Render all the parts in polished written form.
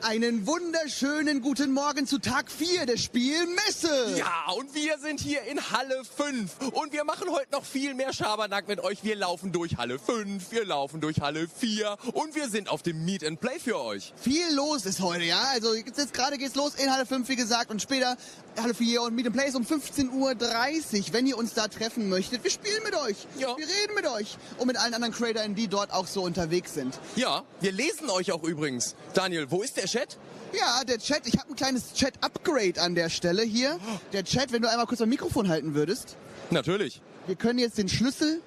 Einen wunderschönen guten Morgen zu Tag 4 der SPIEL-Messe. Ja, und wir sind hier in Halle 5 und wir machen heute noch viel mehr Schabernack mit euch. Wir laufen durch Halle 5, wir laufen durch Halle 4 und wir sind auf dem Meet&Play für euch. Viel los ist heute, ja. Also jetzt gerade geht's los in Halle 5, wie gesagt, und später Halle 4 und Meet&Play ist um 15:30 Uhr, wenn ihr uns da treffen möchtet. Wir spielen mit euch, ja. Wir reden mit euch und mit allen anderen Creatoren, die dort auch so unterwegs sind. Ja, wir lesen euch auch übrigens. Daniel, wo ist der Chat? Ja, der Chat, ich habe ein kleines Chat-Upgrade an der Stelle hier. Der Chat, wenn du einmal kurz am Mikrofon halten würdest. Natürlich. Wir können jetzt den Schlüssel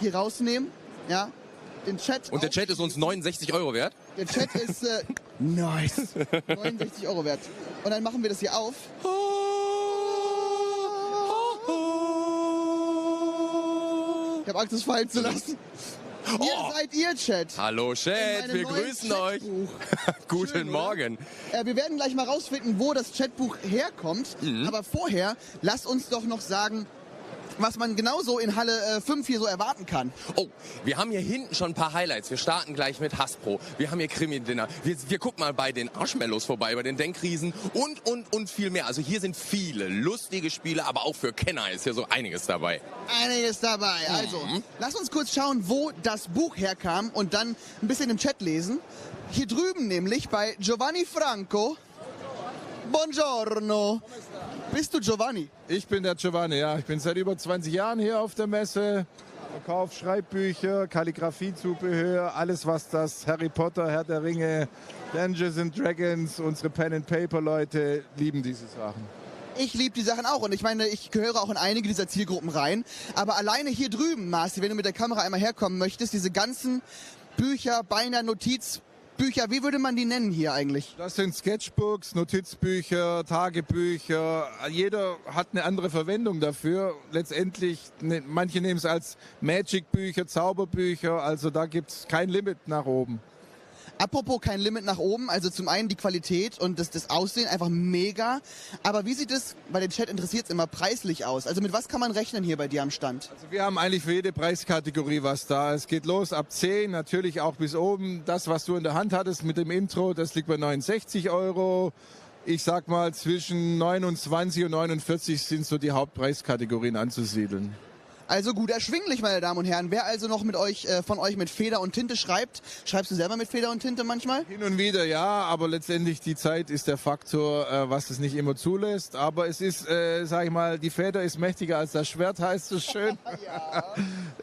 hier rausnehmen, ja. Den Chat. Und der Chat ist uns 69 Euro wert? Der Chat ist, nice, 69 Euro wert. Und dann machen wir das hier auf. Ich habe Angst, es fallen zu lassen. Ihr seid ihr, Chat. Hallo Chat, wir grüßen euch. Guten Schön, Morgen. Wir werden gleich mal rausfinden, wo das Chatbuch herkommt. Aber vorher, lasst uns doch noch sagen, was man genauso in Halle 5 hier so erwarten kann. Oh, wir haben hier hinten schon ein paar Highlights. Wir starten gleich mit Hasbro. Wir haben hier Krimi-Dinner. Wir gucken mal bei den Arschmellows vorbei, bei den Denkriesen und viel mehr. Also hier sind viele lustige Spiele, aber auch für Kenner ist hier so einiges dabei. Einiges dabei. Also, lasst uns kurz schauen, wo das Buch herkam und dann ein bisschen im Chat lesen. Hier drüben nämlich bei Giovanni Franco. Buongiorno. Bist du Giovanni? Ich bin der Giovanni, ja. Ich bin seit über 20 Jahren hier auf der Messe. Verkauf Schreibbücher, Kalligrafiezubehör, alles was das Harry Potter, Herr der Ringe, Dungeons and Dragons, unsere Pen-and-Paper-Leute lieben diese Sachen. Ich liebe die Sachen auch und ich meine, ich gehöre auch in einige dieser Zielgruppen rein. Aber alleine hier drüben, Marci, wenn du mit der Kamera einmal herkommen möchtest, diese ganzen Bücher, beinahe Notizbücher, wie würde man die nennen hier eigentlich? Das sind Sketchbooks, Notizbücher, Tagebücher. Jeder hat eine andere Verwendung dafür. Letztendlich, manche nehmen es als Magic-Bücher, Zauberbücher. Also da gibt es kein Limit nach oben. Apropos kein Limit nach oben, also zum einen die Qualität und das Aussehen einfach mega. Aber wie sieht es, bei den Chat interessiert es immer, preislich aus? Also mit was kann man rechnen hier bei dir am Stand? Also wir haben eigentlich für jede Preiskategorie was da. Es geht los ab 10, natürlich auch bis oben. Das, was du in der Hand hattest mit dem Intro, das liegt bei 69 €. Ich sag mal, zwischen 29 und 49 sind so die Hauptpreiskategorien anzusiedeln. Also gut erschwinglich, meine Damen und Herren. Wer also noch mit euch, von euch mit Feder und Tinte schreibt, schreibst du selber mit Feder und Tinte manchmal? Hin und wieder ja, aber letztendlich die Zeit ist der Faktor, was es nicht immer zulässt. Aber es ist, sag ich mal, die Feder ist mächtiger als das Schwert, heißt es schön. Ja.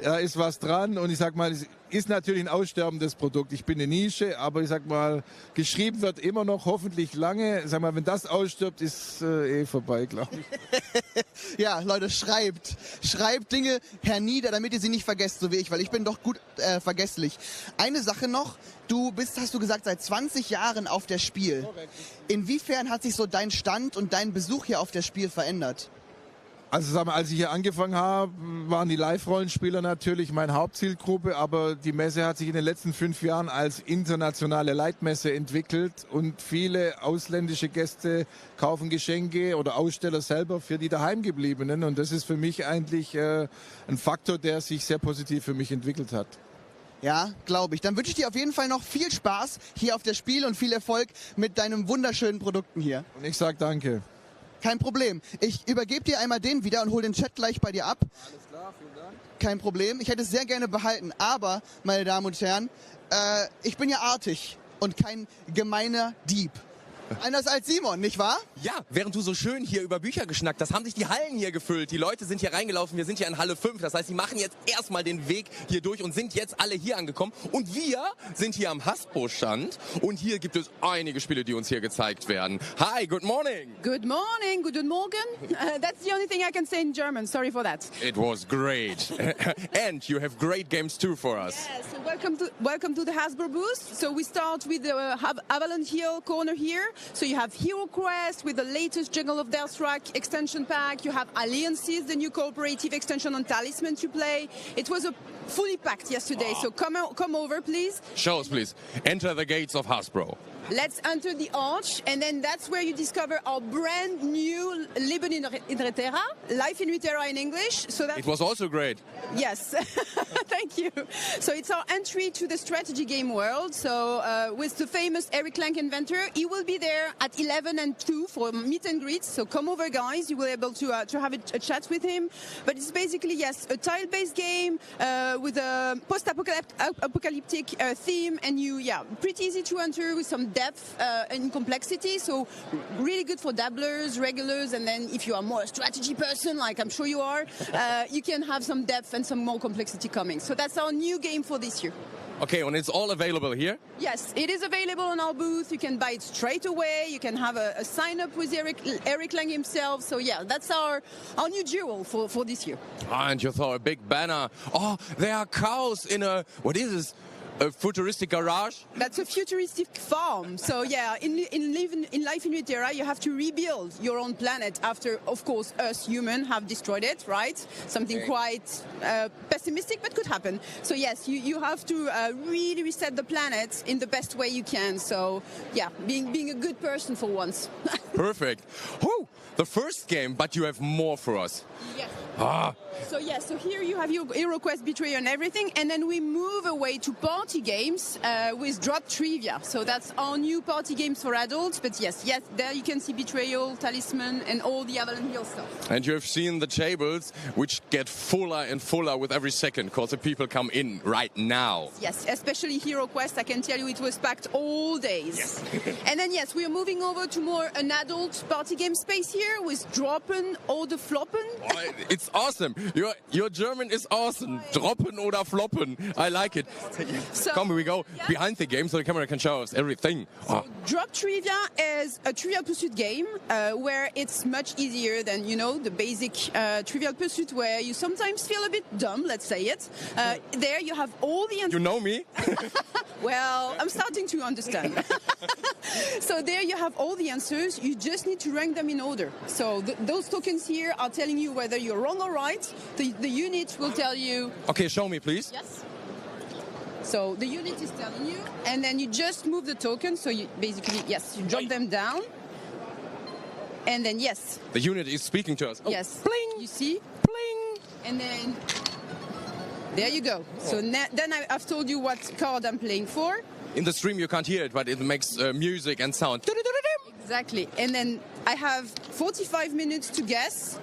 Da ist was dran und ich sag mal, es ist natürlich ein aussterbendes Produkt. Ich bin eine Nische, aber ich sag mal, geschrieben wird immer noch hoffentlich lange. Sag mal, wenn das ausstirbt, ist vorbei, glaube ich. Ja, Leute, schreibt Dinge hernieder, damit ihr sie nicht vergesst, so wie ich, weil ich bin doch gut vergesslich. Eine Sache noch, du bist, hast du gesagt, seit 20 Jahren auf der Spiel. Korrekt. Inwiefern hat sich so dein Stand und dein Besuch hier auf der Spiel verändert? Also sag mal, als ich hier angefangen habe, waren die Live-Rollenspieler natürlich meine Hauptzielgruppe, aber die Messe hat sich in den letzten 5 Jahren als internationale Leitmesse entwickelt und viele ausländische Gäste kaufen Geschenke oder Aussteller selber für die Daheimgebliebenen und das ist für mich eigentlich ein Faktor, der sich sehr positiv für mich entwickelt hat. Ja, glaube ich. Dann wünsche ich dir auf jeden Fall noch viel Spaß hier auf der Spiel und viel Erfolg mit deinen wunderschönen Produkten hier. Und ich sage danke. Kein Problem. Ich übergebe dir einmal den wieder und hole den Chat gleich bei dir ab. Alles klar, vielen Dank. Kein Problem. Ich hätte es sehr gerne behalten. Aber, meine Damen und Herren, ich bin ja artig und kein gemeiner Dieb. Anders als Simon, nicht wahr? Ja, während du so schön hier über Bücher geschnackt hast, haben sich die Hallen hier gefüllt. Die Leute sind hier reingelaufen, wir sind hier in Halle 5. Das heißt, sie machen jetzt erstmal den Weg hier durch und sind jetzt alle hier angekommen. Und wir sind hier am Hasbro-Stand und hier gibt es einige Spiele, die uns hier gezeigt werden. Hi, good morning. Good morning, guten Morgen. That's the only thing I can say in German. Sorry for that. It was great. And you have great games too for us. Yes, so welcome to the Hasbro booth. So we start with the Avalon Hill corner here. So you have Hero Quest with the latest Jungle of Deathstrike extension pack. You have Alliances, the new cooperative extension on Talisman to play. It was a fully packed yesterday, so come over, please. Show us, please. Enter the gates of Hasbro. Let's enter the arch, and then that's where you discover our brand new Leben in Reterra, Life in Reterra in English. So that It was also great. Yes, thank you. So it's our entry to the strategy game world. So with the famous Eric Lang inventor, he will be there at 11 and 2 for meet and greets. So come over, guys. You will be able to have a chat with him. But it's basically, yes, a tile-based game with a post-apocalyptic theme, and pretty easy to enter with some depth and complexity. So really good for dabblers, regulars, and then if you are more a strategy person, like I'm sure you are, you can have some depth and some more complexity coming. So that's our new game for this year. Okay, and it's all available here? Yes, it is available on our booth. You can buy it straight away. You can have a sign-up with Eric Lang himself. So yeah, that's our new jewel for this year. And you saw a big banner. Oh, there are cows in a, what is this? a futuristic garage? That's a futuristic farm. So yeah, in life in Reterra, you have to rebuild your own planet after, of course, us humans have destroyed it, right? Something quite pessimistic, but could happen. So yes, you have to really reset the planet in the best way you can. So yeah, being a good person for once. Perfect. Oh, the first game, but you have more for us. Yes. Ah. So yeah, so here you have your HeroQuest, Betrayal and everything, and then we move away to party games with Drop Trivia. So that's our new party games for adults, but yes, there you can see Betrayal, Talisman, and all the Avalon Hill stuff. And you have seen the tables, which get fuller and fuller with every second, because the people come in right now. Yes, especially HeroQuest, I can tell you it was packed all days. Yes. And then yes, we are moving over to more an adult party game space here with Droppen oder Floppen. Oh, it's awesome. Your German is awesome. Droppen oder floppen. I like it. So, come, we go behind the game so the camera can show us everything. So Drop Trivia is a Trivial Pursuit game where it's much easier than, the basic Trivial Pursuit where you sometimes feel a bit dumb, let's say it. There you have all the... You know me? Well, I'm starting to understand. So there you have all the answers. You just need to rank them in order. So those tokens here are telling you whether you're wrong or right. The unit will tell you... Okay, show me, please. Yes. So the unit is telling you, and then you just move the token. So you basically, yes, you drop them down. And then, yes. The unit is speaking to us. Oh, yes. Bling. You see? Bling. And then... There you go. So then I've told you what card I'm playing for. In the stream you can't hear it, but it makes music and sound. Exactly. And then I have 45 minutes to guess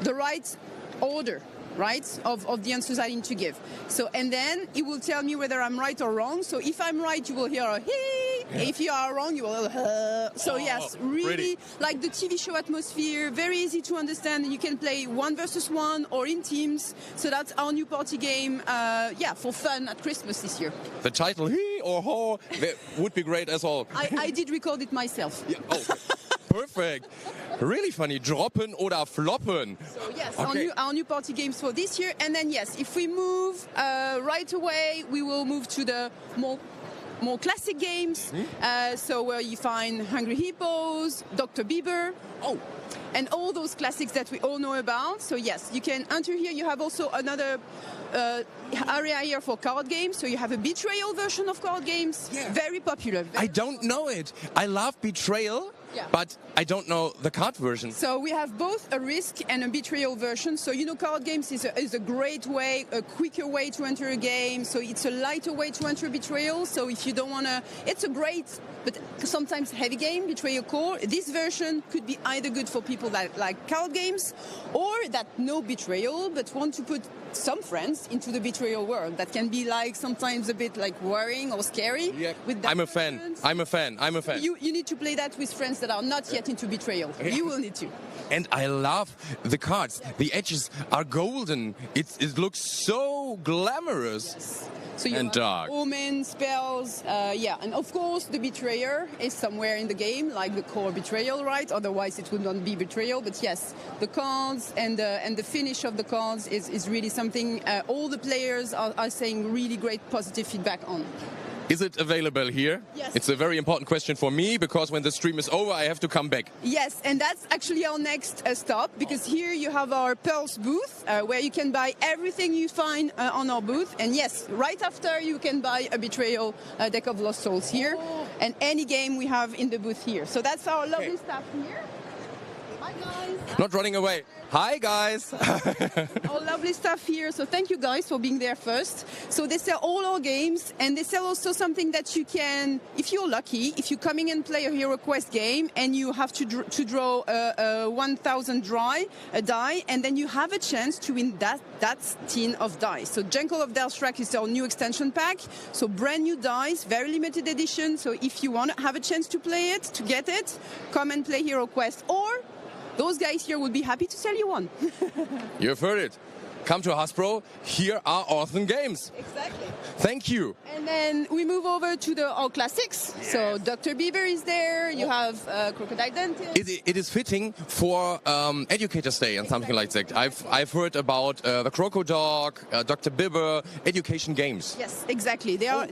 the right order, right, of the answers I need to give. So, and then it will tell me whether I'm right or wrong. So if I'm right, you will hear a hee. Yeah. If you are wrong, you will So yes, really like the TV show atmosphere, very easy to understand. And you can play 1 versus 1 or in teams. So that's our new party game, for fun at Christmas this year. The title, he or ho, would be great as well. I did record it myself. Yeah. Oh, perfect. Really funny. Droppen oder floppen. So yes, our new party games for this year. And then yes, if we move right away, we will move to the more classic games. So where you find Hungry Hippos, Dr. Bieber. Oh. And all those classics that we all know about. So yes, you can enter here. You have also another area here for card games. So you have a Betrayal version of card games. Yeah. Very popular. I don't know it. I love Betrayal. Yeah. But I don't know the card version. So we have both a Risk and a Betrayal version. So card games is a great way, a quicker way to enter a game. So it's a lighter way to enter Betrayal. So if you don't want to, it's a great but sometimes heavy game, Betrayal Core. This version could be either good for people that like card games or that know Betrayal but want to put some friends into the Betrayal world. That can be sometimes a bit worrying or scary. Yeah. I'm a fan. You need to play that with friends that are not yet into Betrayal. You will need to. And I love the cards. The edges are golden. It looks so glamorous. Yes. So you and have dark. Omen, spells, and of course the Betrayer is somewhere in the game, like the core Betrayal, right? Otherwise it would not be Betrayal. But yes, the cards and the finish of the cards is really something all the players are saying really great positive feedback on. Is it available here? Yes. It's a very important question for me because when the stream is over, I have to come back. Yes, and that's actually our next stop because here you have our Pearls booth where you can buy everything you find on our booth. And yes, right after you can buy a Betrayal deck of Lost Souls here and any game we have in the booth here. So that's our lovely staff here. Hi guys. Not running away. Hi guys. All lovely stuff here. So thank you guys for being there first. So they sell all our games and they sell also something that you can, if you're lucky, if you're coming and play a HeroQuest game and you have to draw a 1,000 die and then you have a chance to win that tin of dice. So Jungle of Delstrack is our new extension pack. So brand new dice, very limited edition. So if you want to have a chance to play it, to get it, come and play HeroQuest or those guys here would be happy to sell you one. You've heard it. come to Hasbro. Here are awesome games. Exactly. Thank you. And then we move over to the all classics. So Dr. Beaver is there. You have Crocodile Dentist. It is fitting for Educators Day and something like that. I've heard about the Crocodile, Dr. Bibber, education games. Yes, exactly. They are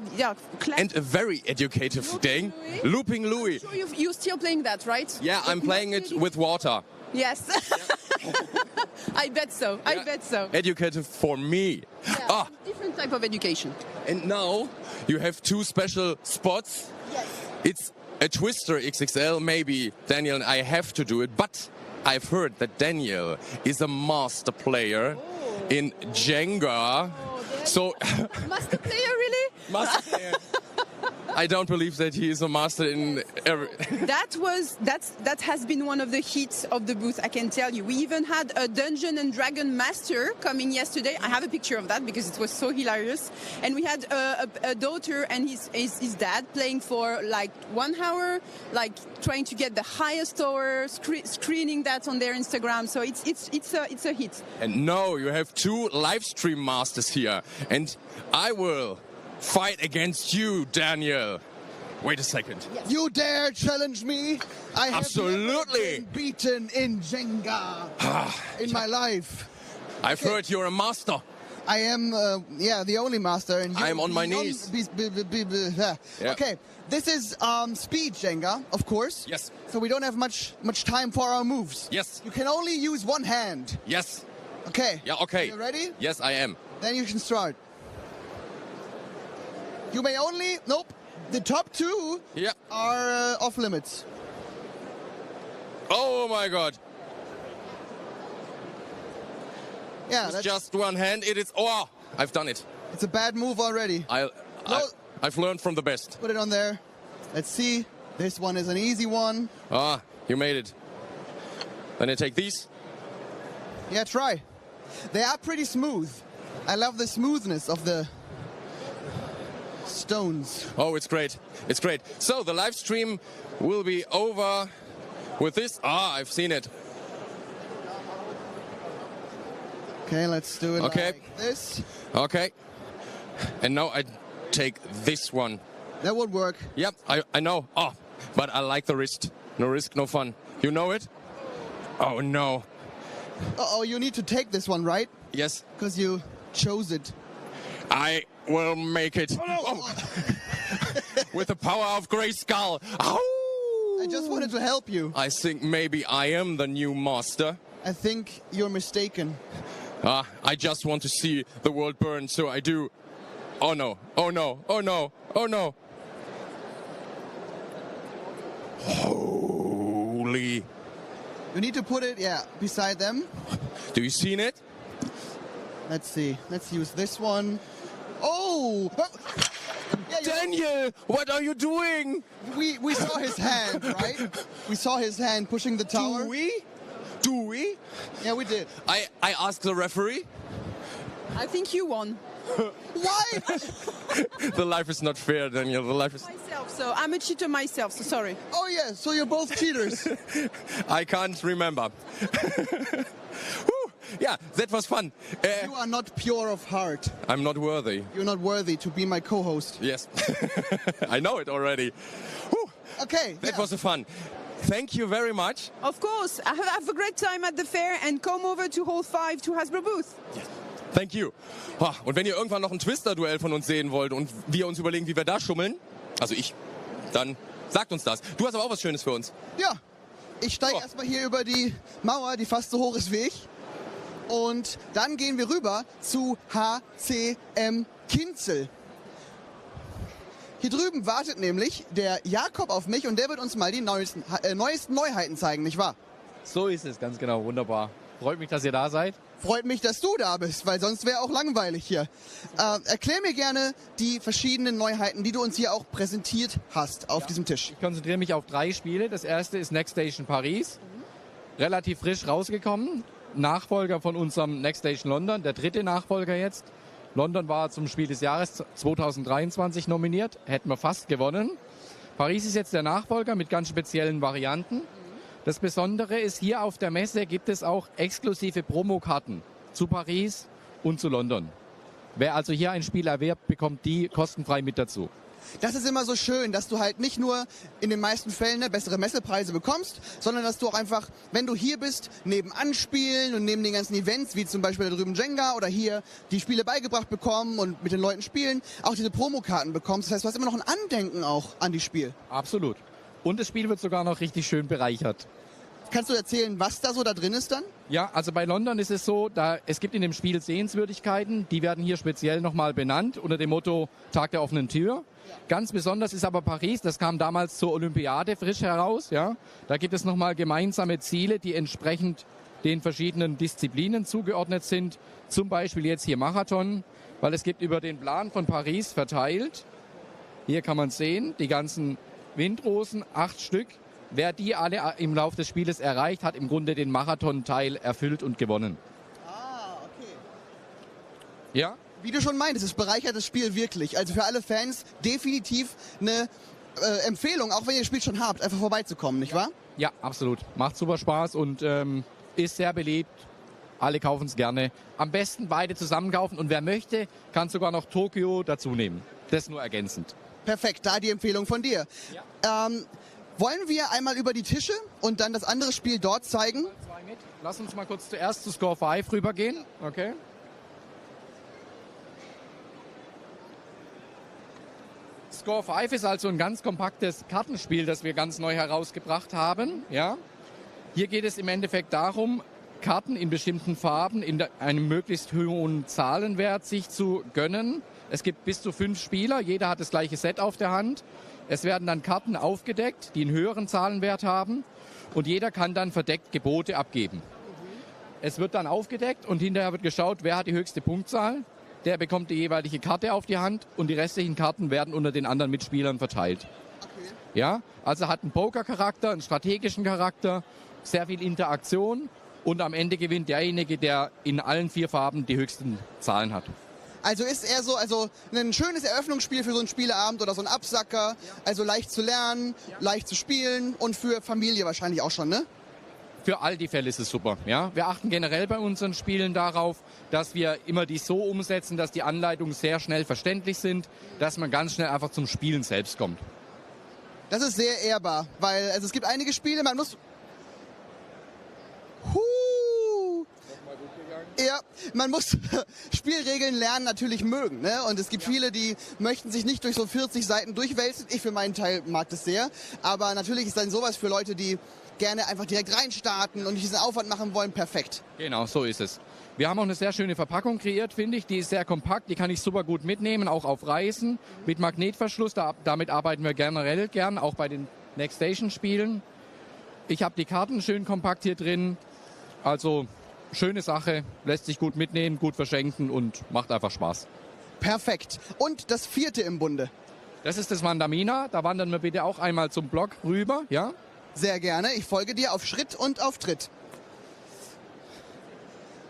And a very educative thing, Looping Louie. I'm sure you're still playing that, right? Yeah, I'm playing it with water. Yes. I bet so. I bet so. Educative for me. Yeah, different type of education. And now you have two special spots. Yes. It's a Twister XXL, maybe, Daniel and I have to do it, but I've heard that Daniel is a master player in Jenga. So Master player, really? Master player. I don't believe that he is a master in every... That has been one of the hits of the booth, I can tell you. We even had a Dungeon and Dragon master coming yesterday. I have a picture of that because it was so hilarious. And we had a daughter and his dad playing for like 1 hour, like trying to get the highest tower, screening that on their Instagram. So it's a hit. And no, you have two live stream masters here. And I will fight against you, Daniel. Wait a second. Yes. You dare challenge me? I have Absolutely. never been beaten in Jenga in my life. I've heard you're a master. I am, the only master. And I am on my knees. Okay, this is speed Jenga, of course. Yes. So we don't have much time for our moves. Yes. You can only use one hand. Yes. Okay. Yeah, okay. You ready? Yes, I am. Then you can start. You may only... Nope. The top two are off limits. Oh my god. Yeah, It's that's just one hand. It is... Oh, I've done it. it's a bad move already. I've learned from the best. Put it on there. Let's see. This one is an easy one. Ah, you made it. Then I take these. Yeah, try. They are pretty smooth. I love the smoothness of the stones. Oh, it's great. It's great. So the live stream will be over with this. Ah, I've seen it. Okay, let's do it like this. Okay. And now I take this one. That would work. Yep, I know. Oh, but I like the risk. No risk, no fun. You know it? Oh, no. Uh-oh, you need to take this one, right? Yes. Because you chose it. I will make it. Oh, no. Oh. With the power of Grayskull. Ow! I just wanted to help you. I think maybe I am the new master. I think you're mistaken. I just want to see the world burn, so I do. Oh no, oh no, oh no, oh no. Holy. You need to put it, beside them. Do you see it? Let's see. Let's use this one. Oh! Daniel, what are you doing? We saw his hand, right? We saw his hand pushing the tower. Do we? Yeah, we did. I asked the referee. I think you won. Why? The life is not fair, Daniel. The life is... So I'm a cheater myself, so sorry. Oh yeah, so you're both cheaters. I can't remember. Whew. Yeah, that was fun. You are not pure of heart. I'm not worthy. You're not worthy to be my co-host. Yes. I know it already. Whew. Okay. That was fun. Thank you very much. Of course. Have a great time at the fair and come over to Hall 5 to Hasbro booth. Yes. Thank you. Und wenn ihr irgendwann noch ein Twister-Duell von uns sehen wollt und wir uns überlegen, wie wir da schummeln, also ich, dann sagt uns das. Du hast aber auch was Schönes für uns. Ja, ich steige erstmal hier über die Mauer, die fast so hoch ist wie ich. Und dann gehen wir rüber zu HCM Kinzel. Hier drüben wartet nämlich der Jakob auf mich und der wird uns mal die neuesten Neuheiten zeigen, nicht wahr? So ist es, ganz genau. Wunderbar. Freut mich, dass ihr da seid. Freut mich, dass du da bist, weil sonst wäre auch langweilig hier. Erklär mir gerne die verschiedenen Neuheiten, die du uns hier auch präsentiert hast auf diesem Tisch. Ich konzentriere mich auf 3 Spiele. Das erste ist Next Station Paris. Relativ frisch rausgekommen. Nachfolger von unserem Next Station London. Der 3. Nachfolger jetzt. London war zum Spiel des Jahres 2023 nominiert. Hätten wir fast gewonnen. Paris ist jetzt der Nachfolger mit ganz speziellen Varianten. Das Besondere ist, hier auf der Messe gibt es auch exklusive Promokarten zu Paris und zu London. Wer also hier ein Spiel erwirbt, bekommt die kostenfrei mit dazu. Das ist immer so schön, dass du halt nicht nur in den meisten Fällen bessere Messepreise bekommst, sondern dass du auch einfach, wenn du hier bist, nebenan spielen und neben den ganzen Events, wie zum Beispiel da drüben Jenga oder hier die Spiele beigebracht bekommen und mit den Leuten spielen, auch diese Promokarten bekommst. Das heißt, du hast immer noch ein Andenken auch an die Spiel. Absolut. Und das Spiel wird sogar noch richtig schön bereichert. Kannst du erzählen, was da so da drin ist dann? Ja, also bei London ist es so, es gibt in dem Spiel Sehenswürdigkeiten, die werden hier speziell nochmal benannt unter dem Motto Tag der offenen Tür. Ganz besonders ist aber Paris, das kam damals zur Olympiade frisch heraus. Ja. Da gibt es nochmal gemeinsame Ziele, die entsprechend den verschiedenen Disziplinen zugeordnet sind. Zum Beispiel jetzt hier Marathon, weil es gibt über den Plan von Paris verteilt, hier kann man sehen, die ganzen Windrosen, 8 Stück. Wer die alle im Laufe des Spieles erreicht, hat im Grunde den Marathon-Teil erfüllt und gewonnen. Ah, okay. Ja? Wie du schon meintest, es bereichert das Spiel wirklich. Also für alle Fans definitiv eine Empfehlung, auch wenn ihr das Spiel schon habt, einfach vorbeizukommen, nicht wahr? Ja, absolut. Macht super Spaß und ist sehr beliebt. Alle kaufen es gerne. Am besten beide zusammen kaufen und wer möchte, kann sogar noch Tokio dazu nehmen. Das nur ergänzend. Perfekt, da die Empfehlung von dir. Ja. Wollen wir einmal über die Tische und dann das andere Spiel dort zeigen? Lass uns mal kurz zuerst zu Score 5 rübergehen. Okay. Score 5 ist also ein ganz kompaktes Kartenspiel, das wir ganz neu herausgebracht haben. Ja. Hier geht es im Endeffekt darum, Karten in bestimmten Farben in einem möglichst hohen Zahlenwert sich zu gönnen. Es gibt bis zu 5 Spieler, jeder hat das gleiche Set auf der Hand. Es werden dann Karten aufgedeckt, die einen höheren Zahlenwert haben und jeder kann dann verdeckt Gebote abgeben. Es wird dann aufgedeckt und hinterher wird geschaut, wer hat die höchste Punktzahl. Der bekommt die jeweilige Karte auf die Hand und die restlichen Karten werden unter den anderen Mitspielern verteilt. Okay. Ja, also hat einen Poker-Charakter, einen strategischen Charakter, sehr viel Interaktion und am Ende gewinnt derjenige, der in allen 4 Farben die höchsten Zahlen hat. Also ist eher so, also ein schönes Eröffnungsspiel für so einen Spieleabend oder so ein Absacker. Ja. Also leicht zu lernen, leicht zu spielen und für Familie wahrscheinlich auch schon, ne? Für all die Fälle ist es super. Ja? Wir achten generell bei unseren Spielen darauf, dass wir immer die so umsetzen, dass die Anleitungen sehr schnell verständlich sind, dass man ganz schnell einfach zum Spielen selbst kommt. Das ist sehr ehrbar, weil also es gibt einige Spiele, man muss... Ja, man muss Spielregeln lernen natürlich mögen, ne? Und es gibt viele, die möchten sich nicht durch so 40 Seiten durchwälzen. Ich für meinen Teil mag das sehr. Aber natürlich ist dann sowas für Leute, die gerne einfach direkt reinstarten und nicht diesen Aufwand machen wollen, perfekt. Genau, so ist es. Wir haben auch eine sehr schöne Verpackung kreiert, finde ich. Die ist sehr kompakt, die kann ich super gut mitnehmen, auch auf Reisen. Mit Magnetverschluss, damit arbeiten wir generell gern, auch bei den Next Station Spielen. Ich habe die Karten schön kompakt hier drin. Also... schöne Sache, lässt sich gut mitnehmen, gut verschenken und macht einfach Spaß. Perfekt. Und das 4. im Bunde? Das ist das Mandamina. Da wandern wir bitte auch einmal zum Block rüber. Ja? Sehr gerne. Ich folge dir auf Schritt und auf Tritt.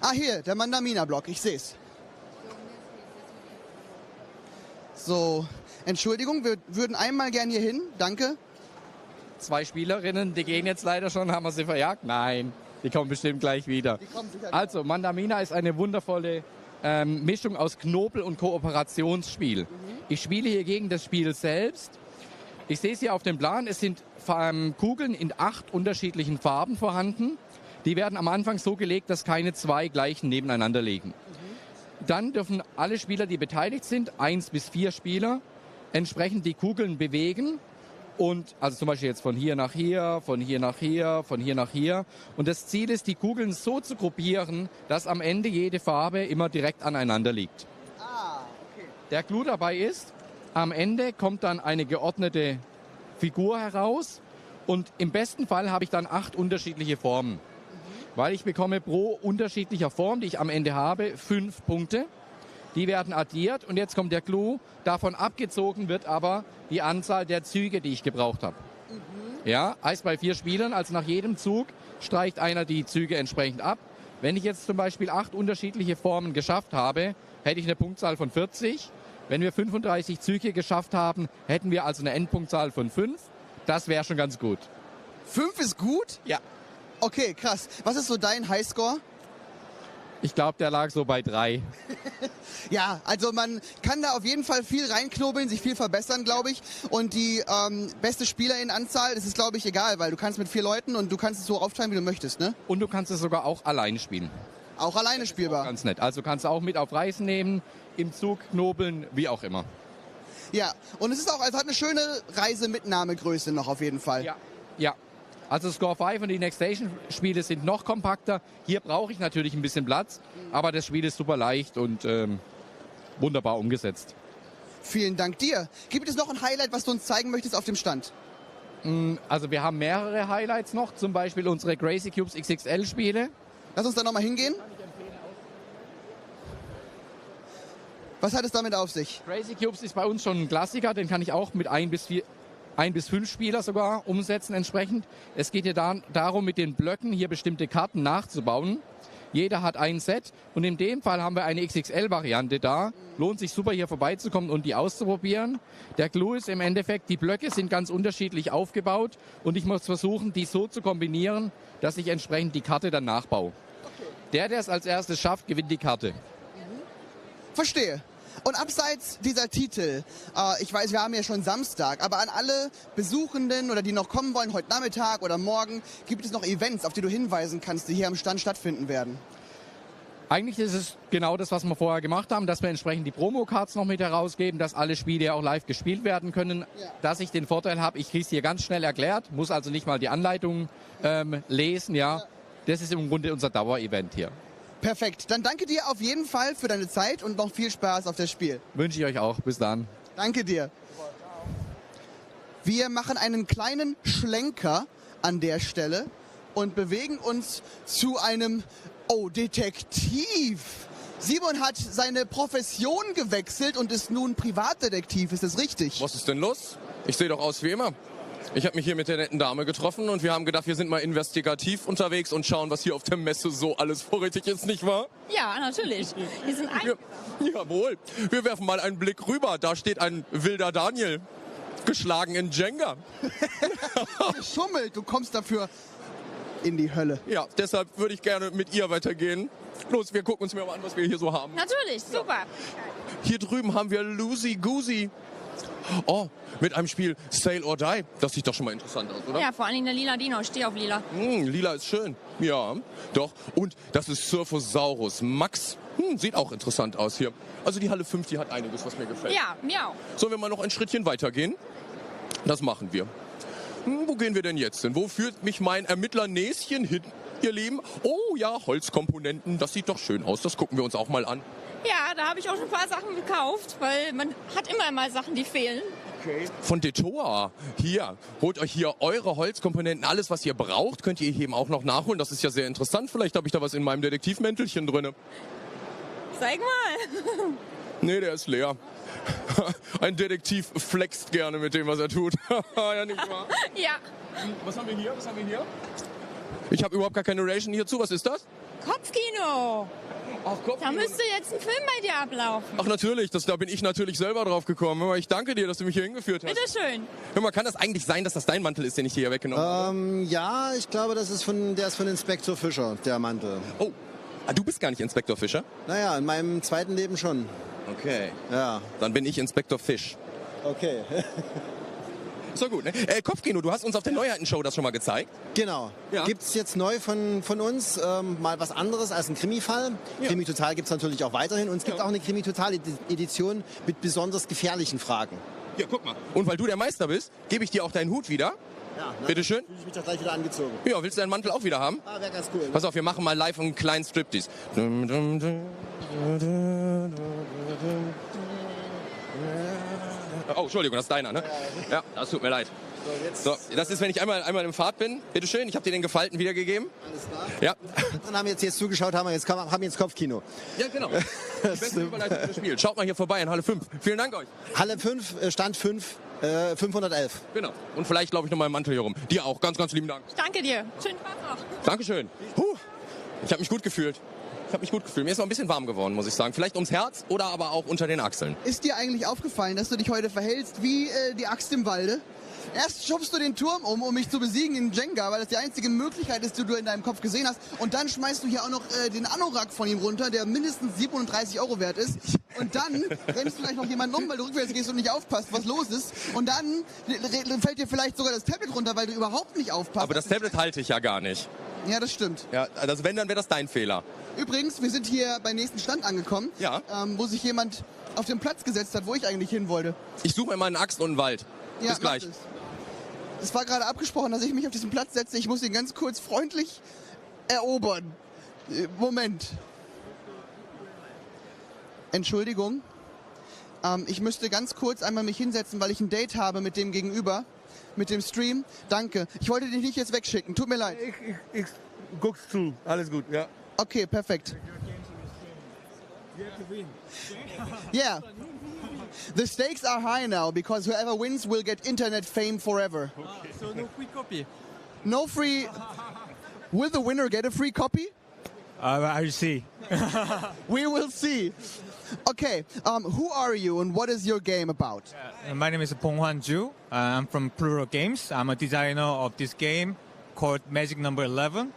Ah, hier, der Mandamina-Block. Ich sehe es. So, Entschuldigung, wir würden einmal gern hier hin. Danke. 2 Spielerinnen, die gehen jetzt leider schon. Haben wir sie verjagt? Nein. Die kommen bestimmt gleich wieder. Also, Mandamina ist eine wundervolle Mischung aus Knobel- und Kooperationsspiel. Ich spiele hier gegen das Spiel selbst. Ich sehe es hier auf dem Plan. Es sind Kugeln in 8 unterschiedlichen Farben vorhanden. Die werden am Anfang so gelegt, dass keine 2 gleichen nebeneinander liegen. Dann dürfen alle Spieler, die beteiligt sind, 1 bis 4 Spieler, entsprechend die Kugeln bewegen. Und also zum Beispiel jetzt von hier nach hier, von hier nach hier, von hier nach hier. Und das Ziel ist, die Kugeln so zu gruppieren, dass am Ende jede Farbe immer direkt aneinander liegt. Ah, okay. Der Clou dabei ist, am Ende kommt dann eine geordnete Figur heraus. Und im besten Fall habe ich dann 8 unterschiedliche Formen. Weil ich bekomme pro unterschiedlicher Form, die ich am Ende habe, 5 Punkte. Die werden addiert und jetzt kommt der Clou. Davon abgezogen wird aber die Anzahl der Züge, die ich gebraucht habe. Ja, heißt bei 4 Spielern, also nach jedem Zug streicht einer die Züge entsprechend ab. Wenn ich jetzt zum Beispiel 8 unterschiedliche Formen geschafft habe, hätte ich eine Punktzahl von 40. Wenn wir 35 Züge geschafft haben, hätten wir also eine Endpunktzahl von 5. Das wäre schon ganz gut. 5 ist gut? Ja. Okay, krass. Was ist so dein Highscore? Ich glaube, der lag so bei 3. Ja, also man kann da auf jeden Fall viel reinknobeln, sich viel verbessern, glaube ich. Und die beste Spielerinnenanzahl, das ist, glaube ich, egal, weil du kannst mit 4 Leuten und du kannst es so aufteilen, wie du möchtest, ne? Und du kannst es sogar auch alleine spielen. Auch alleine spielbar. Ganz nett. Also kannst du auch mit auf Reisen nehmen, im Zug knobeln, wie auch immer. Ja, und es ist auch, also hat eine schöne Reisemitnahmegröße noch auf jeden Fall. Ja. Also Score 5 und die Next Station Spiele sind noch kompakter. Hier brauche ich natürlich ein bisschen Platz, aber das Spiel ist super leicht und wunderbar umgesetzt. Vielen Dank dir. Gibt es noch ein Highlight, was du uns zeigen möchtest auf dem Stand? Also wir haben mehrere Highlights noch, zum Beispiel unsere Crazy Cubes XXL Spiele. Lass uns da nochmal hingehen. Was hat es damit auf sich? Crazy Cubes ist bei uns schon ein Klassiker, den kann ich auch mit 1 bis 5 Spieler sogar umsetzen entsprechend. Es geht hier darum, mit den Blöcken hier bestimmte Karten nachzubauen. Jeder hat ein Set und in dem Fall haben wir eine XXL-Variante da. Lohnt sich super, hier vorbeizukommen und die auszuprobieren. Der Clou ist im Endeffekt, die Blöcke sind ganz unterschiedlich aufgebaut und ich muss versuchen, die so zu kombinieren, dass ich entsprechend die Karte dann nachbaue. Der es als erstes schafft, gewinnt die Karte. Verstehe. Und abseits dieser Titel, ich weiß, wir haben ja schon Samstag, aber an alle Besuchenden oder die noch kommen wollen, heute Nachmittag oder morgen, gibt es noch Events, auf die du hinweisen kannst, die hier am Stand stattfinden werden? Eigentlich ist es genau das, was wir vorher gemacht haben, dass wir entsprechend die Promo-Cards noch mit herausgeben, dass alle Spiele auch live gespielt werden können. Ja. Dass ich den Vorteil habe, ich kriege es hier ganz schnell erklärt, muss also nicht mal die Anleitung lesen. Ja. Das ist im Grunde unser Dauerevent hier. Perfekt. Dann danke dir auf jeden Fall für deine Zeit und noch viel Spaß auf das Spiel. Wünsche ich euch auch. Bis dann. Danke dir. Wir machen einen kleinen Schlenker an der Stelle und bewegen uns zu einem Detektiv. Simon hat seine Profession gewechselt und ist nun Privatdetektiv. Ist das richtig? Was ist denn los? Ich sehe doch aus wie immer. Ich habe mich hier mit der netten Dame getroffen und wir haben gedacht, wir sind mal investigativ unterwegs und schauen, was hier auf der Messe so alles vorrätig ist, nicht wahr? Ja, natürlich. Wir sind Jawohl. Wir werfen mal einen Blick rüber. Da steht ein wilder Daniel, geschlagen in Jenga. Geschummelt, du kommst dafür in die Hölle. Ja, deshalb würde ich gerne mit ihr weitergehen. Los, wir gucken uns mal an, was wir hier so haben. Natürlich, super. Hier drüben haben wir Lucy Goosey. Oh, mit einem Spiel Sail or Die. Das sieht doch schon mal interessant aus, oder? Ja, vor allen Dingen der lila Dino. Ich stehe auf lila. Lila ist schön. Ja, doch. Und das ist Surfosaurus Max. Sieht auch interessant aus hier. Also die Halle 5, die hat einiges, was mir gefällt. Ja, mir auch. Sollen wir mal noch ein Schrittchen weitergehen? Das machen wir. Wo gehen wir denn jetzt hin? Wo führt mich mein Ermittlernäschen hin, ihr Lieben? Oh ja, Holzkomponenten. Das sieht doch schön aus. Das gucken wir uns auch mal an. Ja, da habe ich auch schon ein paar Sachen gekauft, weil man hat immer mal Sachen, die fehlen. Okay. Von Detour. Hier, holt euch hier eure Holzkomponenten. Alles, was ihr braucht, könnt ihr hier eben auch noch nachholen. Das ist ja sehr interessant. Vielleicht habe ich da was in meinem Detektivmäntelchen drin. Zeig mal. Nee, der ist leer. Ein Detektiv flext gerne mit dem, was er tut. Ja, nicht wahr? Ja. Was haben wir hier? Ich habe überhaupt gar keine Ration hierzu. Was ist das? Kopfkino. Ach, Kopfkino. Da müsste jetzt ein Film bei dir ablaufen. Ach natürlich, da bin ich natürlich selber drauf gekommen. Ich danke dir, dass du mich hier hingeführt hast. Bitteschön. Hör mal, kann das eigentlich sein, dass das dein Mantel ist, den ich hier weggenommen habe? Ja, ich glaube, der ist von Inspektor Fischer, der Mantel. Oh, du bist gar nicht Inspektor Fischer? Naja, in meinem zweiten Leben schon. Okay. Ja. Dann bin ich Inspektor Fisch. Okay. So gut, ne? Kopfkino, du hast uns auf der Neuheitenshow das schon mal gezeigt. Genau. Ja. Gibt's jetzt neu von uns mal was anderes als ein Krimi-Fall. Ja. Krimi Total gibt's natürlich auch weiterhin. Und es gibt auch eine Krimi Total-Edition mit besonders gefährlichen Fragen. Ja, guck mal. Und weil du der Meister bist, gebe ich dir auch deinen Hut wieder. Ja, bitteschön. Fühle ich mich doch gleich wieder angezogen. Ja, willst du deinen Mantel auch wieder haben? Ah, wäre ganz cool. Ne? Pass auf, wir machen mal live einen kleinen Striptease. Oh, Entschuldigung, das ist deiner, ne? Ja, das tut mir leid. So, das ist, wenn ich einmal im Pfad bin. Bitte schön, ich habe dir den Gefalten wiedergegeben. Alles klar. Ja. Dann haben wir jetzt zugeschaut, haben jetzt Kopfkino. Ja, genau. Die beste Überleitung für das Spiel. Schaut mal hier vorbei in Halle 5. Vielen Dank euch. Halle 5, Stand 5, 511. Genau. Und vielleicht, glaube ich, noch mal im Mantel hier rum. Dir auch. Ganz, ganz lieben Dank. Ich danke dir. Schönen Spaß noch. Dankeschön. Ich habe mich gut gefühlt. Mir ist noch ein bisschen warm geworden, muss ich sagen. Vielleicht ums Herz oder aber auch unter den Achseln. Ist dir eigentlich aufgefallen, dass du dich heute verhältst wie die Axt im Walde? Erst schubst du den Turm um mich zu besiegen in Jenga, weil das die einzige Möglichkeit ist, die du in deinem Kopf gesehen hast. Und dann schmeißt du hier auch noch den Anorak von ihm runter, der mindestens 37 € wert ist. Und dann rennst du vielleicht noch jemanden um, weil du rückwärts gehst und nicht aufpasst, was los ist. Und dann fällt dir vielleicht sogar das Tablet runter, weil du überhaupt nicht aufpasst. Aber das Tablet halte ich ja gar nicht. Ja, das stimmt. Ja, also wenn, dann wäre das dein Fehler. Übrigens, wir sind hier beim nächsten Stand angekommen, Ja. Wo sich jemand auf den Platz gesetzt hat, wo ich eigentlich hin wollte. Ich suche mir mal eine Axt und einen Wald. Ja, Bis gleich. mach es. Es war gerade abgesprochen, dass ich mich auf diesen Platz setze. Ich muss ihn ganz kurz freundlich erobern. Moment. Entschuldigung. Ich müsste ganz kurz einmal mich hinsetzen, weil ich ein Date habe mit dem Gegenüber, mit dem Stream. Danke. Ich wollte dich nicht jetzt wegschicken. Tut mir leid. Ich guck's zu. Alles gut, ja. Okay, perfekt. Yeah. The stakes are high now because whoever wins will get internet fame forever. So no free copy. No free. Will the winner get a free copy? I'll see. We will see. Okay, who are you and what is your game about? My name is Ponghwan Ju. I'm from Plural Games. I'm a designer of this game called Magic Number 11.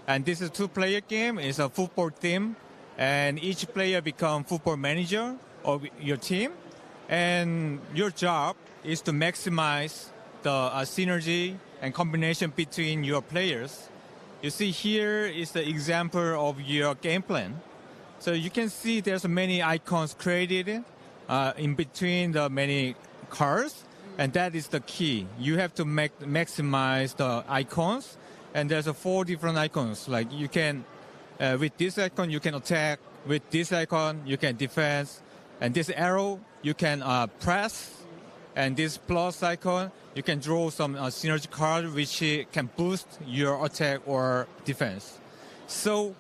And this is a two-player game. It's a football team. And each player becomes football manager of your team. And your job is to maximize the synergy and combination between your players. You see here is the example of your game plan. So you can see there's many icons created in between the many cards, and that is the key. You have to maximize the icons, and there's 4 different icons. Like you can, with this icon you can attack, with this icon you can defense, and this arrow you can press, and this plus icon you can draw some synergy card which can boost your attack or defense. So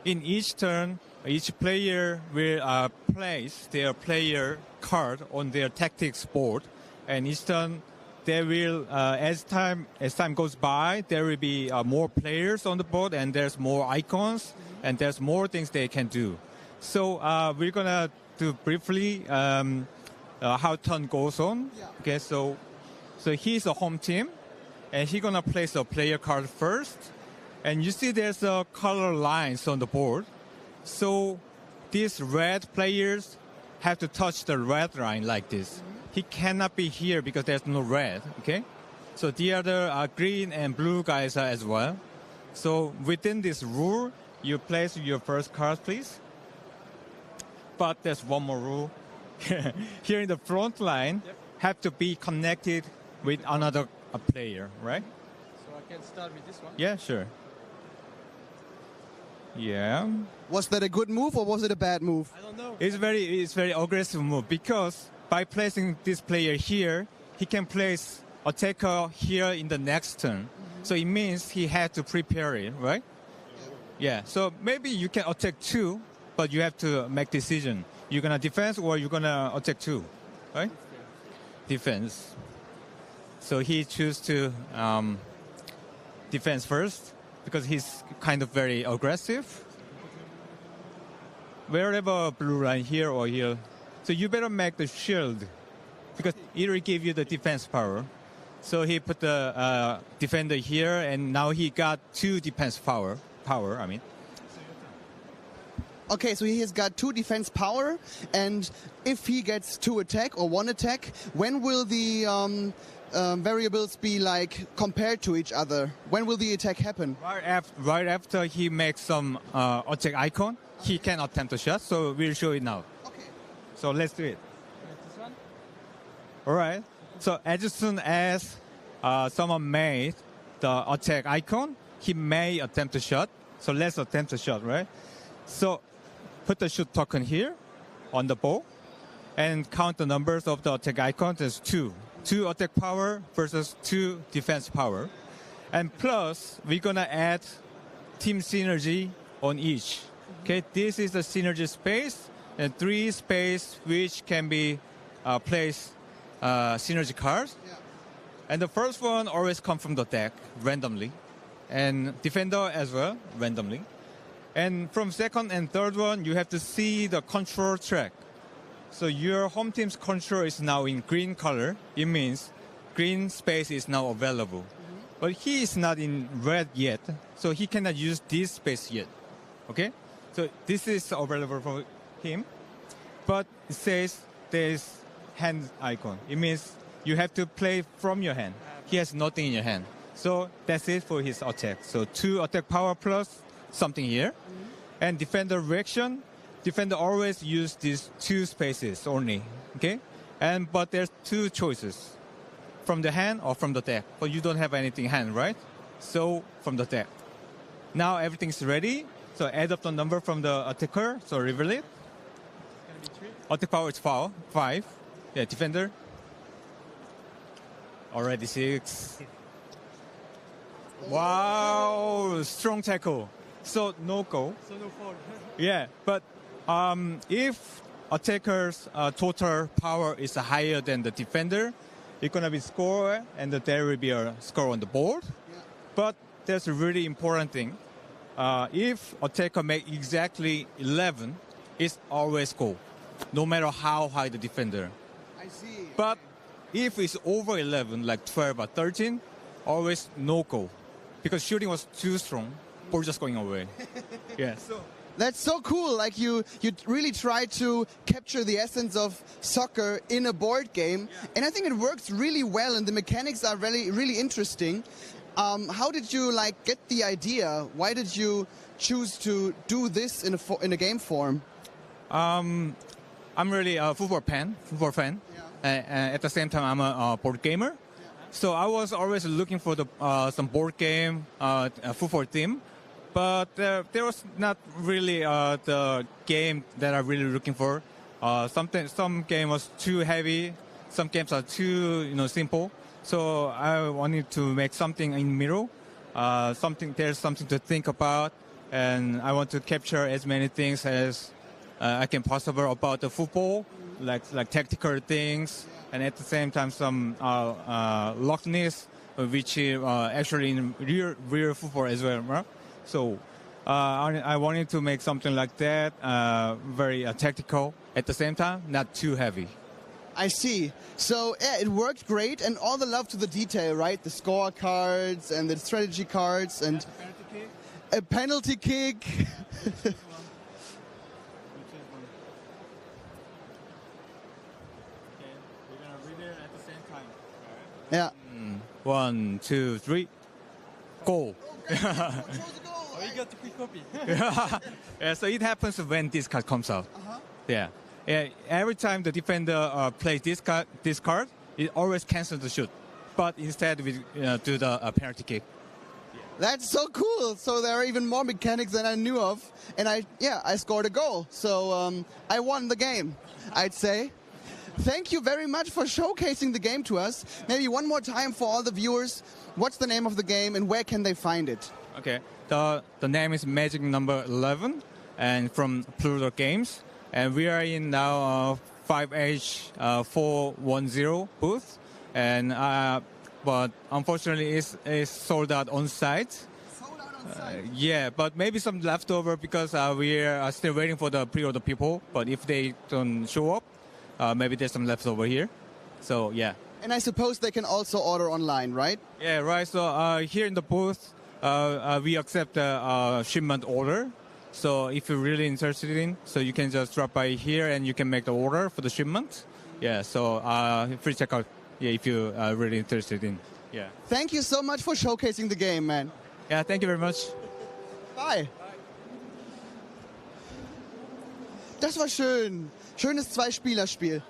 in each turn, each player will place their player card on their tactics board, and each turn they will, as time goes by, there will be more players on the board, and there's more icons, and there's more things they can do. So we're gonna do briefly how turn goes on. Yeah. Okay, so he's a home team, and he's gonna place a player card first. And you see there's color lines on the board. So these red players have to touch the red line like this. He cannot be here because there's no red, okay? So the other green and blue guys are as well. So within this rule, you place your first card, please. But there's one more rule. Here in the front line, have to be connected with another player, right? So I can start with this one. Yeah, sure. Yeah, Was that a good move or was it a bad move? I don't know. it's very aggressive move because by placing this player here, he can place attacker here in the next turn. So it means he had to prepare it, right? Yeah. So maybe you can attack 2, but you have to make decision. You're gonna defense or you're gonna attack 2, right? Defense. So he choose to defense first, because he's kind of very aggressive. Wherever blue line here or here. So you better make the shield, because it will give you the defense power. So he put the defender here, and now he got 2 defense power, I mean. Okay, so he has got 2 defense power, and if he gets 2 attack or 1 attack, when will the variables be like compared to each other? When will the attack happen? Right after he makes some attack icon, he can attempt a shot. So we'll show it now. Okay. So let's do it. This one? All right. So as soon as someone made the attack icon, he may attempt a shot. So let's attempt a shot, right? So put the shoot token here on the bow and count the numbers of the attack icons as 2. 2 attack power versus 2 defense power. And plus, we're going to add team synergy on each. Okay, this is the synergy space, and 3 space which can be placed synergy cards. Yeah. And the first one always comes from the deck randomly, and defender as well randomly. And from second and third one, you have to see the control track. So your home team's control is now in green color. It means green space is now available. But he is not in red yet, so he cannot use this space yet. Okay? So this is available for him. But it says there's hand icon. It means you have to play from your hand. He has nothing in your hand. So that's it for his attack. So 2 attack power plus something here. And defender reaction, defender always use these 2 spaces only. Okay? But there's 2 choices. From the hand or from the deck. But you don't have anything in hand, right? So from the deck. Now everything's ready. So add up the number from the attacker. So reveal it. Attack power is 5. Yeah, defender. Already 6. Wow, strong tackle. So no goal. So no fault. Yeah, but if attacker's total power is higher than the defender, it's gonna be score, and there will be a score on the board. Yeah. But there's a really important thing. If attacker make exactly 11, it's always goal, no matter how high the defender. I see. But if it's over 11, like 12 or 13, always no goal, because shooting was too strong. Ball just going away. Yeah. That's so cool. Like you really try to capture the essence of soccer in a board game, and I think it works really well. And the mechanics are really interesting. How did you get the idea? Why did you choose to do this in a game form? I'm really a football fan. At the same time, I'm a board gamer. Yeah. So I was always looking for some board game, football theme. But there was not really the game that I'm really looking for. Some game was too heavy. Some games are too simple. So I wanted to make something in the middle. There's something to think about, and I want to capture as many things as I can possible about the football, like tactical things, and at the same time some lockedness, which actually in real football as well. Right? So I wanted to make something like that, very tactical, at the same time, not too heavy. I see. So yeah, it worked great, and all the love to the detail, right? The score cards and the strategy cards and a penalty kick. Yeah. 1, 2, 3, goal. Oh, you got the quick copy. Yeah, so it happens when this card comes out. Yeah. Every time the defender plays this card, it always cancels the shoot. But instead we do the penalty kick. That's so cool. So there are even more mechanics than I knew of, and I scored a goal. So I won the game, I'd say. Thank you very much for showcasing the game to us. Maybe one more time for all the viewers. What's the name of the game and where can they find it? Okay, the name is Magic Number 11, and from Plural Games, and we are in now 5H410 booth, and but unfortunately it's sold out on site. Yeah, but maybe some leftover because we are still waiting for the pre-order people. But if they don't show up, maybe there's some leftover here. So yeah. And I suppose they can also order online, right? Yeah, right. So here in the booth, we accept a shipment order. So if you're really interested in, so you can just drop by here and you can make the order for the shipment. Yeah, so free checkout. Yeah, if you're really interested in. Yeah. Thank you so much for showcasing the game, man. Yeah, thank you very much. Bye. Das war schön. Schönes Zwei-Spieler-Spiel.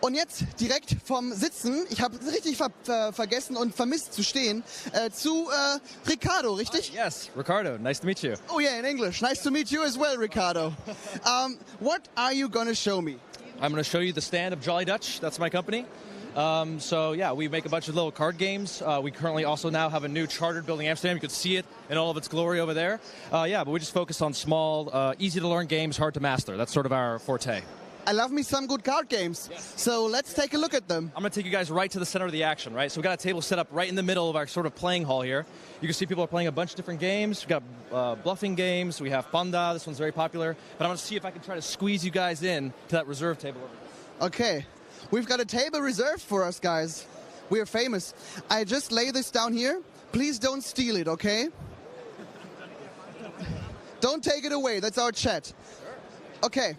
Und jetzt direkt vom Sitzen, ich habe richtig vergessen und vermisst zu stehen, zu Ricardo, richtig? Yes, Ricardo, nice to meet you. Oh yeah, in English. Nice to meet you as well, Ricardo. What are you going to show me? I'm going to show you the stand of Jolly Dutch. That's my company. So yeah, we make a bunch of little card games. We currently also now have a new chartered building in Amsterdam. You could see it in all of its glory over there. Yeah, but we just focus on small, easy to learn games, hard to master. That's sort of our forte. I love me some good card games. Yes. So let's take a look at them. I'm going to take you guys right to the center of the action, right? So we've got a table set up right in the middle of our sort of playing hall here. You can see people are playing a bunch of different games. We've got bluffing games. We have Panda. This one's very popular. But I'm going to see if I can try to squeeze you guys in to that reserve table over there. Okay. We've got a table reserved for us, guys. we're famous. I just lay this down here. Please don't steal it, okay? Don't take it away. That's our chat. Okay.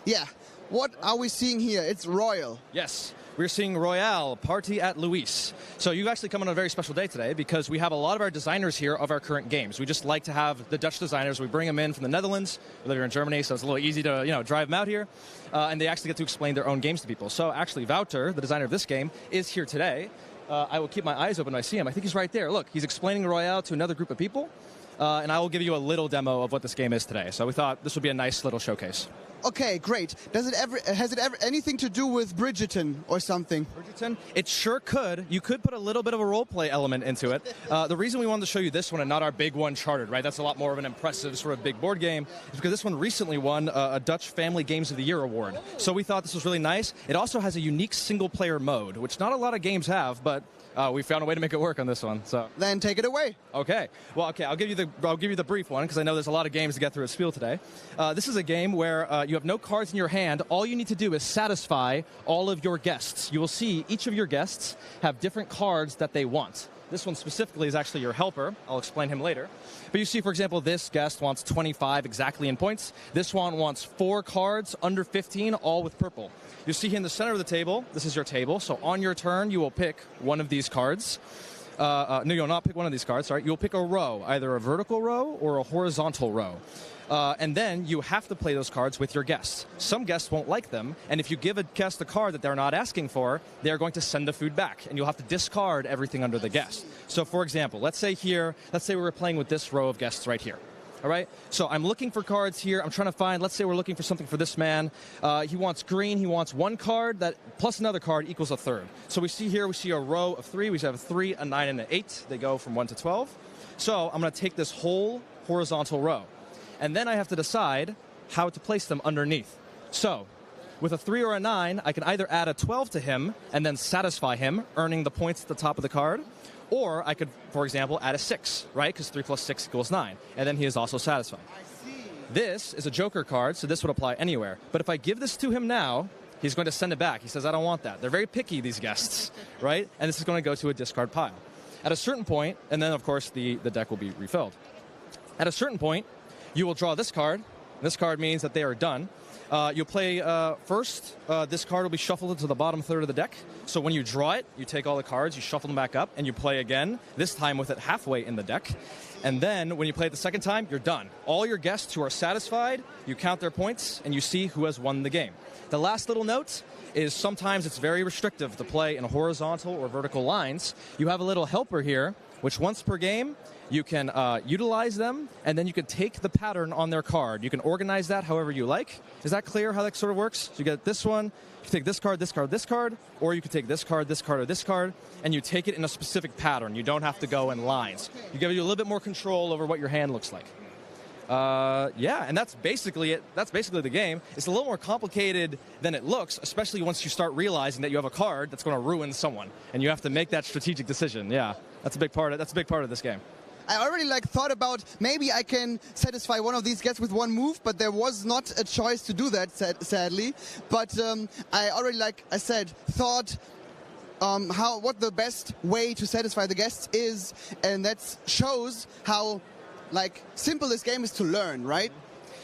Yeah. What are we seeing here? It's Royal. Yes. We're seeing Royale, Party at Luis. So you actually come on a very special day today because we have a lot of our designers here of our current games. We just like to have the Dutch designers. We bring them in from the Netherlands. We live here in Germany, so it's a little easy to drive them out here. And they actually get to explain their own games to people. So actually, Wouter, the designer of this game, is here today. I will keep my eyes open when I see him. I think he's right there. Look, he's explaining Royale to another group of people. And I will give you a little demo of what this game is today. So we thought this would be a nice little showcase. Okay, great. Has it ever anything to do with Bridgerton or something? Bridgerton? It sure could. You could put a little bit of a role-play element into it. The reason we wanted to show you this one and not our big one, Chartered, right? That's a lot more of an impressive sort of big board game, is because this one recently won a Dutch Family Games of the Year award. So we thought this was really nice. It also has a unique single-player mode, which not a lot of games have, but we found a way to make it work on this one. So then take it away. Okay. Well, okay. I'll give you the brief one because I know there's a lot of games to get through at Spiel today. This is a game where you have no cards in your hand. All you need to do is satisfy all of your guests. You will see each of your guests have different cards that they want. This one specifically is actually your helper. I'll explain him later. But you see, for example, this guest wants 25 exactly in points. This one wants 4 cards under 15, all with purple. You see here in the center of the table, this is your table. So on your turn, you will pick one of these cards. No, you'll not pick one of these cards, sorry. You'll pick a row, either a vertical row or a horizontal row. And then you have to play those cards with your guests. Some guests won't like them, and if you give a guest a card that they're not asking for, they're going to send the food back, and you'll have to discard everything under the guest. So, for example, let's say we were playing with this row of guests right here. All right? So I'm looking for cards here. I'm trying to find, let's say we're looking for something for this man. He wants green. He wants 1 card that plus another card equals a third. So we see a row of 3. We have a 3, a 9, and an 8. They go from 1 to 12. So I'm going to take this whole horizontal row. And then I have to decide how to place them underneath. So with a 3 or a 9, I can either add a 12 to him and then satisfy him, earning the points at the top of the card. Or I could, for example, add a 6, right? Because 3 plus 6 equals 9. And then he is also satisfied. This is a joker card, so this would apply anywhere. But if I give this to him now, he's going to send it back. He says, I don't want that. They're very picky, these guests, right? And this is going to go to a discard pile. At a certain point, and then, of course, the deck will be refilled. At a certain point, you will draw this card. This card means that they are done. You'll play first. This card will be shuffled into the bottom third of the deck. So when you draw it, you take all the cards, you shuffle them back up, and you play again, this time with it halfway in the deck. And then when you play it the second time, you're done. All your guests who are satisfied, you count their points, and you see who has won the game. The last little note is sometimes it's very restrictive to play in horizontal or vertical lines. You have a little helper here, which once per game, you can utilize them, and then you can take the pattern on their card. You can organize that however you like. Is that clear how that sort of works? So you get this one, you can take this card, this card, this card, or you can take this card, this card, or this card, and you take it in a specific pattern. You don't have to go in lines. You give you a little bit more control over what your hand looks like. Yeah, and that's basically it. That's basically the game. It's a little more complicated than it looks, especially once you start realizing that you have a card that's going to ruin someone, and you have to make that strategic decision. Yeah, that's a big part of this game. I already thought about maybe I can satisfy one of these guests with one move, but there was not a choice to do that, sadly. But I already, like I said, thought what the best way to satisfy the guests is, and that shows how simple this game is to learn, right?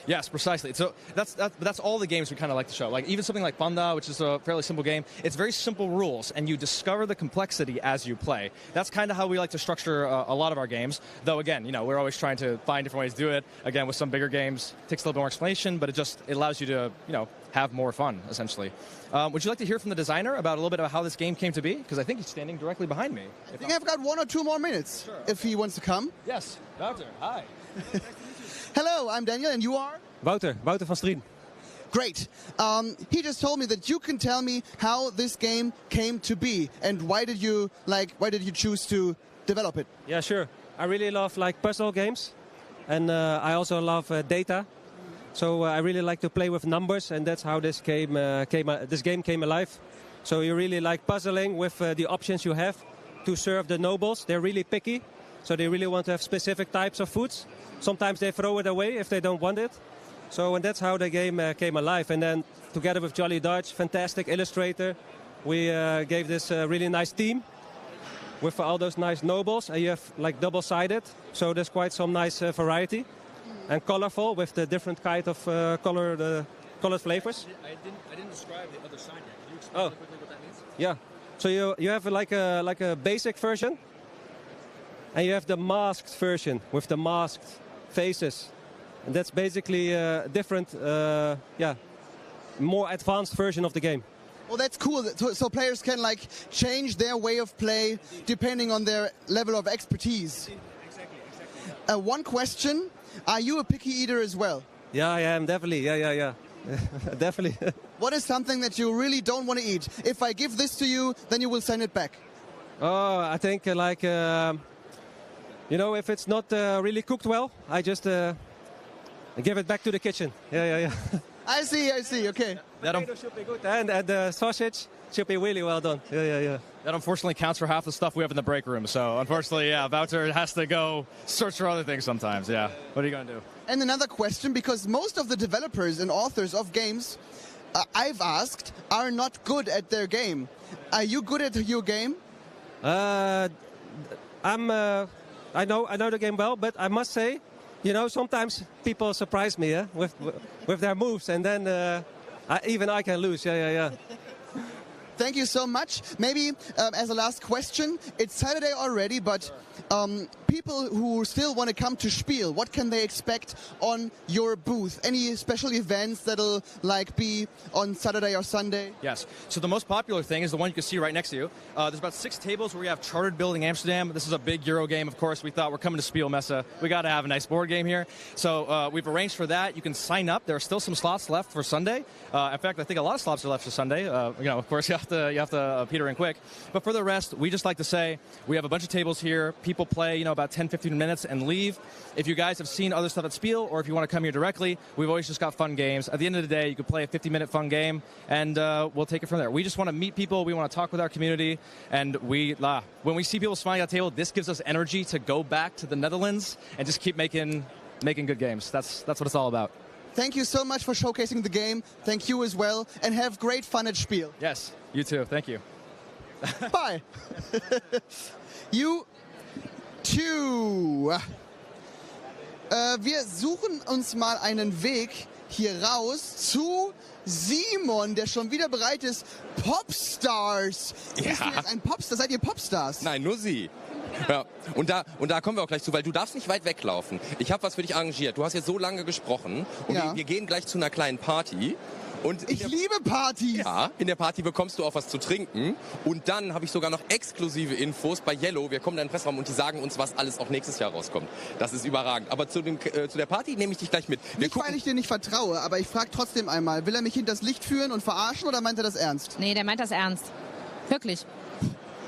Yes, precisely. So that's all the games we kind of like to show. Like even something like Panda, which is a fairly simple game, it's very simple rules, and you discover the complexity as you play. That's kind of how we like to structure a lot of our games. Though again, we're always trying to find different ways to do it. Again, with some bigger games, it takes a little bit more explanation, but it allows you to have more fun essentially. Would you like to hear from the designer about a little bit about how this game came to be? Because I think he's standing directly behind me. I think I've got 1 or 2 more minutes, sure, if he wants to come. Yes, Wouter. Hi. Hello, I'm Daniel, and you are? Wouter van Strien. Great. He just told me that you can tell me how this game came to be, and why did you choose to develop it? Yeah, sure. I really love puzzle games, and I also love data. So I really like to play with numbers, and that's how this game came alive. So you really like puzzling with the options you have to serve the nobles. They're really picky, so they really want to have specific types of foods. Sometimes they throw it away if they don't want it. So and that's how the game came alive. And then together with Jolly Dutch, fantastic illustrator, we gave this really nice theme with all those nice nobles, and you have like double-sided, so there's quite some nice variety, and colorful with the different kind of colored flavors. I didn't describe the other side yet. Can you explain quickly what that means? Yeah. So you have like a basic version, and you have the masked version with the masked faces, and that's basically a different, more advanced version of the game. Well, that's cool. So players can like change their way of play depending on their level of expertise. Exactly. One question: are you a picky eater as well? Yeah, I am definitely. Yeah. Definitely. What is something that you really don't want to eat? If I give this to you, then you will send it back. Oh, I think if it's not really cooked well, I just give it back to the kitchen. Yeah. I see. Okay. Potato should be good, and the sausage should be really well done. Yeah. That unfortunately counts for half the stuff we have in the break room. So unfortunately, Wouter has to go search for other things sometimes. Yeah. What are you going to do? And another question, because most of the developers and authors of games I've asked are not good at their game. Are you good at your game? I know the game well, but I must say, sometimes people surprise me with their moves, and then even I can lose. Yeah. Thank you so much. Maybe as a last question, it's Saturday already, but people who still want to come to SPIEL, what can they expect on your booth? Any special events that'll be on Saturday or Sunday? Yes. So the most popular thing is the one you can see right next to you. There's about 6 tables where we have Chartered Building Amsterdam. This is a big Euro game, of course. We thought we're coming to SPIEL Messe. We got to have a nice board game here. So we've arranged for that. You can sign up. There are still some slots left for Sunday. In fact, I think a lot of slots are left for Sunday. Of course, you have to peter in quick. But for the rest, we just like to say we have a bunch of tables here. People play, about 10-15 minutes and leave. If you guys have seen other stuff at SPIEL, or if you want to come here directly, we've always just got fun games. At the end of the day, you can play a 50-minute fun game, and we'll take it from there. We just want to meet people. We want to talk with our community, and when we see people smiling at the table, this gives us energy to go back to the Netherlands and just keep making good games. That's what it's all about. Thank you so much for showcasing the game. Thank you as well, and have great fun at SPIEL. Yes, you too. Thank you. Bye. You too. Wir suchen uns mal einen Weg hier raus zu Simon, der schon wieder bereit ist. Popstars. Ja. Bist du jetzt ein Popstar? Seid ihr Popstars? Nein, nur sie. Ja, und da kommen wir auch gleich zu, weil du darfst nicht weit weglaufen. Ich habe was für dich arrangiert. Du hast jetzt so lange gesprochen und wir gehen gleich zu einer kleinen Party. Und ich liebe Partys. Ja, in der Party bekommst du auch was zu trinken. Und dann habe ich sogar noch exklusive Infos bei Yellow. Wir kommen in den Presseraum und die sagen uns, was alles auch nächstes Jahr rauskommt. Das ist überragend. Aber zu der Party nehme ich dich gleich mit. Nicht, weil ich dir nicht vertraue, aber ich frage trotzdem einmal, will er mich hinters Licht führen und verarschen oder meint er das ernst? Nee, der meint das ernst. Wirklich.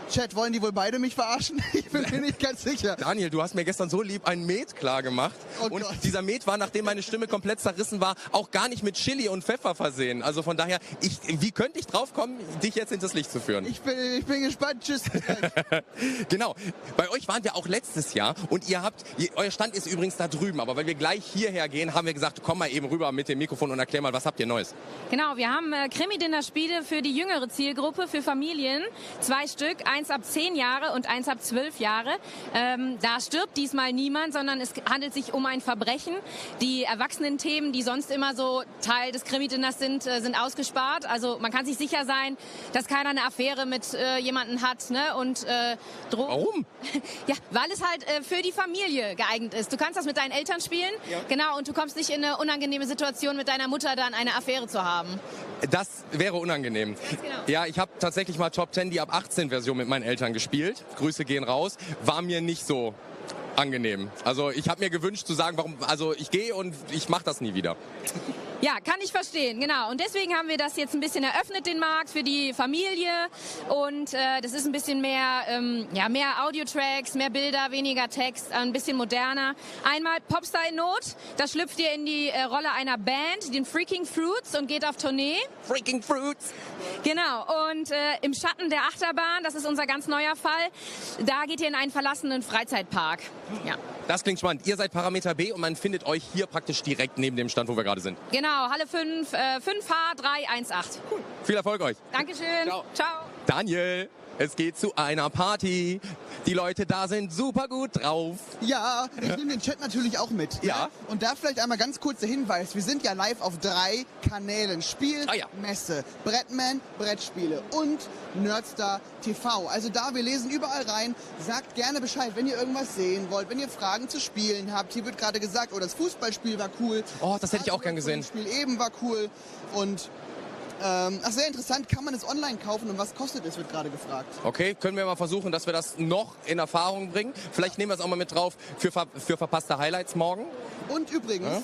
Chat, wollen die wohl beide mich verarschen? Ich bin mir nicht ganz sicher. Daniel, du hast mir gestern so lieb einen Met klar gemacht. Oh und Gott. dieser Met war, nachdem meine Stimme komplett zerrissen war, auch gar nicht mit Chili und Pfeffer versehen. Also von daher, wie könnte ich drauf kommen, dich jetzt hinters Licht zu führen? Ich bin gespannt. Tschüss. Genau. Bei euch waren wir auch letztes Jahr und euer Stand ist übrigens da drüben. Aber weil wir gleich hierher gehen, haben wir gesagt, komm mal eben rüber mit dem Mikrofon und erklär mal, was habt ihr Neues? Genau, wir haben Krimi-Dinner-Spiele für die jüngere Zielgruppe, für Familien. 2 Stück, 1 ab 10 Jahre und 1 ab 12 Jahre. Da stirbt diesmal niemand, sondern es handelt sich um ein Verbrechen. Die Erwachsenen-Themen, die sonst immer so Teil des Krimi-Dinners sind ausgespart. Also man kann sich sicher sein, dass keiner eine Affäre mit jemandem hat. Ne? Und Warum? Ja, weil es halt für die Familie geeignet ist. Du kannst das mit deinen Eltern spielen, genau, und du kommst nicht in eine unangenehme Situation, mit deiner Mutter dann eine Affäre zu haben. Das wäre unangenehm. Ganz genau. Ja, ich habe tatsächlich mal Top 10 die ab 18 Version mit meinen Eltern gespielt. Grüße gehen raus. War mir nicht so angenehm. Also ich habe mir gewünscht zu sagen, ich gehe und ich mache das nie wieder. Ja, kann ich verstehen, genau. Und deswegen haben wir das jetzt ein bisschen eröffnet, den Markt für die Familie. Und das ist ein bisschen mehr Audio-Tracks, mehr Bilder, weniger Text, ein bisschen moderner. Einmal Popstar in Not, da schlüpft ihr in die Rolle einer Band, den Freaking Fruits, und geht auf Tournee. Freaking Fruits! Genau, und im Schatten der Achterbahn, das ist unser ganz neuer Fall, da geht ihr in einen verlassenen Freizeitpark. Ja. Das klingt spannend. Ihr seid Parameter B und man findet euch hier praktisch direkt neben dem Stand, wo wir gerade sind. Genau, Halle 5, 5H318. Cool. Viel Erfolg euch. Dankeschön. Ciao. Ciao. Daniel, es geht zu einer Party. Die Leute da sind super gut drauf. Ja, ich nehme den Chat natürlich auch mit. Ja. Und da vielleicht einmal ganz kurz der Hinweis. Wir sind ja live auf 3 Kanälen. Spiel, Messe, Brettman, Brettspiele und Nerdstar TV. Also da, wir lesen überall rein. Sagt gerne Bescheid, wenn ihr irgendwas sehen wollt, wenn ihr Fragen zu Spielen habt. Hier wird gerade gesagt, oh, das Fußballspiel war cool. Oh, das hätte ich auch gern gesehen. Das Spiel eben war cool. Und sehr interessant, kann man es online kaufen und was kostet es, wird gerade gefragt. Okay, können wir mal versuchen, dass wir das noch in Erfahrung bringen. Vielleicht nehmen wir es auch mal mit drauf für verpasste Highlights morgen. Und übrigens,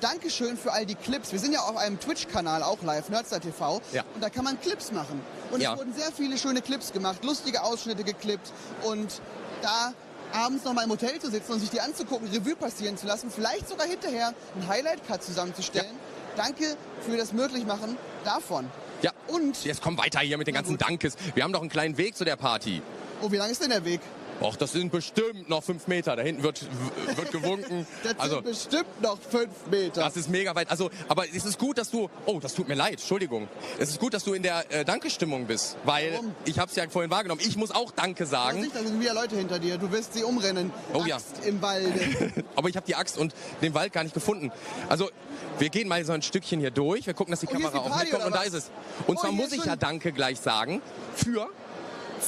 Dankeschön für all die Clips. Wir sind ja auf einem Twitch-Kanal auch live, Nerdstar TV. Ja. Und da kann man Clips machen. Und es wurden sehr viele schöne Clips gemacht, lustige Ausschnitte geklippt. Und da abends noch mal im Hotel zu sitzen und sich die anzugucken, Revue passieren zu lassen, vielleicht sogar hinterher einen Highlight-Cut zusammenzustellen. Ja. Danke für das Möglichmachen davon. Ja, und jetzt komm weiter hier mit den ganzen Dankes. Wir haben noch einen kleinen Weg zu der Party. Oh, wie lang ist denn der Weg? Och, das sind bestimmt noch 5 Meter. Da hinten wird gewunken. Das sind bestimmt noch 5 Meter. Das ist mega weit. Also, aber es ist gut, dass du... Oh, das tut mir leid. Entschuldigung. Es ist gut, dass du in der Dankestimmung bist. Weil ich habe es ja vorhin wahrgenommen. Ich muss auch Danke sagen. Da sind wieder Leute hinter dir. Du wirst sie umrennen. Oh Axt im Walde. Aber ich habe die Axt und den Wald gar nicht gefunden. Also, wir gehen mal so ein Stückchen hier durch. Wir gucken, dass die Kamera auch mitkommt. Und da ist es. Und zwar muss ich ja Danke gleich sagen für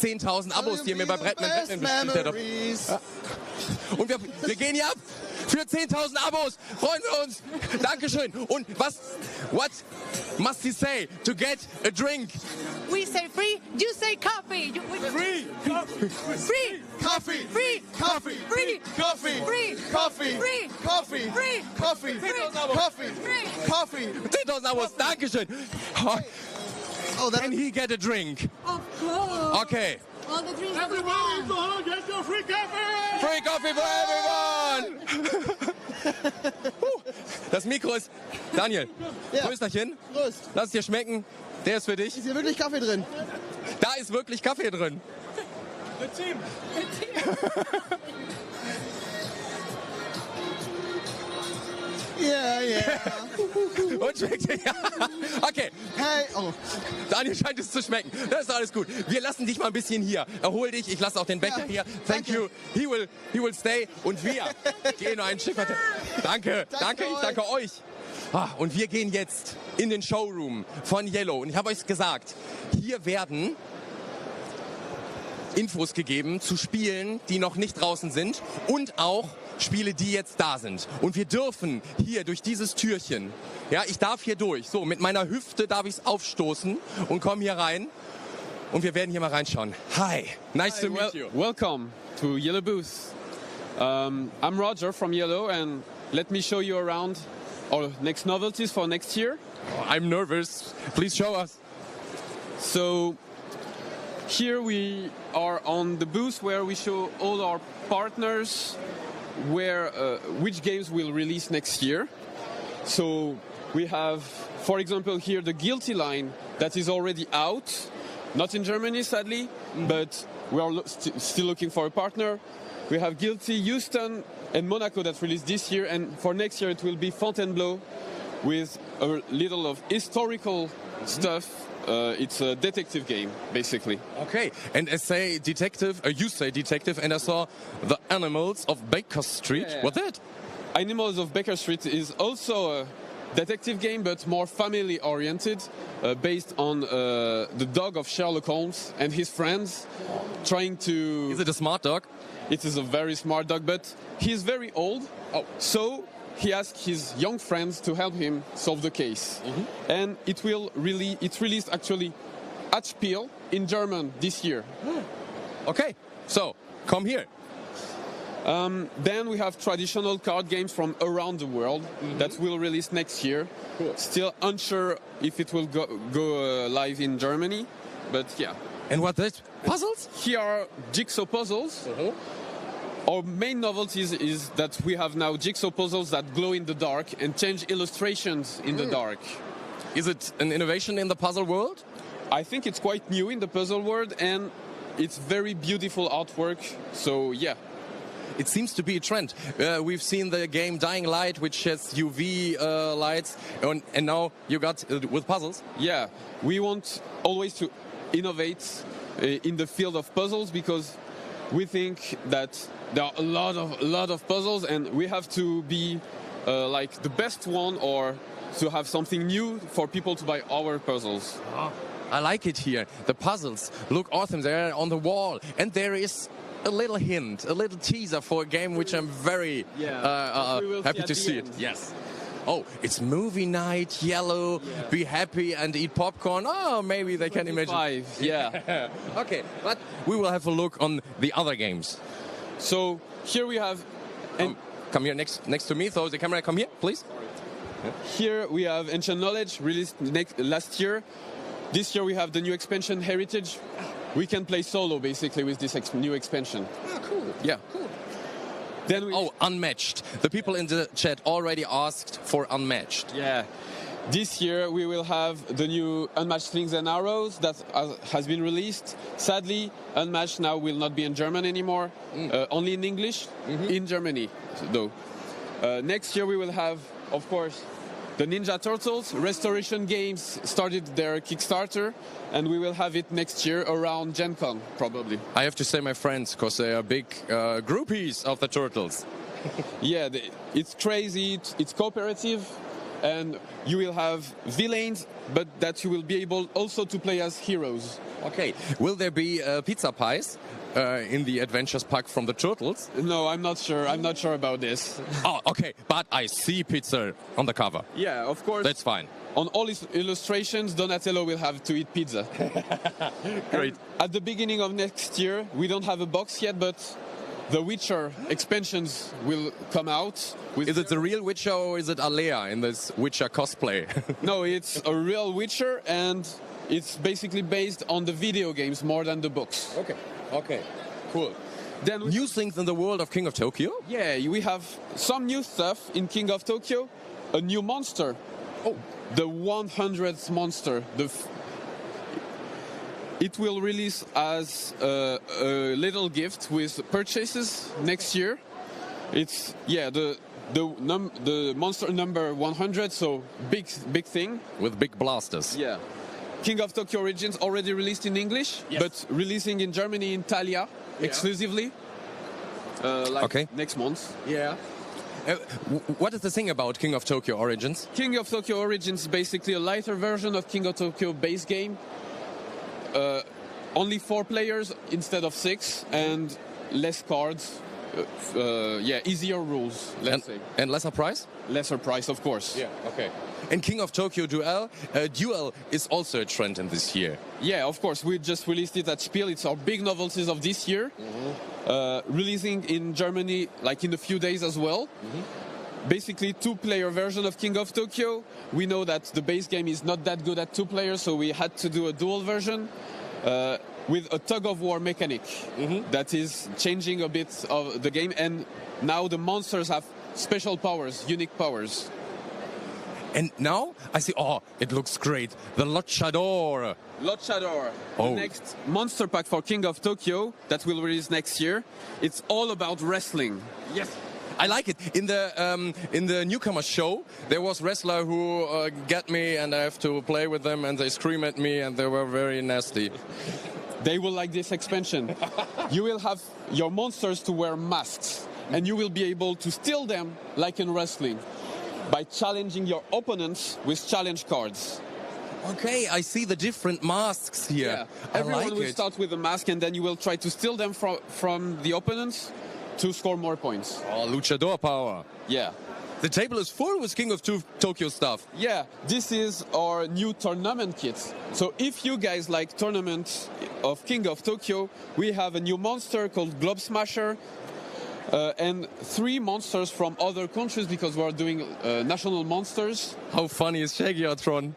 10.000 Abos, die ihr mir bei Brettman investiert habt. Ja. Und wir gehen hier ab für 10.000 Abos. Freuen wir uns. Dankeschön. Und what must he say to get a drink? We say free, you say coffee. Free coffee. Free coffee. Free coffee. Free coffee. Free coffee. Free coffee. Free coffee. 10.000 Abos. Dankeschön. Can he get a drink? Of course. Okay. All the drinks Everybody go home, get your free coffee! Free coffee for everyone! Das Mikro ist... Daniel, Prösterchen. Prost. Lass es dir schmecken. Der ist für dich. Ist hier wirklich Kaffee drin? Da ist wirklich Kaffee drin. The team. Und schmeckt ja. Okay. Hey, oh. Daniel scheint es zu schmecken. Das ist alles gut. Wir lassen dich mal ein bisschen hier. Erhol dich. Ich lasse auch den Becher hier. Thank you. He will stay. Und wir gehen noch ein Schiff. Danke. Ich danke euch. Und wir gehen jetzt in den Showroom von Yellow. Und ich habe euch gesagt, hier werden Infos gegeben zu Spielen, die noch nicht draußen sind und auch Spiele, die jetzt da sind. Und wir dürfen hier durch dieses Türchen, ja, ich darf hier durch, so mit meiner Hüfte darf ich es aufstoßen und komme hier rein und wir werden hier mal reinschauen. Hi, nice to meet you. Welcome to Yellow Booth. I'm Roger from Yellow and let me show you around our next novelties for next year. Oh, I'm nervous. Please show us. So here we are on the booth where we show all our partners which games will release next year. So we have, for example, here the Guilty line that is already out, not in Germany sadly, but we are still looking for a partner. We have Guilty, Houston and Monaco that released this year, and for next year it will be Fontainebleau with a little of historical stuff. It's a detective game, basically. Okay, and you say detective, and I saw the Animals of Baker Street. Yeah. What's that? Animals of Baker Street is also a detective game, but more family-oriented, based on the dog of Sherlock Holmes and his friends, trying to... Is it a smart dog? It is a very smart dog, but he's very old, so he asked his young friends to help him solve the case. Mm-hmm. And it's released actually at SPIEL in German this year. Okay, so come here. Then we have traditional card games from around the world that will release next year. Cool. Still unsure if it will go live in Germany, but yeah. And what is puzzles? Here are jigsaw puzzles. Uh-huh. Our main novelties is that we have now jigsaw puzzles that glow in the dark and change illustrations in the dark. Is it an innovation in the puzzle world? I think it's quite new in the puzzle world and it's very beautiful artwork, so yeah. It seems to be a trend. We've seen the game Dying Light, which has UV lights, and now you got with puzzles. Yeah, we want always to innovate in the field of puzzles, because we think that there are a lot of puzzles, and we have to be like the best one, or to have something new for people to buy our puzzles. I like it here. The puzzles look awesome. They're on the wall, and there is a little hint, a little teaser for a game which I'm very happy to see it. Yes. Oh, it's movie night, yellow, be happy and eat popcorn. Oh, maybe they can imagine. Yeah. Okay, but we will have a look on the other games. So here we have... come here next to me, so the camera come here, please. Here we have Ancient Knowledge, released last year. This year we have the new expansion, Heritage. We can play solo, basically, with this new expansion. Oh, cool. Yeah. Cool. Then Unmatched. The people in the chat already asked for Unmatched. Yeah. This year we will have the new Unmatched Slings and Arrows that has been released. Sadly, Unmatched now will not be in German anymore, only in English, in Germany, though. Next year we will have, of course, the Ninja Turtles. Restoration Games started their Kickstarter, and we will have it next year around Gen Con, probably. I have to say my friends, because they are big groupies of the Turtles. Yeah, it's crazy, it's cooperative, and you will have villains, but that you will be able also to play as heroes. Okay, will there be pizza pies in the Adventures Pack from the Turtles? No, I'm not sure. I'm not sure about this. Oh, okay, but I see pizza on the cover. Yeah, of course. That's fine. On all his illustrations, Donatello will have to eat pizza. Great. And at the beginning of next year, we don't have a box yet, but the Witcher expansions will come out. Is it the real Witcher or is it Alea in this Witcher cosplay? No, it's a real Witcher, and it's basically based on the video games more than the books. Okay, cool. Then new things in the world of King of Tokyo? Yeah, we have some new stuff in King of Tokyo. A new monster. Oh, the 100th monster. It will release as a little gift with purchases next year. It's the monster number 100, so big thing with big blasters. Yeah. King of Tokyo Origins already released in English, but releasing in Germany in Thalia exclusively. Next month. Yeah. What is the thing about King of Tokyo Origins? King of Tokyo Origins is basically a lighter version of King of Tokyo base game. Only 4 players instead of 6, and less cards. Easier rules, let's say. And lesser price? Lesser price, of course. Yeah, okay. And King of Tokyo Duel is also a trend in this year. Yeah, of course. We just released it at SPIEL. It's our big novelties of this year. Releasing in Germany like in a few days as well. Basically 2-player version of King of Tokyo. We know that the base game is not that good at 2 players, so we had to do a dual version with a tug-of-war mechanic that is changing a bit of the game, and now the monsters have special powers, unique powers. And now I see, it looks great. The Luchador. The next monster pack for King of Tokyo that will release next year. It's all about wrestling. Yes. I like it. In the newcomer show, there was wrestler who get me, and I have to play with them, and they scream at me, and they were very nasty. They will like this expansion. You will have your monsters to wear masks, and you will be able to steal them like in wrestling by challenging your opponents with challenge cards. Okay, I see the different masks here. Yeah. Everyone will start with a mask, and then you will try to steal them from the opponents to score more points. Oh, luchador power. Yeah. The table is full with King of Tokyo stuff. Yeah, this is our new tournament kit. So if you guys like tournaments of King of Tokyo, we have a new monster called Globe Smasher, and 3 monsters from other countries, because we are doing national monsters. How funny is Shaggy-Tron?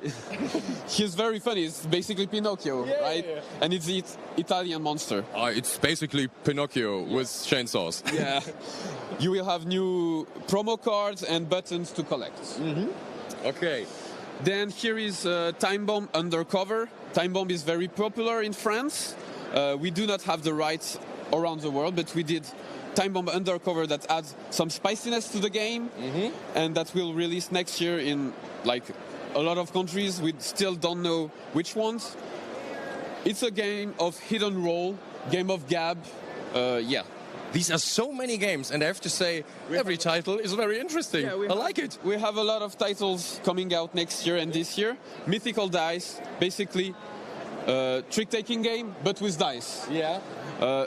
He's very funny. It's basically Pinocchio, right? Yeah. And it's the Italian monster. It's basically Pinocchio with chainsaws. Yeah. You will have new promo cards and buttons to collect. Okay. Then here is Time Bomb Undercover. Time Bomb is very popular in France. We do not have the rights around the world, but we did Time Bomb Undercover that adds some spiciness to the game, and that will release next year in like a lot of countries. We still don't know which ones. It's a game of hidden role, game of gab. Yeah. These are so many games, and I have to say, every title is very interesting. Yeah, I like it. We have a lot of titles coming out next year and this year. Mythical Dice, basically trick-taking game, but with dice. Yeah.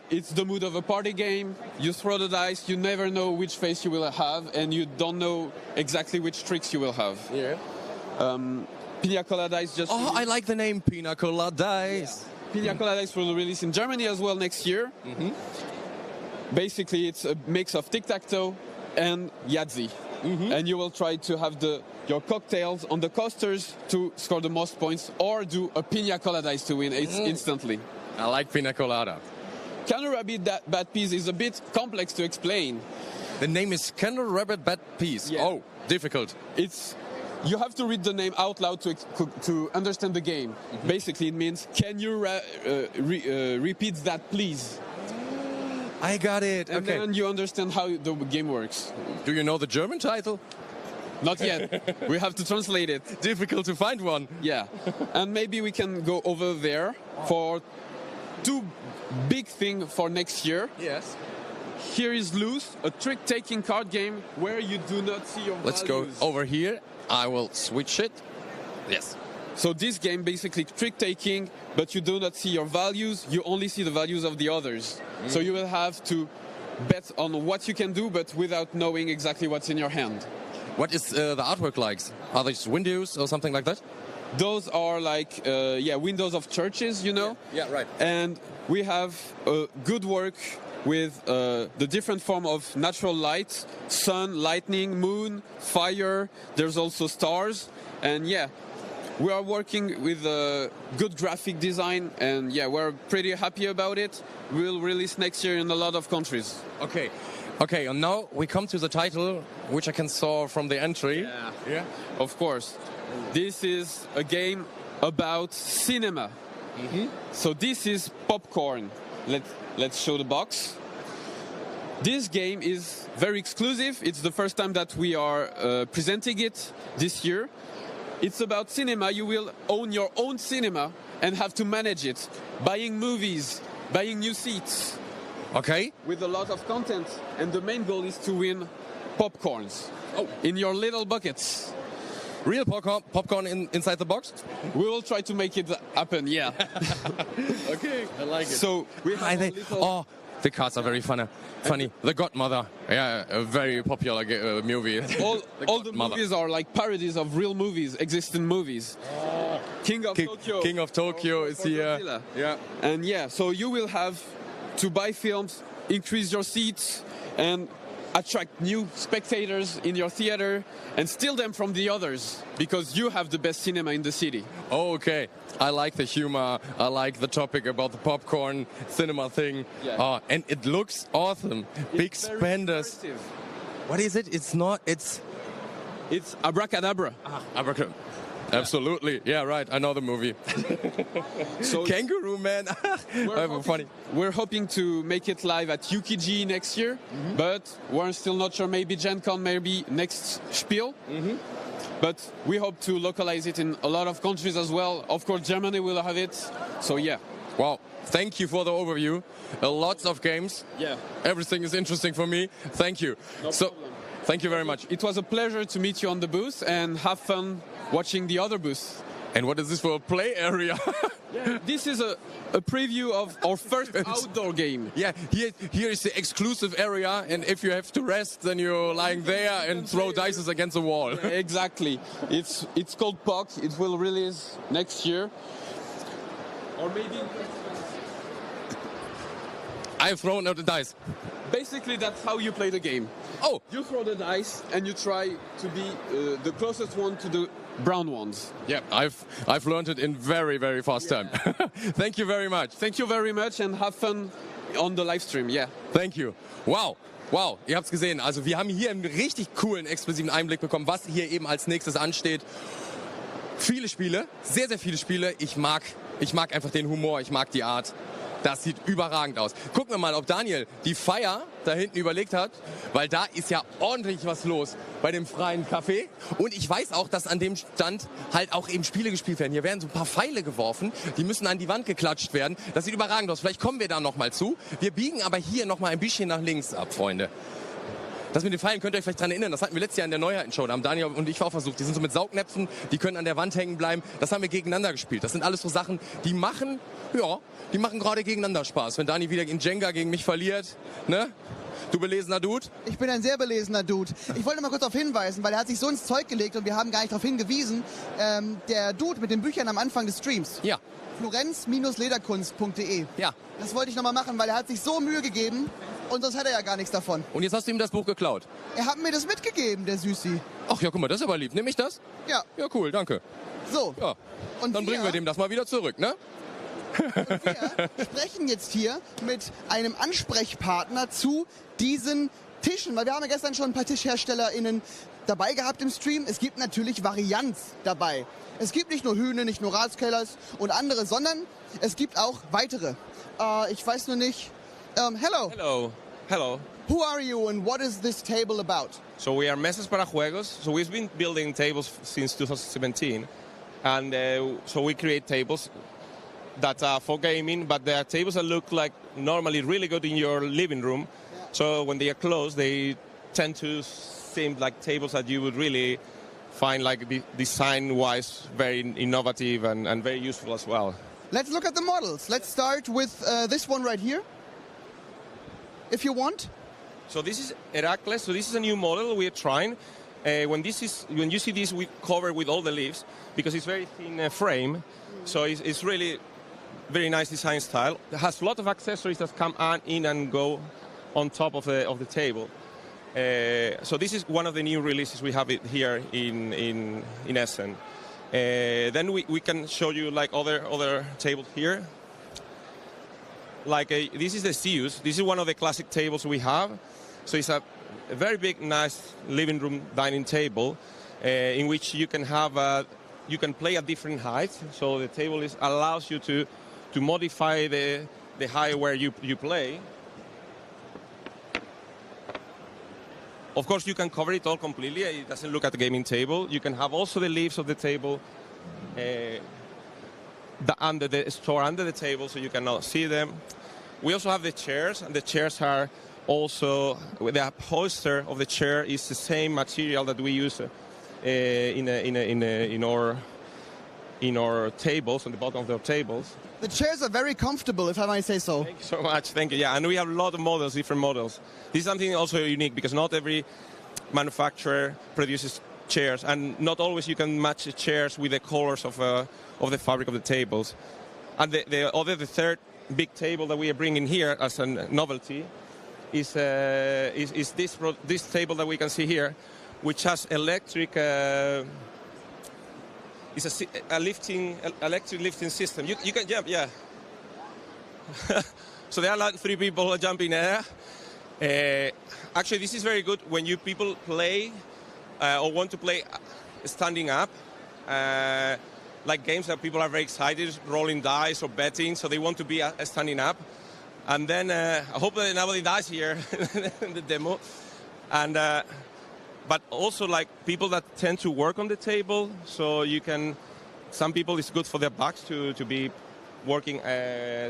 It's the mood of a party game. You throw the dice, you never know which face you will have, and you don't know exactly which tricks you will have. Yeah. Pina Colada Dice just... I like the name Pina Colada Dice. Yeah. Pina Colada Dice will release in Germany as well next year. Mm-hmm. Basically, it's a mix of tic-tac-toe and Yahtzee. Mm-hmm. And you will try to have your cocktails on the coasters to score the most points, or do a Pina Colada Dice to win instantly. I like Pina Colada. Candy Rabbit Bad Peas is a bit complex to explain. The name is Candy Rabbit Bad Peas. Yeah. Oh, difficult. You have to read the name out loud to understand the game. Mm-hmm. Basically, it means, can you repeat that, please? I got it. And okay. then you understand how the game works. Do you know the German title? Not yet. We have to translate it. Difficult to find one. Yeah. And maybe we can go over there for two big things for next year. Yes. Here is Loose, a trick-taking card game where you do not see your Let's values. go over here. I will switch it. Yes. So this game basically trick-taking, but you do not see your values. You only see the values of the others. Mm. So you will have to bet on what you can do, but without knowing exactly what's in your hand. What is the artwork like? Are these windows or something like that? Those are like, windows of churches, you know? Yeah, right. And we have good work with the different form of natural light, sun, lightning, moon, fire. There's also stars. And yeah, we are working with good graphic design. And yeah, we're pretty happy about it. We'll release next year in a lot of countries. Okay. Okay, and now we come to the title, which I can saw from the entry. Yeah. Of course. This is a game about cinema. Mm-hmm. So this is Popcorn. Let's show the box. This game is very exclusive. It's the first time that we are presenting it this year. It's about cinema. You will own your own cinema and have to manage it. Buying movies, buying new seats. Okay. With a lot of content. And the main goal is to win popcorns. In your little buckets. Real popcorn inside the box? We will try to make it happen, yeah. Okay, I like it. So we have the cards are very funny. The Godmother, yeah, a very popular movie. All the movies are like parodies of real movies, existing movies. King of Tokyo is here. Godzilla. Yeah. And yeah, so you will have to buy films, increase your seats, and attract new spectators in your theater and steal them from the others because you have the best cinema in the city. Okay, I like the humor. I like the topic about the popcorn cinema thing. Yeah. And it looks awesome. Big spenders. Immersive. What is it? It's Abracadabra. Abracadabra. Absolutely. Yeah, right. I know the movie. So Kangaroo Man. We're hoping to make it live at UKG next year, but we're still not sure. Maybe Gen Con, maybe next Spiel. But we hope to localize it in a lot of countries as well. Of course, Germany will have it. So yeah. Wow. Thank you for the overview. Lots of games. Yeah. Everything is interesting for me. Thank you. No problem. Thank you very much. It was a pleasure to meet you on the booth and have fun watching the other booth. And what is this for a play area? Yeah, this is a preview of our first outdoor game. Yeah, here is the exclusive area, and if you have to rest, then you're lying there and throw dice against the wall. Yeah, exactly. It's called POC. It will release next year. Or maybe... I've thrown out the dice. Basically, that's how you play the game. Oh! You throw the dice and you try to be the closest one to the brown ones. Yeah, I've learned it in very, very fast time. Thank you very much. Thank you very much and have fun on the live stream. Yeah. Thank you. Wow. Wow, ihr habt's gesehen. Also wir haben hier einen richtig coolen, exklusiven Einblick bekommen, was hier eben als nächstes ansteht. Viele Spiele, sehr, sehr viele Spiele. Ich mag einfach den Humor, ich mag die Art. Das sieht überragend aus. Gucken wir mal, ob Daniel die Feier da hinten überlegt hat, weil da ist ja ordentlich was los bei dem freien Café. Und ich weiß auch, dass an dem Stand halt auch eben Spiele gespielt werden. Hier werden so ein paar Pfeile geworfen, die müssen an die Wand geklatscht werden. Das sieht überragend aus. Vielleicht kommen wir da noch mal zu. Wir biegen aber hier noch mal ein bisschen nach links ab, Freunde. Das mit den Pfeilen könnt ihr euch vielleicht dran erinnern. Das hatten wir letztes Jahr in der Neuheiten-Show. Da haben Daniel und ich auch versucht. Die sind so mit Saugnäpfen, die können an der Wand hängen bleiben. Das haben wir gegeneinander gespielt. Das sind alles so Sachen, die machen gerade gegeneinander Spaß. Wenn Dani wieder in Jenga gegen mich verliert, ne? Du belesener Dude? Ich bin ein sehr belesener Dude. Ich wollte mal kurz darauf hinweisen, weil er hat sich so ins Zeug gelegt und wir haben gar nicht darauf hingewiesen. Der Dude mit den Büchern am Anfang des Streams. Ja. Florenz-lederkunst.de. Ja. Das wollte ich nochmal machen, weil er hat sich so Mühe gegeben und sonst hat er ja gar nichts davon. Und jetzt hast du ihm das Buch geklaut? Er hat mir das mitgegeben, der Süßi. Ach ja, guck mal, das ist aber lieb. Nimm ich das? Ja. Ja, cool, danke. So. Ja. Und dann bringen wir dem das mal wieder zurück, ne? Und wir sprechen jetzt hier mit einem Ansprechpartner zu diesen Tischen, weil wir haben ja gestern schon ein paar TischherstellerInnen dabei gehabt im Stream. Es gibt natürlich Varianz dabei. Es gibt nicht nur Hühne, nicht nur Ratskellers und andere, sondern es gibt auch weitere. Ich weiß nur nicht. Hello. Hello. Hello. Who are you and what is this table about? So we are Mesas para Juegos. So we've been building tables since 2017. And so we create tables that are for gaming, but they are tables that look like normally really good in your living room. Yeah. So when they are closed, they tend to seem like tables that you would really find like design-wise very innovative and very useful as well. Let's look at the models. Let's start with this one right here, if you want. So this is Heracles. So this is a new model we are trying. When you see this, we cover with all the leaves because it's very thin frame. So it's really very nice design style. It has a lot of accessories that come in and go on top of the table. So this is one of the new releases we have here in Essen. Then we can show you like other tables here. Like this is the Zeus. This is one of the classic tables we have. So it's a very big, nice living room dining table in which you can have you can play at different heights. So the table allows you to modify the height where you play. Of course, you can cover it all completely. It doesn't look at the gaming table. You can have also the leaves of the table under the table, so you cannot see them. We also have the chairs, and the chairs are also the upholster of the chair is the same material that we use in our tables, on the bottom of our tables. The chairs are very comfortable, if I might say so. Thank you so much. Thank you. Yeah, and we have a lot of models, different models. This is something also unique because not every manufacturer produces chairs, and not always you can match the chairs with the colors of the fabric of the tables. And the third big table that we are bringing here as a novelty is this table that we can see here, which has electric. It's a electric lifting system. You can jump, yeah. So there are like 3 people jumping there. Actually, this is very good when people play or want to play standing up. Like games that people are very excited, rolling dice or betting, so they want to be standing up. And then I hope that nobody dies here in the demo. And but also like people that tend to work on the table, so you can. Some people it's good for their backs to be working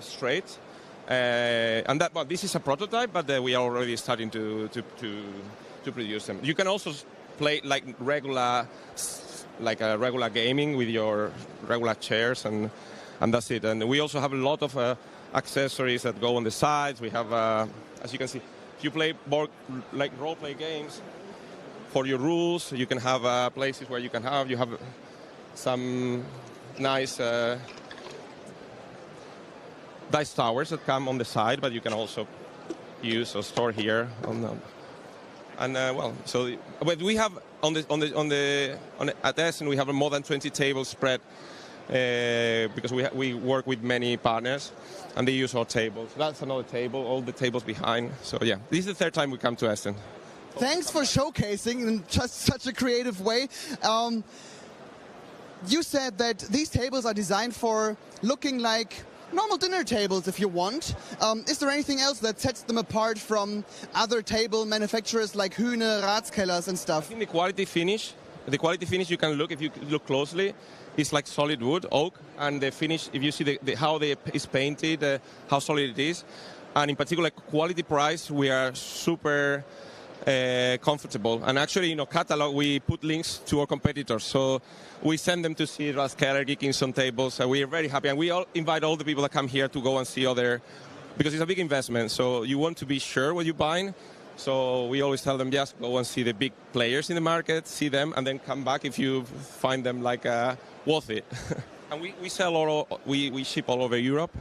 straight. And that, well, this is a prototype, but we are already starting to produce them. You can also play like regular gaming with your regular chairs, and that's it. And we also have a lot of accessories that go on the sides. We have, as you can see, if you play more like role-play games, for your rules, you can have places where you have some nice dice towers that come on the side, but you can also use or store here on the. And well, so but we have at Essen we have more than 20 tables spread because we work with many partners and they use our tables. That's another table, all the tables behind. So yeah, this is the 3rd time we come to Essen. Thanks for showcasing in just such a creative way. You said that these tables are designed for looking like normal dinner tables if you want. Is there anything else that sets them apart from other table manufacturers like Hühne, Ratskellers and stuff? I think the quality finish you can look, if you look closely, it's like solid wood, oak, and the finish, if you see how it's painted, how solid it is, and in particular quality price, we are super comfortable. And actually, in our catalog, we put links to our competitors, so we send them to see Rathskeller, Dickinson tables, and we are very happy. And we all invite all the people that come here to go and see other, because it's a big investment, so you want to be sure what you're buying. So we always tell them, just go and see the big players in the market, see them, and then come back if you find them like worth it. And we sell we ship all over Europe.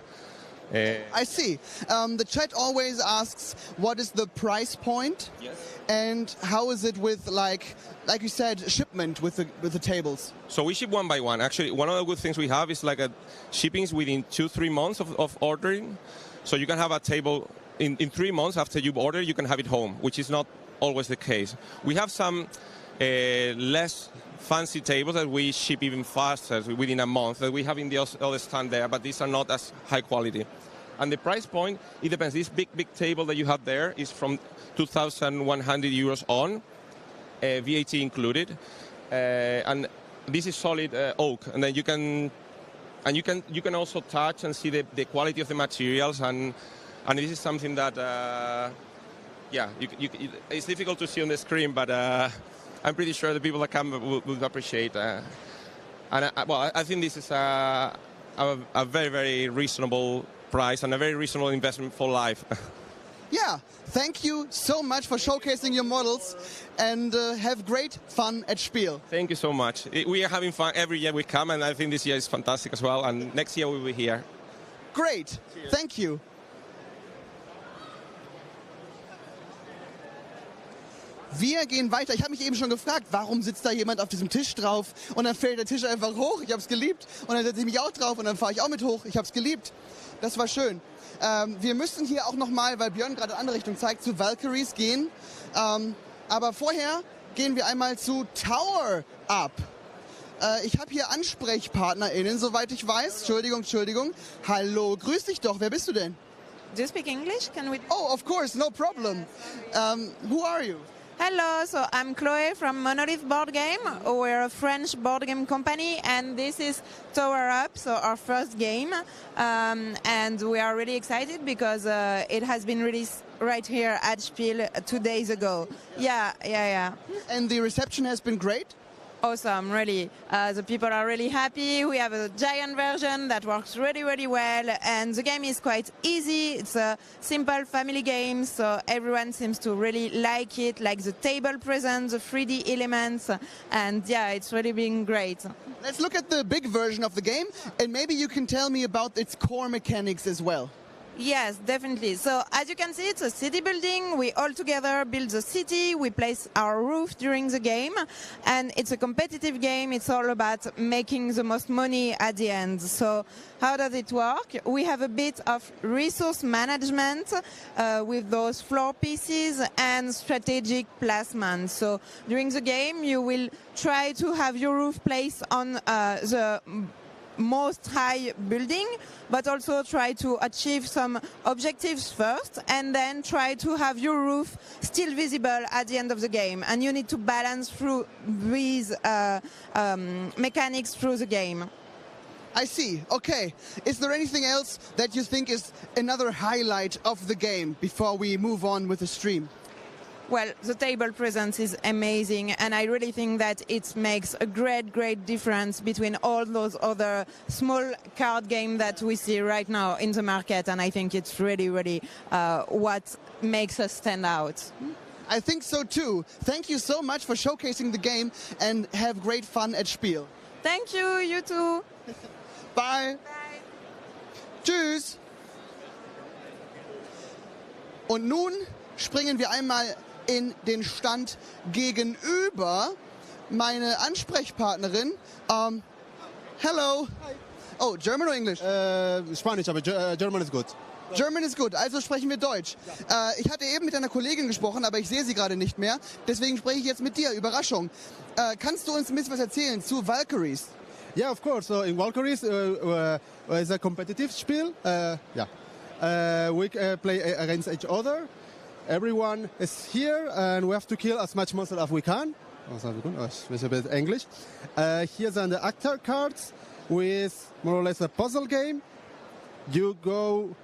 I see. The chat always asks, what is the price point? Yes. And how is it with, like you said, shipment with the tables? So we ship one by one. Actually, one of the good things we have is like shippings within 2-3 months of ordering. So you can have a table in 3 months after you've ordered, you can have it home, which is not always the case. We have some less fancy tables that we ship even faster within a month that we have in the other stand there, but these are not as high quality. And the price point, it depends. This big table that you have there is from 2,100 euros on, VAT included, and this is solid oak. And then you can also touch and see the quality of the materials, and this is something that it's difficult to see on the screen, but I'm pretty sure the people that come will appreciate. I think this is a very, very reasonable price and a very reasonable investment for life. Yeah, thank you so much for showcasing your models, and have great fun at Spiel. Thank you so much. We are having fun every year we come, and I think this year is fantastic as well, and next year we'll be here. Great, cheers. Thank you. Wir gehen weiter. Ich habe mich eben schon gefragt, warum sitzt da jemand auf diesem Tisch drauf und dann fällt der Tisch einfach hoch. Ich habe es geliebt. Und dann setze ich mich auch drauf und dann fahre ich auch mit hoch. Ich habe es geliebt. Das war schön. Wir müssen hier auch nochmal, weil Björn gerade in eine andere Richtung zeigt, zu Valkyries gehen. Aber vorher gehen wir einmal zu Tower Up. Ich habe hier AnsprechpartnerInnen, soweit ich weiß. Entschuldigung. Hallo, grüß dich doch. Wer bist du denn? Do you speak English? Can we? Oh, of course, no problem. Who are you? Hello, so I'm Chloe from Monolith Board Game. We're a French board game company, and this is Tower Up, so our first game. And we are really excited because it has been released right here at Spiel 2 days ago. Yeah. And the reception has been great? Awesome, really. The people are really happy. We have a giant version that works really, really well, and the game is quite easy. It's a simple family game, so everyone seems to really like it, like the table presence, the 3D elements, and yeah, it's really been great. Let's look at the big version of the game, and maybe you can tell me about its core mechanics as well. Yes, definitely. So as you can see, it's a city building. We all together build the city. We place our roof during the game. And it's a competitive game. It's all about making the most money at the end. So how does it work? We have a bit of resource management with those floor pieces and strategic placement. So during the game, you will try to have your roof placed on the most high building, but also try to achieve some objectives first, and then try to have your roof still visible at the end of the game. And you need to balance through these mechanics through the game. I see. Okay. Is there anything else that you think is another highlight of the game before we move on with the stream? Well, the table presence is amazing, and I really think that it makes a great difference between all those other small card games that we see right now in the market, and I think it's really what makes us stand out. I think so too. Thank you so much for showcasing the game, and have great fun at Spiel. Thank you, you too. Bye. Tschüss. Und nun springen wir einmal in den Stand gegenüber. Meine Ansprechpartnerin. Hello. Hi. Oh, German or English? Spanisch, aber German is good. German is good, also sprechen wir Deutsch. Ich hatte eben mit einer Kollegin gesprochen, aber ich sehe sie gerade nicht mehr. Deswegen spreche ich jetzt mit dir. Überraschung. Kannst du uns ein bisschen was erzählen zu Valkyries? Yeah, of course. So in Valkyries, it's a competitive spiel. We play against each other. Everyone is here, and we have to kill as much monster as we can. It's a bit English. Here's the actor cards with more or less a puzzle game. You go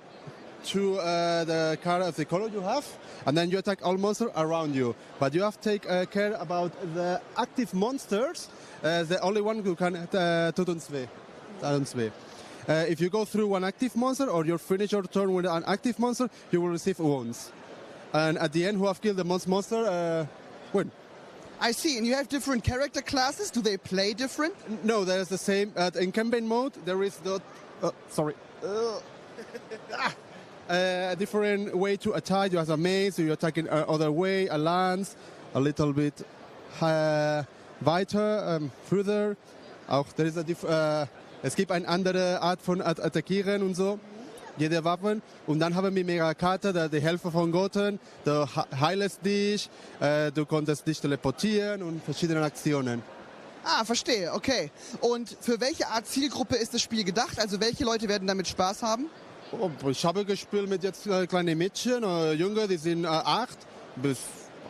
to the card of the color you have, and then you attack all monsters around you. But you have to take care about the active monsters. The only one who can tut uns weh. If you go through one active monster or you finish your turn with an active monster, you will receive wounds. And at the end, who have killed the most monster win. I see, and you have different character classes. Do they play different? No, there's the same. In campaign mode, there is not. A different way to attack. You have a mace, so you attack in other way, a lance, a little bit weiter, further. Auch there is es gibt eine andere Art von Attackieren und so. Jede Waffen. Und dann haben wir mehrere Karten, die Helfer von Göttern, du heilst dich, du konntest dich teleportieren und verschiedene Aktionen. Ah, verstehe, okay. Und für welche Art Zielgruppe ist das Spiel gedacht? Also welche Leute werden damit Spaß haben? Ich habe gespielt mit jetzt kleinen Mädchen, Jünger, die sind 8 bis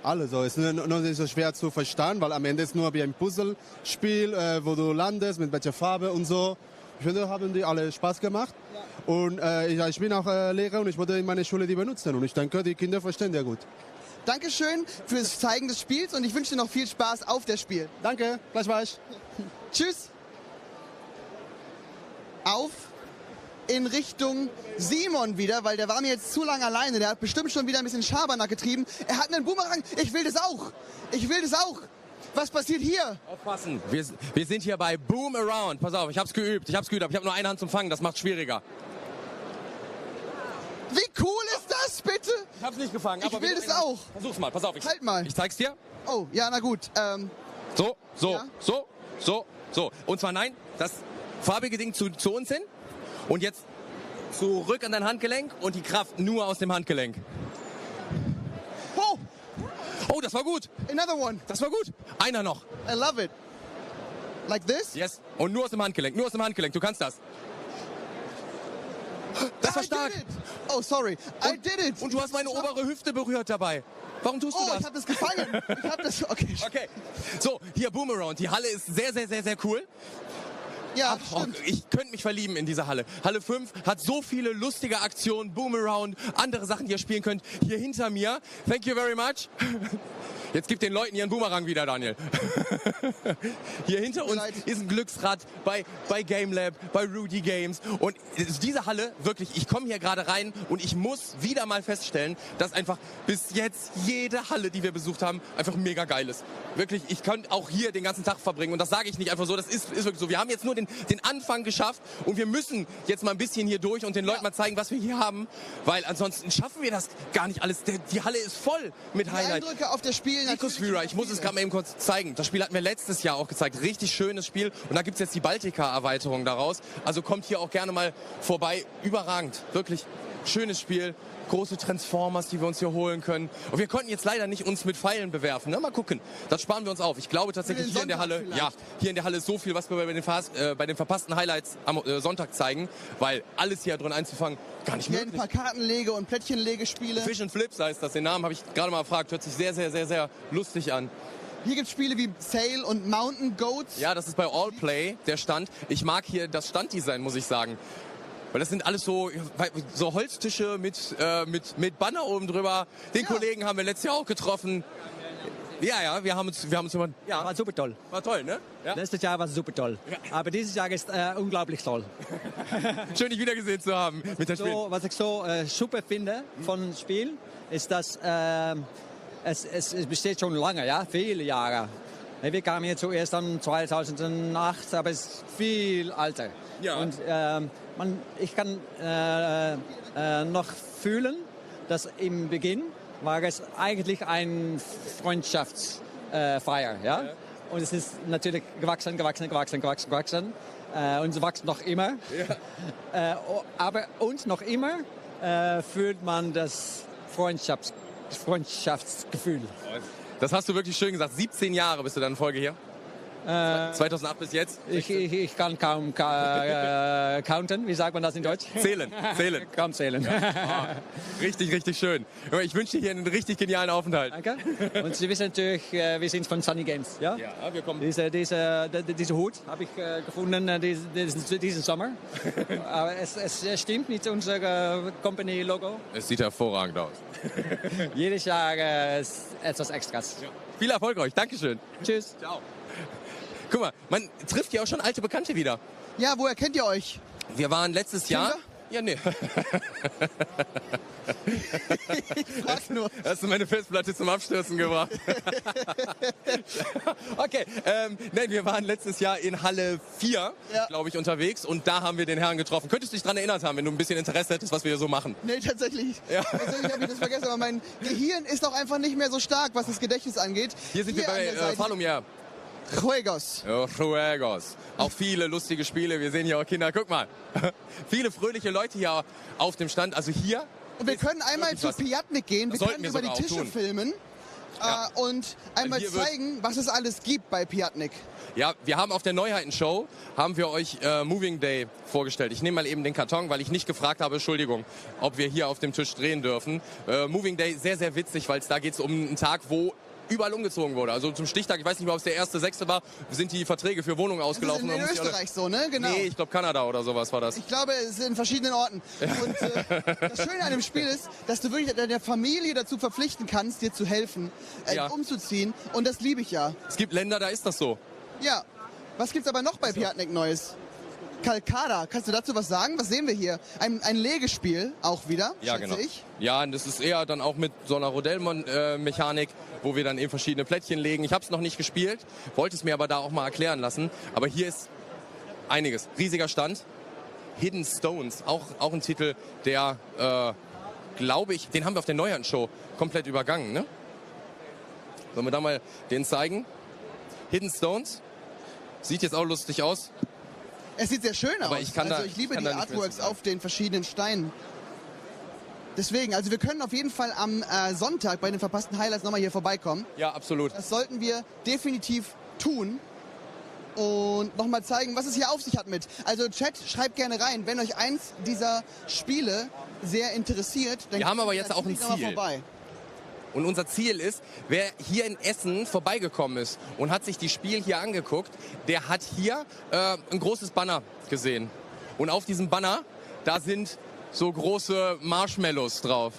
alle so. Es ist noch nicht so schwer zu verstehen, weil am Ende ist nur wie ein Puzzlespiel, wo du landest, mit welcher Farbe und so. Ich finde, haben die alle Spaß gemacht. Ja. Und ich bin auch Lehrer und ich wollte in meiner Schule die benutzen. Und ich denke, die Kinder verstehen ja gut. Dankeschön fürs Zeigen des Spiels und ich wünsche dir noch viel Spaß auf der Spiel. Danke, gleichfalls. Tschüss. Auf in Richtung Simon wieder, weil der war mir jetzt zu lange alleine. Der hat bestimmt schon wieder ein bisschen Schabernack getrieben. Er hat einen Boomerang. Ich will das auch. Ich will das auch. Was passiert hier? Aufpassen. Wir sind hier bei Boom Around. Pass auf, ich hab's geübt. Ich habe nur eine Hand zum Fangen. Das macht's schwieriger. Wie cool ist das, bitte? Ich hab's nicht gefangen. Ich will das auch. Versuch's mal. Pass auf. Halt mal. Ich zeig's dir. Oh, ja, na gut. So. Und zwar nein, das farbige Ding zu uns hin. Und jetzt zurück an dein Handgelenk und die Kraft nur aus dem Handgelenk. Oh, das war gut. Another one. Das war gut. Einer noch. I love it. Like this? Yes. Und nur aus dem Handgelenk. Nur aus dem Handgelenk. Du kannst das. Das war stark. Oh, sorry. I did it. Und du hast meine obere Hüfte berührt dabei. Warum tust du das? Ich habe das gefangen. Ich habe das. Okay. So, hier Boomerang. Die Halle ist sehr, sehr, sehr, sehr cool. Ja, stimmt. Ich könnte mich verlieben in diese Halle. Halle 5 hat so viele lustige Aktionen, Boomerang, andere Sachen, die ihr spielen könnt. Hier hinter mir. Thank you very much. Jetzt gib den Leuten ihren Boomerang wieder, Daniel. Hier hinter uns ist ein Glücksrad bei Game Lab, bei Rudy Games. Und diese Halle, wirklich, ich komme hier gerade rein und ich muss wieder mal feststellen, dass einfach bis jetzt jede Halle, die wir besucht haben, einfach mega geil ist. Wirklich, ich könnte auch hier den ganzen Tag verbringen. Und das sage ich nicht einfach so, das ist wirklich so. Wir haben jetzt nur den Anfang geschafft und wir müssen jetzt mal ein bisschen hier durch und den Leuten mal zeigen, was wir hier haben. Weil ansonsten schaffen wir das gar nicht alles. Die Halle ist voll mit Highlights. Eindrücke auf das Spiel. Ich muss es gerade mal eben kurz zeigen. Das Spiel hatten wir letztes Jahr auch gezeigt. Richtig schönes Spiel. Und da gibt es jetzt die Baltica-Erweiterung daraus. Also kommt hier auch gerne mal vorbei. Überragend. Wirklich schönes Spiel. Große Transformers, die wir uns hier holen können. Und wir konnten jetzt leider nicht uns mit Pfeilen bewerfen. Ne? Mal gucken. Das sparen wir uns auf. Ich glaube tatsächlich hier in der Halle, hier in der Halle ist so viel, was wir bei den verpassten Highlights am Sonntag zeigen, weil alles hier drin einzufangen gar nicht möglich. Ein paar Kartenlege- und Plättchenlegespiele. Fish and Flips heißt das. Den Namen habe ich gerade mal erfragt. Hört sich sehr, sehr, sehr, sehr lustig an. Hier gibt es Spiele wie Sail und Mountain Goats. Ja, das ist bei All Play der Stand. Ich mag hier das Standdesign, muss ich sagen. Weil das sind alles so Holztische mit Banner oben drüber. Den Kollegen haben wir letztes Jahr auch getroffen. Ja, wir haben uns immer... Ja. War super toll. War toll, ne? Ja. Letztes Jahr war es super toll. Ja. Aber dieses Jahr ist unglaublich toll. Schön, dich wiedergesehen zu haben mit der Spiel. Was ich so super finde von Spiel, ist, dass es besteht schon lange, ja, viele Jahre. Wir kamen hier zuerst an 2008, aber es ist viel älter. Ja. Und ich kann noch fühlen, dass im Beginn war es eigentlich ein Freundschaftsfeier. Ja? Und es ist natürlich gewachsen. Und es wächst noch immer. Ja. Und noch immer fühlt man das Freundschaftsgefühl. Das hast du wirklich schön gesagt. 17 Jahre bist du dann in Folge hier? 2008 bis jetzt? Ich kann kaum counten. Wie sagt man das in Deutsch? Zählen. Kaum zählen. Ja. Richtig, richtig schön. Ich wünsche dir hier einen richtig genialen Aufenthalt. Danke. Und Sie wissen natürlich, wir sind von Sunny Games. Ja, ja, wir kommen. Diese Hut habe ich gefunden diesen Sommer. Aber es stimmt mit unserem Company-Logo. Es sieht hervorragend aus. Jedes Jahr ist etwas Extras. Ja. Viel Erfolg euch. Dankeschön. Tschüss. Ciao. Guck mal, man trifft ja auch schon alte Bekannte wieder. Ja, woher kennt ihr euch? Wir waren letztes Jahr... Ja, nee. Ich frag nur. Hast du meine Festplatte zum Abstürzen gebracht? Okay, nein, wir waren letztes Jahr in Halle 4, glaube ich, unterwegs und da haben wir den Herrn getroffen. Könntest du dich daran erinnert haben, wenn du ein bisschen Interesse hättest, was wir hier so machen? Nee, tatsächlich. Ja. Tatsächlich habe ich das vergessen, aber mein Gehirn ist auch einfach nicht mehr so stark, was das Gedächtnis angeht. Hier sind wir bei Falumier. Juegos. Juegos. Auch viele lustige Spiele. Wir sehen hier auch Kinder. Guck mal. Viele fröhliche Leute hier auf dem Stand. Also hier. Und wir können einmal zu Piatnik gehen. Wir können über die Tische filmen. Und einmal zeigen, was es alles gibt bei Piatnik. Ja, wir haben auf der Neuheiten-Show, haben wir euch Moving Day vorgestellt. Ich nehme mal eben den Karton, weil ich nicht gefragt habe, Entschuldigung, ob wir hier auf dem Tisch drehen dürfen. Moving Day, sehr, sehr witzig, weil da geht es um einen Tag, wo überall umgezogen wurde. Also zum Stichtag, ich weiß nicht mehr, ob es der 1.6. war, sind die Verträge für Wohnungen ausgelaufen. Das ist in Österreich so, ne? Genau. Nee, ich glaube Kanada oder sowas war das. Ich glaube, es ist in verschiedenen Orten. Ja. Und das Schöne an dem Spiel ist, dass du wirklich deine Familie dazu verpflichten kannst, dir zu helfen, umzuziehen. Und das liebe ich ja. Es gibt Länder, da ist das so. Ja. Was gibt's aber noch bei Piatnik Neues? Calcada, kannst du dazu was sagen? Was sehen wir hier? Ein Legespiel auch wieder, schätze ich. Ja, und das ist eher dann auch mit so einer Rodellmechanik, wo wir dann eben verschiedene Plättchen legen. Ich habe es noch nicht gespielt, wollte es mir aber da auch mal erklären lassen. Aber hier ist einiges. Riesiger Stand. Hidden Stones, auch ein Titel, der, glaube ich, den haben wir auf der Neuheiten-Show komplett übergangen, ne? Sollen wir da mal den zeigen? Hidden Stones. Sieht jetzt auch lustig aus. Es sieht sehr schön aus. Ich liebe die Artworks auf den verschiedenen Steinen. Deswegen, also wir können auf jeden Fall am Sonntag bei den verpassten Highlights nochmal hier vorbeikommen. Ja, absolut. Das sollten wir definitiv tun. Und nochmal zeigen, was es hier auf sich hat mit. Also Chat, schreibt gerne rein, wenn euch eins dieser Spiele sehr interessiert. Dann wir haben aber jetzt auch ein Ziel. Vorbei. Und unser Ziel ist, wer hier in Essen vorbeigekommen ist und hat sich die Spiel hier angeguckt, der hat hier ein großes Banner gesehen. Und auf diesem Banner, da sind so große Marshmallows drauf.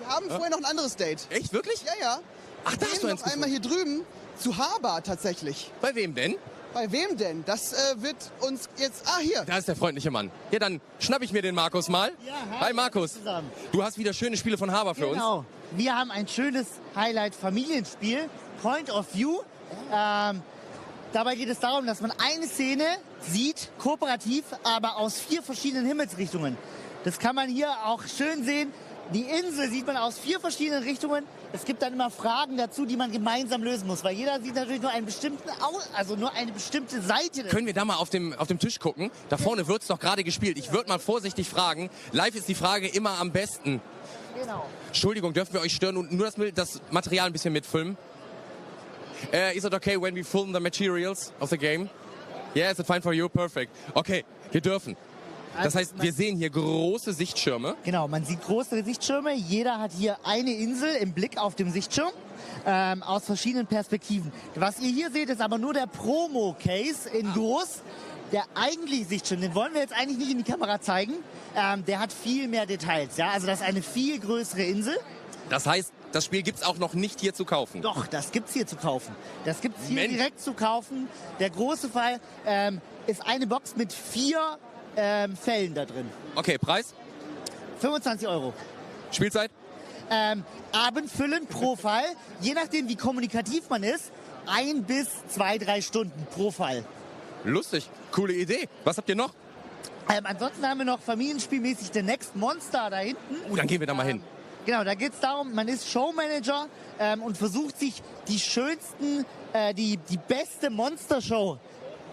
Wir haben vorher noch ein anderes Date. Echt, wirklich? Ja, ja. Ach, da hast du eins einmal hier drüben zu Haber tatsächlich. Bei wem denn? Bei wem denn? Das wird uns jetzt... Ah, hier. Da ist der freundliche Mann. Ja, dann schnapp ich mir den Markus mal. Ja, hi Markus. Zusammen. Du hast wieder schöne Spiele von Haber für uns. Genau. Wir haben ein schönes Highlight-Familienspiel, Point of View. Dabei geht es darum, dass man eine Szene sieht, kooperativ, aber aus 4 verschiedenen Himmelsrichtungen. Das kann man hier auch schön sehen. Die Insel sieht man aus 4 verschiedenen Richtungen. Es gibt dann immer Fragen dazu, die man gemeinsam lösen muss, weil jeder sieht natürlich nur einen bestimmten, also nur eine bestimmte Seite. Können wir da mal auf dem Tisch gucken? Da vorne wird es doch gerade gespielt. Ich würde mal vorsichtig fragen. Live ist die Frage immer am besten. Genau. Entschuldigung, dürfen wir euch stören und nur das Material ein bisschen mitfilmen? Is it okay when we film the materials of the game? Yeah, is it fine for you? Perfect. Okay, wir dürfen. Das heißt, wir sehen hier große Sichtschirme. Genau, man sieht große Sichtschirme. Jeder hat hier eine Insel im Blick auf dem Sichtschirm aus verschiedenen Perspektiven. Was ihr hier seht, ist aber nur der Promo-Case in groß. Der eigentliche Sichtschirm, den wollen wir jetzt eigentlich nicht in die Kamera zeigen. Der hat viel mehr Details. Ja? Also das ist eine viel größere Insel. Das heißt, das Spiel gibt es auch noch nicht hier zu kaufen? Doch, das gibt es hier zu kaufen. Das gibt es hier direkt zu kaufen. Der große Fall ist eine Box mit 4 Fällen da drin. Okay, Preis? 25 €. Spielzeit? Abendfüllen pro Fall. Je nachdem, wie kommunikativ man ist, 1 bis 2, 3 Stunden pro Fall. Lustig, coole Idee. Was habt ihr noch? Ansonsten haben wir noch familienspielmäßig The Next Monster da hinten. Dann gehen wir da mal hin. Genau, da geht es darum, man ist Showmanager und versucht sich die schönsten, die beste Monstershow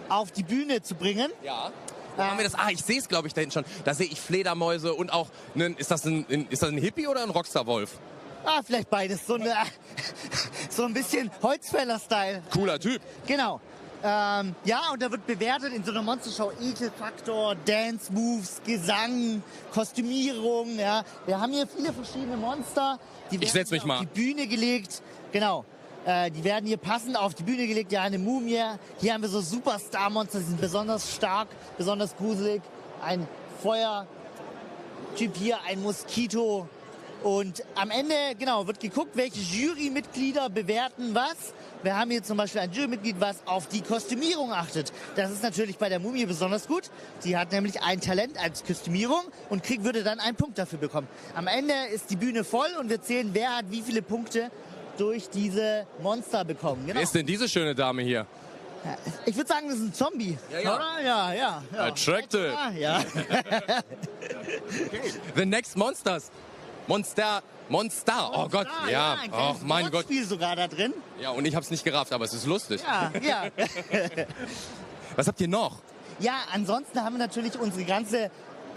auf die Bühne zu bringen. Ja. Wo haben wir das? Ah, ich sehe es, glaube ich, da hinten schon. Da sehe ich Fledermäuse und auch, ist das ein Hippie oder ein Rockstar-Wolf? Ah, vielleicht beides. So ein bisschen Holzfäller-Style. Cooler Typ. Genau. Ja, und da wird bewertet in so einer Monsterschau Ekelfaktor, Dance Moves, Gesang, Kostümierung. Ja. Wir haben hier viele verschiedene Monster. Die Ich setz mich werden mal. auf die Bühne gelegt. Genau. Die werden hier passend auf die Bühne gelegt. Ja, eine Mumie. Hier haben wir so Superstar-Monster, die sind besonders stark, besonders gruselig. Ein Feuertyp hier, ein Moskito. Und am Ende, genau, wird geguckt, welche Jurymitglieder bewerten was. Wir haben hier zum Beispiel ein Jurymitglied, was auf die Kostümierung achtet. Das ist natürlich bei der Mumie besonders gut. Sie hat nämlich ein Talent als Kostümierung und würde dann einen Punkt dafür bekommen. Am Ende ist die Bühne voll und wir zählen, wer hat wie viele Punkte durch diese Monster bekommen. Genau. Wer ist denn diese schöne Dame hier? Ich würde sagen, das ist ein Zombie. Ja. Oder? Ja. Attractive. Ja. The next Monsters. Monster. Oh Gott, ja. Ein Oh mein Gott. Spiel sogar da drin. Ja, und ich hab's nicht gerafft, aber es ist lustig. Ja. Was habt ihr noch? Ja, ansonsten haben wir natürlich unsere ganze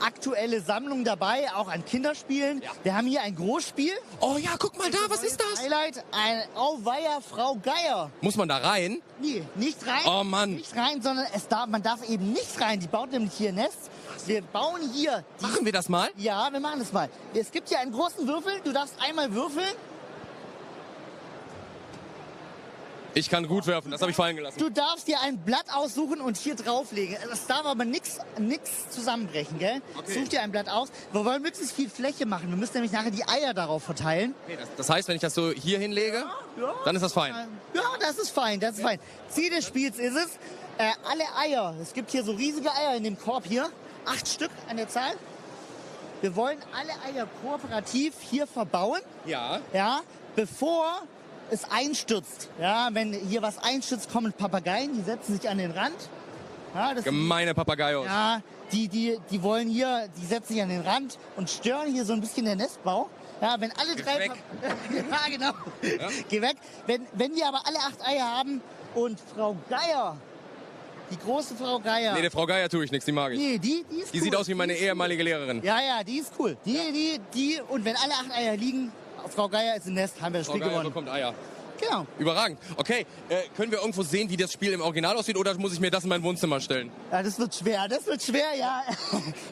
aktuelle Sammlung dabei, auch an Kinderspielen. Ja. Wir haben hier ein Großspiel. Oh ja, guck mal da, was ist das? Highlight, ein Auweia Frau Geier. Muss man da rein? Nee, nicht rein. Oh Mann. Nicht rein, sondern man darf eben nicht rein. Die baut nämlich hier ein Nest. Wir bauen hier... Machen wir das mal? Ja, wir machen das mal. Es gibt hier einen großen Würfel. Du darfst einmal würfeln. Ich kann gut werfen, das habe ich fallen gelassen. Du darfst dir ein Blatt aussuchen und hier drauflegen. Es darf aber nichts zusammenbrechen, gell? Okay. Such dir ein Blatt aus. Wir wollen möglichst viel Fläche machen. Wir müssen nämlich nachher die Eier darauf verteilen. Okay, das heißt, wenn ich das so hier hinlege, dann ist das fein. Ja, das ist fein, Ziel des Spiels ist es, alle Eier, es gibt hier so riesige Eier in dem Korb hier, 8 Stück an der Zahl. Wir wollen alle Eier kooperativ hier verbauen. Ja. Ja, bevor es einstürzt. Ja, wenn hier was einstürzt, kommen Papageien, die setzen sich an den Rand. Ja, Gemeine Papageios. Ja, die wollen hier, die setzen sich an den Rand und stören hier so ein bisschen den Nestbau. Ja, wenn alle Geh drei... weg. Ja, genau. Ja? Geh weg. Wenn wir aber alle 8 Eier haben und Frau Geier, die große Frau Geier... Nee, der Frau Geier tue ich nichts, die mag ich. Nee, die ist cool. Die sieht aus wie meine ehemalige Lehrerin. Ja, die ist cool. Und wenn alle 8 Eier liegen, Frau Geier ist im Nest, haben wir das Frau Spiel Geier gewonnen. bekommt Eier. Genau. Überragend. Okay, können wir irgendwo sehen, wie das Spiel im Original aussieht, oder muss ich mir das in mein Wohnzimmer stellen? Ja, das wird schwer, ja.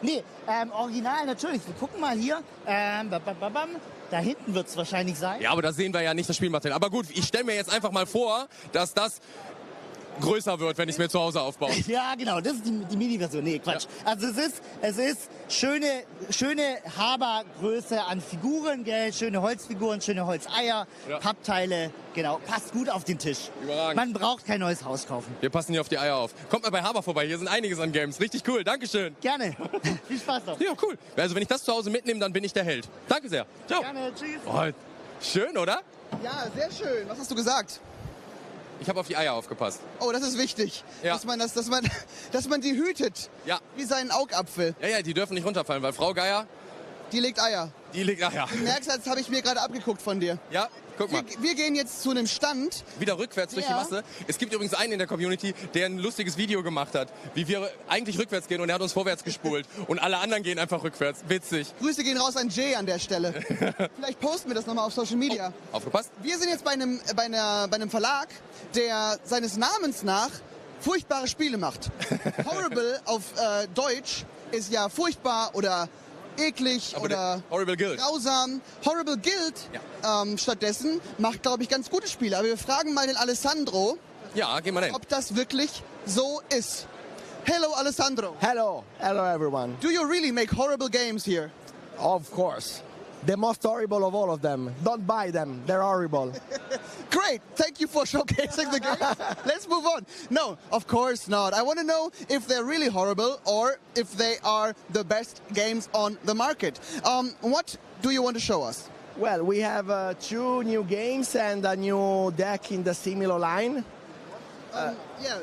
Nee, Original natürlich. Wir gucken mal hier. Da hinten wird es wahrscheinlich sein. Ja, aber da sehen wir ja nicht das Spielmaterial. Aber gut, ich stelle mir jetzt einfach mal vor, dass das größer wird, wenn ich es mir zu Hause aufbaue. Ja, genau, das ist die Mini-Version. Nee, Quatsch. Ja. Also es ist schöne Habergröße an Figuren, gell? Schöne Holzfiguren, schöne Holzeier, ja. Pappteile, genau. Passt gut auf den Tisch. Überragend. Man braucht kein neues Haus kaufen. Wir passen hier auf die Eier auf. Kommt mal bei Haber vorbei, hier sind einiges an Games. Richtig cool, Dankeschön. Gerne. Viel Spaß noch. Ja, cool. Also wenn ich das zu Hause mitnehme, dann bin ich der Held. Danke sehr. Ciao. Gerne, tschüss. Oh, schön, oder? Ja, sehr schön. Was hast du gesagt? Ich habe auf die Eier aufgepasst. Oh, das ist wichtig, ja. dass man die hütet. Ja. Wie seinen Augapfel. Ja, die dürfen nicht runterfallen, weil Frau Geier... Die legt Eier. Die legt Eier. Du merkst, das habe ich mir gerade abgeguckt von dir. Ja, guck mal. Wir gehen jetzt zu einem Stand. Wieder rückwärts durch die Masse. Es gibt übrigens einen in der Community, der ein lustiges Video gemacht hat, wie wir eigentlich rückwärts gehen, und er hat uns vorwärts gespult. Und alle anderen gehen einfach rückwärts. Witzig. Grüße gehen raus an Jay an der Stelle. Vielleicht posten wir das nochmal auf Social Media. Oh, aufgepasst. Wir sind jetzt bei einem Verlag, der seines Namens nach furchtbare Spiele macht. Horrible auf Deutsch ist ja furchtbar oder eklig aber oder Horrible Guild. grausam. Horrible Guild stattdessen macht, glaube ich, ganz gute Spiele. Aber wir fragen mal den Alessandro, geh mal hin. ob das wirklich so ist. Hello, Alessandro. Hello everyone. Do you really make horrible games here? Of course. The most horrible of all of them. Don't buy them. They're horrible. Great. Thank you for showcasing the game. Let's move on. No, of course not. I want to know if they're really horrible or if they are the best games on the market. What do you want to show us? Well, we have 2 new games and a new deck in the similar line.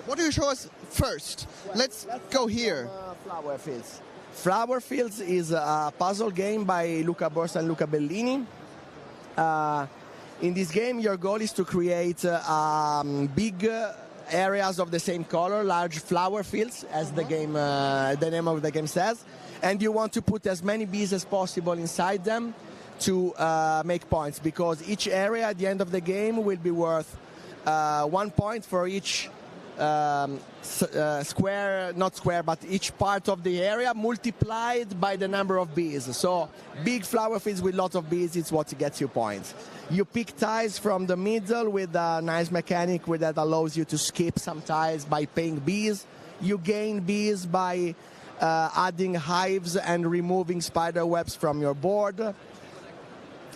What do you show us first? Well, let's go here. Flower Fields. Flower Fields is a puzzle game by Luca Borsa and Luca Bellini. In this game, your goal is to create big areas of the same color, large flower fields, as the name of the game says. And you want to put as many bees as possible inside them to make points, because each area at the end of the game will be worth 1 point for each square, not square, but each part of the area multiplied by the number of bees. So big flower fields with lots of bees is what gets you points. You pick tiles from the middle with a nice mechanic that allows you to skip some tiles by paying bees. You gain bees by adding hives and removing spider webs from your board.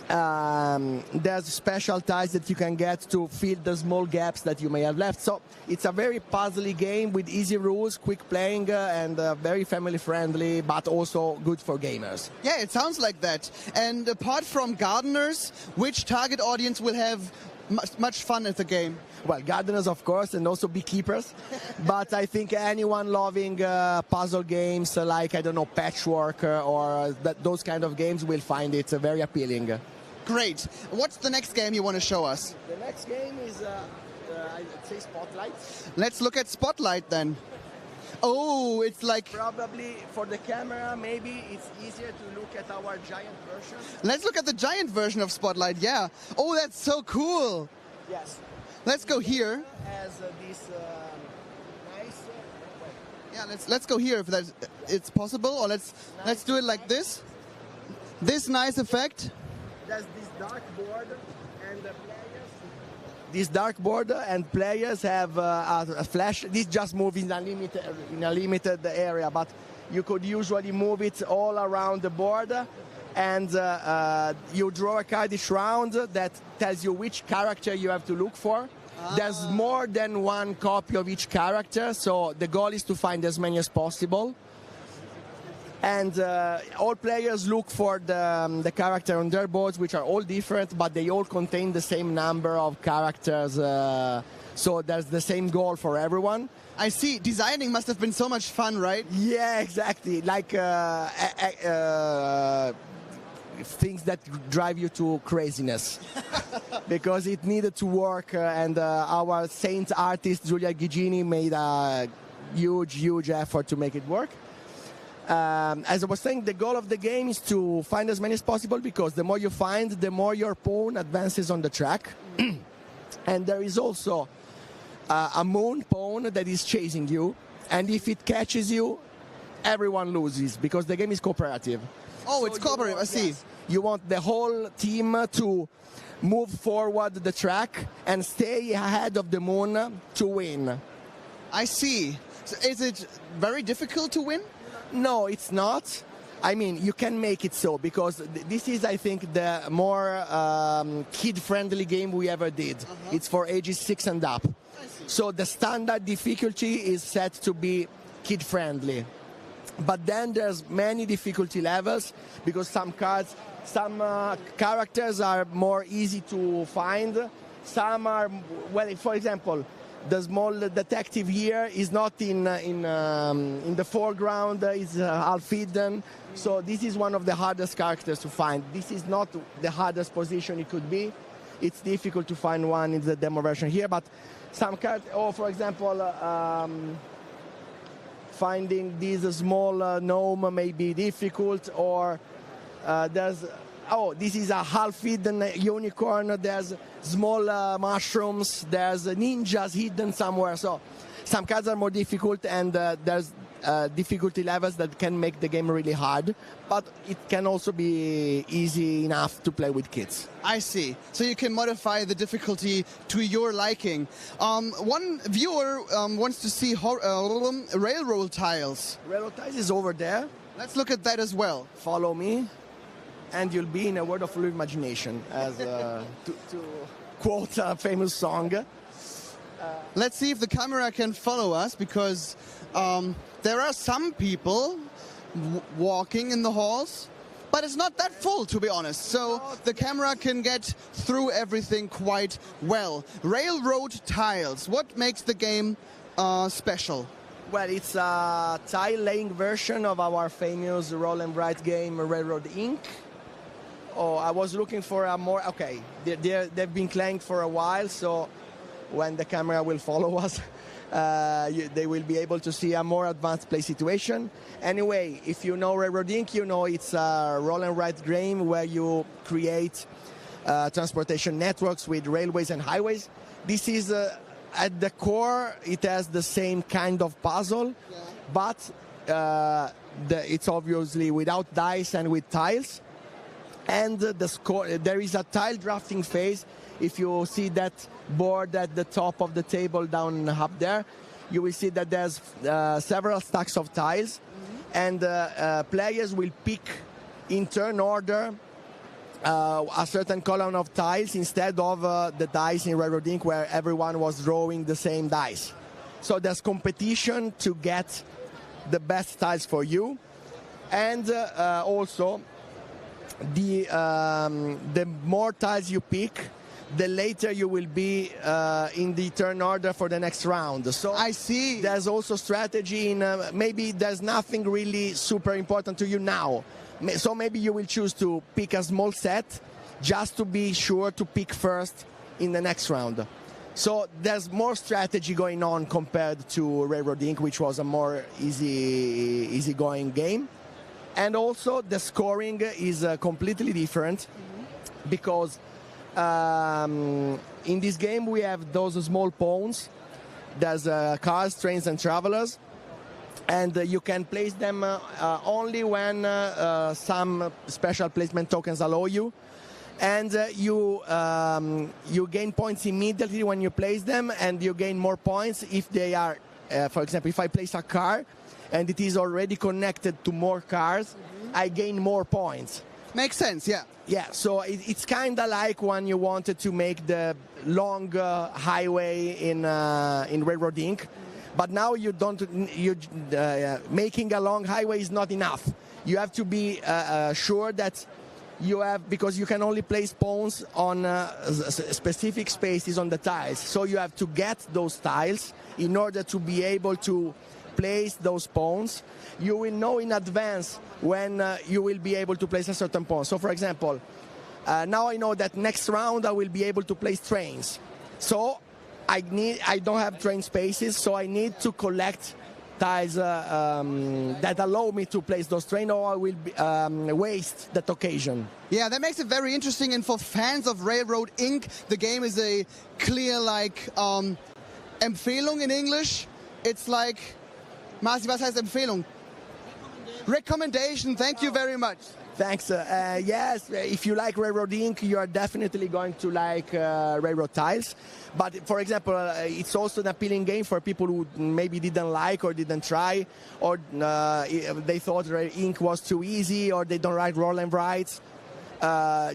There's special tiles that you can get to fill the small gaps that you may have left. So it's a very puzzly game with easy rules, quick playing, and very family friendly, but also good for gamers. Yeah, it sounds like that. And apart from gardeners, which target audience will have much fun at the game? Well, gardeners, of course, and also beekeepers. But I think anyone loving puzzle games like, I don't know, patchwork or those kind of games will find it very appealing. Great. What's the next game you want to show us? The next game is, I'd say, Spotlight. Let's look at Spotlight then. Oh, it's like... Probably for the camera, maybe it's easier to look at our giant version. Let's look at the giant version of Spotlight, yeah. Oh, that's so cool. Yes. Let's go here. As this nice... Yeah, let's go here if it's possible. Or let's do it like this. This nice effect. There's this dark board and the players. This dark board and players have a flash. This just moves in a limited area, but you could usually move it all around the board. And you draw a card each round that tells you which character you have to look for. There's more than one copy of each character, so the goal is to find as many as possible. And all players look for the character on their boards, which are all different, but they all contain the same number of characters. So there's the same goal for everyone. I see. Designing must have been so much fun, right? Yeah, exactly. Like things that drive you to craziness. Because it needed to work, and our saint artist, Giulia Gigini, made a huge effort to make it work. As I was saying, the goal of the game is to find as many as possible, because the more you find, the more your pawn advances on the track. And there is also a moon pawn that is chasing you, and if it catches you, everyone loses, because the game is cooperative. Oh, it's cooperative, I see. Yes, you want the whole team to move forward the track and stay ahead of the moon to win. I see. So is it very difficult to win? No, it's not. I mean, you can make it so, because this is, I think, the more kid-friendly game we ever did. It's for ages 6 and up. So the standard difficulty is set to be kid-friendly. But then there's many difficulty levels, because some characters are more easy to find. Some are, well, for example, the small detective here is not in the foreground, is half hidden. So this is one of the hardest characters to find. This is not the hardest position it could be. It's difficult to find one in the demo version here, but some characters, for example, finding this small gnome may be difficult, or this is a half-hidden unicorn, there's small mushrooms, there's ninjas hidden somewhere. So some cards are more difficult, and there's difficulty levels that can make the game really hard, but it can also be easy enough to play with kids. I see. So you can modify the difficulty to your liking. One viewer wants to see railroad tiles. Railroad tiles is over there. Let's look at that as well. Follow me, and you'll be in a world of full imagination, as to quote a famous song. Let's see if the camera can follow us, because there are some people walking in the halls, but it's not that full, to be honest. So the camera can get through everything quite well. Railroad tiles, what makes the game special? Well, it's a tile-laying version of our famous roll and write game, Railroad Inc. Oh, I was looking for a more... Okay, they've been playing for a while, so when the camera will follow us, they will be able to see a more advanced play situation. Anyway, if you know Railroad Inc., you know it's a roll and write game where you create transportation networks with railways and highways. This is at the core, it has the same kind of puzzle, but it's obviously without dice and with tiles. And there is a tile drafting phase. If you see that board at the top of the table down up there, you will see that there's several stacks of tiles, and players will pick in turn order a certain column of tiles instead of the dice in Railroad Inc. where everyone was drawing the same dice. So there's competition to get the best tiles for you, and also the more tiles you pick, the later you will be in the turn order for the next round. So I see. There's also strategy in maybe there's nothing really super important to you now. So maybe you will choose to pick a small set just to be sure to pick first in the next round. So there's more strategy going on compared to Railroad Inc., which was a more easygoing game. And also the scoring is completely different because in this game we have those small pawns. There's cars, trains, and travelers. And you can place them only when some special placement tokens allow you. And you gain points immediately when you place them, and you gain more points if they are, for example, if I place a car and it is already connected to more cars, I gain more points. Makes sense, yeah. Yeah, so it's kind of like when you wanted to make the long highway in Railroad Inc., but now you don't. Making a long highway is not enough. You have to be sure that you have, because you can only place pawns on specific spaces on the tiles. So you have to get those tiles in order to be able to place those pawns. You will know in advance when you will be able to place a certain pawn. So, for example, now I know that next round I will be able to place trains. So I don't have train spaces, so I need to collect tiles that allow me to place those trains, or I will waste that occasion. Yeah, that makes it very interesting, and for fans of Railroad Inc., the game is a clear, Empfehlung in English. It's like, Marci, was heißt Empfehlung? Recommendation, thank you very much. Thanks. Yes, if you like Railroad Inc., you are definitely going to like Railroad Tiles. But, for example, it's also an appealing game for people who maybe didn't like or didn't try, or they thought Railroad Inc. was too easy, or they don't like roll and writes.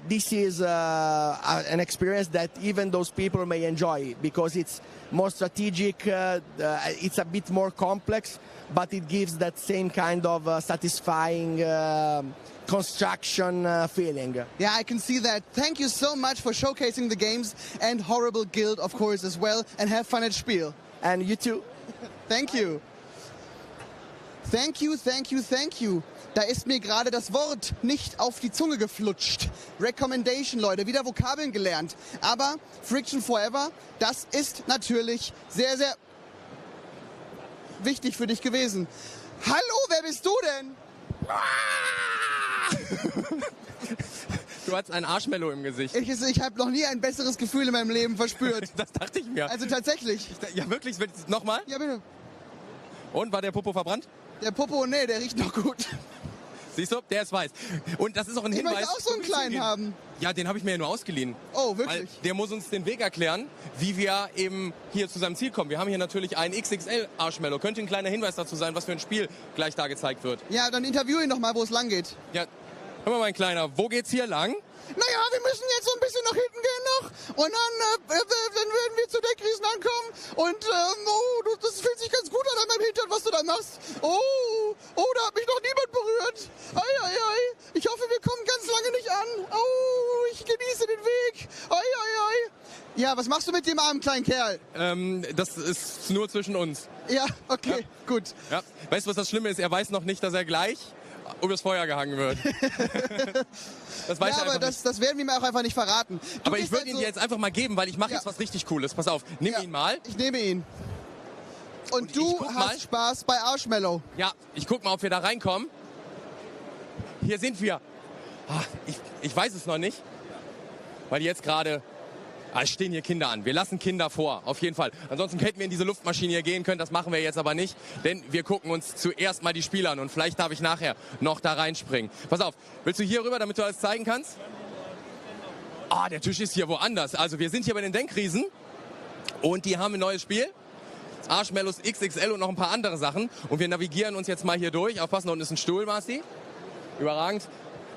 This is an experience that even those people may enjoy, because it's more strategic, it's a bit more complex, but it gives that same kind of satisfying construction feeling. Yeah, I can see that. Thank you so much for showcasing the games, and Horrible Guild, of course, as well, and have fun at Spiel. And you too. Thank you. Thank you, thank you, thank you. Da ist mir gerade das Wort nicht auf die Zunge geflutscht. Recommendation, Leute, wieder Vokabeln gelernt. Aber Friction Forever, das ist natürlich sehr, sehr wichtig für dich gewesen. Hallo, wer bist du denn? Du hast ein Arschmello im Gesicht. Ich habe noch nie ein besseres Gefühl in meinem Leben verspürt. Das dachte ich mir. Also tatsächlich. Ja, wirklich? Nochmal? Ja, bitte. Und, war der Popo verbrannt? Der Popo, nee, der riecht noch gut. Siehst du, der ist weiß. Und das ist auch ein Hinweis. Ich möchte auch so einen kleinen haben. Ja, den habe ich mir ja nur ausgeliehen. Oh, wirklich? Weil der muss uns den Weg erklären, wie wir eben hier zu seinem Ziel kommen. Wir haben hier natürlich einen XXL-Arschmello. Könnte ein kleiner Hinweis dazu sein, was für ein Spiel gleich da gezeigt wird. Ja, dann interview ihn doch mal, wo es lang geht. Ja, hör mal, mein Kleiner, wo geht's hier lang? Naja, wir müssen jetzt so ein bisschen nach hinten gehen noch. Und dann werden wir zu der Krisen ankommen. Und, das fühlt sich ganz gut an meinem Hintern, was du da machst. Oh, da hat mich noch niemand berührt. Ei. Ich hoffe, wir kommen ganz lange nicht an. Oh, ich genieße den Weg. Ei. Ja, was machst du mit dem armen kleinen Kerl? Das ist nur zwischen uns. Ja, okay, ja. Gut. Ja. Weißt du, was das Schlimme ist? Er weiß noch nicht, dass er gleich übers Feuer gehangen wird. Das weiß ja, aber das werden wir mir auch einfach nicht verraten. Aber ich würde ihn dir jetzt einfach mal geben, weil ich mache jetzt was richtig Cooles. Pass auf, nimm ihn mal. Ich nehme ihn. Und du hast Spaß bei Arschmellow. Ja, ich guck mal, ob wir da reinkommen. Hier sind wir. Ich weiß es noch nicht, weil jetzt gerade Es stehen hier Kinder an. Wir lassen Kinder vor, auf jeden Fall. Ansonsten hätten wir in diese Luftmaschine hier gehen können. Das machen wir jetzt aber nicht, denn wir gucken uns zuerst mal die Spiele an und vielleicht darf ich nachher noch da reinspringen. Pass auf, willst du hier rüber, damit du alles zeigen kannst? Ah, der Tisch ist hier woanders. Also wir sind hier bei den Denkriesen und die haben ein neues Spiel. Arschmellows XXL und noch ein paar andere Sachen. Und wir navigieren uns jetzt mal hier durch. Aufpassen, da unten ist ein Stuhl, Marci. Überragend.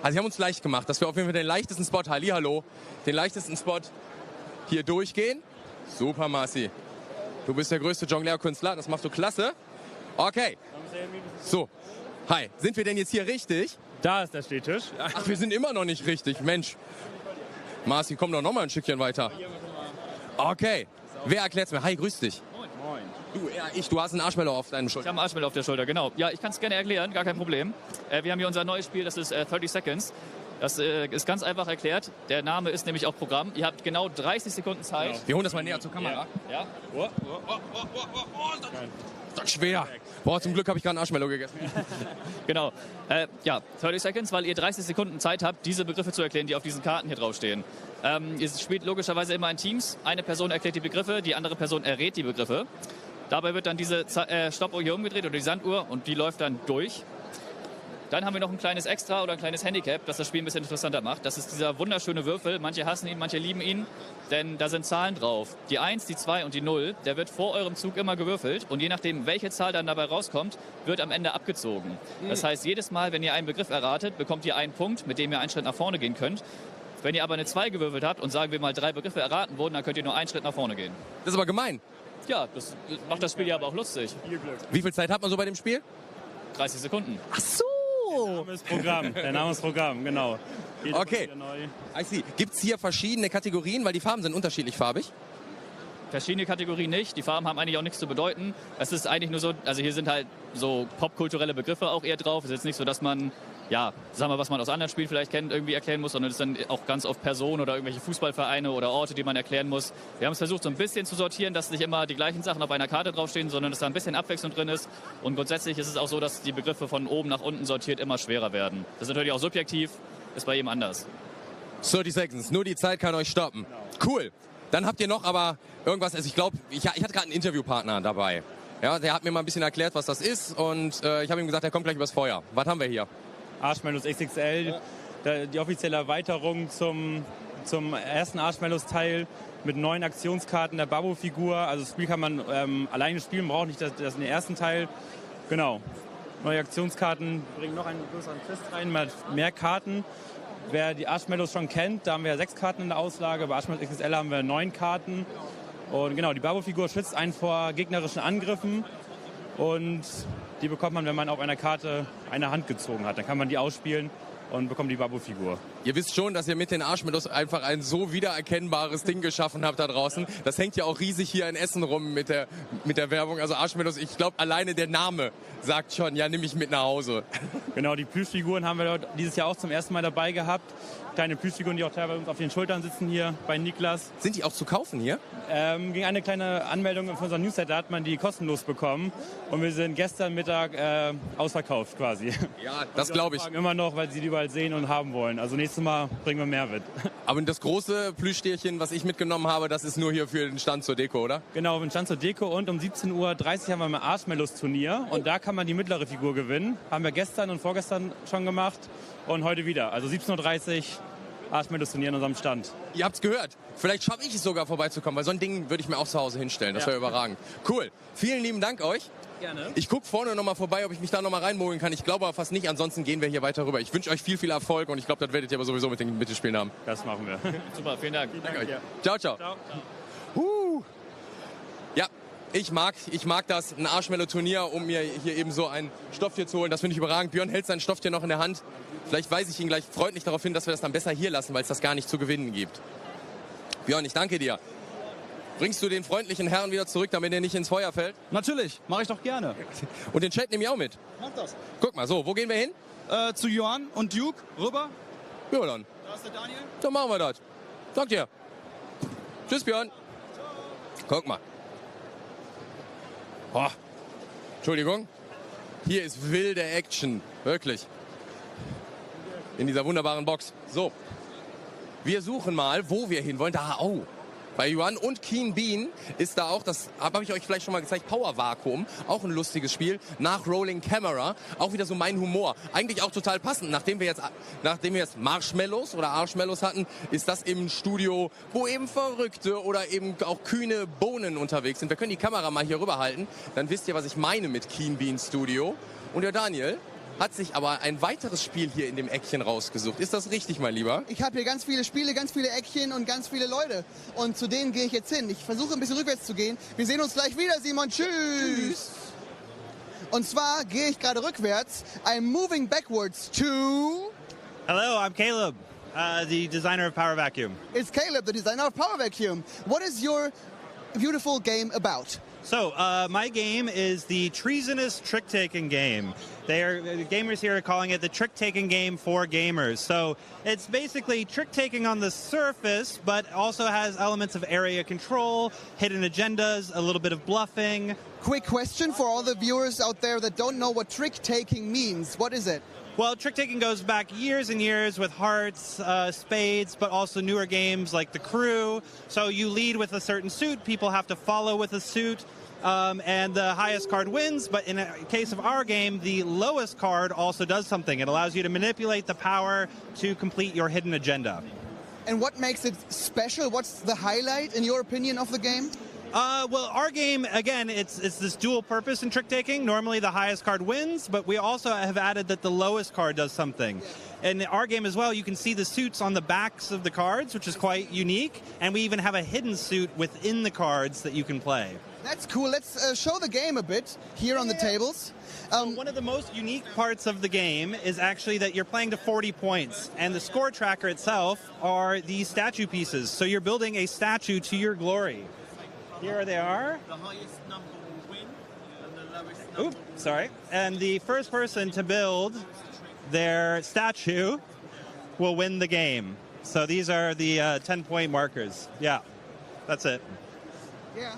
Also sie haben uns leicht gemacht, dass wir auf jeden Fall den leichtesten Spot, hallihallo, den leichtesten Spot hier durchgehen. Super, Marci. Du bist der größte Jongleur-Künstler, das machst du klasse. Okay. So. Hi, sind wir denn jetzt hier richtig? Da ist der Stehtisch. Ach, wir sind immer noch nicht richtig, Mensch. Marci, komm doch noch mal ein Stückchen weiter. Okay. Wer erklärt's mir? Hi, grüß dich. Moin. Du hast einen Arschmellow auf deinem Schulter. Ich habe einen Arschmellow auf der Schulter, genau. Ja, ich kann es gerne erklären, gar kein Problem. Wir haben hier unser neues Spiel, das ist 30 Seconds. Das ist ganz einfach erklärt. Der Name ist nämlich auch Programm. Ihr habt genau 30 Sekunden Zeit. Genau. Wir holen das mal näher zur Kamera. Ja. Das ist schwer. Boah, zum Glück habe ich gerade einen Arschmellow gegessen. Genau. 30 Seconds, weil ihr 30 Sekunden Zeit habt, diese Begriffe zu erklären, die auf diesen Karten hier draufstehen. Ihr spielt logischerweise immer in Teams. Eine Person erklärt die Begriffe, die andere Person errät die Begriffe. Dabei wird dann diese Stoppuhr hier umgedreht oder die Sanduhr und die läuft dann durch. Dann haben wir noch ein kleines Extra oder ein kleines Handicap, das das Spiel ein bisschen interessanter macht. Das ist dieser wunderschöne Würfel. Manche hassen ihn, manche lieben ihn, denn da sind Zahlen drauf. Die 1, die 2 und die 0, der wird vor eurem Zug immer gewürfelt und je nachdem, welche Zahl dann dabei rauskommt, wird am Ende abgezogen. Das heißt, jedes Mal, wenn ihr einen Begriff erratet, bekommt ihr einen Punkt, mit dem ihr einen Schritt nach vorne gehen könnt. Wenn ihr aber eine 2 gewürfelt habt und sagen wir mal 3 Begriffe erraten wurden, dann könnt ihr nur einen Schritt nach vorne gehen. Das ist aber gemein. Ja, das macht das Spiel ja aber auch lustig. Wie viel Zeit hat man so bei dem Spiel? 30 Sekunden. Ach so. Der Name ist Programm, genau. Okay. I see. Gibt es hier verschiedene Kategorien, weil die Farben sind unterschiedlich farbig? Verschiedene Kategorien nicht. Die Farben haben eigentlich auch nichts zu bedeuten. Es ist eigentlich nur so, also hier sind halt so popkulturelle Begriffe auch eher drauf. Es ist jetzt nicht so, dass man, ja, sagen wir, was man aus anderen Spielen vielleicht kennt, irgendwie erklären muss, sondern es ist dann auch ganz oft Personen oder irgendwelche Fußballvereine oder Orte, die man erklären muss. Wir haben es versucht, so ein bisschen zu sortieren, dass nicht immer die gleichen Sachen auf einer Karte draufstehen, sondern dass da ein bisschen Abwechslung drin ist. Und grundsätzlich ist es auch so, dass die Begriffe von oben nach unten sortiert immer schwerer werden. Das ist natürlich auch subjektiv, ist bei jedem anders. 30 Seconds, nur die Zeit kann euch stoppen. Cool. Dann habt ihr noch aber irgendwas, also ich glaube, ich hatte gerade einen Interviewpartner dabei. Ja, der hat mir mal ein bisschen erklärt, was das ist und ich habe ihm gesagt, er kommt gleich übers Feuer. Was haben wir hier? Arschmellows XXL, die offizielle Erweiterung zum ersten Arschmellows-Teil mit 9 Aktionskarten der Babu-Figur. Also das Spiel kann man alleine spielen, man braucht nicht das den ersten Teil. Genau. Neue Aktionskarten bringen noch einen größeren Twist rein, mehr Karten. Wer die Arschmellows schon kennt, da haben wir 6 Karten in der Auslage. Bei Arschmellows XXL haben wir 9 Karten. Und genau, die Babu-Figur schützt einen vor gegnerischen Angriffen. Und die bekommt man, wenn man auf einer Karte eine Hand gezogen hat. Dann kann man die ausspielen und bekommt die Babu-Figur. Ihr wisst schon, dass ihr mit den Arschmellows einfach ein so wiedererkennbares Ding geschaffen habt da draußen. Das hängt ja auch riesig hier in Essen rum mit der Werbung. Also Arschmellows, ich glaube, alleine der Name sagt schon, ja, nimm ich mit nach Hause. Genau, die Plüschfiguren haben wir dieses Jahr auch zum ersten Mal dabei gehabt. Kleine Plüschfiguren, die auch teilweise auf den Schultern sitzen hier bei Niklas. Sind die auch zu kaufen hier? Gegen eine kleine Anmeldung für unseren Newsletter hat man die kostenlos bekommen. Und wir sind gestern Mittag ausverkauft quasi. Ja, das glaube ich. Immer noch, weil sie die überall sehen und haben wollen. Also nächstes Mal bringen wir mehr mit. Aber das große Plüschtierchen, was ich mitgenommen habe, das ist nur hier für den Stand zur Deko, oder? Genau, für den Stand zur Deko. Und um 17:30 Uhr haben wir ein Arschmellows-Turnier. Und da kann man die mittlere Figur gewinnen. Haben wir gestern und vorgestern schon gemacht. Und heute wieder. Also 17:30 Uhr Arschmellows-Turnier in unserem Stand. Ihr habt's gehört. Vielleicht schaffe ich es sogar vorbeizukommen, weil so ein Ding würde ich mir auch zu Hause hinstellen. Das wäre überragend. Cool. Vielen lieben Dank euch. Gerne. Ich gucke vorne nochmal vorbei, ob ich mich da nochmal reinmogeln kann. Ich glaube aber fast nicht. Ansonsten gehen wir hier weiter rüber. Ich wünsche euch viel, viel Erfolg und ich glaube, das werdet ihr aber sowieso mit den Mittelspielen haben. Das machen wir. Super, vielen Dank. Danke euch. Ciao, ciao. Ja, ich mag das, ein Arschmellow-Turnier, um mir hier eben so ein Stofftier zu holen. Das finde ich überragend. Björn hält sein Stofftier noch in der Hand. Vielleicht weise ich ihn gleich freundlich darauf hin, dass wir das dann besser hier lassen, weil es das gar nicht zu gewinnen gibt. Björn, ich danke dir. Bringst du den freundlichen Herrn wieder zurück, damit er nicht ins Feuer fällt? Natürlich, mache ich doch gerne. Und den Chat nehme ich auch mit. Mach das. Guck mal, so, wo gehen wir hin? Zu Johann und Duke, rüber. Ja, dann. Da ist der Daniel. Dann machen wir das. Dank dir. Tschüss, Björn. Guck mal. Oh. Entschuldigung. Hier ist wilde Action. Wirklich. In dieser wunderbaren Box. So. Wir suchen mal, wo wir hin wollen. Da, oh. Bei Yuan und Keen Bean ist da auch, das habe ich euch vielleicht schon mal gezeigt, Power Vakuum, auch ein lustiges Spiel, nach Rolling Camera, auch wieder so mein Humor. Eigentlich auch total passend, nachdem wir jetzt Marshmallows oder Arschmallows hatten, ist das im Studio, wo eben Verrückte oder eben auch kühne Bohnen unterwegs sind. Wir können die Kamera mal hier rüberhalten, dann wisst ihr, was ich meine mit Keen Bean Studio. Und der Daniel hat sich aber ein weiteres Spiel hier in dem Eckchen rausgesucht. Ist das richtig, mein Lieber? Ich habe hier ganz viele Spiele, ganz viele Eckchen und ganz viele Leute. Und zu denen gehe ich jetzt hin. Ich versuche ein bisschen rückwärts zu gehen. Wir sehen uns gleich wieder, Simon. Tschüss. Und zwar gehe ich gerade rückwärts. I'm moving backwards to... Hello, I'm Caleb, the designer of Power Vacuum. It's Caleb, the designer of Power Vacuum. What is your beautiful game about? So, my game is the treasonous trick-taking game. The gamers here are calling it the trick-taking game for gamers. So, it's basically trick-taking on the surface, but also has elements of area control, hidden agendas, a little bit of bluffing. Quick question for all the viewers out there that don't know what trick-taking means. What is it? Well, trick-taking goes back years and years with hearts, spades, but also newer games like The Crew. So you lead with a certain suit, people have to follow with a suit, and the highest card wins. But in a case of our game, the lowest card also does something. It allows you to manipulate the power to complete your hidden agenda. And what makes it special? What's the highlight, in your opinion, of the game? Well, our game, again, it's this dual purpose in trick-taking. Normally the highest card wins, but we also have added that the lowest card does something. In our game as well, you can see the suits on the backs of the cards, which is quite unique, and we even have a hidden suit within the cards that you can play. That's cool. Let's show the game a bit here on the tables. One of the most unique parts of the game is actually that you're playing to 40 points, and the score tracker itself are these statue pieces. So you're building a statue to your glory. Here they are. The highest number will win, and the lowest number. Oops, sorry. And the first person to build their statue will win the game. So these are the 10-point markers. Yeah, that's it. Yeah.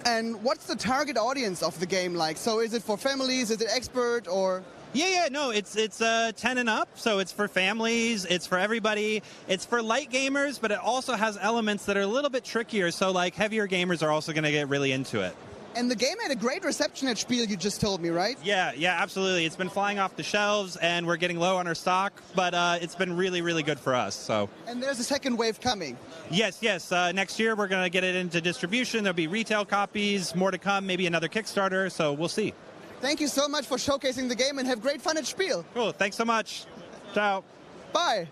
And what's the target audience of the game like? So is it for families? Is it expert or? Yeah, no, it's 10 and up, so it's for families, it's for everybody. It's for light gamers, but it also has elements that are a little bit trickier, so like heavier gamers are also going to get really into it. And the game had a great reception at Spiel, you just told me, right? Yeah, absolutely. It's been flying off the shelves, and we're getting low on our stock, but it's been really, really good for us. So. And there's a second wave coming. Yes. Next year we're going to get it into distribution. There'll be retail copies, more to come, maybe another Kickstarter, so we'll see. Thank you so much for showcasing the game and have great fun at Spiel. Cool, thanks so much. Ciao. Bye.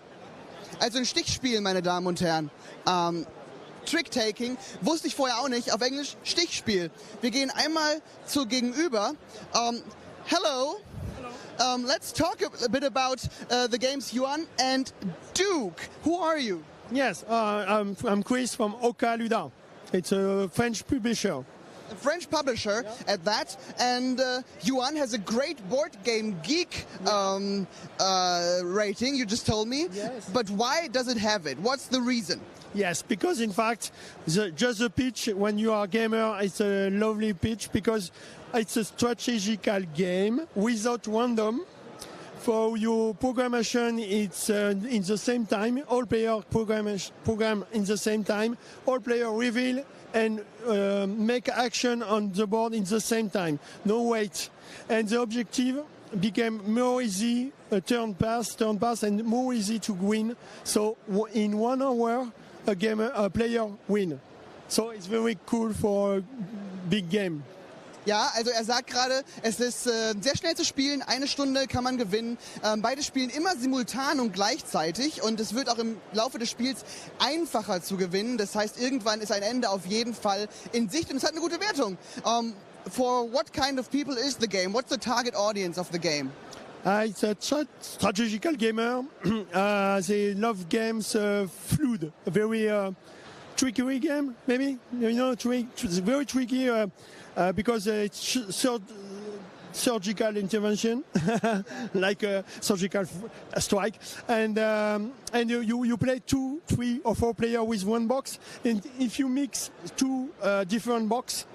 Also ein Stichspiel, meine Damen und Herren. Trick-Taking wusste ich vorher auch nicht. Auf Englisch Stichspiel. Wir gehen einmal zu gegenüber. Hello. Let's talk a bit about the games Yuan and Duke. Who are you? Yes, I'm Chris from Okuda. It's a French publisher. A French publisher at that, and Yuan has a great board game geek rating, you just told me. Yes. But why does it have it? What's the reason? Yes, because in fact, just the pitch, when you are a gamer, it's a lovely pitch because it's a strategical game without random. For your programmation, it's in the same time, all player program in the same time, all player reveal and make action on the board in the same time, no wait. And the objective became more easy, turn pass, and more easy to win. So in 1 hour, a player win. So it's very cool for a big game. Ja, also er sagt gerade, es ist sehr schnell zu spielen, 1 Stunde kann man gewinnen. Beide spielen immer simultan und gleichzeitig und es wird auch im Laufe des Spiels einfacher zu gewinnen. Das heißt, irgendwann ist ein Ende auf jeden Fall in Sicht und es hat eine gute Wertung. For what kind of people is the game? What's the target audience of the game? It's a strategical gamer. They love games fluid, very tricky game, maybe. You know, it's very tricky. Because it's surgical intervention, like a surgical strike, and you play 2, 3, or 4 players with 1 box. And if you mix 2 different boxes,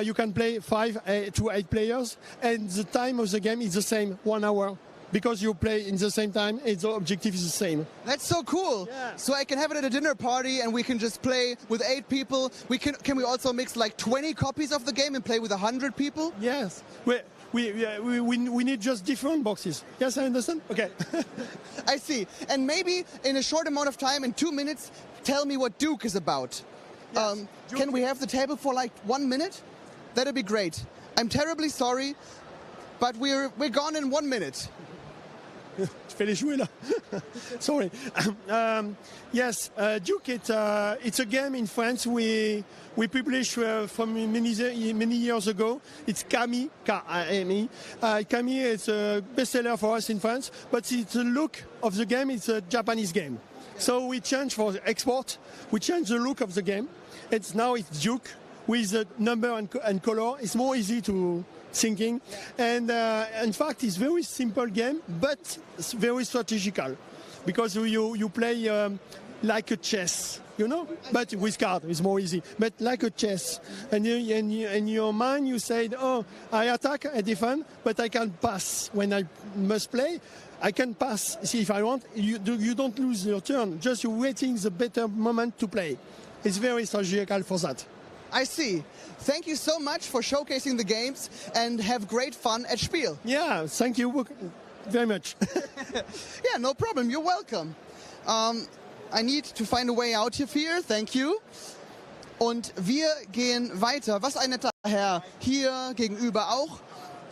you can play 5 to 8 players, and the time of the game is the same, 1 hour. because you play in the same time and the objective is the same. That's so cool. Yeah. So I can have it at a dinner party and we can just play with 8 people. Can we also mix like 20 copies of the game and play with 100 people? Yes. We need just different boxes. Yes, I understand. Okay. I see. And maybe in a short amount of time, in 2 minutes, tell me what Duke is about. Yes. Can we have the table for like 1 minute? That'd be great. I'm terribly sorry, but we're gone in 1 minute. Tu fais les jouets là. Sorry. Yes, Duke. It's a game in France we published from many years ago. It's Kami, K-A-M-I. Kami is a bestseller for us in France, but it's the look of the game. It's a Japanese game, so we changed for export. We changed the look of the game. It's Duke with the number and color. It's more easy to thinking, and in fact it's very simple game, but it's very strategical because you play like a chess, you know, but with card it's more easy, but like a chess, and in your mind you say, oh, I attack, I defend, but I can pass when I must play. I can pass. See, if I want, you don't lose your turn, just you're waiting the better moment to play. It's very strategical for that. I see. Thank you so much for showcasing the games and have great fun at Spiel. Yeah, thank you very much. Yeah, no problem. You're welcome. I need to find a way out here. Thank you. Und wir gehen weiter. Was ein netter Herr. Hier gegenüber auch.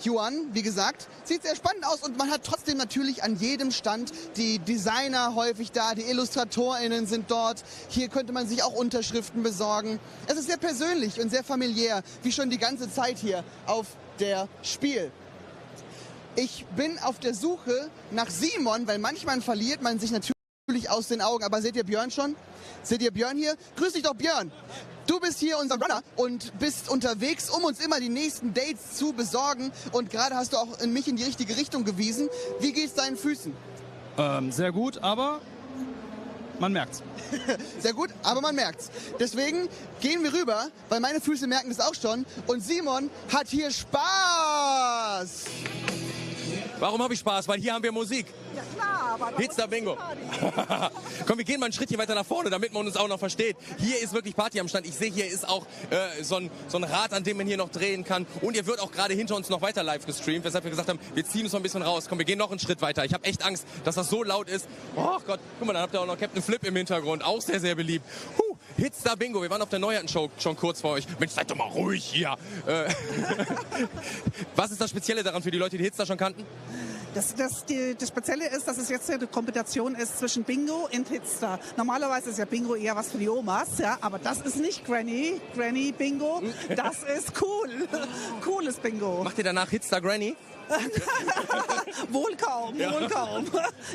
Yuan, wie gesagt, sieht sehr spannend aus und man hat trotzdem natürlich an jedem Stand die Designer häufig da, die IllustratorInnen sind dort. Hier könnte man sich auch Unterschriften besorgen. Es ist sehr persönlich und sehr familiär, wie schon die ganze Zeit hier auf der Spiel. Ich bin auf der Suche nach Simon, weil manchmal verliert man sich natürlich aus den Augen. Aber seht ihr Björn schon? Seht ihr Björn hier? Grüß dich doch, Björn. Du bist hier unser Runner und bist unterwegs, um uns immer die nächsten Dates zu besorgen. Und gerade hast du auch mich in die richtige Richtung gewiesen. Wie geht's deinen Füßen? Sehr gut, aber man merkt's. Sehr gut, aber man merkt's. Deswegen gehen wir rüber, weil meine Füße merken es auch schon. Und Simon hat hier Spaß. Warum habe ich Spaß? Weil hier haben wir Musik. Ja klar, aber Hitstar Bingo. Komm, wir gehen mal einen Schritt hier weiter nach vorne, damit man uns auch noch versteht. Hier ist wirklich Party am Stand. Ich sehe, hier ist auch so ein Rad, an dem man hier noch drehen kann. Und ihr wird auch gerade hinter uns noch weiter live gestreamt, weshalb wir gesagt haben, wir ziehen uns noch ein bisschen raus. Komm, wir gehen noch einen Schritt weiter. Ich habe echt Angst, dass das so laut ist. Oh Gott, guck mal, dann habt ihr auch noch Captain Flip im Hintergrund. Auch sehr, sehr beliebt. Hitstar Bingo, wir waren auf der Neuigkeiten-Show schon kurz vor euch. Mensch, seid doch mal ruhig hier. Was ist das Spezielle daran für die Leute, die Hitstar schon kannten? Das Spezielle ist, dass es jetzt eine Kombination ist zwischen Bingo und Hitstar. Normalerweise ist ja Bingo eher was für die Omas, ja, aber das ist nicht Granny Bingo, das ist cool. Cooles Bingo. Macht ihr danach Hitstar Granny? Wohl kaum.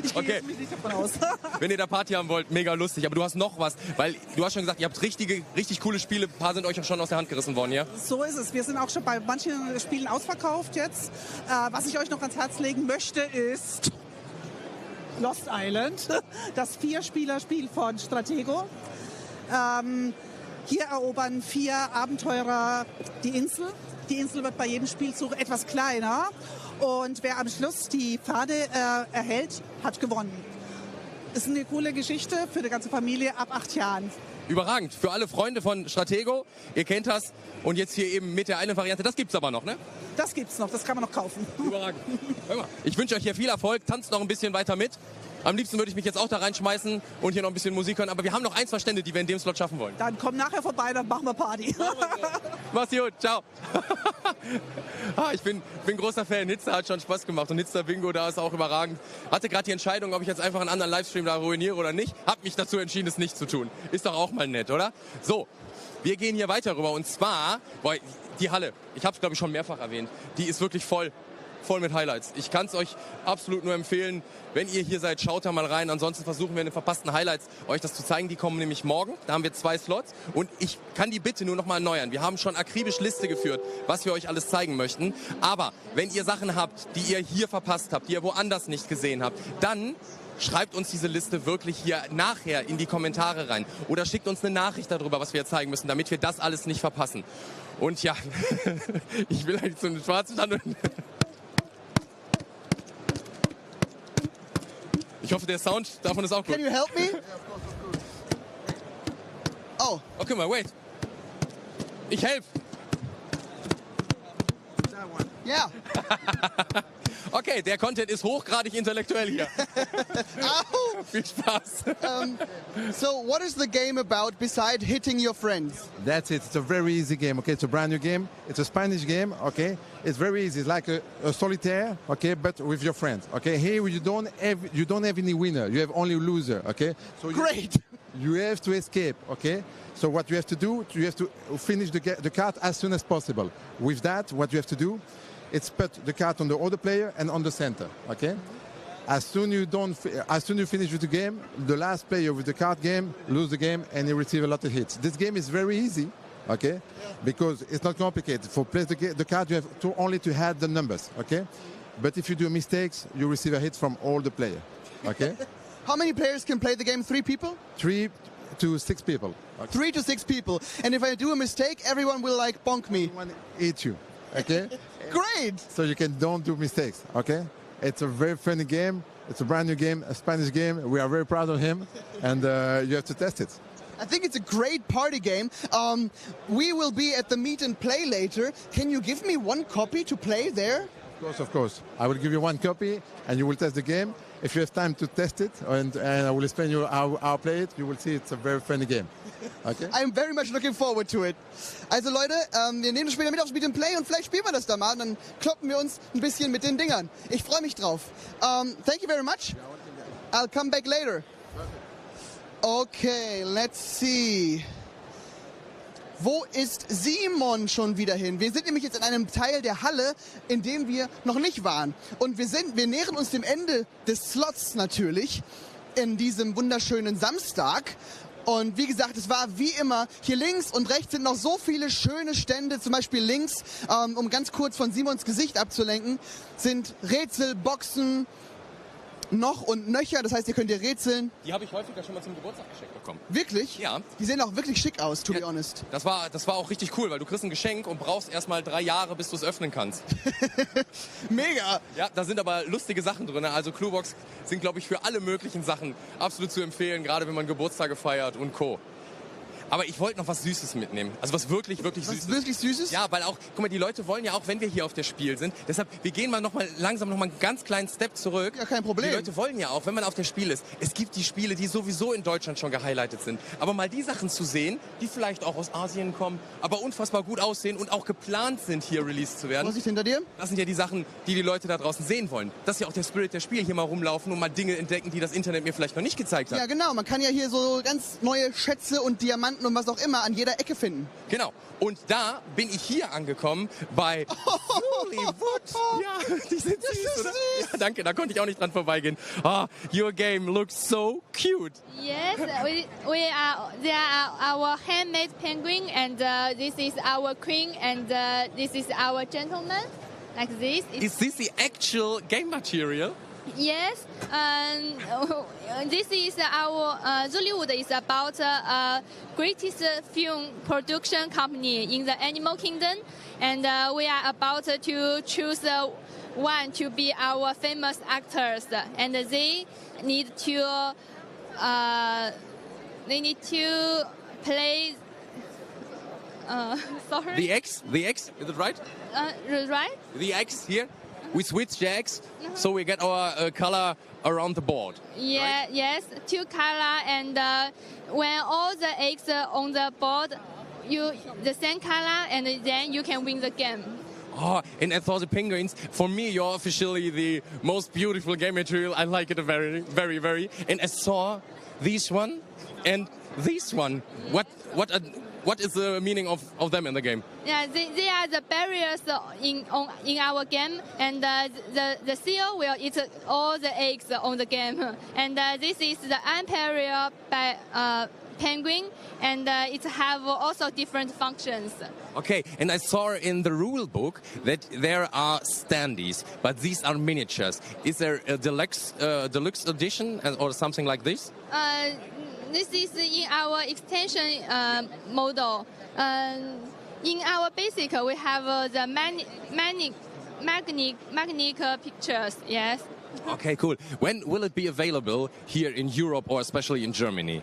Ich gehe jetzt nicht davon aus. Wenn ihr da Party haben wollt, mega lustig. Aber du hast noch was, weil du hast schon gesagt, ihr habt richtig coole Spiele. Ein paar sind euch auch schon aus der Hand gerissen worden, ja? So ist es. Wir sind auch schon bei manchen Spielen ausverkauft jetzt. Was ich euch noch ans Herz legen möchte, ist Lost Island, das 4-Spieler-Spiel von Stratego. Hier erobern 4 Abenteurer die Insel. Die Insel wird bei jedem Spielzug etwas kleiner und wer am Schluss die Pfade erhält, hat gewonnen. Ist eine coole Geschichte für die ganze Familie ab 8 Jahren. Überragend. Für alle Freunde von Stratego, ihr kennt das. Und jetzt hier eben mit der einen Variante, das gibt's aber noch, ne? Das gibt's noch, das kann man noch kaufen. Überragend. Ich wünsche euch hier viel Erfolg, tanzt noch ein bisschen weiter mit. Am liebsten würde ich mich jetzt auch da reinschmeißen und hier noch ein bisschen Musik hören. Aber wir haben noch 1, 2 Stände, die wir in dem Slot schaffen wollen. Dann komm nachher vorbei, dann machen wir Party. Mach's gut, ciao. Ich bin großer Fan. Hitstar hat schon Spaß gemacht und Hitstar Bingo, da ist auch überragend. Hatte gerade die Entscheidung, ob ich jetzt einfach einen anderen Livestream da ruiniere oder nicht. Hab mich dazu entschieden, es nicht zu tun. Ist doch auch mal nett, oder? So, wir gehen hier weiter rüber und zwar, die Halle, ich habe es glaube ich schon mehrfach erwähnt, die ist wirklich voll mit Highlights. Ich kann es euch absolut nur empfehlen, wenn ihr hier seid, schaut da mal rein. Ansonsten versuchen wir in den verpassten Highlights euch das zu zeigen. Die kommen nämlich morgen. Da haben wir 2 Slots. Und ich kann die Bitte nur noch mal erneuern. Wir haben schon akribisch Liste geführt, was wir euch alles zeigen möchten. Aber wenn ihr Sachen habt, die ihr hier verpasst habt, die ihr woanders nicht gesehen habt, dann schreibt uns diese Liste wirklich hier nachher in die Kommentare rein. Oder schickt uns eine Nachricht darüber, was wir zeigen müssen, damit wir das alles nicht verpassen. Und ja, ich will eigentlich zu einem schwarzen Stand. Ich hoffe, der Sound davon ist auch gut. Can you help me? Oh. Okay, mal, wait. Ich helfe. Yeah. Okay, der Content ist hochgradig intellektuell hier. Viel Spaß. So what is the game about beside hitting your friends? That's it. It's a very easy game. Okay, it's a brand new game. It's a Spanish game. Okay, it's very easy. It's like a solitaire. Okay, but with your friends. Okay, here you don't have any winner. You have only loser. Okay, so great. You have to escape. Okay, so what you have to do, you have to finish the card as soon as possible. With that, what you have to do, it's put the card on the other player and on the center. Okay. As soon you finish with the game, the last player with the card game lose the game and you receive a lot of hits. This game is very easy, okay? Because it's not complicated. For play the card, you have only to add the numbers, okay? But if you do mistakes, you receive a hit from all the players, okay? How many players can play the game? 3 people? 3 to 6 people. Okay. 3 to 6 people. And if I do a mistake, everyone will like bonk me. Everyone eat you, okay? Great! So you don't do mistakes, okay? It's a very funny game. It's a brand new game, a Spanish game. We are very proud of him, and you have to test it. I think it's a great party game. We will be at the Meet&Play later. Can you give me 1 copy to play there? Of course. I will give you 1 copy, and you will test the game. If you have time to test it, and I will explain you how I play it, you will see it's a very funny game. Okay? I'm very much looking forward to it. Also Leute, wir nehmen das Spiel mit aufs Meet&Play und vielleicht spielen wir das da mal und dann kloppen wir uns ein bisschen mit den Dingern. Ich freue mich drauf. Thank you very much. I'll come back later. Okay, let's see. Wo ist Simon schon wieder hin? Wir sind nämlich jetzt in einem Teil der Halle, in dem wir noch nicht waren. Und wir nähern uns dem Ende des Slots natürlich in diesem wunderschönen Samstag. Und wie gesagt, es war wie immer, hier links und rechts sind noch so viele schöne Stände, zum Beispiel links, um ganz kurz von Simons Gesicht abzulenken, sind Rätselboxen noch und nöcher, das heißt, ihr könnt hier rätseln. Die habe ich häufiger schon mal zum Geburtstag geschenkt bekommen. Wirklich? Ja. Die sehen auch wirklich schick aus, to be honest. Das war auch richtig cool, weil du kriegst ein Geschenk und brauchst erstmal 3 Jahre, bis du es öffnen kannst. Mega! Ja, da sind aber lustige Sachen drin. Also Cluebox sind, glaube ich, für alle möglichen Sachen absolut zu empfehlen, gerade wenn man Geburtstage feiert und Co. Aber ich wollte noch was Süßes mitnehmen. Also was wirklich, wirklich Süßes. Was wirklich Süßes? Ja, weil auch, guck mal, die Leute wollen ja auch, wenn wir hier auf der Spiel sind, deshalb, wir gehen mal langsam noch mal einen ganz kleinen Step zurück. Ja, kein Problem. Die Leute wollen ja auch, wenn man auf der Spiel ist, es gibt die Spiele, die sowieso in Deutschland schon gehighlightet sind. Aber mal die Sachen zu sehen, die vielleicht auch aus Asien kommen, aber unfassbar gut aussehen und auch geplant sind, hier released zu werden. Was ist hinter dir? Das sind ja die Sachen, die die Leute da draußen sehen wollen. Das ist ja auch der Spirit der Spiel, hier mal rumlaufen und mal Dinge entdecken, die das Internet mir vielleicht noch nicht gezeigt hat. Ja, genau. Man kann ja hier so ganz neue Schätze und Diamanten und was auch immer an jeder Ecke finden. Genau. Und da bin ich hier angekommen bei Hollywood. Ja, die sind süß, oder? Ja, danke, da konnte ich auch nicht dran vorbeigehen. Your game looks so cute. Yes, they are our handmade penguin, and this is our queen, and this is our gentleman, like this. Is this the actual game material? Yes, this is our Hollywood is about greatest film production company in the animal kingdom, and we are about to choose one to be our famous actors, and they need to play. Sorry. The X, is it right? Right. The X here. We switch the eggs, so we get our color around the board. Yeah, right? Yes, 2 color, and when all the eggs are on the board, the same color, and then you can win the game. And as for the penguins, for me, you're officially the most beautiful game material. I like it very, very, very. And I saw this one and this one. What is the meaning of them in the game? Yeah, they are the barriers in our game, and the seal will eat all the eggs on the game. And this is the imperial penguin, and it have also different functions. Okay, and I saw in the rule book that there are standees, but these are miniatures. Is there a deluxe edition or something like this? This is in our extension model. In our basic, we have the magnetic pictures. Yes. Okay, cool. When will it be available here in Europe or especially in Germany?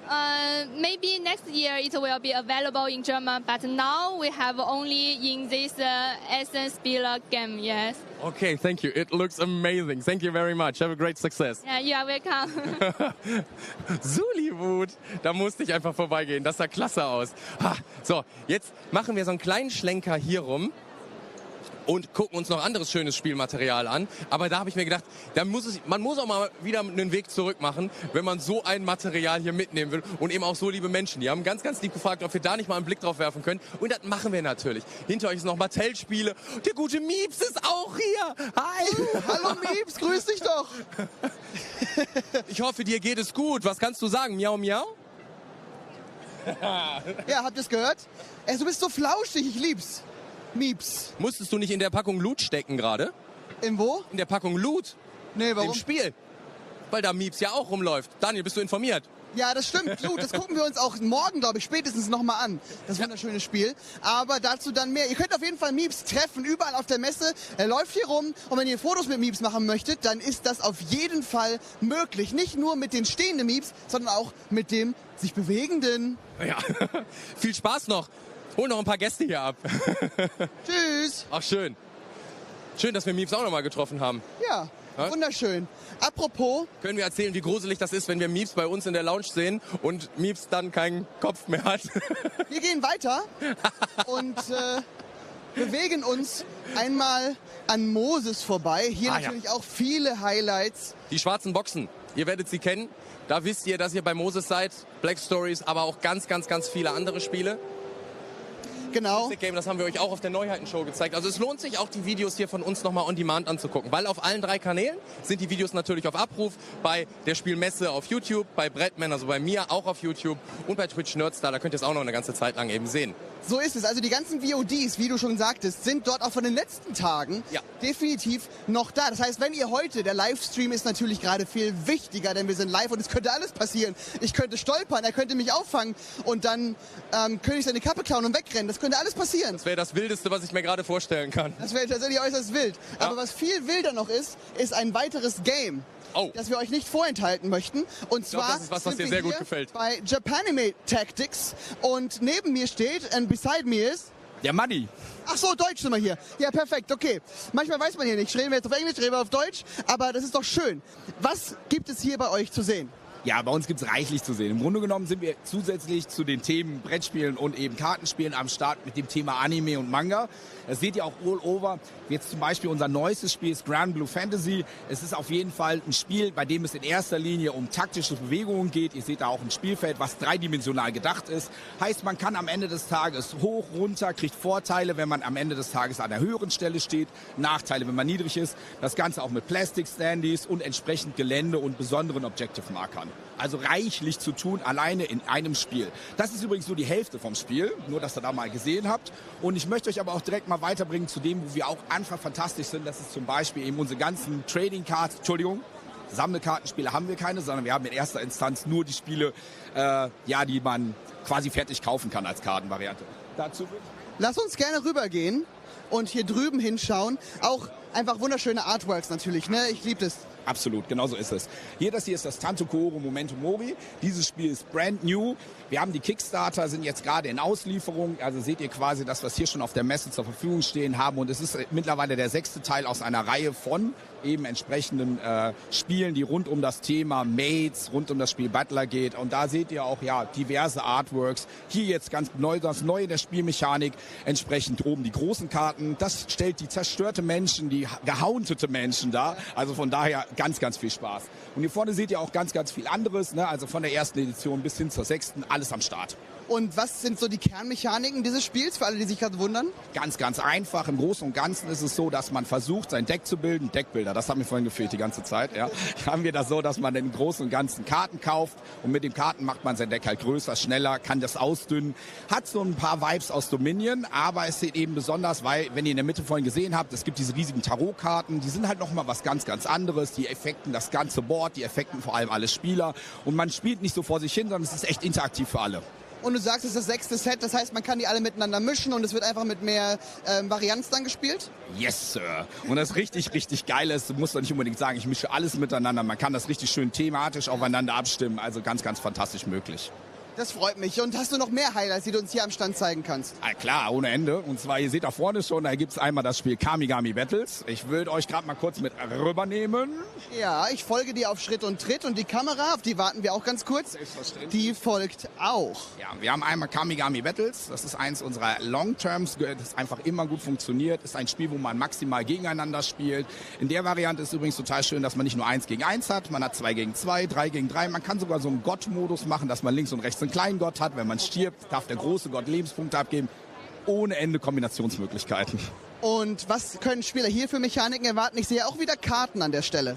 Maybe next year it will be available in German, but now we have only in this Essen SPIEL game, yes. Okay, thank you. It looks amazing. Thank you very much. Have a great success. Yeah, you are welcome. Suliwood, da musste ich einfach vorbeigehen. Das sah klasse aus. Ha, so, jetzt machen wir so einen kleinen Schlenker hier rum und gucken uns noch anderes schönes Spielmaterial an. Aber da habe ich mir gedacht, man muss auch mal wieder einen Weg zurück machen, wenn man so ein Material hier mitnehmen will. Und eben auch so liebe Menschen. Die haben ganz, ganz lieb gefragt, ob wir da nicht mal einen Blick drauf werfen können. Und das machen wir natürlich. Hinter euch ist noch Mattel-Spiele. Der gute Mieps ist auch hier. Hi. Hallo Mieps, grüß dich doch. Ich hoffe, dir geht es gut. Was kannst du sagen? Miau, miau? Ja, habt ihr es gehört? Du bist so flauschig, ich lieb's. Mieps. Musstest du nicht in der Packung Loot stecken gerade? In wo? In der Packung Loot. Nee, warum? Im Spiel. Weil da Mieps ja auch rumläuft. Daniel, bist du informiert? Ja, das stimmt. Loot, das gucken wir uns auch morgen, glaube ich, spätestens nochmal an. Das wunderschöne Spiel. Aber dazu dann mehr. Ihr könnt auf jeden Fall Mieps treffen, überall auf der Messe. Er läuft hier rum. Und wenn ihr Fotos mit Mieps machen möchtet, dann ist das auf jeden Fall möglich. Nicht nur mit den stehenden Mieps, sondern auch mit dem sich bewegenden. Ja, viel Spaß noch. Hol noch ein paar Gäste hier ab. Tschüss. Ach, schön. Schön, dass wir Mieps auch noch mal getroffen haben. Ja, wunderschön. Apropos. Können wir erzählen, wie gruselig das ist, wenn wir Mieps bei uns in der Lounge sehen und Mieps dann keinen Kopf mehr hat? Wir gehen weiter und bewegen uns einmal an Moses vorbei. Hier natürlich auch viele Highlights. Die schwarzen Boxen, ihr werdet sie kennen. Da wisst ihr, dass ihr bei Moses seid. Black Stories, aber auch ganz, ganz, ganz viele andere Spiele. Genau. Das haben wir euch auch auf der Neuheiten-Show gezeigt. Also es lohnt sich auch, die Videos hier von uns nochmal on demand anzugucken. Weil auf allen 3 Kanälen sind die Videos natürlich auf Abruf. Bei der Spielmesse auf YouTube, bei Brettman, also bei mir auch auf YouTube und bei Twitch Nerdstar. Da könnt ihr es auch noch eine ganze Zeit lang eben sehen. So ist es. Also die ganzen VODs, wie du schon sagtest, sind dort auch von den letzten Tagen definitiv noch da. Das heißt, wenn ihr heute, der Livestream ist natürlich gerade viel wichtiger, denn wir sind live und es könnte alles passieren. Ich könnte stolpern, er könnte mich auffangen und dann könnte ich seine Kappe klauen und wegrennen. Das könnte alles passieren. Das wäre das Wildeste, was ich mir gerade vorstellen kann. Das wäre tatsächlich äußerst wild. Ja. Aber was viel wilder noch ist ein weiteres Game. Das wir euch nicht vorenthalten möchten. Und zwar das ist was dir sehr gut gefällt. Bei Japanime Tactics. Und neben mir steht, and beside me is... Der Manni. Ach so, Deutsch sind wir hier. Ja, perfekt, okay. Manchmal weiß man hier nicht, reden wir jetzt auf Englisch, reden wir auf Deutsch, aber das ist doch schön. Was gibt es hier bei euch zu sehen? Ja, bei uns gibt es reichlich zu sehen. Im Grunde genommen sind wir zusätzlich zu den Themen Brettspielen und eben Kartenspielen am Start mit dem Thema Anime und Manga. Das seht ihr auch all over. Jetzt zum Beispiel unser neuestes Spiel ist Grand Blue Fantasy. Es ist auf jeden Fall ein Spiel, bei dem es in erster Linie um taktische Bewegungen geht. Ihr seht da auch ein Spielfeld, was dreidimensional gedacht ist. Heißt, man kann am Ende des Tages hoch, runter, kriegt Vorteile, wenn man am Ende des Tages an der höheren Stelle steht, Nachteile, wenn man niedrig ist. Das Ganze auch mit Plastic-Standees und entsprechend Gelände und besonderen Objective-Markern. Also reichlich zu tun, alleine in einem Spiel. Das ist übrigens nur die Hälfte vom Spiel, nur dass ihr da mal gesehen habt. Und ich möchte euch aber auch direkt mal weiterbringen zu dem, wo wir auch einfach fantastisch sind. Das ist zum Beispiel eben unsere ganzen Trading Cards, Sammelkartenspiele haben wir keine, sondern wir haben in erster Instanz nur die Spiele, die man quasi fertig kaufen kann als Kartenvariante. Dazu Lass uns gerne rübergehen und hier drüben hinschauen. Auch einfach wunderschöne Artworks natürlich, ne? Ich liebe das. Absolut, genau so ist es. Das hier ist das Tanto Koro Momento Mori. Dieses Spiel ist brand new. Wir haben die Kickstarter, sind jetzt gerade in Auslieferung. Also seht ihr quasi das, was hier schon auf der Messe zur Verfügung stehen haben. Und es ist mittlerweile der 6. Teil aus einer Reihe von eben entsprechenden Spielen, die rund um das Thema Mates, rund um das Spiel Butler geht. Und da seht ihr auch diverse Artworks. Hier jetzt ganz neu, das Neue der Spielmechanik. Entsprechend oben die großen Karten. Das stellt die zerstörte Menschen, die gehauntete Menschen dar. Also von daher ganz, ganz viel Spaß. Und hier vorne seht ihr auch ganz, ganz viel anderes. Ne? Also von der ersten Edition bis hin zur 6. alles am Start. Und was sind so die Kernmechaniken dieses Spiels, für alle, die sich gerade wundern? Ganz, ganz einfach. Im Großen und Ganzen ist es so, dass man versucht, sein Deck zu bilden. Deckbilder, das hat mir vorhin gefehlt die ganze Zeit. Ja. Haben wir das so, dass man im Großen und Ganzen Karten kauft und mit den Karten macht man sein Deck halt größer, schneller, kann das ausdünnen. Hat so ein paar Vibes aus Dominion, aber es sieht eben besonders, weil, wenn ihr in der Mitte vorhin gesehen habt, es gibt diese riesigen Tarotkarten, die sind halt nochmal was ganz, ganz anderes. Die effekten das ganze Board, die effekten vor allem alle Spieler und man spielt nicht so vor sich hin, sondern es ist echt interaktiv für alle. Und du sagst, es ist das 6. Set, das heißt, man kann die alle miteinander mischen und es wird einfach mit mehr Varianz dann gespielt? Yes, Sir. Und das richtig, richtig geil ist, du musst doch nicht unbedingt sagen, ich mische alles miteinander. Man kann das richtig schön thematisch aufeinander abstimmen. Also ganz, ganz fantastisch möglich. Das freut mich. Und hast du noch mehr Highlights, die du uns hier am Stand zeigen kannst? Ah, klar, ohne Ende. Und zwar, ihr seht da vorne schon, da gibt es einmal das Spiel Kamigami Battles. Ich will euch gerade mal kurz mit rübernehmen. Ja, ich folge dir auf Schritt und Tritt und die Kamera, auf die warten wir auch ganz kurz, die folgt auch. Ja, wir haben einmal Kamigami Battles. Das ist eins unserer Long-Terms, das einfach immer gut funktioniert. Ist ein Spiel, wo man maximal gegeneinander spielt. In der Variante ist übrigens total schön, dass man nicht nur 1 gegen 1 hat, man hat 2 gegen 2, 3 gegen 3. Man kann sogar so einen Gott-Modus machen, dass man links und rechts einen kleinen Gott hat. Wenn man stirbt, darf der große Gott Lebenspunkte abgeben. Ohne Ende Kombinationsmöglichkeiten. Und was können Spieler hier für Mechaniken erwarten? Ich sehe auch wieder Karten an der Stelle.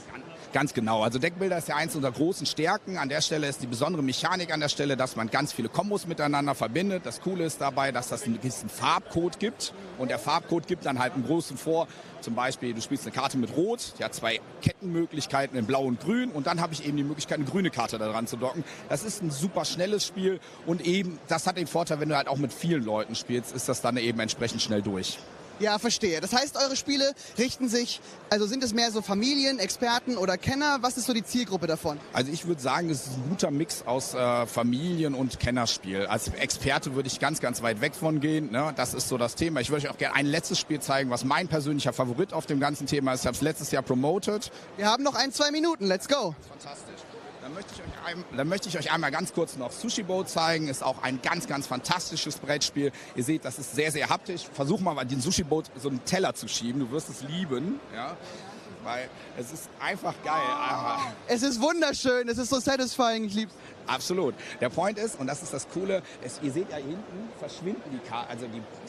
Ganz genau. Also Deckbilder ist ja eins unserer großen Stärken. An der Stelle ist die besondere Mechanik an der Stelle, dass man ganz viele Kombos miteinander verbindet. Das Coole ist dabei, dass das einen gewissen Farbcode gibt. Und der Farbcode gibt dann halt einen großen vor. Zum Beispiel, du spielst eine Karte mit Rot, die hat 2 Kettenmöglichkeiten in Blau und Grün. Und dann habe ich eben die Möglichkeit, eine grüne Karte da dran zu docken. Das ist ein super schnelles Spiel. Und eben, das hat den Vorteil, wenn du halt auch mit vielen Leuten spielst, ist das dann eben entsprechend schnell durch. Ja, verstehe. Das heißt, eure Spiele richten sich, also sind es mehr so Familien, Experten oder Kenner? Was ist so die Zielgruppe davon? Also ich würde sagen, es ist ein guter Mix aus Familien- und Kennerspiel. Als Experte würde ich ganz, ganz weit weg von gehen. Ne? Das ist so das Thema. Ich würde euch auch gerne ein letztes Spiel zeigen, was mein persönlicher Favorit auf dem ganzen Thema ist. Ich habe es letztes Jahr promoted. Wir haben noch 1-2 Minuten. Let's go. Fantastisch. Dann möchte ich euch einmal ganz kurz noch Sushi Boat zeigen. Ist auch ein ganz, ganz fantastisches Brettspiel. Ihr seht, das ist sehr, sehr haptisch. Versuch mal den Sushi Boat so einen Teller zu schieben. Du wirst es lieben. Ja? Weil es ist einfach geil. Es ist wunderschön. Es ist so satisfying. Ich lieb's. Absolut. Der Point ist, und das ist das Coole, ihr seht ja hier hinten verschwinden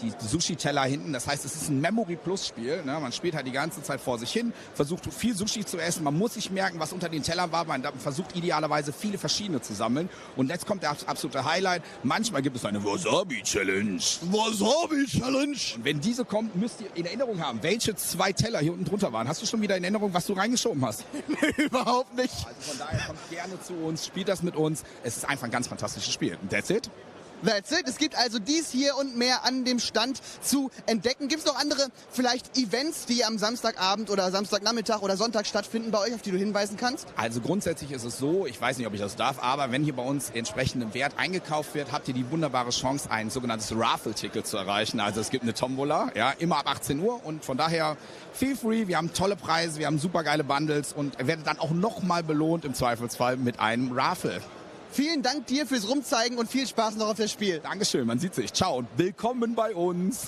die Sushi-Teller hinten. Das heißt, es ist ein Memory-Plus-Spiel. Ne? Man spielt halt die ganze Zeit vor sich hin, versucht viel Sushi zu essen. Man muss sich merken, was unter den Tellern war. Man versucht idealerweise viele verschiedene zu sammeln. Und jetzt kommt der absolute Highlight. Manchmal gibt es eine Wasabi-Challenge. Wasabi-Challenge! Und wenn diese kommt, müsst ihr in Erinnerung haben, welche 2 Teller hier unten drunter waren. Hast du schon wieder in Erinnerung, was du reingeschoben hast? Nee, überhaupt nicht. Also von daher kommt gerne zu uns, spielt das mit uns. Es ist einfach ein ganz fantastisches Spiel. That's it. That's it. Es gibt also dies hier und mehr an dem Stand zu entdecken. Gibt es noch andere vielleicht Events, die am Samstagabend oder Samstagnachmittag oder Sonntag stattfinden bei euch, auf die du hinweisen kannst? Also grundsätzlich ist es so, ich weiß nicht, ob ich das darf, aber wenn hier bei uns entsprechendem Wert eingekauft wird, habt ihr die wunderbare Chance, ein sogenanntes Raffle-Ticket zu erreichen. Also es gibt eine Tombola, ja, immer ab 18 Uhr und von daher feel free. Wir haben tolle Preise, wir haben super geile Bundles und werdet dann auch nochmal belohnt im Zweifelsfall mit einem Raffle. Vielen Dank dir fürs Rumzeigen und viel Spaß noch auf das Spiel. Dankeschön, man sieht sich. Ciao und willkommen bei uns.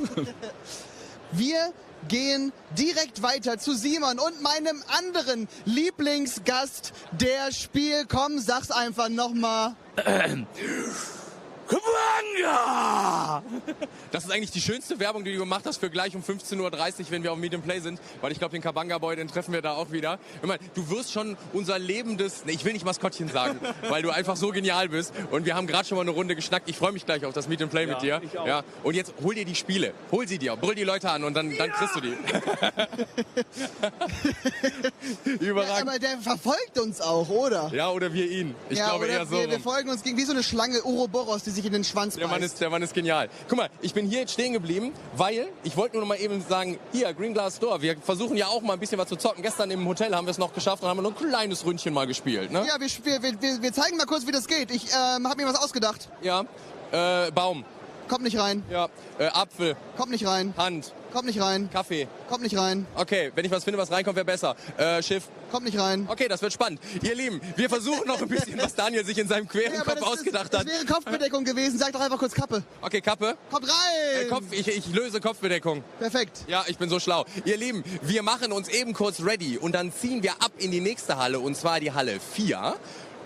Wir gehen direkt weiter zu Simon und meinem anderen Lieblingsgast der Spiel. Komm, sag's einfach nochmal. Kabanga! Das ist eigentlich die schönste Werbung, die du gemacht hast für gleich um 15:30 Uhr, wenn wir auf Meet&Play sind. Weil ich glaube, den Kabanga-Boy, den treffen wir da auch wieder. Ich meine, du wirst schon unser lebendes, ich will nicht Maskottchen sagen, weil du einfach so genial bist. Und wir haben gerade schon mal eine Runde geschnackt. Ich freue mich gleich auf das Meet&Play mit dir. Ich auch. Ja. Und jetzt hol dir die Spiele. Hol sie dir. Brüll die Leute an und dann kriegst du die. Überragend. Ja, aber der verfolgt uns auch, oder? Ja, oder wir ihn. Ich glaube eher so. Wir folgen uns gegen wie so eine Schlange Ouroboros, die sich in den Schwanz beißt. Der Mann ist genial. Guck mal, ich bin hier jetzt stehen geblieben, weil ich wollte nur noch mal eben sagen, hier, Green Glass Store, wir versuchen ja auch mal ein bisschen was zu zocken. Gestern im Hotel haben wir es noch geschafft und haben nur ein kleines Ründchen mal gespielt. Ne? Ja, wir zeigen mal kurz, wie das geht. Ich habe mir was ausgedacht. Ja, Baum. Kommt nicht rein. Ja, Apfel. Kommt nicht rein. Hand. Kommt nicht rein. Kaffee. Kommt nicht rein. Okay, wenn ich was finde, was reinkommt, wäre besser. Schiff. Kommt nicht rein. Okay, das wird spannend. Ihr Lieben, wir versuchen noch ein bisschen, was Daniel sich in seinem queren Kopf ausgedacht hat. Das wäre Kopfbedeckung gewesen. Sag doch einfach kurz Kappe. Okay, Kappe. Kommt rein! Ich löse Kopfbedeckung. Perfekt. Ja, ich bin so schlau. Ihr Lieben, wir machen uns eben kurz ready und dann ziehen wir ab in die nächste Halle und zwar die Halle 4.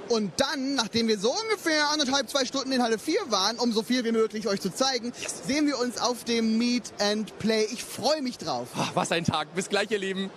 Und dann, nachdem wir so ungefähr 1,5-2 Stunden in Halle 4 waren, um so viel wie möglich euch zu zeigen, sehen wir uns auf dem Meet&Play. Ich freue mich drauf. Ach, was ein Tag. Bis gleich, ihr Lieben.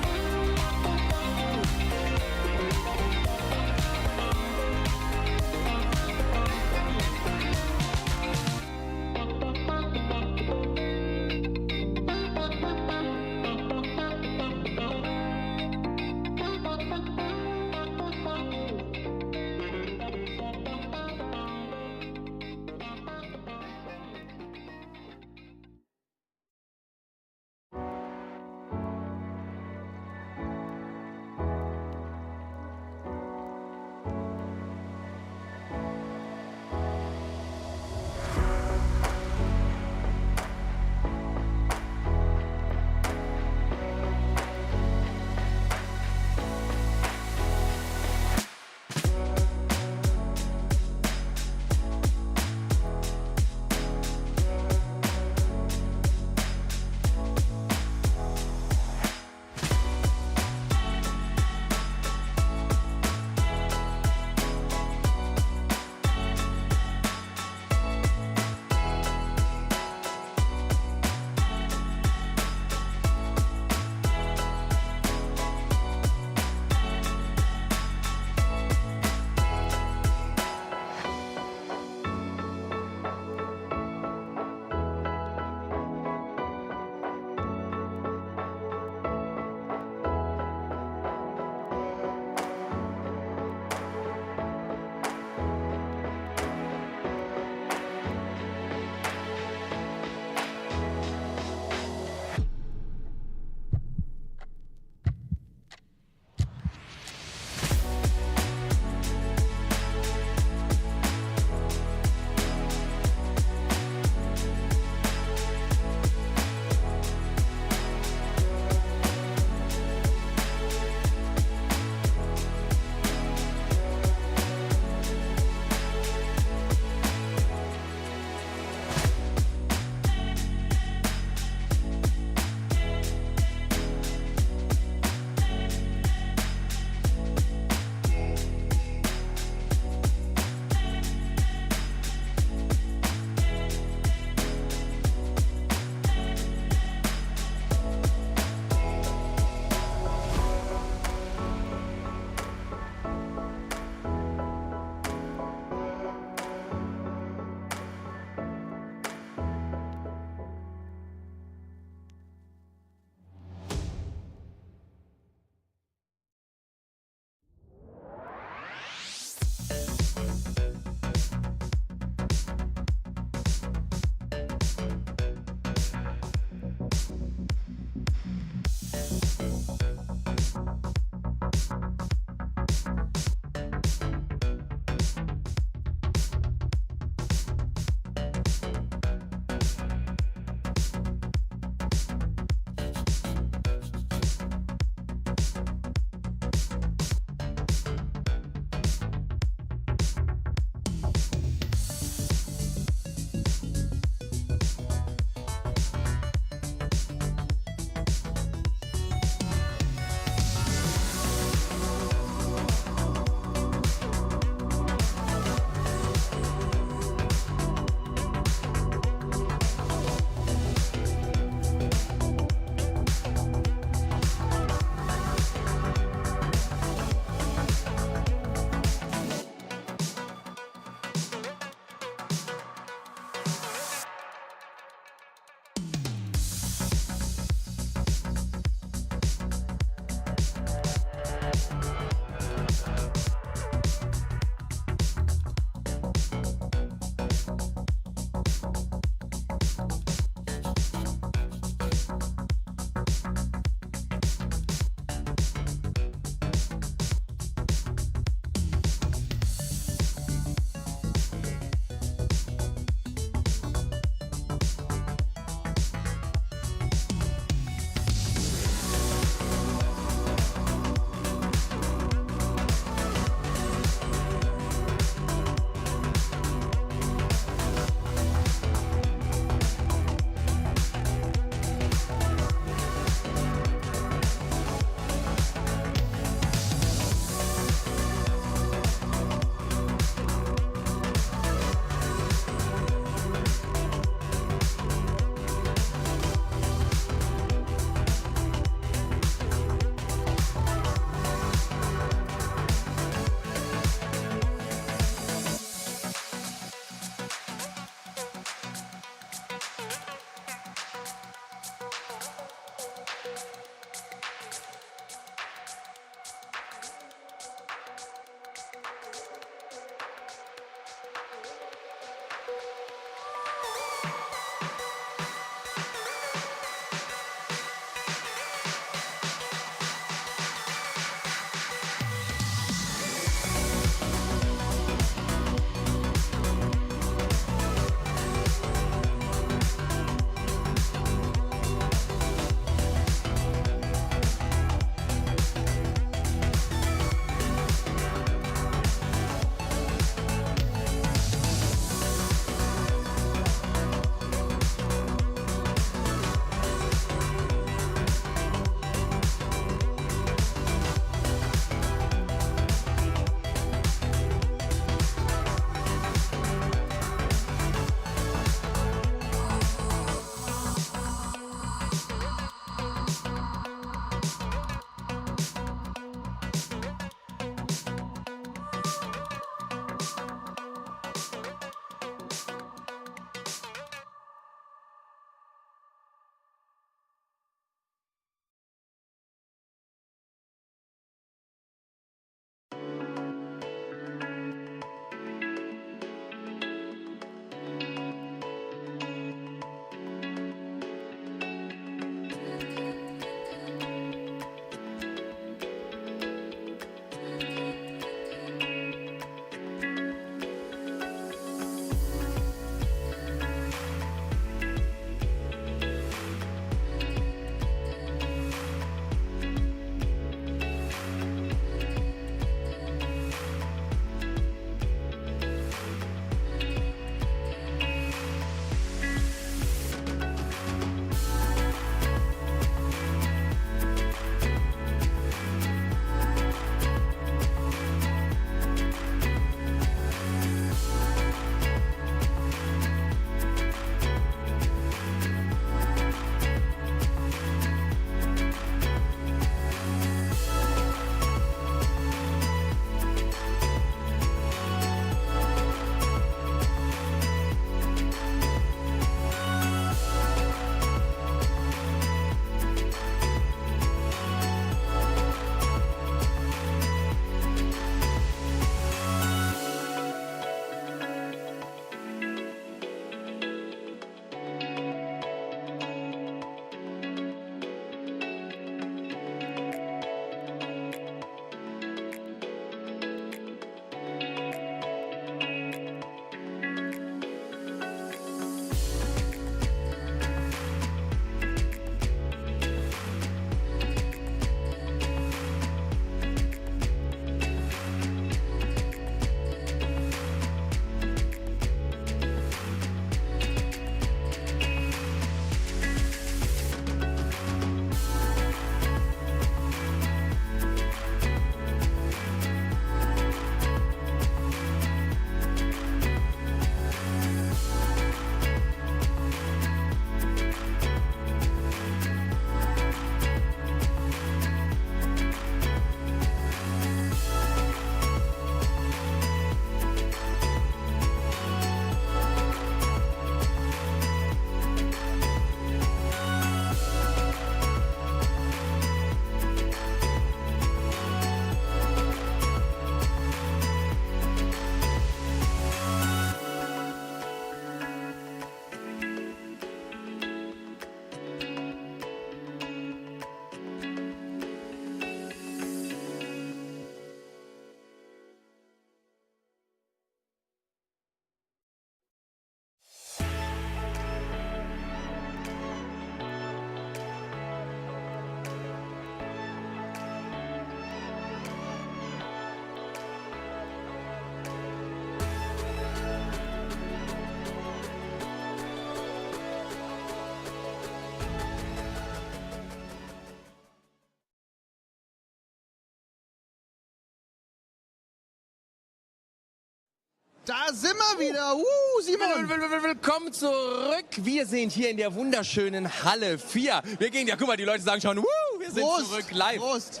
Da sind wir wieder. Simon. Willkommen zurück. Wir sind hier in der wunderschönen Halle 4. Wir gehen, ja guck mal, die Leute sagen schon, wir sind zurück live. Prost.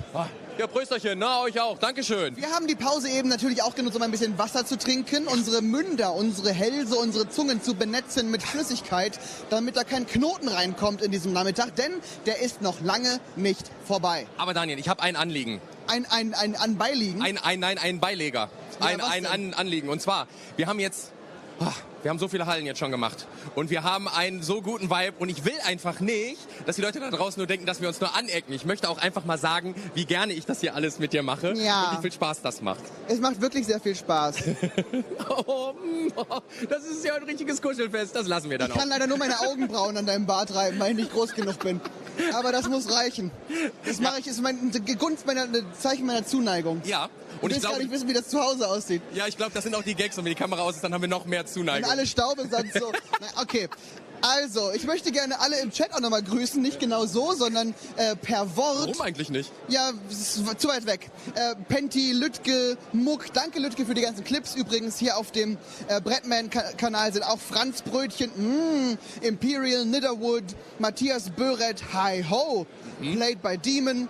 Ja, Prösterchen, na, euch auch. Dankeschön. Wir haben die Pause eben natürlich auch genutzt, um ein bisschen Wasser zu trinken, unsere Münder, unsere Hälse, unsere Zungen zu benetzen mit Flüssigkeit, damit da kein Knoten reinkommt in diesem Nachmittag, denn der ist noch lange nicht vorbei. Aber Daniel, ich habe ein Anliegen. Ein Beiliegen? Ein Beileger. Ein Anliegen. Und zwar, wir haben so viele Hallen jetzt schon gemacht. Und wir haben einen so guten Vibe. Und ich will einfach nicht, dass die Leute da draußen nur denken, dass wir uns nur anecken. Ich möchte auch einfach mal sagen, wie gerne ich das hier alles mit dir mache. Ja. Und wie viel Spaß das macht. Es macht wirklich sehr viel Spaß. Das ist ja ein richtiges Kuschelfest. Das lassen wir dann auch. Ich kann leider nur meine Augenbrauen an deinem Bart reiben, weil ich nicht groß genug bin. Aber das muss reichen. Das mache ich, ist ein Zeichen meiner Zuneigung. Ja. Und ich will gar nicht wissen, wie das zu Hause aussieht. Ja, ich glaube, das sind auch die Gags. Und wenn die Kamera aus ist, dann haben wir noch mehr Zuneigung. Und alle Staube sind so. Okay. Also, ich möchte gerne alle im Chat auch nochmal grüßen. Nicht genau so, sondern per Wort. Warum eigentlich nicht? Ja, zu weit weg. Penti, Lütke, Muck. Danke, Lütke, für die ganzen Clips. Übrigens, hier auf dem Brettman-Kanal sind auch Franz Brötchen, Imperial, Nidderwood, Matthias Böret, Hi Ho, Played by Demon.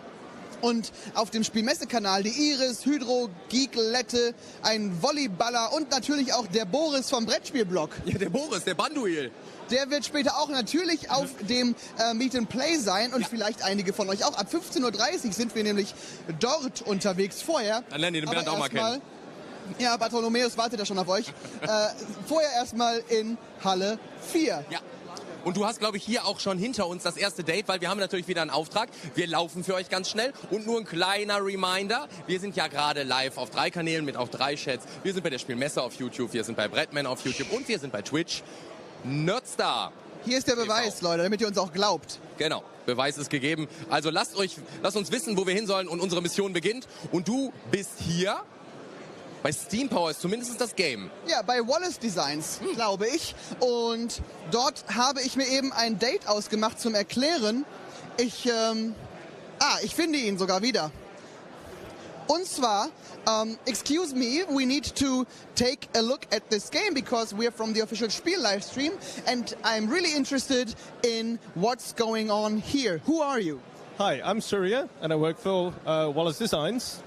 Und auf dem Spielmesse-Kanal die Iris, Hydro, Geeklette, ein Volleyballer und natürlich auch der Boris vom Brettspielblog. Ja, der Boris, der Banduil. Der wird später auch natürlich auf dem Meet&Play sein und vielleicht einige von euch auch. Ab 15:30 Uhr sind wir nämlich dort unterwegs. Vorher. Dann lernen die den Bernd auch mal kennen. Ja, Bartholomäus wartet ja schon auf euch. Vorher erstmal in Halle 4. Ja. Und du hast, glaube ich, hier auch schon hinter uns das erste Date, weil wir haben natürlich wieder einen Auftrag. Wir laufen für euch ganz schnell. Und nur ein kleiner Reminder, wir sind ja gerade live auf 3 Kanälen mit auch 3 Chats. Wir sind bei der Spielmesse auf YouTube, wir sind bei Brettman auf YouTube und wir sind bei Twitch. Nerdstar. Hier ist der Beweis, Leute, damit ihr uns auch glaubt. Genau, Beweis ist gegeben. Also lasst uns wissen, wo wir hin sollen und unsere Mission beginnt. Und du bist hier. Bei Steam Power ist zumindest das Game. Ja, bei Wallace Designs, glaube ich. Und dort habe ich mir eben ein Date ausgemacht zum Erklären. Ich finde ihn sogar wieder. Und zwar, excuse me, we need to take a look at this game because we're from the official SPIEL livestream and I'm really interested in what's going on here. Who are you? Hi, I'm Surya and I work for Wallace Designs.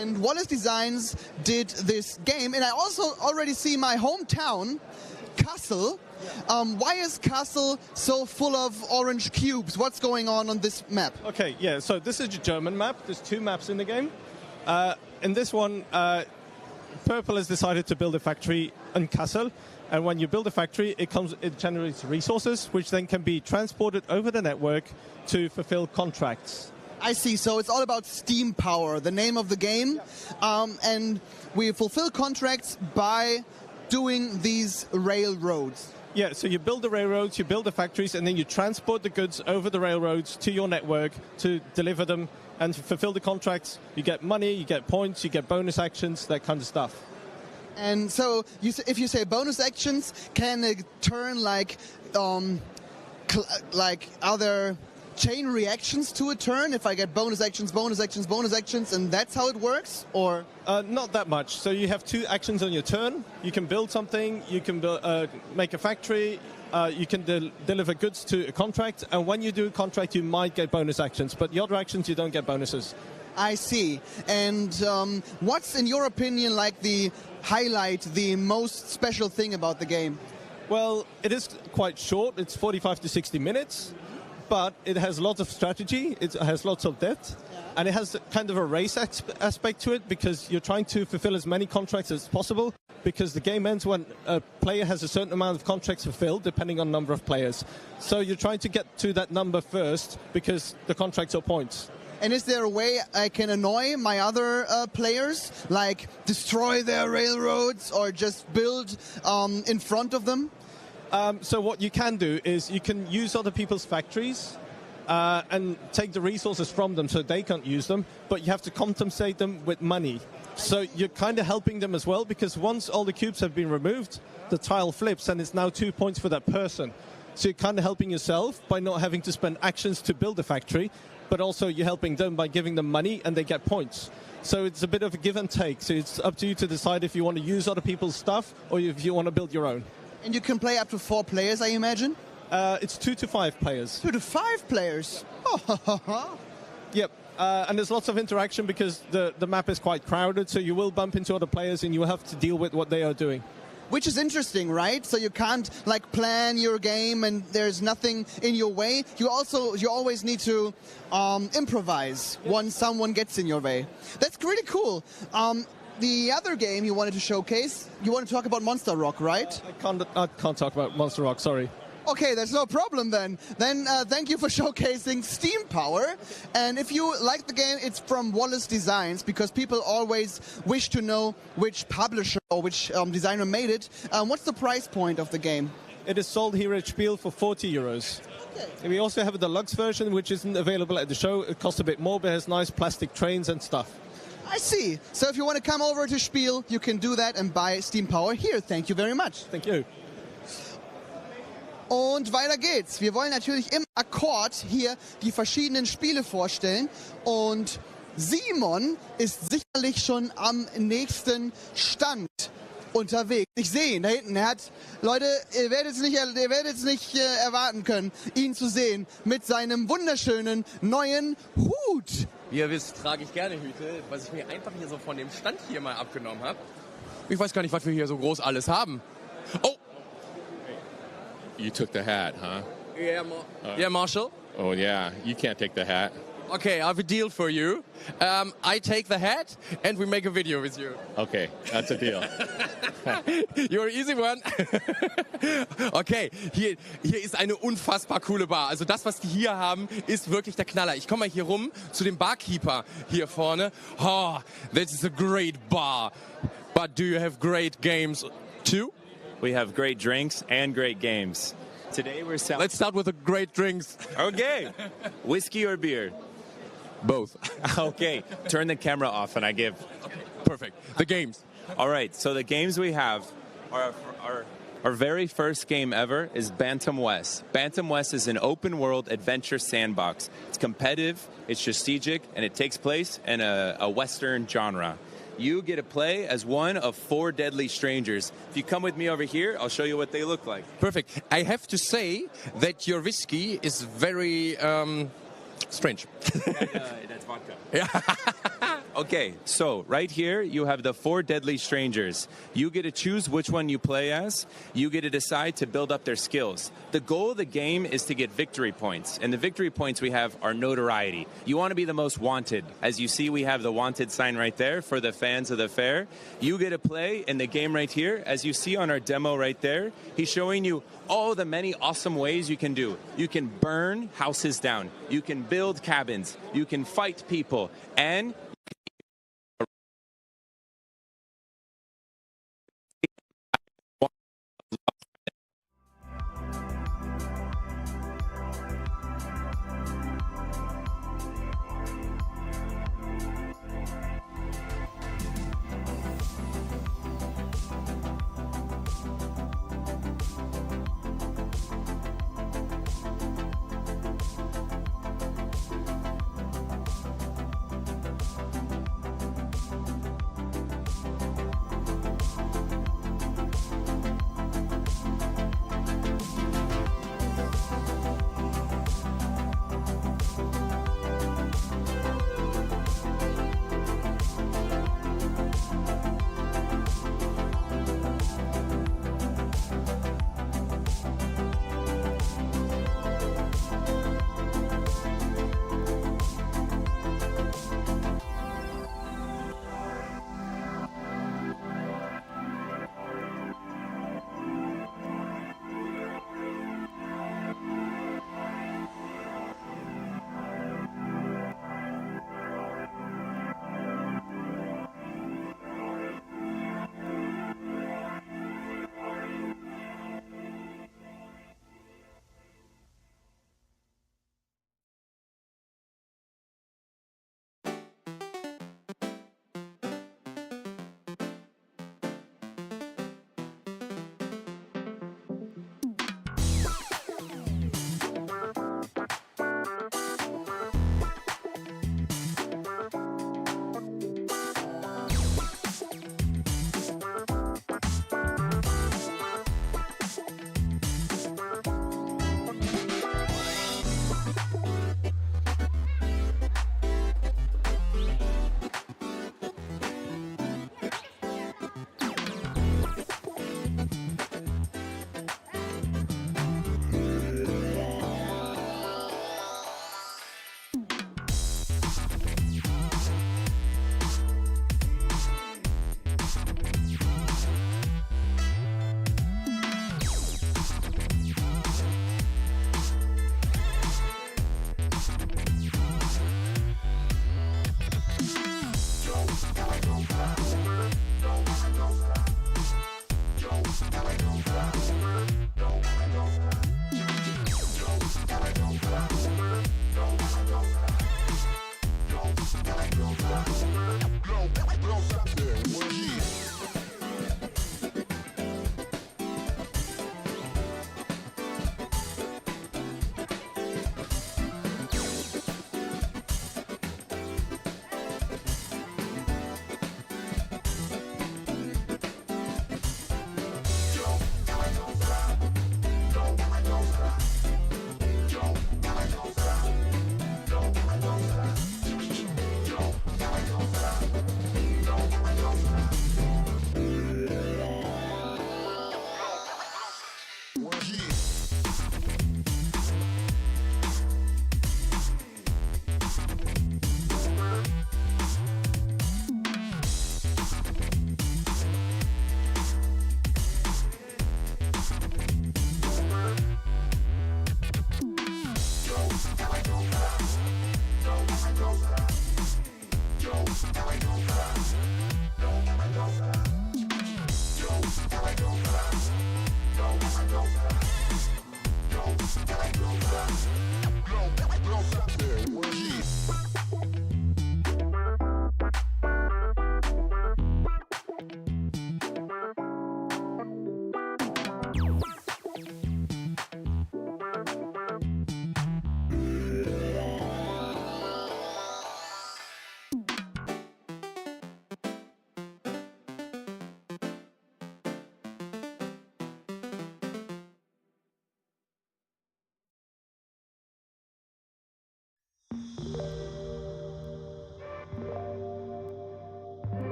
And Wallace Designs did this game, and I also already see my hometown, Kassel. Why is Kassel so full of orange cubes? What's going on this map? Okay, yeah, so this is a German map. There's 2 maps in the game. In this one, Purple has decided to build a factory in Kassel. And when you build a factory, it generates resources, which then can be transported over the network to fulfill contracts. I see. So it's all about steam power, the name of the game. And we fulfill contracts by doing these railroads. Yeah, so you build the railroads, you build the factories, and then you transport the goods over the railroads to your network to deliver them and fulfill the contracts. You get money, you get points, you get bonus actions, that kind of stuff. And so if you say bonus actions, can it turn like other chain reactions to a turn? If I get bonus actions, and that's how it works? Or not that much. So you have 2 actions on your turn. You can build something, you can make a factory, you can deliver goods to a contract, and when you do a contract you might get bonus actions, but the other actions you don't get bonuses. I see. And what's, in your opinion, like the highlight, the most special thing about the game? Well, it is quite short. It's 45 to 60 minutes. But it has lots of strategy, it has lots of depth, and it has kind of a race aspect to it because you're trying to fulfill as many contracts as possible because the game ends when a player has a certain amount of contracts fulfilled depending on number of players. So you're trying to get to that number first because the contracts are points. And is there a way I can annoy my other players, like destroy their railroads or just build in front of them? So what you can do is you can use other people's factories and take the resources from them so they can't use them, but you have to compensate them with money. So you're kind of helping them as well because once all the cubes have been removed, the tile flips and it's now 2 points for that person. So you're kind of helping yourself by not having to spend actions to build a factory, but also you're helping them by giving them money and they get points. So it's a bit of a give and take. So it's up to you to decide if you want to use other people's stuff or if you want to build your own. And you can play up to 4 players, I imagine? It's 2 to 5 players. 2 to 5 players? Oh, yep. And there's lots of interaction because the map is quite crowded, so you will bump into other players and you will have to deal with what they are doing. Which is interesting, right? So you can't like plan your game and there's nothing in your way. You always need to improvise once someone gets in your way. That's really cool. The other game you wanted to showcase, you want to talk about Monster Rock, right? I can't talk about Monster Rock, sorry. Okay, there's no problem then. Then thank you for showcasing Steam Power. And if you like the game, it's from Wallace Designs, because people always wish to know which publisher or which designer made it. What's the price point of the game? It is sold here at Spiel for 40 euros. Okay. And we also have a deluxe version, which isn't available at the show. It costs a bit more, but has nice plastic trains and stuff. I see. So if you want to come over to Spiel, you can do that and buy Steam Power here. Thank you very much. Thank you. Und weiter geht's. Wir wollen natürlich im Akkord hier die verschiedenen Spiele vorstellen. Und Simon ist sicherlich schon am nächsten Stand unterwegs. Ich sehe ihn da hinten. Leute, ihr werdet es nicht erwarten können, ihn zu sehen mit seinem wunderschönen neuen Hut. Wie ihr wisst, trage ich gerne Hüte, was ich mir einfach hier so von dem Stand hier mal abgenommen habe. Ich weiß gar nicht, was wir hier so groß alles haben. Oh! You took the hat, huh? Yeah, Marshall? Oh, yeah. You can't take the hat. Okay, I have a deal for you. I take the hat and we make a video with you. Okay, that's a deal. You're an easy one. Okay, hier ist eine unfassbar coole Bar. Also das, was die hier haben, ist wirklich der Knaller. Ich komme mal hier rum zu dem Barkeeper hier vorne. Oh, this is a great bar. But do you have great games too? We have great drinks and great games. Today we're selling... Let's start with the great drinks. Okay. Whiskey or beer? Both. Okay. Turn the camera off and I give... Okay, perfect. The games. All right. So the games we have are... Our very first game ever is Bantam West. Bantam West is an open-world adventure sandbox. It's competitive, it's strategic, and it takes place in a Western genre. You get to play as one of 4 deadly strangers. If you come with me over here, I'll show you what they look like. Perfect. I have to say that your whiskey is very strange. That's vodka. Yeah. Okay, so right here you have the 4 deadly strangers. You get to choose which one you play as. You get to decide to build up their skills. The goal of the game is to get victory points, and the victory points we have are notoriety. You want to be the most wanted. As you see, we have the wanted sign right there for the fans of the fair. You get to play in the game right here. As you see on our demo right there, he's showing you all the many awesome ways you can do. You can burn houses down. You can build cabins. You can fight people. And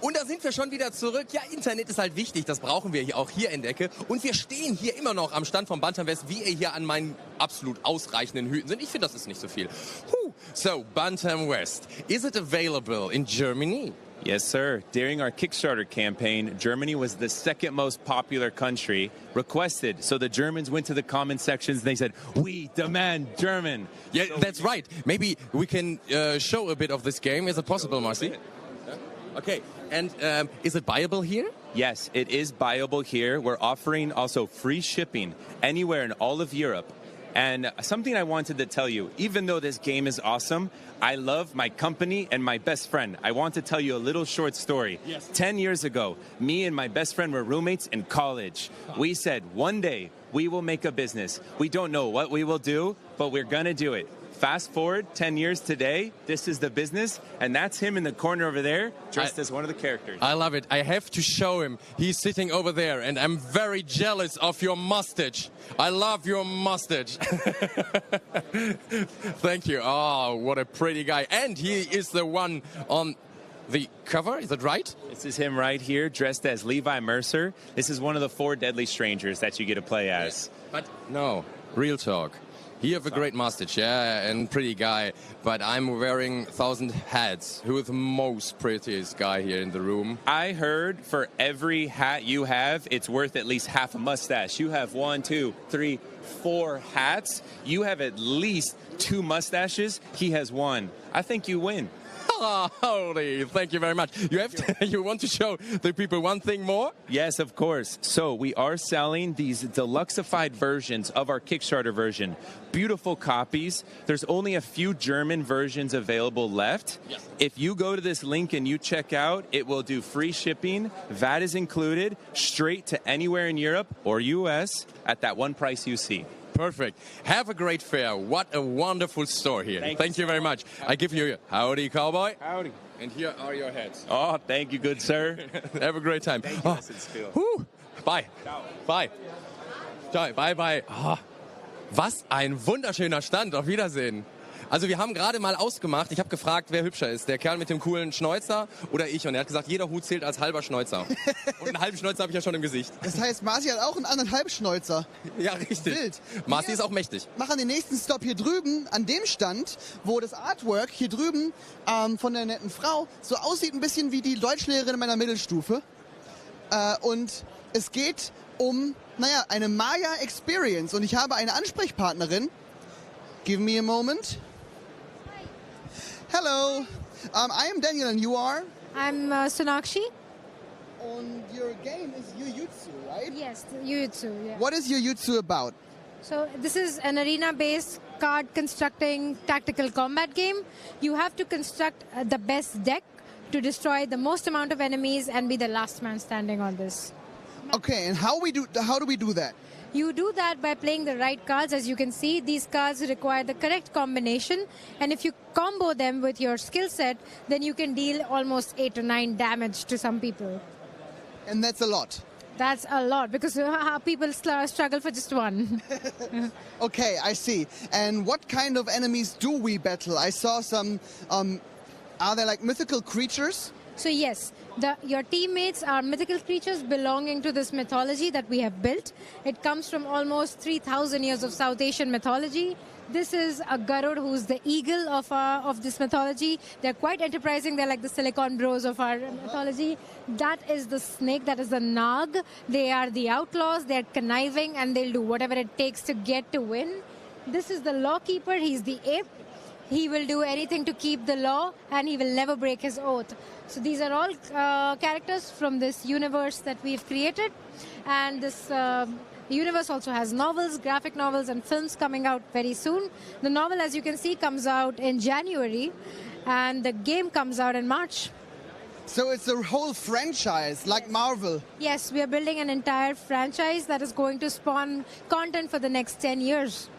Und da sind wir schon wieder zurück. Ja, Internet ist halt wichtig, das brauchen wir hier auch hier in der Ecke. Und wir stehen hier immer noch am Stand von Bantam West, wie ihr hier an meinen absolut ausreichenden Hüten sind. Ich finde, das ist nicht so viel. So, Bantam West, is it available in Germany? Yes, sir. During our Kickstarter campaign, Germany was the second most popular country requested. So the Germans went to the comment sections and they said, "We demand German." Yeah, that's right. Maybe we can show a bit of this game. Is it possible, Marcy? Okay, and is it buyable here? Yes, it is buyable here. We're offering also free shipping anywhere in all of Europe. And something I wanted to tell you, even though this game is awesome, I love my company and my best friend. I want to tell you a little short story. Yes. 10 years ago, me and my best friend were roommates in college. We said, one day we will make a business. We don't know what we will do, but we're going to do it. Fast forward 10 years today, this is the business, and that's him in the corner over there, dressed as one of the characters. I love it. I have to show him. He's sitting over there, and I'm very jealous of your mustache. I love your mustache. Thank you. Oh, what a pretty guy. And he is the one on the cover, is that right? This is him right here, dressed as Levi Mercer. This is one of the 4 deadly strangers that you get to play as. But no, real talk. You have a great mustache, yeah, and pretty guy, but I'm wearing 1,000 hats. Who is the most prettiest guy here in the room? I heard for every hat you have, it's worth at least half a mustache. You have 1, 2, 3, 4 hats. You have at least 2 mustaches. He has 1. I think you win. Holy, thank you very much. You want to show the people one thing more? Yes, of course. So we are selling these deluxeified versions of our Kickstarter version. Beautiful copies. There's only a few German versions available left. Yes. If you go to this link and you check out, it will do free shipping. VAT is included, straight to anywhere in Europe or US at that one price you see. Perfect. Have a great fair. What a wonderful store here. Thank you very much. I give you a howdy, cowboy. Howdy. And here are your heads. Oh, thank you, good sir. Have a great time. Thank you, SPIEL. Bye. Ciao. Bye. Ciao. Bye, bye. Oh, was ein wunderschöner Stand. Auf Wiedersehen. Also wir haben gerade mal ausgemacht, ich habe gefragt, wer hübscher ist, der Kerl mit dem coolen Schnäuzer oder ich. Und er hat gesagt, jeder Hut zählt als halber Schnäuzer. Und einen halben Schnäuzer habe ich ja schon im Gesicht. Das heißt, Marci hat auch einen anderthalb Schnäuzer. Ja, richtig. Wild. Marci ist auch mächtig. Machen den nächsten Stop hier drüben, an dem Stand, wo das Artwork hier drüben von der netten Frau so aussieht, ein bisschen wie die Deutschlehrerin meiner Mittelstufe. Und es geht um, eine Maya-Experience. Und ich habe eine Ansprechpartnerin. Give me a moment. Hello, I am Daniel and you are? I'm Sonakshi. And your game is Yuutsu, right? Yes, Yuutsu, yeah. What is Yuutsu about? So this is an arena-based card constructing tactical combat game. You have to construct the best deck to destroy the most amount of enemies and be the last man standing on this. Okay, and how do we do that? You do that by playing the right cards. As you can see, these cards require the correct combination. And if you combo them with your skill set, then you can deal almost 8 to 9 damage to some people. And that's a lot. That's a lot, because people struggle for just one. Okay, I see. And what kind of enemies do we battle? I saw some, are there like mythical creatures? So yes, your teammates are mythical creatures belonging to this mythology that we have built. It comes from almost 3,000 years of South Asian mythology. This is a Garud, who's the eagle of this mythology. They're quite enterprising. They're like the Silicon Bros of our mythology. That is the snake. That is the Nag. They are the outlaws. They're conniving, and they'll do whatever it takes to get to win. This is the lawkeeper. He's the ape. He will do anything to keep the law, and he will never break his oath. So these are all characters from this universe that we've created. And this universe also has novels, graphic novels, and films coming out very soon. The novel, as you can see, comes out in January, and the game comes out in March. So it's a whole franchise, like Marvel. Yes, we are building an entire franchise that is going to spawn content for the next 10 years.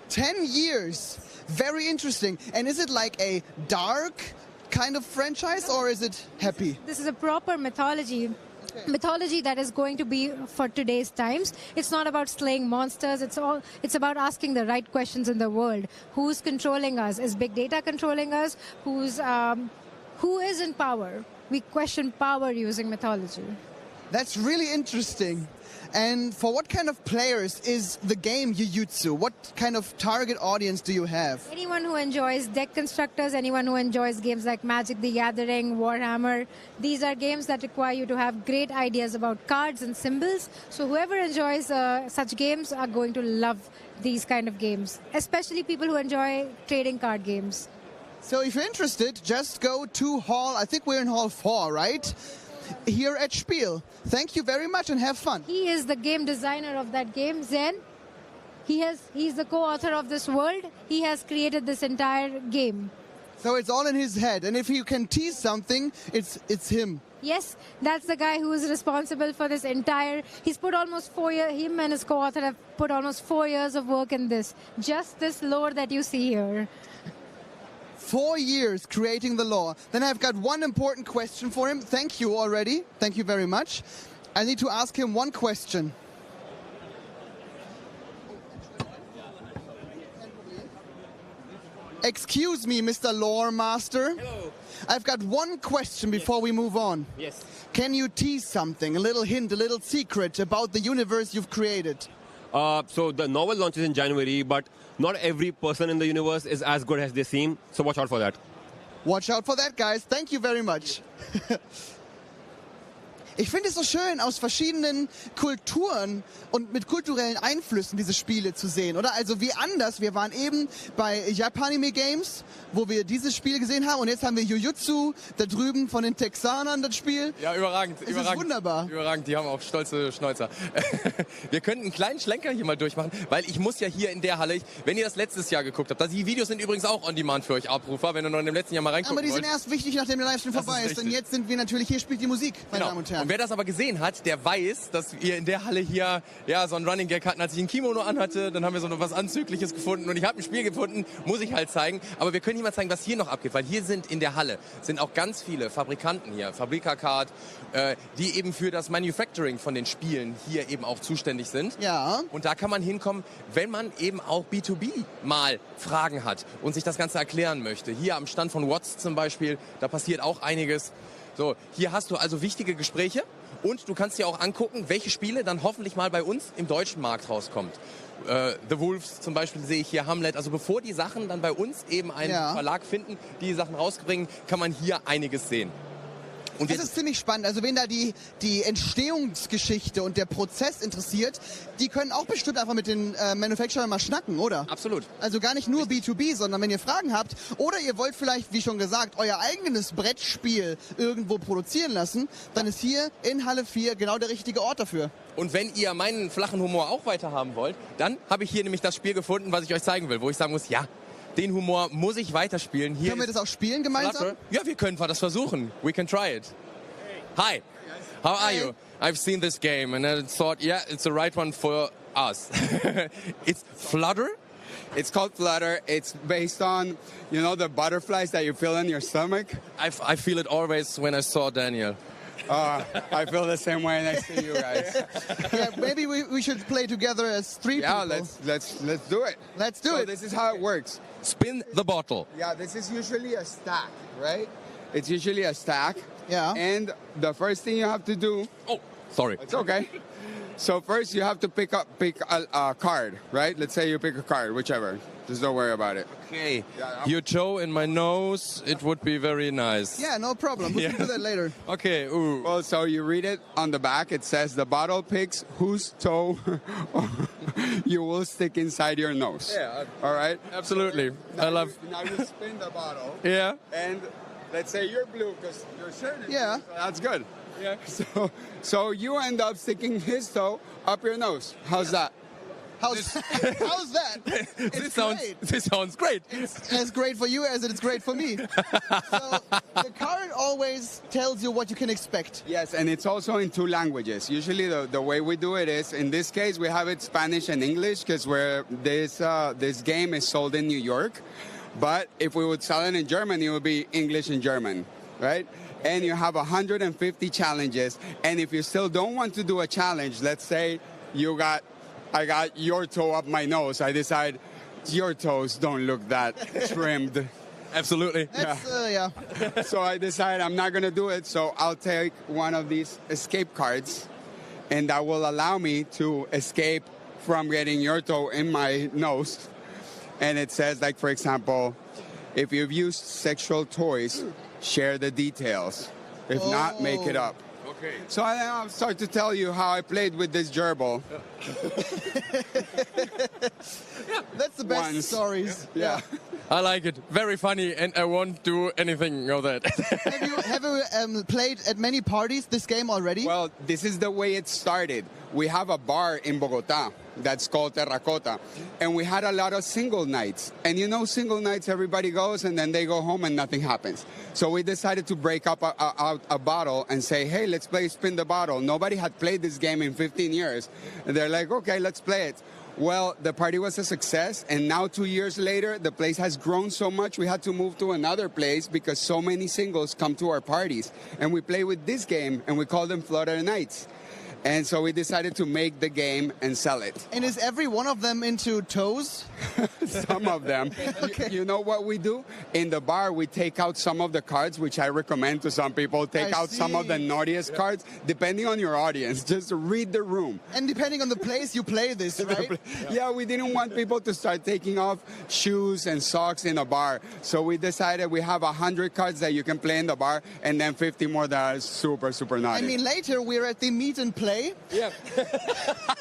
10 years? Very interesting. And is it like a dark kind of franchise, or is it happy? This is a proper mythology. Mythology that is going to be for today's times. It's not about slaying monsters. It's about asking the right questions in the world. Who's controlling us? Is big data controlling us? Who is in power? We question power using mythology. That's really interesting. And for what kind of players is the game Yuutsu? What kind of target audience do you have? Anyone who enjoys deck constructors, anyone who enjoys games like Magic the Gathering, Warhammer. These are games that require you to have great ideas about cards and symbols. So whoever enjoys such games are going to love these kind of games, especially people who enjoy trading card games. So if you're interested, just go to Hall, I think we're in Hall 4, right? Here at SPIEL. Thank you very much and have fun. He is the game designer of that game, Zen. He's the co-author of this world. He has created this entire game. So it's all in his head, and if you can tease something, it's him. Yes, that's the guy who is responsible for this entire... He's put almost 4 years... Him and his co-author have put almost 4 years of work in this. Just this lore that you see here. 4 years creating the lore. Then I've got one important question for him. Thank you already. Thank you very much. I need to ask him one question. Excuse me, Mr. Lore Master. Hello. I've got one question before we move on. Yes. Can you tease something, a little hint, a little secret about the universe you've created? So the novel launches in January, but not every person in the universe is as good as they seem, so watch out for that. Watch out for that, guys. Thank you very much. Ich finde es so schön, aus verschiedenen Kulturen und mit kulturellen Einflüssen diese Spiele zu sehen, oder? Also wie anders. Wir waren eben bei Japanime Games, wo wir dieses Spiel gesehen haben, und jetzt haben wir Yuutsu da drüben von den Texanern das Spiel. Ja, überragend. Es ist wunderbar. Überragend, die haben auch stolze Schnäuzer. Wir könnten einen kleinen Schlenker hier mal durchmachen, weil ich muss ja hier in der Halle, wenn ihr das letztes Jahr geguckt habt, die Videos sind übrigens auch on demand für euch abrufbar, wenn ihr noch in dem letzten Jahr mal reingucken Aber die wollt. sind erst wichtig, nachdem der Livestream vorbei ist, denn jetzt sind wir natürlich, hier spielt die Musik, meine Damen und Herren. Und wer das aber gesehen hat, der weiß, dass wir in der Halle hier ja so einen Running Gag hatten, als ich ein Kimono anhatte, dann haben wir so was Anzügliches gefunden und ich habe ein Spiel gefunden, muss ich halt zeigen. Aber wir können hier mal zeigen, was hier noch abgeht, weil hier sind in der Halle sind auch ganz viele Fabrikanten hier, Fabrikakart, die eben für das Manufacturing von den Spielen hier eben auch zuständig sind. Ja. Und da kann man hinkommen, wenn man eben auch B2B mal Fragen hat und sich das Ganze erklären möchte. Hier am Stand von Watts zum Beispiel, da passiert auch einiges. So, hier hast du also wichtige Gespräche und du kannst dir auch angucken, welche Spiele dann hoffentlich mal bei uns im deutschen Markt rauskommt. The Wolves zum Beispiel sehe ich hier, Hamlet. Also bevor die Sachen dann bei uns eben einen Verlag finden, die die Sachen rausbringen, kann man hier einiges sehen. Und das ist ziemlich spannend. Also wen da die Entstehungsgeschichte und der Prozess interessiert, die können auch bestimmt einfach mit den Manufacturern mal schnacken, oder? Absolut. Also gar nicht nur B2B, sondern wenn ihr Fragen habt oder ihr wollt vielleicht, wie schon gesagt, euer eigenes Brettspiel irgendwo produzieren lassen, dann ist hier in Halle 4 genau der richtige Ort dafür. Und wenn ihr meinen flachen Humor auch weiter haben wollt, dann habe ich hier nämlich das Spiel gefunden, was ich euch zeigen will, wo ich sagen muss, ja, den Humor muss ich weiterspielen. Hier können wir das auch spielen gemeinsam? Flutter. Ja, wir können das versuchen. We can try it. Hi, how are you? I've seen this game and I thought, yeah, it's the right one for us. It's Flutter? It's called Flutter. It's based on, you know, the butterflies that you feel in your stomach. I feel it always when I saw Daniel. I feel the same way next to you guys. Yeah, maybe we should play together as three people. Yeah, let's do it. Let's do it. This is how it works. Spin the bottle. Yeah, this is usually a stack, right? It's usually a stack. Yeah. And the first thing you have to do. Oh, sorry. It's okay. So first you have to pick a card, right? Let's say you pick a card, whichever. Just don't worry about it. Okay. Your toe in my nose, it would be very nice. Yeah, no problem. We can do that later. Okay. Ooh. Well, so you read it on the back. It says the bottle picks whose toe you will stick inside your nose. Yeah. All right? Absolutely. Now you spin the bottle. Yeah. And let's say you're blue because your shirt is blue, so that's good. Yeah. So you end up sticking his toe up your nose. How's that? How's that? This sounds great. It's as great for you as it is great for me. So the card always tells you what you can expect. Yes, and it's also in two languages. Usually the way we do it is, in this case, we have it Spanish and English because this game is sold in New York. But if we would sell it in German, it would be English and German, right? And you have 150 challenges. And if you still don't want to do a challenge, let's say I got your toe up my nose. I decide your toes don't look that trimmed. Absolutely. Yeah. So I decide I'm not going to do it. So I'll take one of these escape cards. And that will allow me to escape from getting your toe in my nose. And it says, like, for example, if you've used sexual toys, share the details. If not, make it up. Okay. So I'll start to tell you how I played with this gerbil. That's the best stories. Yeah. I like it. Very funny, and I won't do anything of that. Have you played at many parties this game already? Well, this is the way it started. We have a bar in Bogota that's called Terracota, and we had a lot of single nights. And you know, single nights, everybody goes, and then they go home and nothing happens. So we decided to break up a bottle and say, hey, let's play Spin the Bottle. Nobody had played this game in 15 years. And they're like, okay, let's play it. Well, the party was a success, and now 2 years later, the place has grown so much, we had to move to another place because so many singles come to our parties. And we play with this game, and we call them Flutter Nights. And so we decided to make the game and sell it. And is every one of them into toes? Some of them. You know what we do? In the bar, we take out some of the cards, which I recommend to some people. Take out some of the naughtiest cards, depending on your audience. Just read the room. And depending on the place you play this, right? Yeah, we didn't want people to start taking off shoes and socks in a bar. So we decided we have 100 cards that you can play in the bar, and then 50 more that are super, super naughty. I mean, later we're at the Meet and Play. Yeah.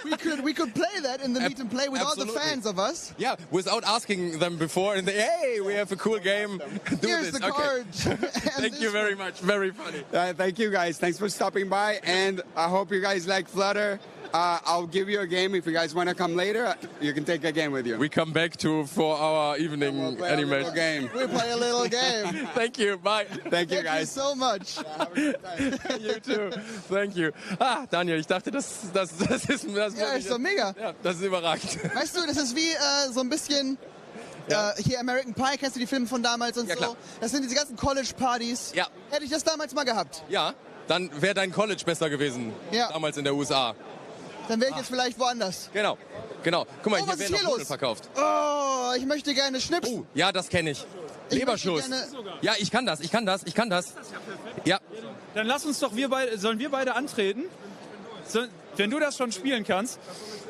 we could play that in the Meet and Play with all the fans of us. Yeah, without asking them before, and hey, we have a cool game. Here's the card. Thank you very much. Very funny. Thank you guys. Thanks for stopping by, and I hope you guys like Flutter. I'll give you a game if you guys want to come later. You can take a game with you. We come back for our evening animation game. We play a little game. Thank you. Bye. Thank you, Thank guys. you so much. You too. Thank you. Daniel, ich dachte, das ist Ja, ist doch mega. Ja, das ist überragend. Weißt du, das ist wie so ein bisschen hier American Pie, kennst du die Filme von damals und Ja, so? klar. Das sind diese ganzen College-Partys. Ja. Hätte ich das damals mal gehabt. Ja, dann wäre dein College besser gewesen. Ja. Damals in der USA. Dann wäre ich jetzt vielleicht woanders. Genau. Guck mal, Oh, was hier ist werden hier noch Nudeln los? verkauft. Oh, ich möchte gerne schnipsen. Ja, das kenne ich. Leberschuss. Ja, ich kann das. Ja. Dann lass uns doch sollen wir beide antreten? Wenn du das schon spielen kannst.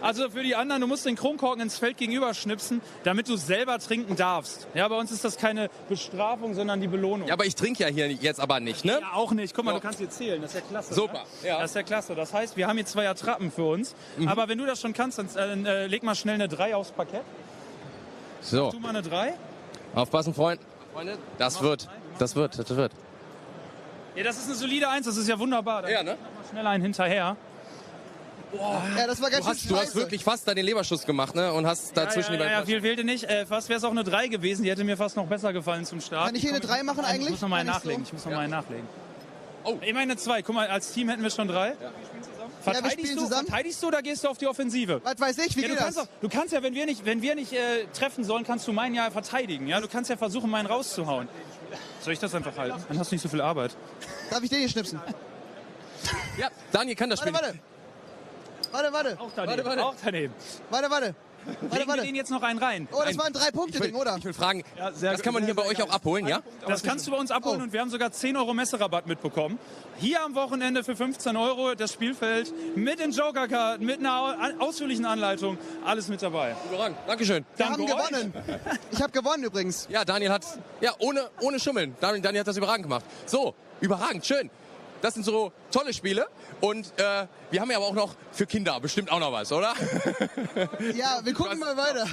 Also für die anderen, du musst den Kronkorken ins Feld gegenüber schnipsen, damit du selber trinken darfst. Ja, bei uns ist das keine Bestrafung, sondern die Belohnung. Ja, aber ich trinke ja hier jetzt aber nicht, ne? Ja, auch nicht. Guck mal, du kannst hier zählen. Das ist ja klasse. Super, Ne? ja. Das ist ja klasse. Das heißt, wir haben hier 2 Attrappen für uns. Aber wenn du das schon kannst, dann leg mal schnell eine 3 aufs Parkett. So. Tu mal eine 3. Aufpassen, Freunde. Das wird. Ja, das ist eine solide 1. Das ist ja wunderbar. Dann Ja, ne? mach schnell einen hinterher. Boah. Ja, das war ganz schön Du hast wirklich fast da den Leberschuss gemacht, ne? Und hast dazwischen die beiden. Ja, viel fehlte nicht. Fast wäre es auch eine 3 gewesen. Die hätte mir fast noch besser gefallen zum Start. Kann ich hier eine 3 machen eigentlich? Ich muss noch mal Kann ich nachlegen. so? Ich muss noch mal nachlegen. Oh. Ich meine eine 2. Guck mal, als Team hätten wir schon 3. Ja. Verteidigst du oder gehst du auf die Offensive? Was weiß ich, wie geht das? Du kannst ja, wenn wir nicht treffen sollen, kannst du meinen ja verteidigen. Ja? Du kannst ja versuchen, meinen rauszuhauen. Soll ich das einfach halten? Dann hast du nicht so viel Arbeit. Darf ich den hier schnipsen? Ja, Daniel kann das spielen. Warte. Auch daneben. Auch daneben. Warte. Legen wir den jetzt noch einen rein? Oh, das war ein 3-Punkte-Ding, oder? Ich will fragen, Ja, das kann man hier bei euch auch abholen, ja? Das kannst du bei uns abholen und wir haben sogar 10 € Messerabatt mitbekommen. Hier am Wochenende für 15 € das Spielfeld mit den Jokerkarten, mit einer ausführlichen Anleitung, alles mit dabei. Überragend, Dankeschön. Wir haben gewonnen. Ich habe gewonnen übrigens. Ja, Daniel hat, ohne Schummeln. Daniel hat das überragend gemacht. So, überragend, schön. Das sind so tolle Spiele und wir haben ja aber auch noch für Kinder bestimmt auch noch was, oder? Ja, wir gucken mal weiter.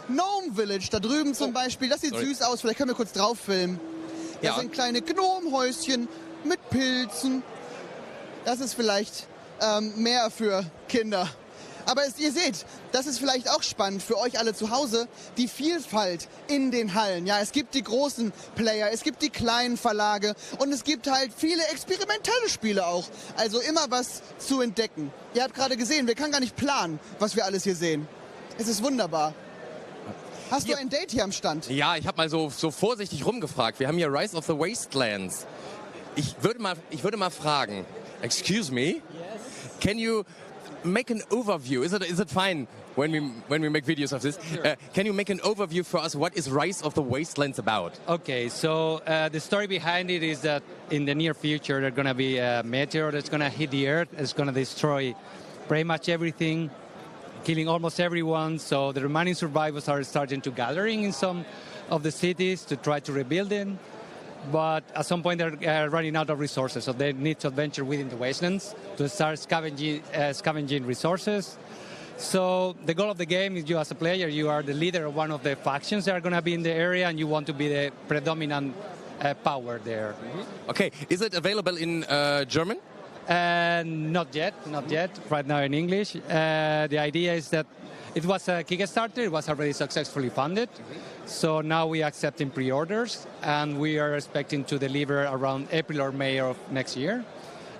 Gnome Village, da drüben zum Beispiel, das sieht süß aus, vielleicht können wir kurz drauf filmen. Da sind kleine Gnomehäuschen mit Pilzen. Das ist vielleicht mehr für Kinder. Aber ihr seht, das ist vielleicht auch spannend für euch alle zu Hause, die Vielfalt in den Hallen. Ja, es gibt die großen Player, es gibt die kleinen Verlage und es gibt halt viele experimentelle Spiele auch. Also immer was zu entdecken. Ihr habt gerade gesehen, wir können gar nicht planen, was wir alles hier sehen. Es ist wunderbar. Hast du ein Date hier am Stand? Ja, ich habe mal so vorsichtig rumgefragt. Wir haben hier Rise of the Wastelands. Ich würde mal fragen, excuse me, can you make an overview? Is it fine when we make videos of this? Can you make an overview for us? What is Rise of the Wastelands about? Okay, so the story behind it is that in the near future there's going to be a meteor that's going to hit the Earth. It's going to destroy pretty much everything, killing almost everyone. So the remaining survivors are starting to gathering in some of the cities to try to rebuild them. But at some point they're running out of resources, so they need to venture within the wastelands to start scavenging resources. So the goal of the game is you as a player, you are the leader of one of the factions that are going to be in the area and you want to be the predominant power there. Okay, is it available in German? Not yet. Right now in English. The idea is that it was a Kickstarter, it was already successfully funded. So now we are accepting pre-orders and we are expecting to deliver around April or May of next year.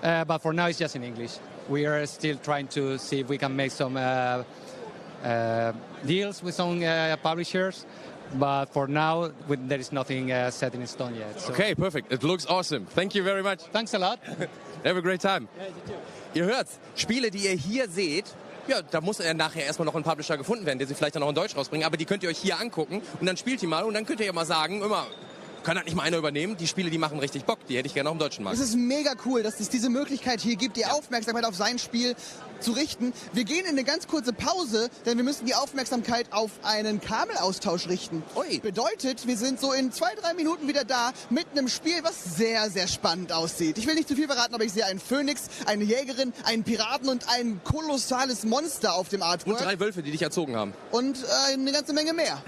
But for now it's just in English. We are still trying to see if we can make some deals with some publishers. but for now, there is nothing set in stone yet. So. Okay, perfect. It looks awesome. Thank you very much. Thanks a lot. Have a great time. Ihr hört's, Spiele, die ihr hier seht, ja, da muss nachher erstmal noch ein Publisher gefunden werden, der sie vielleicht dann auch in Deutsch rausbringen, aber die könnt ihr euch hier angucken und dann spielt die mal und dann könnt ihr ja mal sagen, immer, kann das nicht mal einer übernehmen? Die Spiele, die machen richtig Bock, die hätte ich gerne auch im deutschen Markt. Es ist mega cool, dass es diese Möglichkeit hier gibt, die Aufmerksamkeit auf sein Spiel zu richten. Wir gehen in eine ganz kurze Pause, denn wir müssen die Aufmerksamkeit auf einen Kabelaustausch richten. Ui. Bedeutet, wir sind so in 2-3 Minuten wieder da mit einem Spiel, was sehr, sehr spannend aussieht. Ich will nicht zu viel verraten, aber ich sehe einen Phönix, eine Jägerin, einen Piraten und ein kolossales Monster auf dem Artwork. Und 3 Wölfe, die dich erzogen haben. Und eine ganze Menge mehr.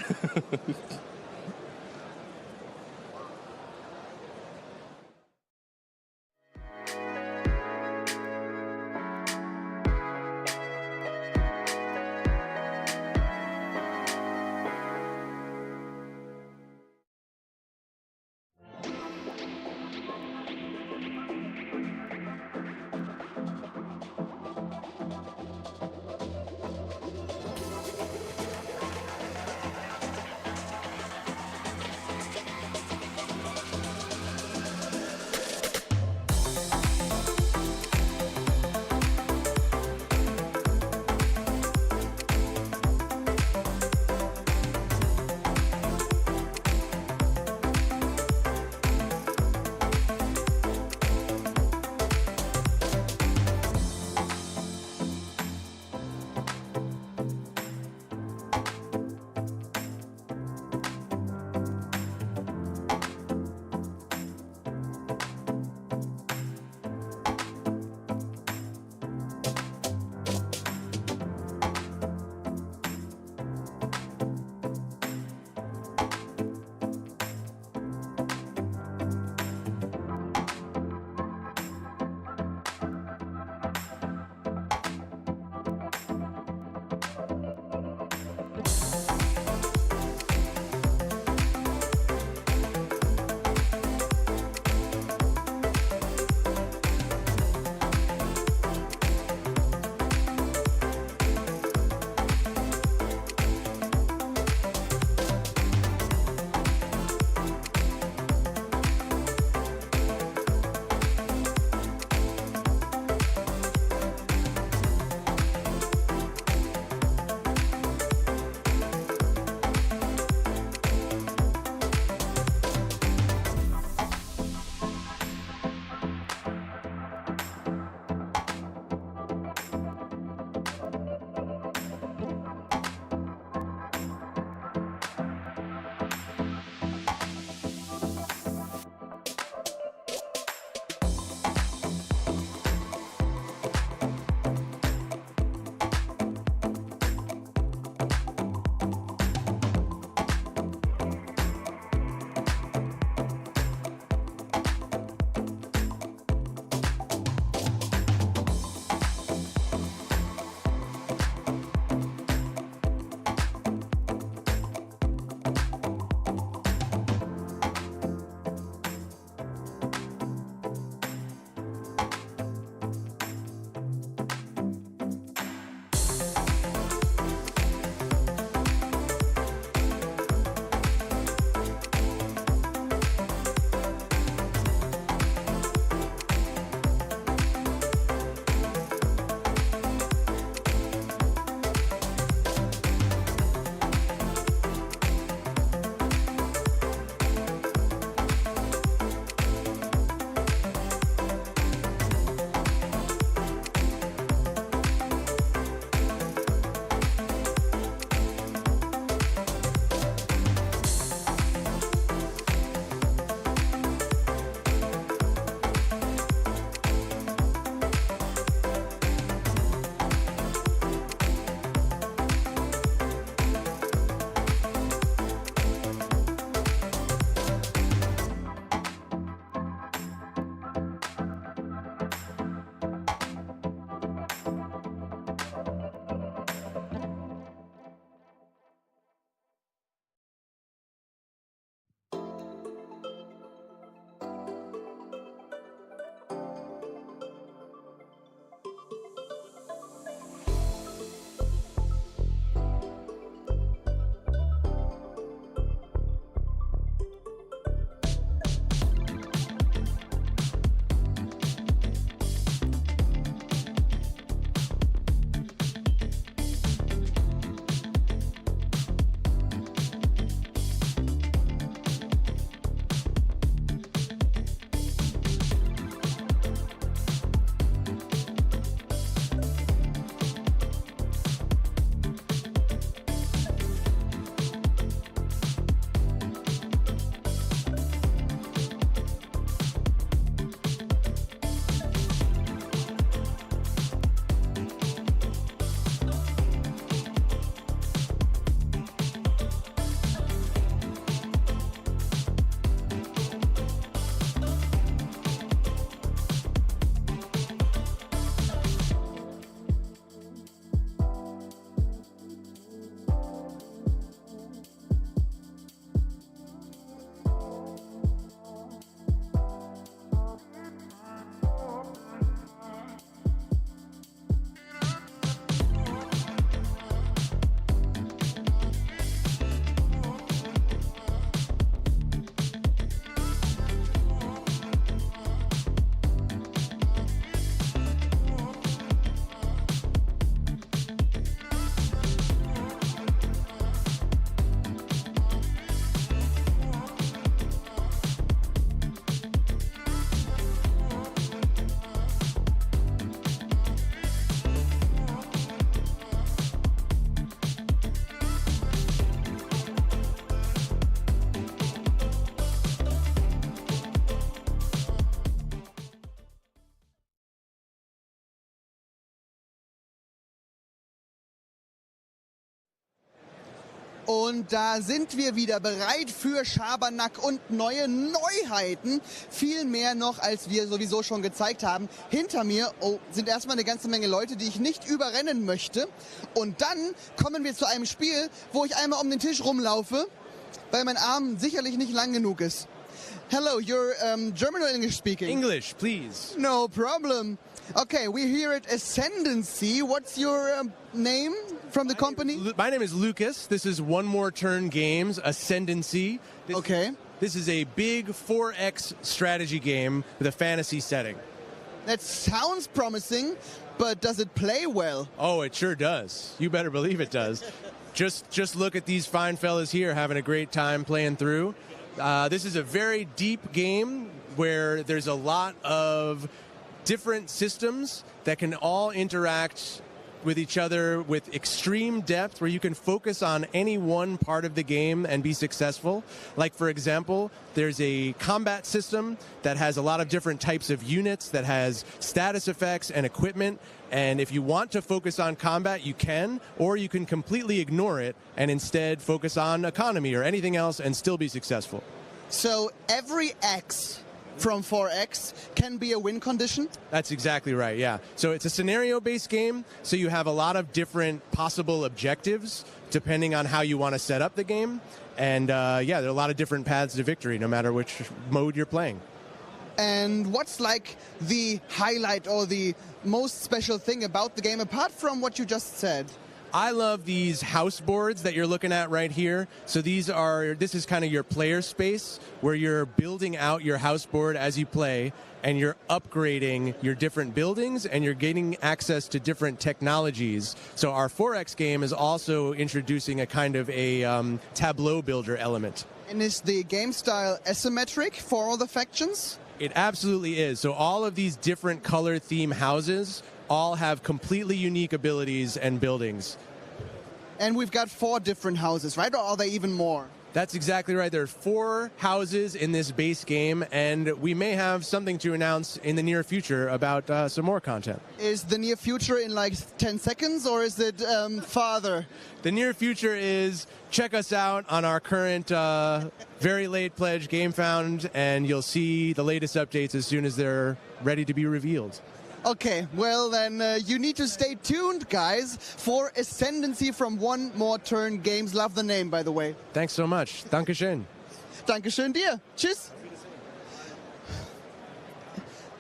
Und da sind wir wieder bereit für Schabernack und neue Neuheiten. Viel mehr noch, als wir sowieso schon gezeigt haben. Hinter mir sind erstmal eine ganze Menge Leute, die ich nicht überrennen möchte. Und dann kommen wir zu einem Spiel, wo ich einmal um den Tisch rumlaufe, weil mein Arm sicherlich nicht lang genug ist. Hello, you're German or English speaking? English, please. No problem. Okay, we're here at Ascendency. What's your name from the company? My name is Lucas. This is One More Turn Games, Ascendency. This is a big 4X strategy game with a fantasy setting. That sounds promising, but does it play well? Oh, it sure does. You better believe it does. Just look at these fine fellas here having a great time playing through. This is a very deep game where there's a lot of different systems that can all interact with each other with extreme depth, where you can focus on any one part of the game and be successful. Like, for example, there's a combat system that has a lot of different types of units, that has status effects and equipment. And if you want to focus on combat, you can, or you can completely ignore it and instead focus on economy or anything else and still be successful. So every X from 4X can be a win condition? That's exactly right, yeah. So it's a scenario-based game, so you have a lot of different possible objectives depending on how you want to set up the game. And yeah, there are a lot of different paths to victory, no matter which mode you're playing. And what's like the highlight or the most special thing about the game, apart from what you just said? I love these house boards that you're looking at right here. So this is kind of your player space where you're building out your house board as you play, and you're upgrading your different buildings, and you're gaining access to different technologies. So our 4X game is also introducing a kind of a tableau builder element. And is the game style asymmetric for all the factions? It absolutely is. So all of these different color theme houses all have completely unique abilities and buildings. And we've got 4 different houses, right? Or are there even more? That's exactly right. There are 4 houses in this base game, and we may have something to announce in the near future about some more content. Is the near future in like 10 seconds, or is it farther? The near future is check us out on our current very late pledge GameFound, and you'll see the latest updates as soon as they're ready to be revealed. Okay, well then you need to stay tuned, guys, for Ascendency from One More Turn Games. Love the name, by the way. Thanks so much. Dankeschön. Dankeschön dir. Tschüss.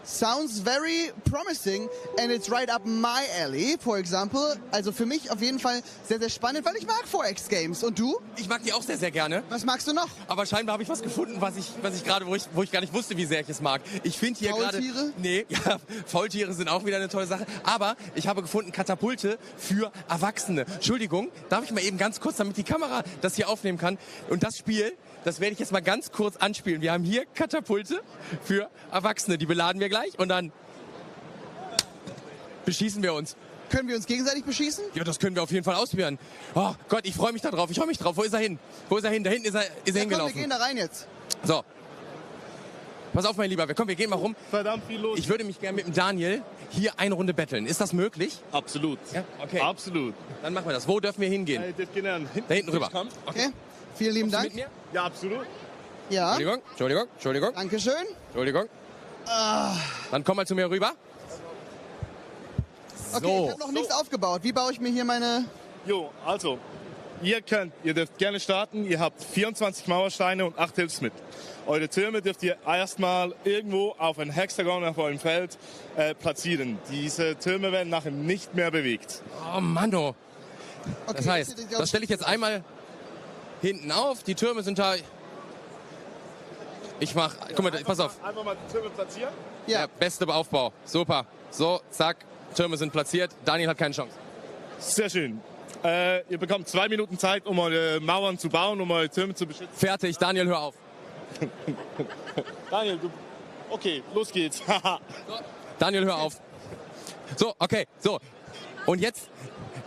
Sounds very promising, and it's right up my alley, for example. Also für mich auf jeden Fall sehr, sehr spannend, weil ich mag 4X-Games. Und du? Ich mag die auch sehr, sehr gerne. Was magst du noch? Aber scheinbar habe ich was gefunden, was ich gerade, wo ich gar nicht wusste, wie sehr ich es mag. Ich finde hier gerade... Faultiere? Nee, ja, Faultiere sind auch wieder eine tolle Sache. Aber ich habe gefunden Katapulte für Erwachsene. Entschuldigung, darf ich mal eben ganz kurz, damit die Kamera das hier aufnehmen kann. Und das Spiel, das werde ich jetzt mal ganz kurz anspielen. Wir haben hier Katapulte für Erwachsene. Die beladen wir gleich und dann beschießen wir uns. Können wir uns gegenseitig beschießen? Ja, das können wir auf jeden Fall ausprobieren. Oh Gott, ich freue mich da drauf. Wo ist er hin? Wo ist er hin? Da hinten ist er hingelaufen. Komm, wir gehen da rein jetzt. So. Pass auf, mein Lieber. Komm, wir gehen mal rum. Verdammt viel los. Ich würde mich gerne mit dem Daniel hier eine Runde betteln. Ist das möglich? Absolut. Ja? Okay. Absolut. Dann machen wir das. Wo dürfen wir hingehen? Da hinten rüber. Okay. Vielen lieben Dank. Mit mir? Ja, absolut. Ja. Entschuldigung. Dankeschön. Entschuldigung. Dann komm mal zu mir rüber. Okay, So. ich habe noch nichts aufgebaut. Wie baue ich mir hier meine... Jo, also, ihr dürft gerne starten. Ihr habt 24 Mauersteine und 8 Hilfsmittel. Eure Türme dürft ihr erstmal irgendwo auf ein Hexagon auf eurem Feld platzieren. Diese Türme werden nachher nicht mehr bewegt. Oh Mann, oh. Okay, Das heißt, das stelle ich jetzt einmal hinten auf. Die Türme sind da. Guck mal, pass auf. Einfach mal die Türme platzieren. Ja. Der beste Aufbau. Super. So, zack. Türme sind platziert. Daniel hat keine Chance. Sehr schön. Ihr bekommt 2 Minuten Zeit, um eure Mauern zu bauen, um eure Türme zu beschützen. Fertig. Daniel, hör auf. Daniel, okay, los geht's. Daniel, hör auf. So, okay, so. Und jetzt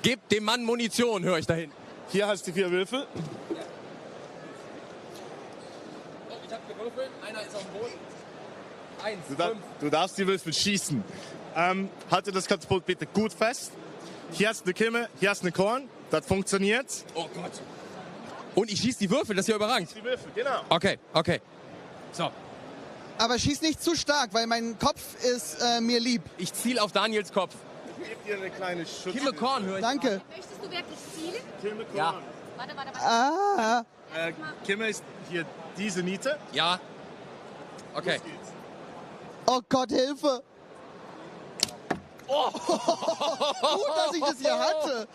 gebt dem Mann Munition, höre ich dahin. Hier hast du die 4 Würfel. Oh, ich habe gewürfelt. Einer ist auf dem Boden. 1, 5. Du darfst die Würfel schießen. Halte das Katapult bitte gut fest. Hier hast du eine Kimme, hier hast du eine Korn. Das funktioniert. Oh Gott. Und ich schieße die Würfel, das ist ja überragend. Die Würfel, genau. Okay, okay. So. Aber schieß nicht zu stark, weil mein Kopf ist mir lieb. Ich ziele auf Daniels Kopf. Ich gebe dir eine kleine Schutz. Kimme Korn, höre ich. Danke. Möchtest du wirklich zielen? Kimme Korn. Ja. Warte. Ah. Kimme ist hier diese Niete. Ja. Okay. Los geht's. Oh Gott, Hilfe. Oh. Gut, dass ich das hier hatte.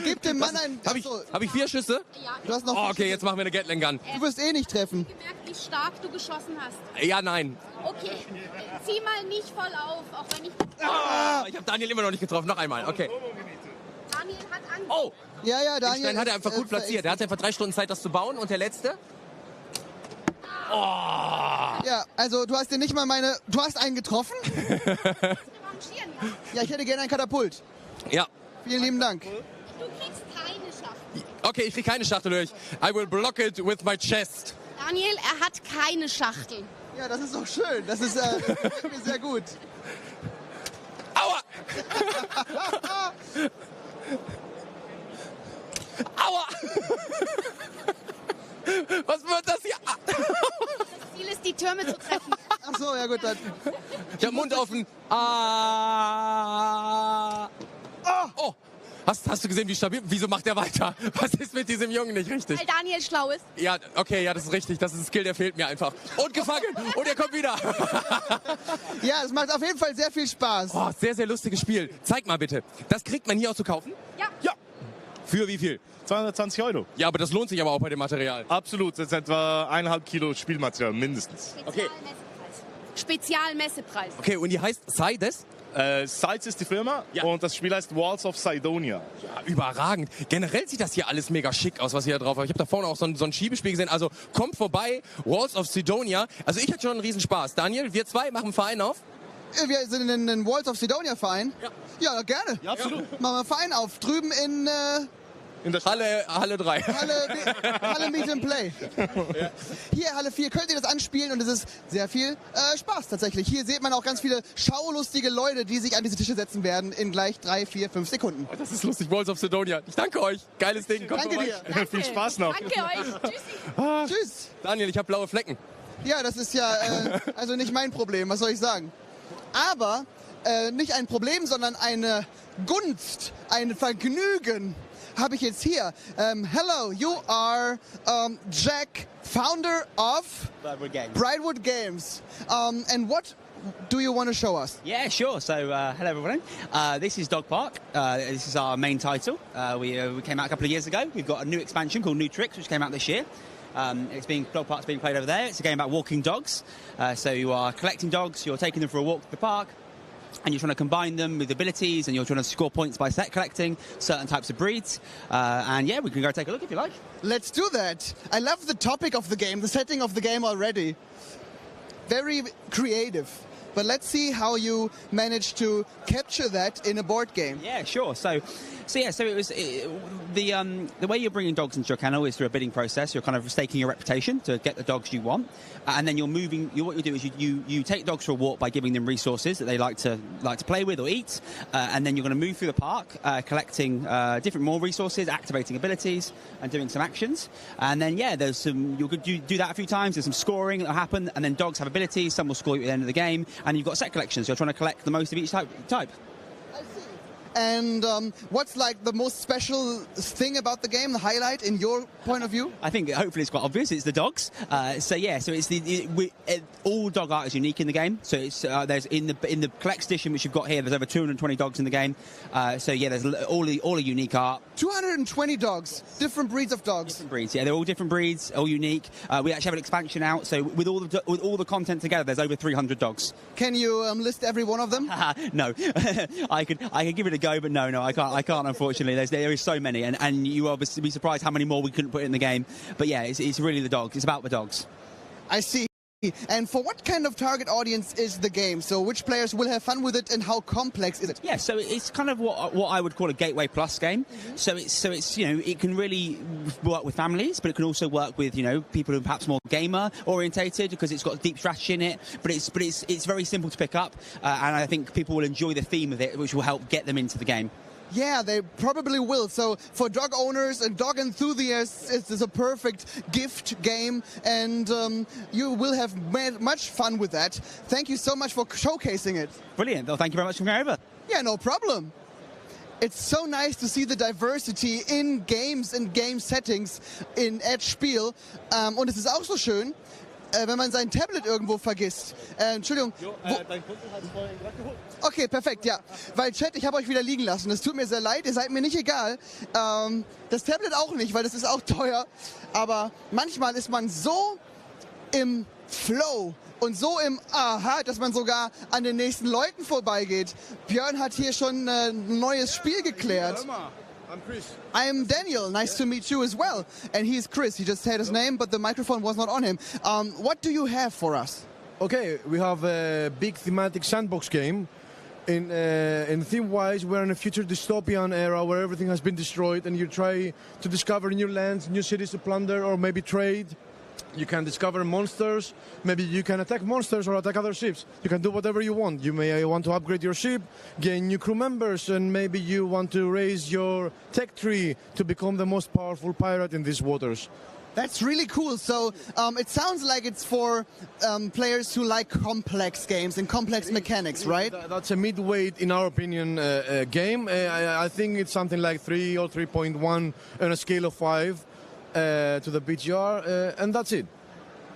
Gib dem Mann einen... Hab ich 4 Schüsse? Ja. Du hast noch Oh, okay, jetzt machen wir eine Gatling Gun. Du wirst eh nicht treffen. Gemerkt, wie stark du geschossen hast. Ja, nein. Okay, zieh mal nicht voll auf, auch wenn ich... Ich habe Daniel immer noch nicht getroffen. Noch einmal, okay. Daniel hat Angst. Oh! Ja, Den Daniel. Stein hat er einfach gut platziert. Er hatte einfach 3 Stunden Zeit, das zu bauen. Und der letzte? Oh! Ja, also du hast dir nicht mal meine... Du hast einen getroffen? Ja, ich hätte gerne ein Katapult. Ja. Vielen lieben Dank. Du kriegst keine Schachtel. Okay, ich krieg keine Schachtel durch. I will block it with my chest. Daniel, er hat keine Schachtel. Ja, das ist doch schön. Das ist gefällt mir sehr gut. Aua! Aua! Was wird das hier? Das Ziel ist, die Türme zu treffen. Ach so, ja gut, dann. Der Mund offen. Ah! Oh! Hast du gesehen, wie stabil? Wieso macht er weiter? Was ist mit diesem Jungen nicht richtig? Weil Daniel schlau ist. Ja, okay, ja, das ist richtig. Das ist ein Skill, der fehlt mir einfach. Und gefangen! Und er kommt wieder! Ja, es macht auf jeden Fall sehr viel Spaß. Oh, sehr, sehr lustiges Spiel. Zeig mal bitte. Das kriegt man hier auch zu kaufen? Ja. Ja. Für wie viel? 220 €. Ja, aber das lohnt sich aber auch bei dem Material. Absolut, das ist etwa 1,5 Kilo Spielmaterial mindestens. Okay. Spezialmessepreis. Okay, und die heißt Sides? Sides ist die Firma und das Spiel heißt Walls of Sidonia. Ja, überragend. Generell sieht das hier alles mega schick aus, was hier drauf ist. Ich habe da vorne auch so ein Schiebespiel gesehen. Also kommt vorbei, Walls of Sidonia. Also ich hatte schon einen Riesenspaß. Daniel, wir zwei machen einen Verein auf. Wir sind in den Walls of Sidonia Verein. Ja. Ja, gerne. Ja, absolut. Machen wir einen Verein auf. Drüben in der Halle 3. Halle Meet&Play. Ja. Hier, Halle 4, könnt ihr das anspielen und es ist sehr viel Spaß tatsächlich. Hier sieht man auch ganz viele schaulustige Leute, die sich an diese Tische setzen werden in gleich 3, 4, 5 Sekunden. Oh, das ist lustig, Walls of Sidonia. Ich danke euch. Geiles Ding. Kommt Danke dir. Danke. Viel Spaß noch. Danke euch. Tschüssi. Tschüss. Daniel, ich habe blaue Flecken. Ja, das ist ja also nicht mein Problem, was soll ich sagen. Aber nicht ein Problem, sondern eine Gunst, ein Vergnügen habe ich jetzt hier. Hello, you are Jack, founder of Brightwood Games. And what do you want to show us? Yeah, sure. So, hello everyone. This is Dog Park. This is our main title. We came out a couple of years ago. We've got a new expansion called New Tricks, which came out this year. Dog Park's being played over there. It's a game about walking dogs. So you are collecting dogs, you're taking them for a walk to the park, and you're trying to combine them with abilities, and you're trying to score points by set collecting certain types of breeds. And yeah, we can go take a look if you like. Let's do that. I love the topic of the game, the setting of the game already. Very creative. But let's see how you managed to capture that in a board game. Yeah, sure. So it was the way you're bringing dogs into your kennel is through a bidding process. You're kind of staking your reputation to get the dogs you want, and then you're moving. What you do is you take dogs for a walk by giving them resources that they like to play with or eat, and then you're going to move through the park, collecting different more resources, activating abilities, and doing some actions. And then there's some. You do that a few times. There's some scoring that'll happen, and then dogs have abilities. Some will score you at the end of the game, and you've got set collections. You're trying to collect the most of each type. And what's like the most special thing about the game, the highlight in your point of view? I think hopefully it's quite obvious. It's the dogs. So it's all dog art is unique in the game. So it's there's in the Collect edition which you've got here. There's over 220 dogs in the game. There's all the unique art. 220 dogs, different breeds of dogs. Different breeds, yeah. They're all different breeds, all unique. We actually have an expansion out. So with all the content together, there's over 300 dogs. Can you list every one of them? No, I could give it a go, but no, I can't unfortunately. There is so many, and you obviously be surprised how many more we couldn't put in the game. But yeah, it's really the dogs. It's about the dogs. I see. And for what kind of target audience is the game? So which players will have fun with it, and how complex is it? Yeah, so it's kind of what I would call a gateway plus game. Mm-hmm. So it's it can really work with families, but it can also work with people who are perhaps more gamer orientated because it's got deep strategy in it. But it's very simple to pick up, and I think people will enjoy the theme of it, which will help get them into the game. Yeah, they probably will. So for dog owners and dog enthusiasts, it's a perfect gift game, and you will have much fun with that. Thank you so much for showcasing it. Brilliant. Well, thank you very much for coming over. Yeah, no problem. It's so nice to see the diversity in games and game settings at SPIEL. Und es ist auch so schön, wenn man sein Tablet irgendwo vergisst. Entschuldigung. Dein Kumpel hat es vorhin gerade geholt. Okay, perfekt, ja. Weil Chat, ich habe euch wieder liegen lassen. Das tut mir sehr leid, ihr seid mir nicht egal. Das Tablet auch nicht, weil das ist auch teuer. Aber manchmal ist man so im Flow und so im Aha, dass man sogar an den nächsten Leuten vorbeigeht. Björn hat hier schon ein neues Spiel geklärt. I'm Chris. I'm Daniel. Nice to meet you as well. And he's Chris. He just said his name, but the microphone was not on him. What do you have for us? Okay, we have a big thematic sandbox game. In theme-wise, we're in a future dystopian era where everything has been destroyed, and you try to discover new lands, new cities to plunder, or maybe trade. You can discover monsters. Maybe you can attack monsters or attack other ships. You can do whatever you want. You may want to upgrade your ship, gain new crew members, and maybe you want to raise your tech tree to become the most powerful pirate in these waters. That's really cool. So it sounds like it's for players who like complex games and complex mechanics, right? That's a mid-weight, in our opinion, game. I think it's something like 3 or 3.1 on a scale of 5. To the BGR, and that's it.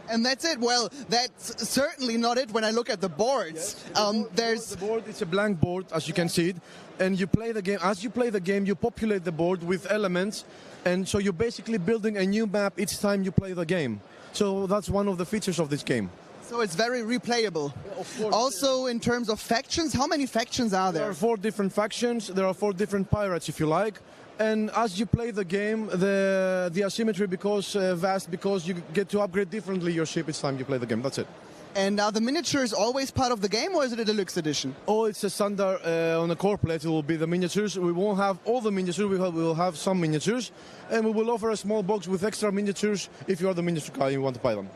And that's it. Well, that's certainly not it when I look at the boards. Yes, the board, it's a blank board, as you can see it, and you play the game. As you play the game, you populate the board with elements, and so you're basically building a new map each time you play the game. So that's one of the features of this game. So it's very replayable. Of course. Also, in terms of factions, how many factions are there? There are 4 different factions. There are 4 different pirates, if you like. And as you play the game, the asymmetry becomes vast because you get to upgrade differently your ship each time you play the game. That's it. And are the miniatures always part of the game, or is it a deluxe edition? Oh, it's a standard on the core plate. It will be the miniatures. We won't have all the miniatures. We will have some miniatures. And we will offer a small box with extra miniatures if you are the miniature guy and you want to buy them.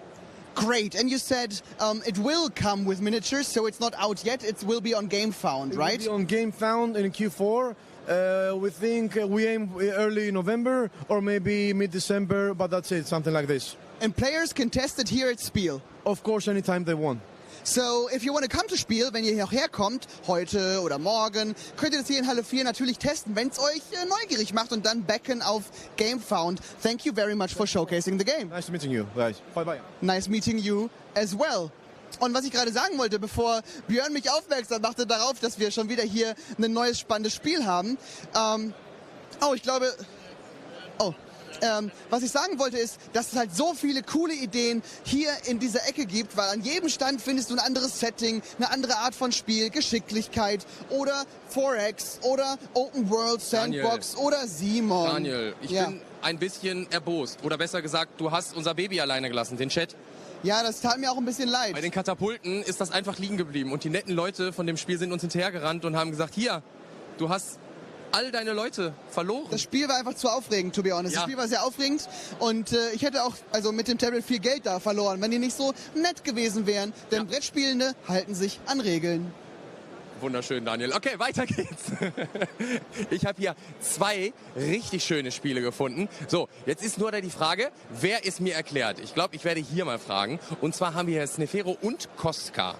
Great. And you said it will come with miniatures, so it's not out yet. It will be on GameFound, right? It will be on GameFound in Q4. We think we aim early November or maybe mid-December, but that's it, something like this. And players can test it here at SPIEL? Of course, anytime they want. So, if you want to come to SPIEL, wenn ihr hier herkommt, heute oder morgen, könnt ihr das hier in Halle 4 natürlich testen, wenn es euch neugierig macht und dann backen auf GameFound. Thank you very much for showcasing the game. Nice meeting you, guys. Bye-bye. Nice meeting you as well. Und was ich gerade sagen wollte, bevor Björn mich aufmerksam machte darauf, dass wir schon wieder hier ein neues spannendes Spiel haben. Was ich sagen wollte ist, dass es halt so viele coole Ideen hier in dieser Ecke gibt, weil an jedem Stand findest du ein anderes Setting, eine andere Art von Spiel, Geschicklichkeit oder 4X oder Open World, Sandbox oder Simon. Daniel, ich bin ein bisschen erbost. Oder besser gesagt, du hast unser Baby alleine gelassen, den Chat. Ja, das tat mir auch ein bisschen leid. Bei den Katapulten ist das einfach liegen geblieben. Und die netten Leute von dem Spiel sind uns hinterhergerannt und haben gesagt, hier, du hast all deine Leute verloren. Das Spiel war einfach zu aufregend, to be honest. Ja. Das Spiel war sehr aufregend und ich hätte auch mit dem Tablet viel Geld da verloren, wenn die nicht so nett gewesen wären. Denn Brettspielende halten sich an Regeln. Wunderschön, Daniel. Okay, weiter geht's. Ich habe hier 2 richtig schöne Spiele gefunden. So, jetzt ist nur da die Frage, wer es mir erklärt? Ich glaube, ich werde hier mal fragen. Und zwar haben wir hier Snefero und Kostka.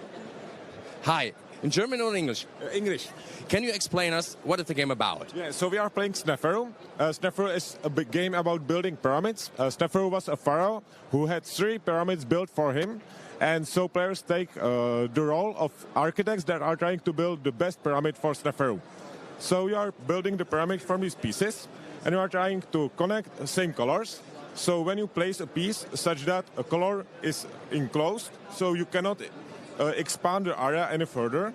Hi. In German or English? English. Can you explain us what is the game about? Yeah, so we are playing Snefero. Snefero is a big game about building pyramids. Snefero was a pharaoh who had 3 pyramids built for him. And so players take the role of architects that are trying to build the best pyramid for Snefero. So you are building the pyramid from these pieces, and you are trying to connect the same colors. So when you place a piece such that a color is enclosed, so you cannot expand the area any further,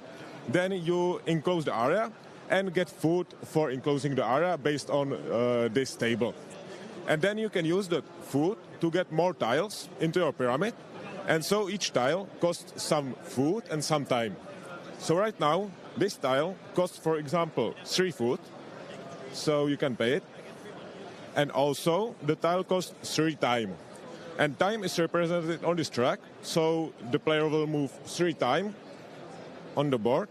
then you enclose the area and get food for enclosing the area based on this table. And then you can use the food to get more tiles into your pyramid. And so each tile costs some food and some time. So right now, this tile costs, for example, 3 food. So you can pay it. And also, the tile costs 3 time. And time is represented on this track. So the player will move 3 times on the board.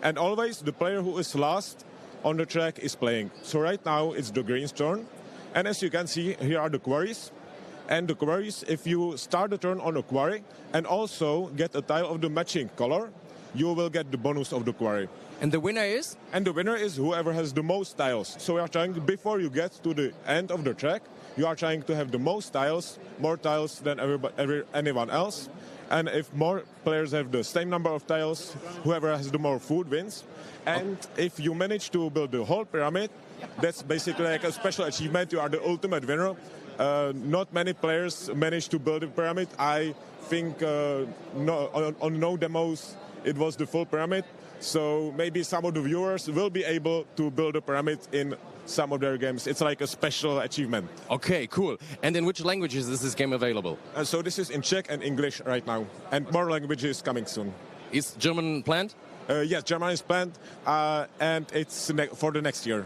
And always the player who is last on the track is playing. So right now it's the green's turn. And as you can see, here are the quarries. And the quarries, if you start the turn on a quarry and also get a tile of the matching color, you will get the bonus of the quarry. And the winner is? And the winner is whoever has the most tiles. So we are trying, before you get to the end of the track, you are trying to have the most tiles, more tiles than anyone else. And if more players have the same number of tiles, whoever has the more food wins. And if you manage to build the whole pyramid, that's basically like a special achievement. You are the ultimate winner. Not many players manage to build a pyramid. I think on no demos it was the full pyramid. So maybe some of the viewers will be able to build a pyramid in some of their games. It's like a special achievement. Okay, cool. And in which languages is this game available? So this is in Czech and English right now. And more languages coming soon. Is German planned? Yes, German is planned. And it's for the next year.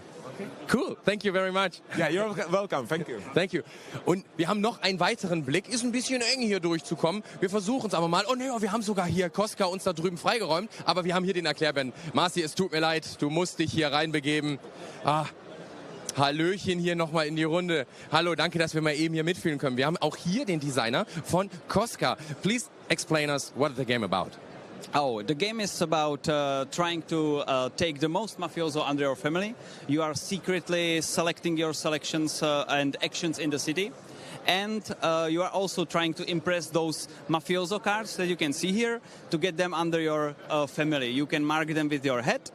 Cool, thank you very much. Yeah, you're welcome, thank you. Thank you. Und wir haben noch einen weiteren Blick. Ist ein bisschen eng hier durchzukommen. Wir versuchen es aber mal. Oh ne, wir haben sogar hier Koska uns da drüben freigeräumt. Aber wir haben hier den Erklärband. Marci, es tut mir leid, du musst dich hier reinbegeben. Hallöchen hier nochmal in die Runde. Hallo, danke, dass wir mal eben hier mitfühlen können. Wir haben auch hier den Designer von Koska. Please explain us what is the game about. Oh, the game is about trying to take the most mafioso under your family. You are secretly selecting your selections and actions in the city. And you are also trying to impress those mafioso cards that you can see here to get them under your family. You can mark them with your head.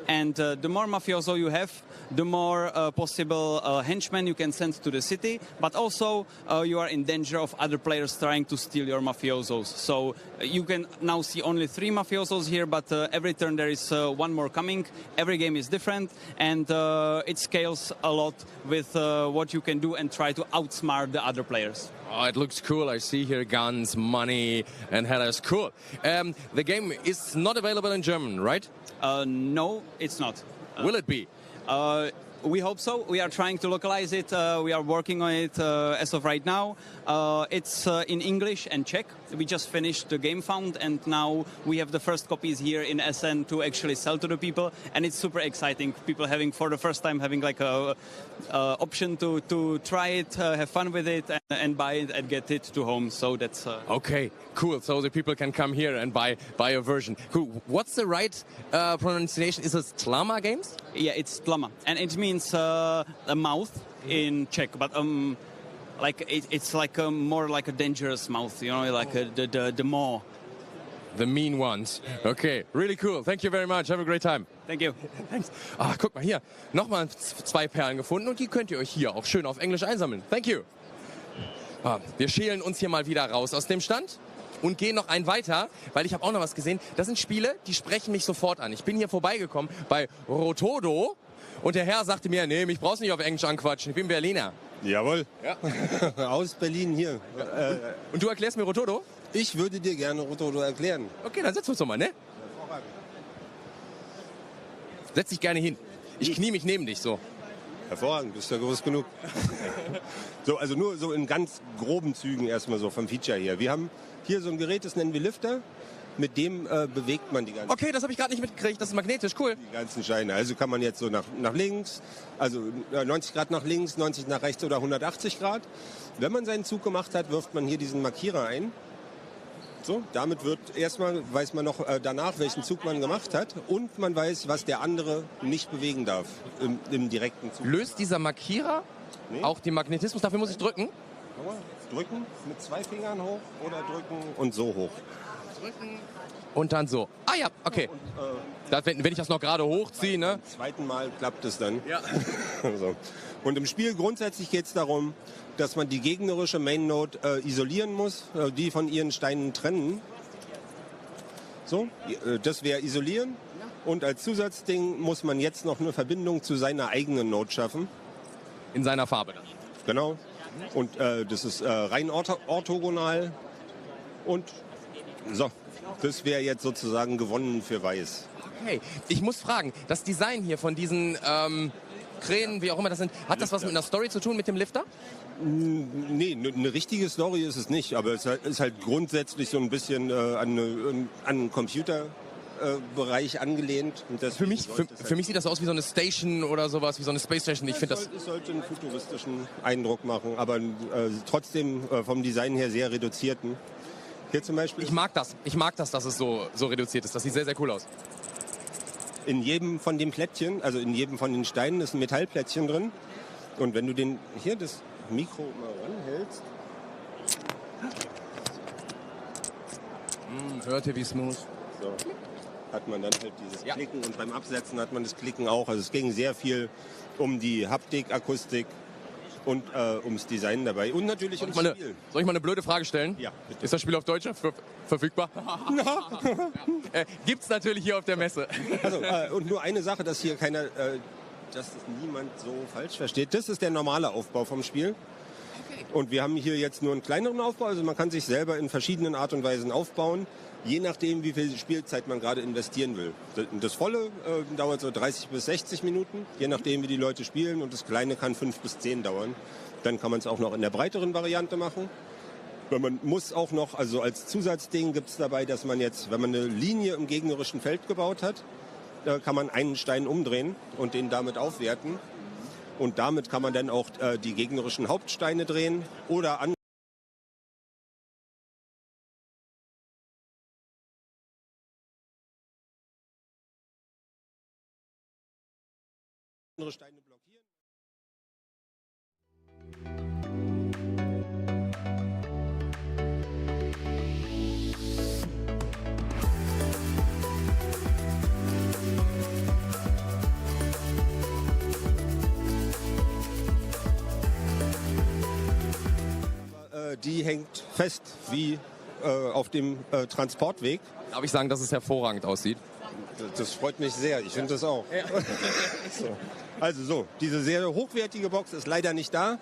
And the more mafioso you have, the more possible henchmen you can send to the city. But also you are in danger of other players trying to steal your mafiosos. So you can now see only 3 mafiosos here, but every turn there is one more coming. Every game is different, and it scales a lot with what you can do and try to outsmart the other players. Oh, it looks cool. I see here guns, money, and headers. Cool. The game is not available in German, right? No, it's not. Will it be? We hope so. We are trying to localize it. We are working on it as of right now. It's in English and Czech. We just finished the game found, and now we have the first copies here in Essen to actually sell to the people. And it's super exciting. People having for the first time having like a option to try it, have fun with it, and buy it and get it to home. So that's okay. Cool. So the people can come here and buy a version. Cool. What's the right pronunciation? Is it Tlama games? Yeah, it's Tlama, and it means a mouth in Czech, but like it's like more like a dangerous mouth, you know, like the maw. The mean ones. Okay, really cool. Thank you very much. Have a great time. Thank you. Thanks. Guck mal hier. Nochmal 2 Perlen gefunden und die könnt ihr euch hier auch schön auf Englisch einsammeln. Thank you. Wir schälen uns hier mal wieder raus aus dem Stand und gehen noch einen weiter, weil ich habe auch noch was gesehen. Das sind Spiele, die sprechen mich sofort an. Ich bin hier vorbeigekommen bei Rotodo und der Herr sagte mir, nee, mich brauchst nicht auf Englisch anquatschen, ich bin Berliner. Jawohl. Ja. Aus Berlin hier. Und du erklärst mir Rotodo? Ich würde dir gerne Rotodo erklären. Okay, dann setzen wir uns doch mal, ne? Setz dich gerne hin. Ich knie mich neben dich, so. Hervorragend, bist ja groß genug. So, also nur so in ganz groben Zügen erstmal so vom Feature her. Wir haben hier so ein Gerät, das nennen wir Lifter. Mit dem bewegt man die ganzen... Okay, das habe ich gerade nicht mitgekriegt. Das ist magnetisch, cool. Die ganzen Scheine. Also kann man jetzt so nach links, also 90 Grad nach links, 90 nach rechts oder 180 Grad. Wenn man seinen Zug gemacht hat, wirft man hier diesen Markierer ein. So, damit wird erstmal, weiß man noch danach, welchen Zug man gemacht hat. Und man weiß, was der andere nicht bewegen darf im direkten Zug. Löst dieser Markierer auch den Magnetismus? Dafür muss ich drücken? Drücken mit 2 Fingern hoch oder drücken und so hoch. Drücken und dann so. Ah ja, okay. Und, wenn ich das noch gerade hochziehe, ne? Beim zweiten Mal klappt es dann. Ja. So. Und im Spiel grundsätzlich geht es darum, dass man die gegnerische Main Node isolieren muss, die von ihren Steinen trennen. So, das wäre isolieren. Und als Zusatzding muss man jetzt noch eine Verbindung zu seiner eigenen Node schaffen. In seiner Farbe dann. Genau. Und das ist rein orthogonal. Und so, das wäre jetzt sozusagen gewonnen für Weiß. Okay, ich muss fragen, das Design hier von diesen Kränen, wie auch immer das sind, hat das was mit einer Story zu tun, mit dem Lifter? Nee, eine richtige Story ist es nicht, aber es ist halt grundsätzlich so ein bisschen an einen Computer Bereich angelehnt. Und für mich sieht das aus wie so eine Station oder sowas, wie so eine Space Station. Ich finde das... Es sollte einen futuristischen Eindruck machen, aber trotzdem vom Design her sehr reduzierten. Hier zum Beispiel... Ich mag das, dass es so reduziert ist. Das sieht sehr, sehr cool aus. In jedem von den Plättchen, also in jedem von den Steinen ist ein Metallplättchen drin. Und wenn du hier das Mikro mal ranhältst... Hört ihr, wie smooth? So. Hat man dann halt dieses Klicken und beim Absetzen hat man das Klicken auch. Also es ging sehr viel um die Haptik, Akustik und ums Design dabei. Und natürlich ums Spiel. Soll ich mal eine blöde Frage stellen? Ja, bitte. Ist das Spiel auf Deutsch verfügbar? Gibt's natürlich hier auf der Messe. Also, und nur eine Sache, dass hier dass das niemand so falsch versteht. Das ist der normale Aufbau vom Spiel. Und wir haben hier jetzt nur einen kleineren Aufbau, also man kann sich selber in verschiedenen Art und Weisen aufbauen, je nachdem, wie viel Spielzeit man gerade investieren will. Das volle dauert so 30 bis 60 Minuten, je nachdem, wie die Leute spielen, und das kleine kann 5 bis 10 dauern. Dann kann man es auch noch in der breiteren Variante machen. Man muss auch noch, also als Zusatzding gibt es dabei, dass man jetzt, wenn man eine Linie im gegnerischen Feld gebaut hat, kann man einen Stein umdrehen und den damit aufwerten. Und damit kann man dann auch die gegnerischen Hauptsteine drehen oder andere Steine blockieren. Die hängt fest wie auf dem Transportweg. Darf ich sagen, dass es hervorragend aussieht? Das freut mich sehr. Ich finde das auch. Ja. Also diese sehr hochwertige Box ist leider nicht da.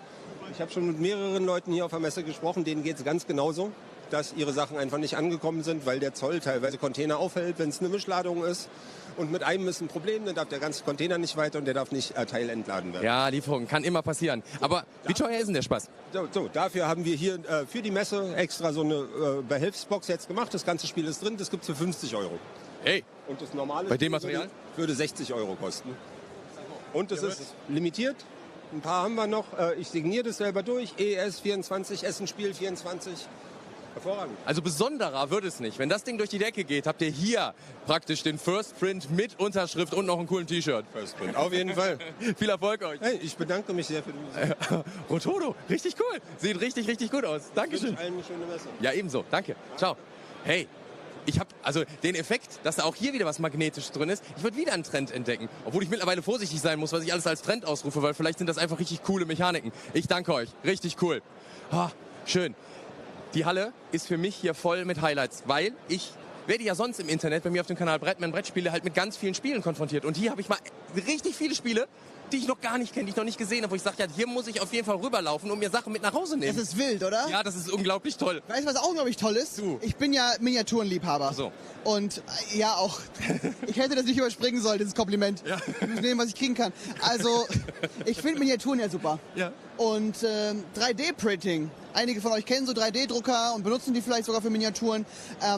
Ich habe schon mit mehreren Leuten hier auf der Messe gesprochen, denen geht es ganz genauso, dass ihre Sachen einfach nicht angekommen sind, weil der Zoll teilweise Container aufhält, wenn es eine Mischladung ist. Und mit einem ist ein Problem, dann darf der ganze Container nicht weiter und der darf nicht teilentladen werden. Ja, Lieferung kann immer passieren. Aber wie teuer ist denn der Spaß? Dafür haben wir hier für die Messe extra so eine Behelfsbox jetzt gemacht. Das ganze Spiel ist drin, das gibt es für 50 €. Hey, und das normale bei dem Material? Würde 60 € kosten. Und es ist limitiert. Ein paar haben wir noch. Ich signiere das selber durch. ES 24, Essen Spiel 24. Hervorragend. Also besonderer wird es nicht. Wenn das Ding durch die Decke geht, habt ihr hier praktisch den First Print mit Unterschrift und noch einen coolen T-Shirt. First Print, auf jeden Fall. Viel Erfolg euch. Hey, ich bedanke mich sehr für die Musik. Rotodo, richtig cool. Sieht richtig, richtig gut aus. Dankeschön. Ich wünsche allen eine schöne Messe. Ja, ebenso. Danke. Ciao. Hey. Ich habe also den Effekt, dass da auch hier wieder was Magnetisches drin ist. Ich würde wieder einen Trend entdecken. Obwohl ich mittlerweile vorsichtig sein muss, was ich alles als Trend ausrufe, weil vielleicht sind das einfach richtig coole Mechaniken. Ich danke euch. Richtig cool. Schön. Die Halle ist für mich hier voll mit Highlights, weil ich werde ja sonst im Internet bei mir auf dem Kanal Brettspiele halt mit ganz vielen Spielen konfrontiert. Und hier habe ich mal richtig viele Spiele, die ich noch gar nicht kenne, die ich noch nicht gesehen habe, wo ich sage, ja, hier muss ich auf jeden Fall rüberlaufen und mir Sachen mit nach Hause nehmen. Das ist wild, oder? Ja, das ist unglaublich toll. Weißt du, was auch unglaublich toll ist? Ich bin ja Miniaturenliebhaber. Ach so. Und ja, auch, ich hätte das nicht überspringen sollen, dieses Kompliment. Ja. Ich muss nehmen, was ich kriegen kann. Also, ich finde Miniaturen ja super. Ja. Und 3D-Printing. Einige von euch kennen so 3D-Drucker und benutzen die vielleicht sogar für Miniaturen.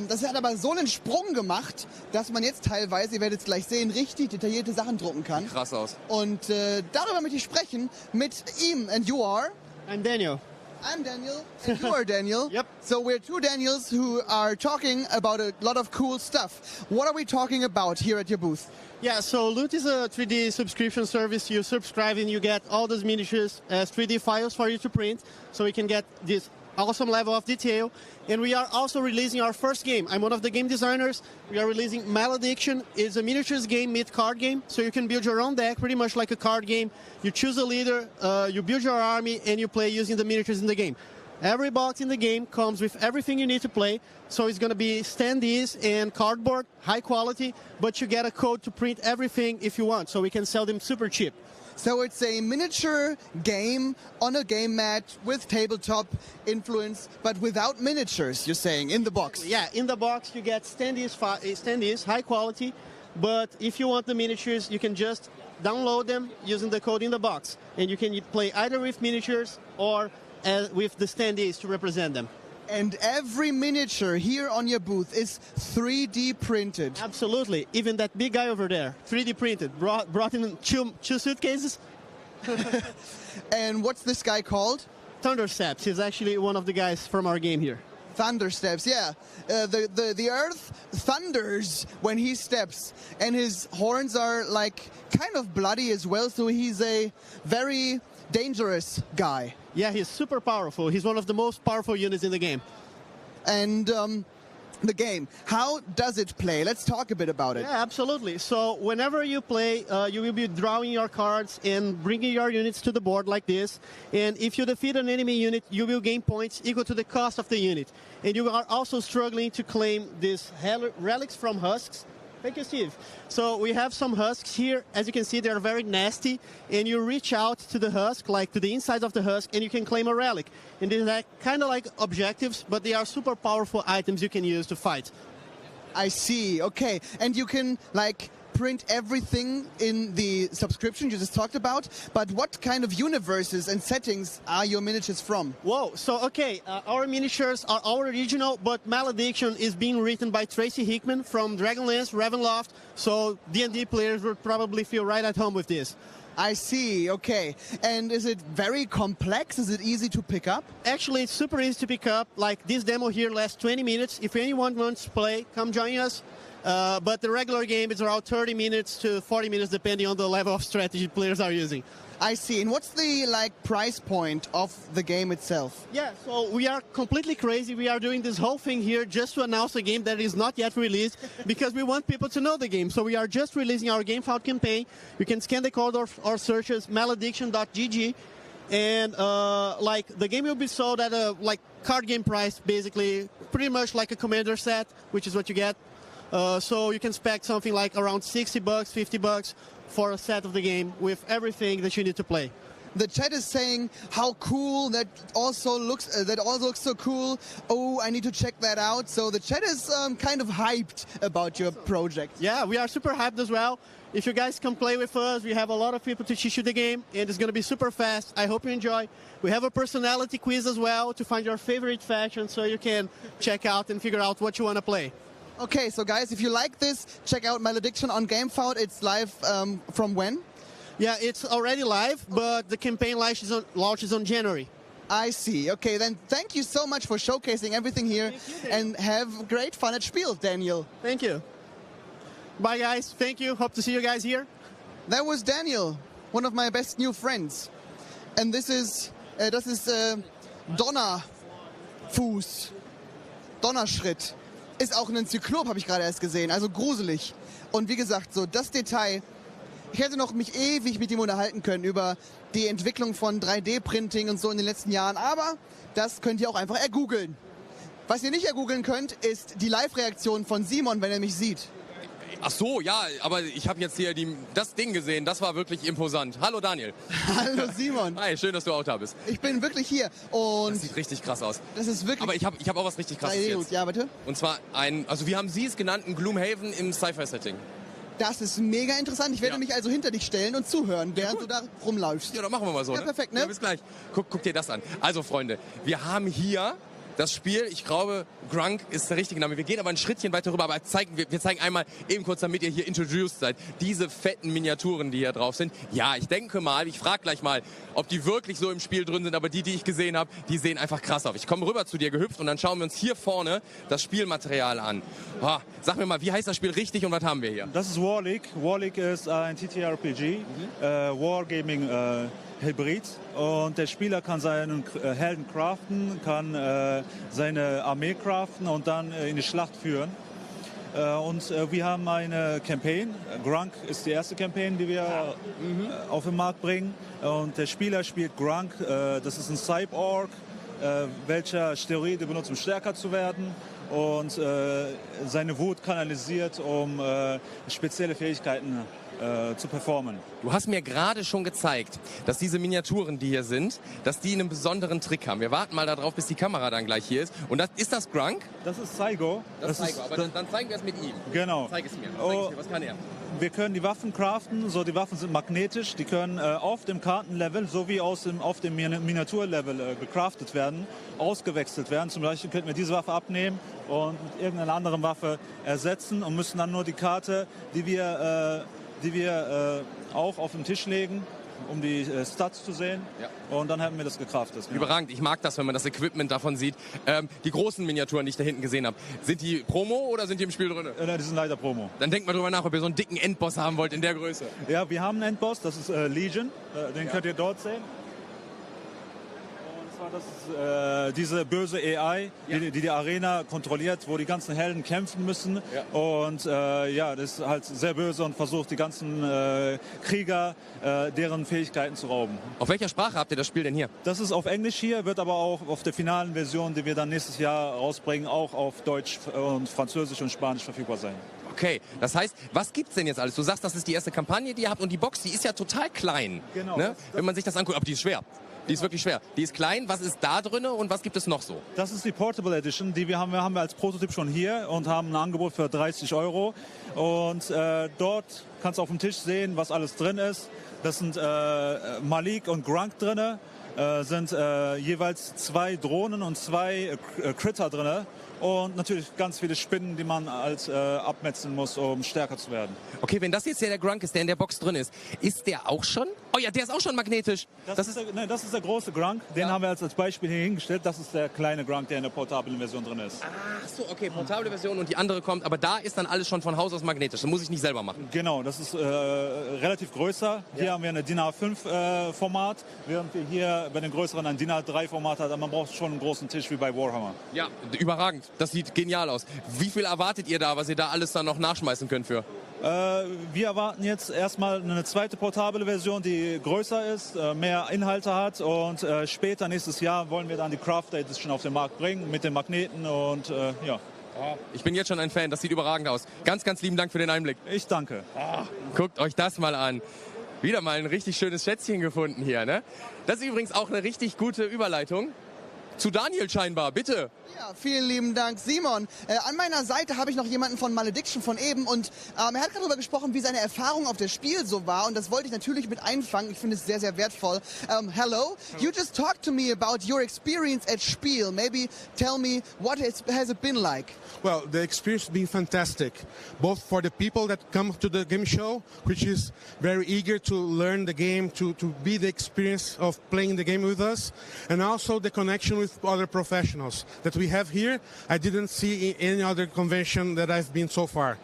Das hat aber so einen Sprung gemacht, dass man jetzt teilweise, ihr werdet es gleich sehen, richtig detaillierte Sachen drucken kann. Krass aus. Und darüber möchte ich sprechen mit ihm. And you are? I'm Daniel. I'm Daniel, and you are Daniel. Yep. So we're two Daniels who are talking about a lot of cool stuff. What are we talking about here at your booth? Yeah, so Loot is a 3D subscription service. You subscribe and you get all those miniatures as 3D files for you to print, so we can get this awesome level of detail. And we are also releasing our first game. I'm one of the game designers. We are releasing Malediction. It's a miniatures game meet card game, so you can build your own deck, pretty much like a card game. You choose a leader, you build your army, and you play using the miniatures in the game. Every box in the game comes with everything you need to play, so it's going to be standees and cardboard, high quality, but you get a code to print everything if you want, so we can sell them super cheap. So it's a miniature game on a game mat with tabletop influence, but without miniatures, you're saying, in the box. Yeah, in the box you get standees, high quality, but if you want the miniatures, you can just download them using the code in the box. And you can play either with miniatures or with the standees to represent them. And every miniature here on your booth is 3D printed. Absolutely. Even that big guy over there, 3D printed. Brought in two suitcases. And what's this guy called? Thundersteps. He's actually one of the guys from our game here. Thundersteps, yeah. The earth thunders when he steps, and his horns are like kind of bloody as well, so he's a very dangerous guy. Yeah, he's super powerful. He's one of the most powerful units in the game. And the game, how does it play? Let's talk a bit about it. Yeah, absolutely. So whenever you play, you will be drawing your cards and bringing your units to the board like this. And if you defeat an enemy unit, you will gain points equal to the cost of the unit. And you are also struggling to claim these relics from husks. Thank you, Steve. So we have some husks here. As you can see, they're very nasty. And you reach out to the husk, like to the inside of the husk, and you can claim a relic. And these are kind of like objectives, but they are super powerful items you can use to fight. I see, okay. And you can, like, print everything in the subscription you just talked about, but what kind of universes and settings are your miniatures from? Whoa, so okay, our miniatures are all original, but Malediction is being written by Tracy Hickman from Dragonlance, Ravenloft, so D&D players would probably feel right at home with this. I see, okay. And is it very complex? Is it easy to pick up? Actually, it's super easy to pick up. Like, this demo here lasts 20 minutes. If anyone wants to play, come join us. But the regular game is around 30 minutes to 40 minutes, depending on the level of strategy players are using. I see. And what's the price point of the game itself? Yeah, so we are completely crazy. We are doing this whole thing here just to announce a game that is not yet released because we want people to know the game. So we are just releasing our GameFound campaign. You can scan the code or search as malediction.gg. And the game will be sold at a card game price, basically, pretty much like a commander set, which is what you get. So you can expect something like around $60, $50 for a set of the game with everything that you need to play. The chat is saying how cool that also looks. That also looks so cool. Oh, I need to check that out. So the chat is kind of hyped about your project. Yeah, we are super hyped as well. If you guys come play with us, we have a lot of people to teach you the game, and it's going to be super fast. I hope you enjoy. We have a personality quiz as well to find your favorite faction, so you can check out and figure out what you want to play. Okay, so guys, if you like this, check out Malediction on GameFound. It's live from when? Yeah, it's already live, but the campaign launches on January. I see. Okay, then thank you so much for showcasing everything here, and have great fun at SPIEL, Daniel. Thank you. Bye, guys. Thank you. Hope to see you guys here. That was Daniel, one of my best new friends. And this is Donnerfuß. Donnerschritt. Ist auch ein Zyklop, habe ich gerade erst gesehen, also gruselig. Und wie gesagt, so das Detail, ich hätte noch mich ewig mit ihm unterhalten können über die Entwicklung von 3D-Printing und so in den letzten Jahren, aber das könnt ihr auch einfach ergoogeln. Was ihr nicht ergoogeln könnt, ist die Live-Reaktion von Simon, wenn er mich sieht. Ach so, ja, aber ich habe jetzt hier das Ding gesehen, das war wirklich imposant. Hallo Daniel. Hallo Simon. Hi, schön, dass du auch da bist. Ich bin wirklich hier und... Das sieht richtig krass aus. Das ist wirklich... Aber ich hab auch was richtig krasses jetzt. Ja, bitte? Und zwar also wie haben Sie es genannt, ein Gloomhaven im Sci-Fi-Setting. Das ist mega interessant. Ich werde mich also hinter dich stellen und zuhören, während du da rumläufst. Ja, dann machen wir mal so. Ja, perfekt, ne? Ja, bis gleich. Guck dir das an. Also Freunde, wir haben hier das Spiel, ich glaube, Grunk ist der richtige Name. Wir gehen aber ein Schrittchen weiter rüber, aber wir zeigen einmal eben kurz, damit ihr hier introduced seid, diese fetten Miniaturen, die hier drauf sind. Ja, ich denke mal, ich frage gleich mal, ob die wirklich so im Spiel drin sind, aber die ich gesehen habe, die sehen einfach krass aus. Ich komme rüber zu dir gehüpft und dann schauen wir uns hier vorne das Spielmaterial an. Oh, sag mir mal, wie heißt das Spiel richtig und was haben wir hier? Das ist War League. War League ist ein TTRPG, Wargaming Hybrid, und der Spieler kann seinen Helden craften, kann seine Armee craften und dann in die Schlacht führen. Und wir haben eine Campaign. Grunk ist die erste Campaign, die wir auf den Markt bringen. Und der Spieler spielt Grunk. Das ist ein Cyborg, welcher Steroide benutzt, um stärker zu werden. Und seine Wut kanalisiert, um spezielle Fähigkeiten zu performen. Du hast mir gerade schon gezeigt, dass diese Miniaturen, die hier sind, dass die einen besonderen Trick haben. Wir warten mal darauf, bis die Kamera dann gleich hier ist. Und ist das Grunk? Das ist Saigo. Das ist Saigo, aber dann zeigen wir es mit ihm. Genau. Zeig es mir. Was kann er? wir können die Waffen craften, so die Waffen sind magnetisch, die können auf dem Kartenlevel sowie auf dem Miniaturlevel gecraftet werden, ausgewechselt werden. Zum Beispiel könnten wir diese Waffe abnehmen und mit irgendeiner anderen Waffe ersetzen und müssen dann nur die Karte, die wir auch auf den Tisch legen, um die Stats zu sehen. Ja. Und dann haben wir das gecraftet. Genau. Überragend. Ich mag das, wenn man das Equipment davon sieht. Die großen Miniaturen, die ich da hinten gesehen habe, sind die Promo oder sind die im Spiel drin? Nein, die sind leider Promo. Dann denkt mal drüber nach, ob ihr so einen dicken Endboss haben wollt in der Größe. Ja, wir haben einen Endboss, das ist Legion. Den könnt ihr dort sehen. Das ist diese böse AI, die Arena kontrolliert, wo die ganzen Helden kämpfen müssen. Ja. Und das ist halt sehr böse und versucht, die ganzen Krieger deren Fähigkeiten zu rauben. Auf welcher Sprache habt ihr das Spiel denn hier? Das ist auf Englisch hier, wird aber auch auf der finalen Version, die wir dann nächstes Jahr rausbringen, auch auf Deutsch und Französisch und Spanisch verfügbar sein. Okay, das heißt, was gibt's denn jetzt alles? Du sagst, das ist die erste Kampagne, die ihr habt und die Box, die ist ja total klein. Genau. Ne? Wenn man sich das anguckt, aber die ist schwer. Die ist wirklich schwer. Die ist klein. Was ist da drin und was gibt es noch so? Das ist die Portable Edition. Die haben wir als Prototyp schon hier und haben ein Angebot für 30 €. Und dort kannst du auf dem Tisch sehen, was alles drin ist. Das sind Malik und Grunk drin. Sind jeweils 2 Drohnen und 2 Critter drin. Und natürlich ganz viele Spinnen, die man abmetzeln muss, um stärker zu werden. Okay, wenn das jetzt der Grunk ist, der in der Box drin ist der auch schon? Oh ja, der ist auch schon magnetisch. Das ist der große Grunk. Den haben wir als Beispiel hier hingestellt. Das ist der kleine Grunk, der in der portablen Version drin ist. Ach so, okay, portable Version und die andere kommt. Aber da ist dann alles schon von Haus aus magnetisch. Das muss ich nicht selber machen. Genau, das ist relativ größer. Hier haben wir eine DIN A5 Format, während wir hier bei den größeren ein DIN A3 Format haben. Man braucht schon einen großen Tisch wie bei Warhammer. Ja, überragend. Das sieht genial aus. Wie viel erwartet ihr da, was ihr da alles dann noch nachschmeißen könnt für? Wir erwarten jetzt erstmal eine zweite portable Version, die größer ist, mehr Inhalte hat und später nächstes Jahr wollen wir dann die Craft Edition auf den Markt bringen mit den Magneten und ja. Ich bin jetzt schon ein Fan, das sieht überragend aus. Ganz, ganz lieben Dank für den Einblick. Ich danke. Guckt euch das mal an. Wieder mal ein richtig schönes Schätzchen gefunden hier, ne? Das ist übrigens auch eine richtig gute Überleitung zu Daniel scheinbar, bitte. Ja, vielen lieben Dank, Simon. An meiner Seite habe ich noch jemanden von Malediction von eben und er hat gerade darüber gesprochen, wie seine Erfahrung auf das Spiel so war und das wollte ich natürlich mit einfangen. Ich finde es sehr, sehr wertvoll. Hello, you just talked to me about your experience at SPIEL. Maybe tell me, what has it been like? Well, the experience has been fantastic, both for the people that come to the game show, which is very eager to learn the game, to be the experience of playing the game with us, and also the connection with other professionals that we have here. I didn't see in any other convention that I've been so far.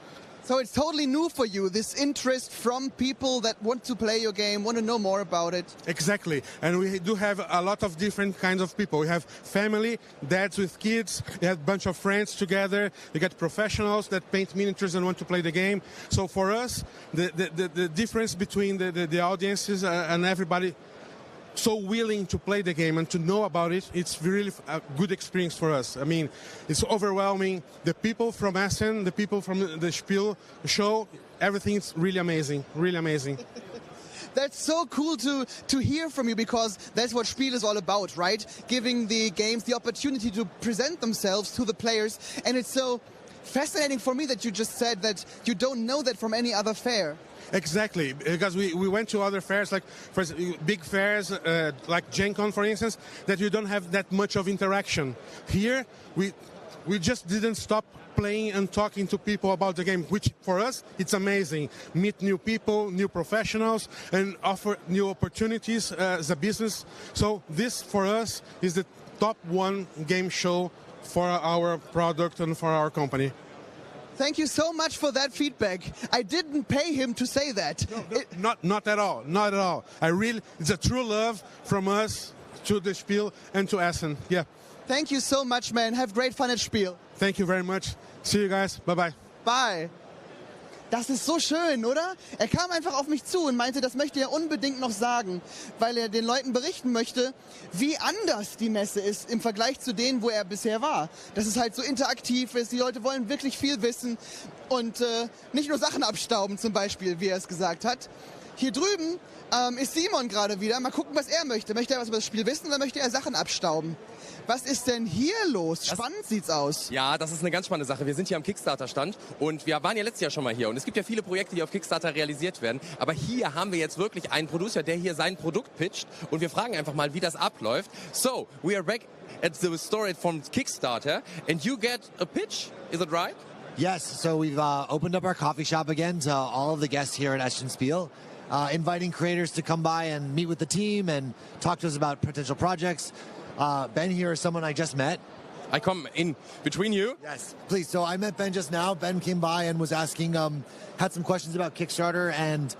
So it's totally new for you, this interest from people that want to play your game, want to know more about it. Exactly. And we do have a lot of different kinds of people. We have family, dads with kids, we have a bunch of friends together, we got professionals that paint miniatures and want to play the game. So for us, the difference between the audiences and everybody so willing to play the game and to know about it, it's really a good experience for us. I mean, it's overwhelming. The people from Essen, the people from the SPIEL show, everything's really amazing, really amazing. That's so cool to hear from you because that's what SPIEL is all about, right? Giving the games the opportunity to present themselves to the players. And it's so fascinating for me that you just said that you don't know that from any other fair. Exactly, because we went to other fairs, like for big fairs, like Gen Con, for instance, that you don't have that much of interaction. Here, we just didn't stop playing and talking to people about the game, which for us, it's amazing. Meet new people, new professionals, and offer new opportunities as a business. So this, for us, is the top one game show for our product and for our company. Thank you so much for that feedback. I didn't pay him to say that. No, not at all. Not at all. It's a true love from us to the SPIEL and to Essen. Yeah. Thank you so much, man. Have great fun at SPIEL. Thank you very much. See you guys. Bye-bye. Bye. Das ist so schön, oder? Er kam einfach auf mich zu und meinte, das möchte er unbedingt noch sagen, weil er den Leuten berichten möchte, wie anders die Messe ist im Vergleich zu denen, wo er bisher war. Dass es halt so interaktiv ist, die Leute wollen wirklich viel wissen und nicht nur Sachen abstauben zum Beispiel, wie er es gesagt hat. Hier drüben ist Simon gerade wieder. Mal gucken, was er möchte. Möchte er was über das Spiel wissen oder möchte er Sachen abstauben? Was ist denn hier los? Spannend sieht's aus. Ja, das ist eine ganz spannende Sache. Wir sind hier am Kickstarter-Stand und wir waren ja letztes Jahr schon mal hier. Und es gibt ja viele Projekte, die auf Kickstarter realisiert werden. Aber hier haben wir jetzt wirklich einen Producer, der hier sein Produkt pitcht. Und wir fragen einfach mal, wie das abläuft. So, we are back at the story from Kickstarter. And you get a pitch, is it right? Yes, so we've opened up our coffee shop again to all of the guests here at SPIEL, inviting creators to come by and meet with the team and talk to us about potential projects. Ben here is someone I just met. I come in between you. Yes, please. So I met Ben just now. Ben came by and was asking, had some questions about Kickstarter and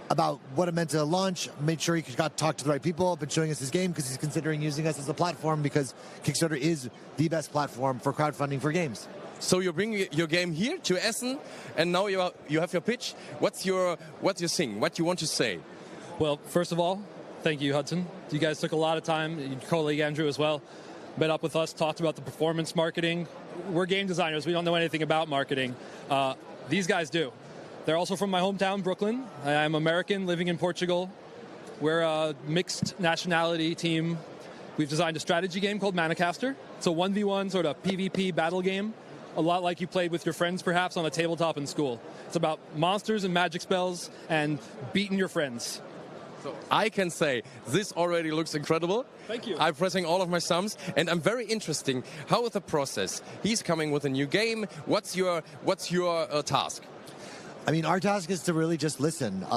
about what it meant to launch. Made sure he got to talk to the right people. Been showing us his game because he's considering using us as a platform because Kickstarter is the best platform for crowdfunding for games. So you bring your game here to Essen, and now you have your pitch. What's your thing? What you want to say? Well, first of all, thank you, Hudson. You guys took a lot of time. Your colleague Andrew as well. Met up with us, talked about the performance marketing. We're game designers. We don't know anything about marketing. These guys do. They're also from my hometown, Brooklyn. I'm American, living in Portugal. We're a mixed nationality team. We've designed a strategy game called Manacaster. It's a 1v1 sort of PvP battle game. A lot like you played with your friends, perhaps, on a tabletop in school. It's about monsters and magic spells and beating your friends. So I can say this already looks incredible. Thank you. I'm pressing all of my thumbs, and I'm very interesting. How is the process? He's coming with a new game. What's your task? I mean, our task is to really just listen.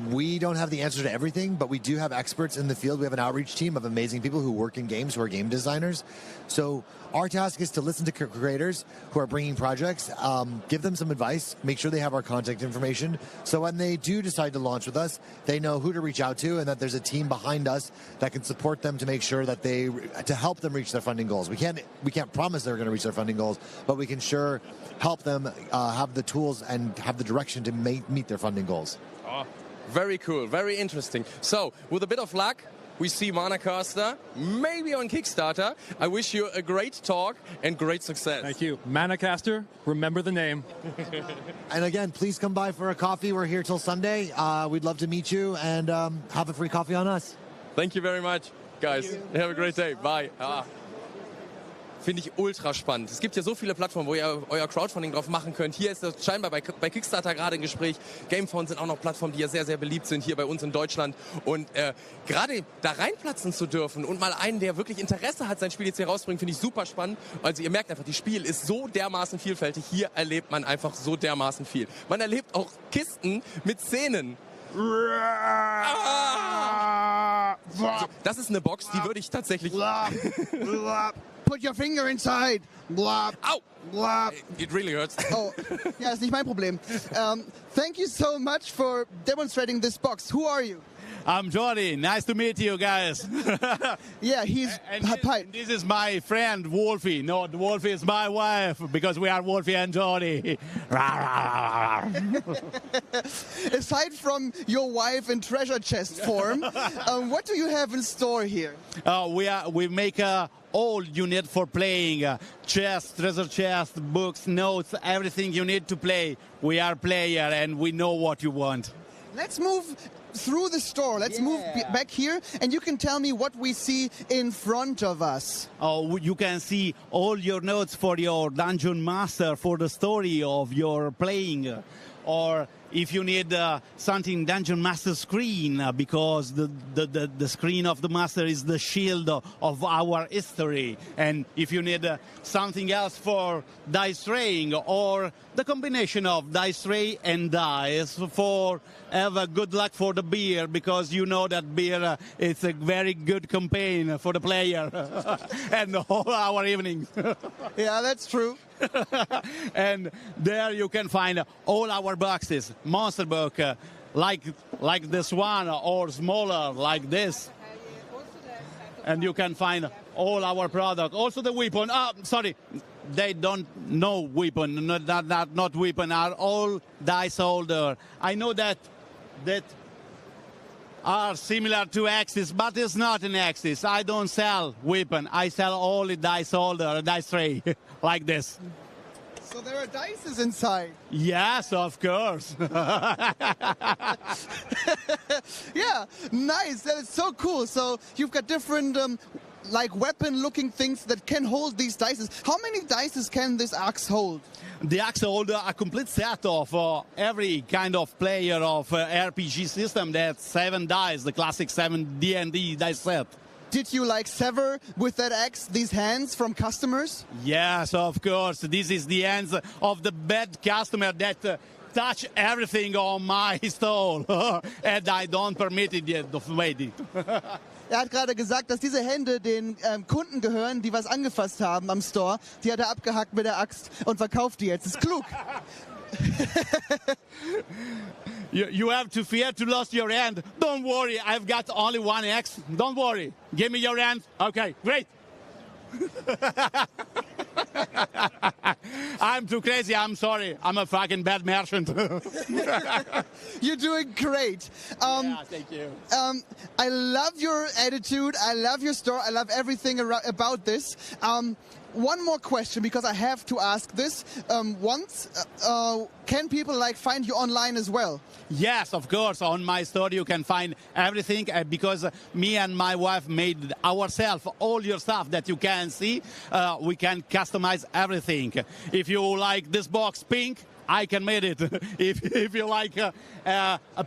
We don't have the answer to everything, but we do have experts in the field. We have an outreach team of amazing people who work in games, who are game designers. So our task is to listen to creators who are bringing projects, give them some advice, make sure they have our contact information. So when they do decide to launch with us, they know who to reach out to and that there's a team behind us that can support them to make sure that to help them reach their funding goals. We can't promise they're going to reach their funding goals, but we can sure help them have the tools and have the direction to meet their funding goals. Oh, very cool, very interesting. So, with a bit of luck, we see Manacaster, maybe on Kickstarter. I wish you a great talk and great success. Thank you. Manacaster, remember the name. And again, please come by for a coffee. We're here till Sunday. We'd love to meet you and have a free coffee on us. Thank you very much, guys. Have a great day. Bye. Finde ich ultra spannend. Es gibt ja so viele Plattformen, wo ihr euer Crowdfunding drauf machen könnt. Hier ist das scheinbar bei Kickstarter gerade ein Gespräch. Gamefound sind auch noch Plattformen, die ja sehr, sehr beliebt sind hier bei uns in Deutschland. Und gerade da reinplatzen zu dürfen und mal einen, der wirklich Interesse hat, sein Spiel jetzt hier rauszubringen, finde ich super spannend. Also ihr merkt einfach, das Spiel ist so dermaßen vielfältig. Hier erlebt man einfach so dermaßen viel. Man erlebt auch Kisten mit Szenen. Das ist eine Box, die würde ich tatsächlich... Put your finger inside. Blah. Ow. Blah. It really hurts. Oh, ja, ist nicht mein Problem. Thank you so much for demonstrating this box. Who are you? I'm Jordi. Nice to meet you guys. Yeah, he's this is my friend Wolfie. No, Wolfie is my wife because we are Wolfie and Jordi. Aside from your wife in treasure chest form, what do you have in store here? We make all you need for playing. Chest, treasure chest, books, notes, everything you need to play. We are player and we know what you want. Let's move through the store. Let's move back here, and you can tell me what we see in front of us. Oh, you can see all your notes for your dungeon master, for the story of your playing. Or if you need something dungeon master screen, because the screen of the master is the shield of our history. And if you need something else for dice traying, or the combination of dice tray and dice for have a good luck for the beer, because you know that beer is a very good campaign for the player and all our evenings. Yeah, that's true. And there you can find all our boxes, monster book, like this one, or smaller, like this. And you can find all our product. Also the weapon. Sorry, they don't know weapon. Not weapon. Are all dice holder. I know that are similar to Axis, but it's not an Axis. I don't sell weapon. I sell only dice holder, dice tray, like this. So there are dices inside. Yes, of course. Yeah, nice. That is so cool. So you've got different like weapon-looking things that can hold these dice. How many dice can this axe hold? The axe holds a complete set of every kind of player of RPG system. That's 7 dice, the classic 7 D&D dice set. Did you like sever with that axe these hands from customers? Yes, of course. This is the hands of the bad customer that touch everything on my stall. And I don't permit it yet of waiting. Er hat gerade gesagt, dass diese Hände den Kunden gehören, die was angefasst haben am Store. Die hat er abgehackt mit der Axt und verkauft die jetzt. Ist klug. You have to fear to lose your hand. Don't worry, I've got only 1 axe. Don't worry. Give me your hand. Okay, great. I'm too crazy, I'm sorry. I'm a fucking bad merchant. You're doing great. Yeah, thank you. I love your attitude. I love your store. I love everything about this. One more question, because I have to ask this. Can people find you online as well? Yes, of course. On my store you can find everything because me and my wife made ourselves all your stuff that you can see. We can customize everything. If you like this box pink, I can make it. If you like a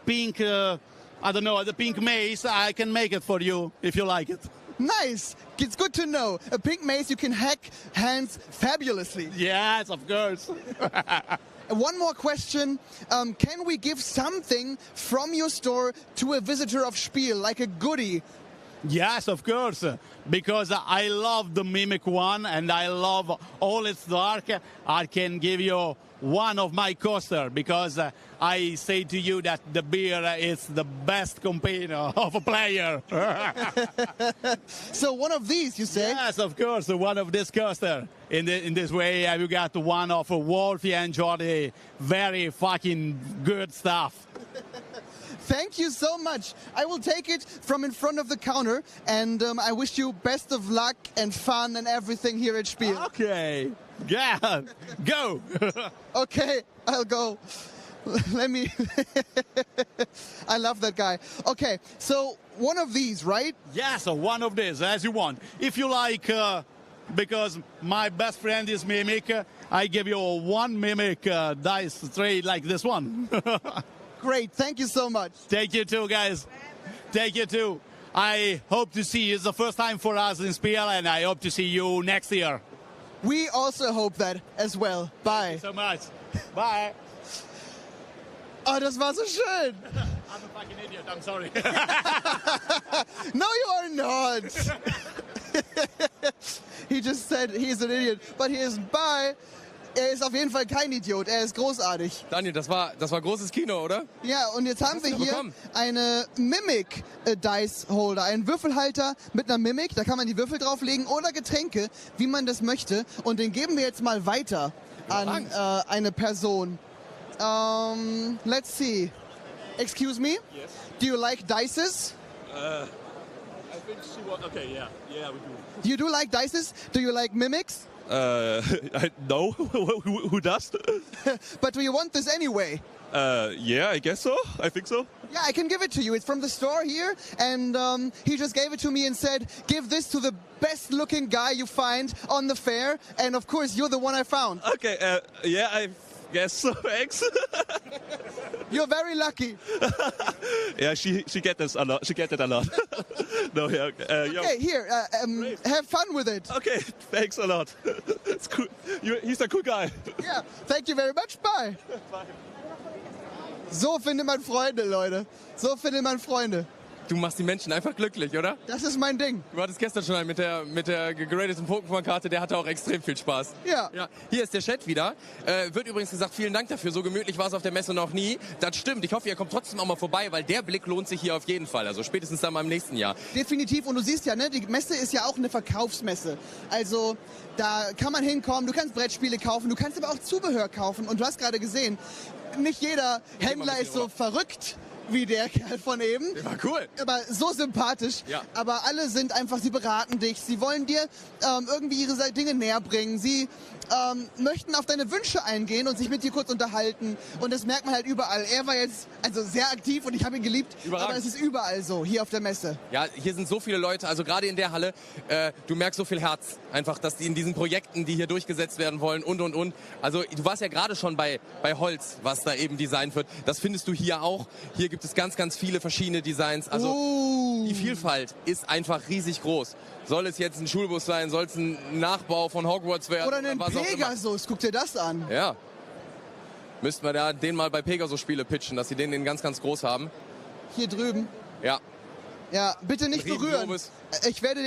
pink, I don't know, the pink mace, I can make it for you if you like it. Nice. It's good to know. A pink mace, you can hack hands fabulously. Yes, of course. One more question. Can we give something from your store to a visitor of Spiel, like a goodie? Yes, of course. Because I love the Mimic one and I love all its dark. I can give you one of my coaster because I say to you that the beer is the best companion of a player. So one of these, you say? Yes, of course, one of this coaster. In this way, you got one of Wolfie and Jordi. Very fucking good stuff. Thank you so much. I will take it from in front of the counter, and I wish you best of luck and fun and everything here at Spiel. Okay. Yeah, go. Okay, I'll go. Let me... I love that guy. Okay, so one of these, right? Yes, one of these, as you want. If you like, because my best friend is Mimic, I give you 1 Mimic dice tray like this one. Great, thank you so much. Thank you too, guys. Thank you too. I hope to see you. It's the first time for us in Spiel, and I hope to see you next year. We also hope that as well. Bye. Thank you so much. Bye. Oh, das war so schön. I'm a fucking idiot, I'm sorry. No, you are not. He just said he's an idiot, but he isn't. Bye. Er ist auf jeden Fall kein Idiot, er ist großartig. Daniel, das war großes Kino, oder? Ja, und jetzt haben wir hier eine Mimic Dice Holder, einen Würfelhalter mit einer Mimic, da kann man die Würfel drauflegen oder Getränke, wie man das möchte. Und den geben wir jetzt mal weiter an eine Person. Let's see. Excuse me? Yes. Do you like dices? I think she was, okay, yeah, we do. You do like dices? Do you like mimics? No, who does? But do you want this anyway? Yeah, I guess so. I think so. Yeah, I can give it to you. It's from the store here, and he just gave it to me and said, give this to the best-looking guy you find on the fair, and of course, you're the one I found. Okay, yeah, I guess so, thanks. You're very lucky. Yeah, she get this a lot. She get it a lot. No, yeah. Okay, here, have fun with it. Okay, thanks a lot. It's cool. He's a cool guy. Yeah, thank you very much. Bye. Bye. So findet man Freunde, Leute. So findet man Freunde. Du machst die Menschen einfach glücklich, oder? Das ist mein Ding. Du hattest gestern schon einen mit der gegradeten Pokémon-Karte, der hatte auch extrem viel Spaß. Ja. Hier ist der Chat wieder. Wird übrigens gesagt, vielen Dank dafür, so gemütlich war es auf der Messe noch nie. Das stimmt, ich hoffe, ihr kommt trotzdem auch mal vorbei, weil der Blick lohnt sich hier auf jeden Fall. Also spätestens dann mal im nächsten Jahr. Definitiv, und du siehst ja, ne, die Messe ist ja auch eine Verkaufsmesse. Also da kann man hinkommen, du kannst Brettspiele kaufen, du kannst aber auch Zubehör kaufen. Und du hast gerade gesehen, nicht jeder Händler ist so verrückt wie der Kerl von eben. Der war cool. Aber so sympathisch. Ja. Aber alle sind einfach, sie beraten dich. Sie wollen dir irgendwie ihre Dinge näher bringen. Sie möchten auf deine Wünsche eingehen und sich mit dir kurz unterhalten. Und das merkt man halt überall. Er war jetzt also sehr aktiv und ich habe ihn geliebt. Überragend. Aber es ist überall so, hier auf der Messe. Ja, hier sind so viele Leute, also gerade in der Halle, du merkst so viel Herz. Einfach, dass die in diesen Projekten, die hier durchgesetzt werden wollen und. Also du warst ja gerade schon bei Holz, was da eben designt wird. Das findest du hier auch. Hier gibt es ganz, ganz viele verschiedene Designs. Also die Vielfalt ist einfach riesig groß. Soll es jetzt ein Schulbus sein, soll es ein Nachbau von Hogwarts werden? Oder ein was auch immer. Pegasus, guck dir das an. Ja. Müssten wir den mal bei Pegasus-Spiele pitchen, dass sie den ganz, ganz groß haben. Hier drüben. Ja. Ja, bitte nicht Ein berühren. Riesenglobus. Ich werde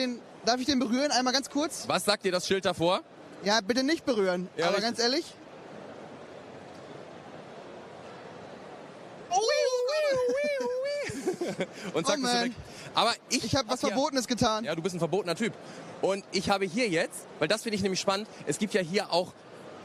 darf ich den berühren? Einmal ganz kurz? Was sagt dir das Schild davor? Ja, bitte nicht berühren. Ja, aber richtig. ganz ehrlich. Und zack, bist du weg. Aber ich habe was Verbotenes getan. Ja, du bist ein verbotener Typ. Und ich habe hier jetzt, weil das finde ich nämlich spannend, es gibt ja hier auch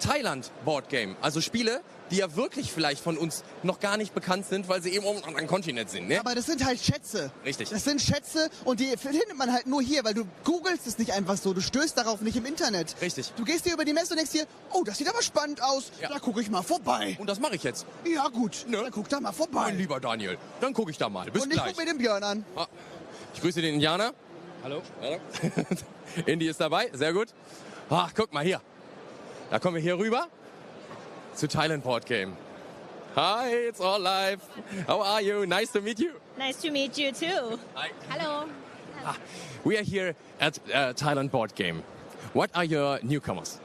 Thailand-Boardgame. Also Spiele, die ja wirklich vielleicht von uns noch gar nicht bekannt sind, weil sie eben auf einem anderen Kontinent sind. Ne? Aber das sind halt Schätze. Richtig. Das sind Schätze und die findet man halt nur hier, weil du googelst es nicht einfach so. Du stößt darauf nicht im Internet. Richtig. Du gehst hier über die Messe und denkst dir, oh, das sieht aber spannend aus. Ja. Da gucke ich mal vorbei. Und das mache ich jetzt. Ja gut, dann guck da mal vorbei. Mein lieber Daniel, dann gucke ich da mal. Bis und ich gleich. guck mir den Björn an. Ah, ich grüße den Indianer. Hallo. Indy ist dabei, sehr gut. Ach, guck mal hier. Da kommen wir hier rüber zu Thailand Board Game. Hi, it's all live. How are you? Nice to meet you. Nice to meet you too. Hi. Hello. We are here at Thailand Board Game. What are your newcomers?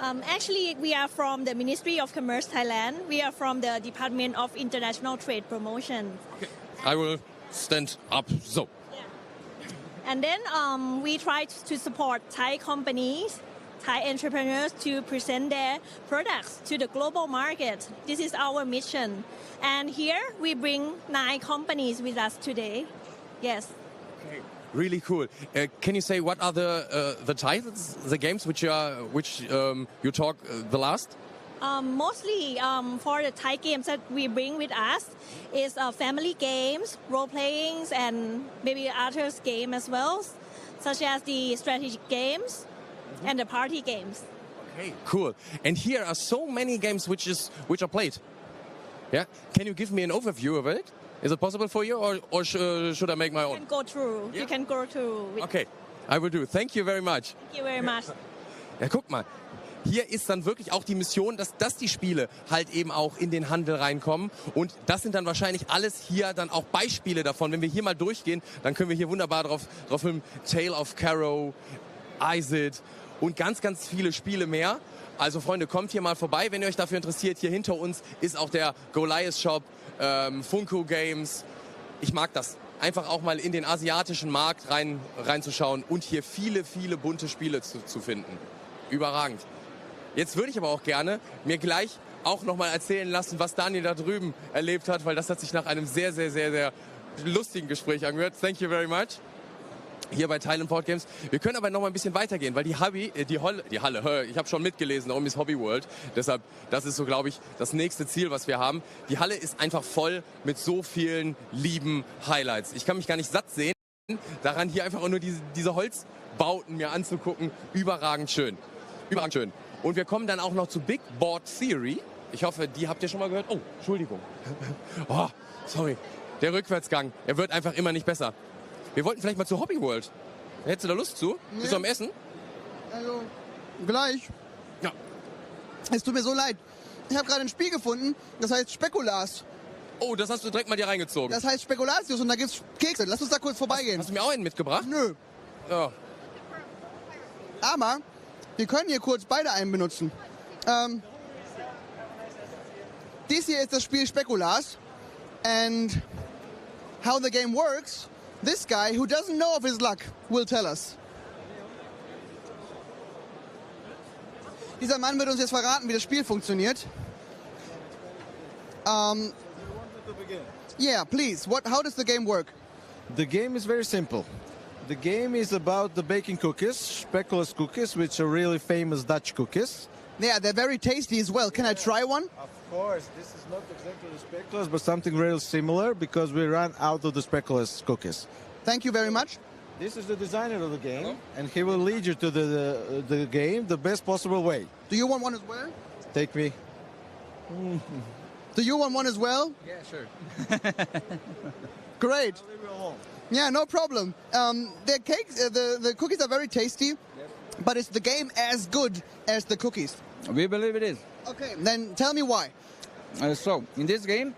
Actually, we are from the Ministry of Commerce Thailand. We are from the Department of International Trade Promotion. Okay. I will stand up so. And then we try to support Thai companies, Thai entrepreneurs to present their products to the global market. This is our mission. And here we bring 9 companies with us today. Yes. Really cool. Can you say what are the titles, the games which you talk the last? Mostly for the Thai games that we bring with us is family games, role playings, and maybe others game as well, such as the strategic games and the party games. Okay, cool. And here are so many games which are played. Yeah. Can you give me an overview of it? Is it possible for you, or should I make my own? You can go through. Yeah. You can go through. Okay, I will do. Thank you very much. Thank you very much. Ja, guck mal. Hier ist dann wirklich auch die Mission, dass die Spiele halt eben auch in den Handel reinkommen. Und das sind dann wahrscheinlich alles hier dann auch Beispiele davon. Wenn wir hier mal durchgehen, dann können wir hier wunderbar drauf filmen. Tale of Caro, Isid und ganz, ganz viele Spiele mehr. Also Freunde, kommt hier mal vorbei, wenn ihr euch dafür interessiert. Hier hinter uns ist auch der Goliath Shop, Funko Games. Ich mag das. Einfach auch mal in den asiatischen Markt reinzuschauen und hier viele, viele bunte Spiele zu finden. Überragend. Jetzt würde ich aber auch gerne mir gleich auch noch mal erzählen lassen, was Daniel da drüben erlebt hat, weil das hat sich nach einem sehr, sehr, sehr, sehr lustigen Gespräch angehört. Thank you very much. Hier bei Thailand Board Games. Wir können aber noch mal ein bisschen weitergehen, weil die Halle, ich habe schon mitgelesen, darum ist Hobby World. Deshalb, das ist so, glaube ich, das nächste Ziel, was wir haben. Die Halle ist einfach voll mit so vielen lieben Highlights. Ich kann mich gar nicht satt sehen, daran hier einfach auch nur diese Holzbauten mir anzugucken. Überragend schön. Überragend schön. Und wir kommen dann auch noch zu Big Board Theory. Ich hoffe, die habt ihr schon mal gehört. Oh, Entschuldigung. Oh, sorry. Der Rückwärtsgang, er wird einfach immer nicht besser. Wir wollten vielleicht mal zu Hobby World. Hättest du da Lust zu? Nee. Bist du am Essen? Also, gleich. Ja. Es tut mir so leid. Ich habe gerade ein Spiel gefunden, das heißt Spekulas. Oh, das hast du direkt mal dir reingezogen. Das heißt Spekulatius und da gibt's Kekse. Lass uns da kurz vorbeigehen. Hast du mir auch einen mitgebracht? Nö. Ja. Aber wir können hier kurz beide einen benutzen. Dies hier ist das Spiel Spekulas. And how the game works, this guy who doesn't know of his luck will tell us. Dieser Mann wird uns jetzt verraten, wie das Spiel funktioniert. Yeah, please. How does the game work? The game is very simple. The game is about the baking cookies, speculoos cookies, which are really famous Dutch cookies. Yeah, they're very tasty as well. Can I try one? Of course, this is not exactly the speculoos, but something real similar because we ran out of the speculoos cookies. Thank you very much. This is the designer of the game, and he will lead you to the game the best possible way. Do you want one as well? Take me. Do you want one as well? Yeah, sure. Great. Yeah, no problem. The cakes, the cookies are very tasty, but is the game as good as the cookies? We believe it is. Okay, then tell me why. So, in this game,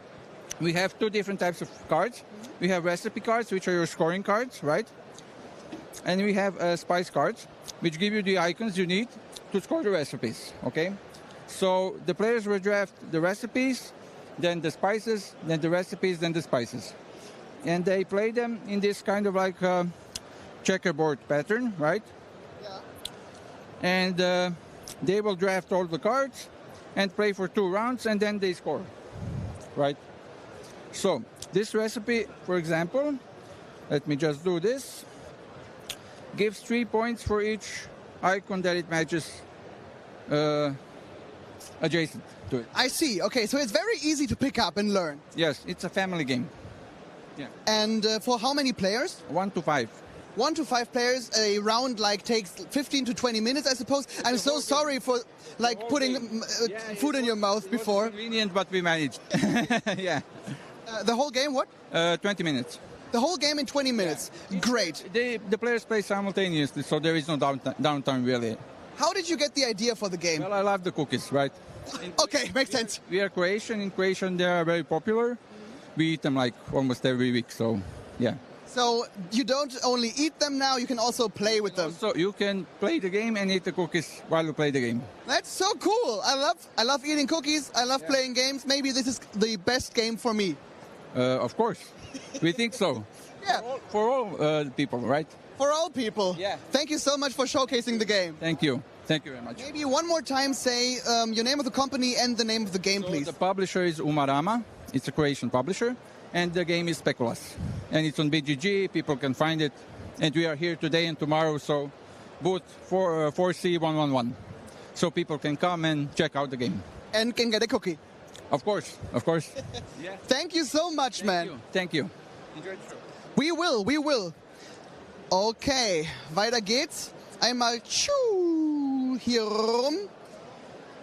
we have two different types of cards. We have recipe cards, which are your scoring cards, right? And we have spice cards, which give you the icons you need to score the recipes, okay? So, the players will draft the recipes, then the spices, then the recipes, then the spices. And they play them in this kind of like checkerboard pattern, right? Yeah. And they will draft all the cards and play for 2 rounds, and then they score, right? So, this recipe, for example, let me just do this, gives 3 points for each icon that it matches adjacent to it. I see. Okay, so it's very easy to pick up and learn. Yes, it's a family game. Yeah. And for how many players? 1 to 5. 1 to 5 players. A round takes 15 to 20 minutes, I suppose. I'm so sorry for putting food in your mouth before. Convenient, but we managed. Yeah. The whole game, what? 20 minutes. The whole game in 20 minutes. Yeah. Great. The players play simultaneously, so there is no downtime really. How did you get the idea for the game? Well, I love the cookies, right? Okay, makes sense. We are Croatian. In Croatia, they are very popular. We eat them almost every week, so yeah. So you don't only eat them now, you can also play with them. So you can play the game and eat the cookies while you play the game. That's so cool. I love eating cookies. I love playing games. Maybe this is the best game for me. Of course. We think so. Yeah. For all people, right? For all people. Yeah. Thank you so much for showcasing the game. Thank you. Thank you very much. Maybe one more time say your name of the company and the name of the game, please. The publisher is Umarama. It's a Croatian publisher. And the game is Speculas. And it's on BGG. People can find it. And we are here today and tomorrow, so booth 4C111. So people can come and check out the game. And can get a cookie. Of course, of course. Yeah. Thank you so much, man. Thank you. Enjoy the show. We will. Okay, weiter geht's. Einmal hier rum.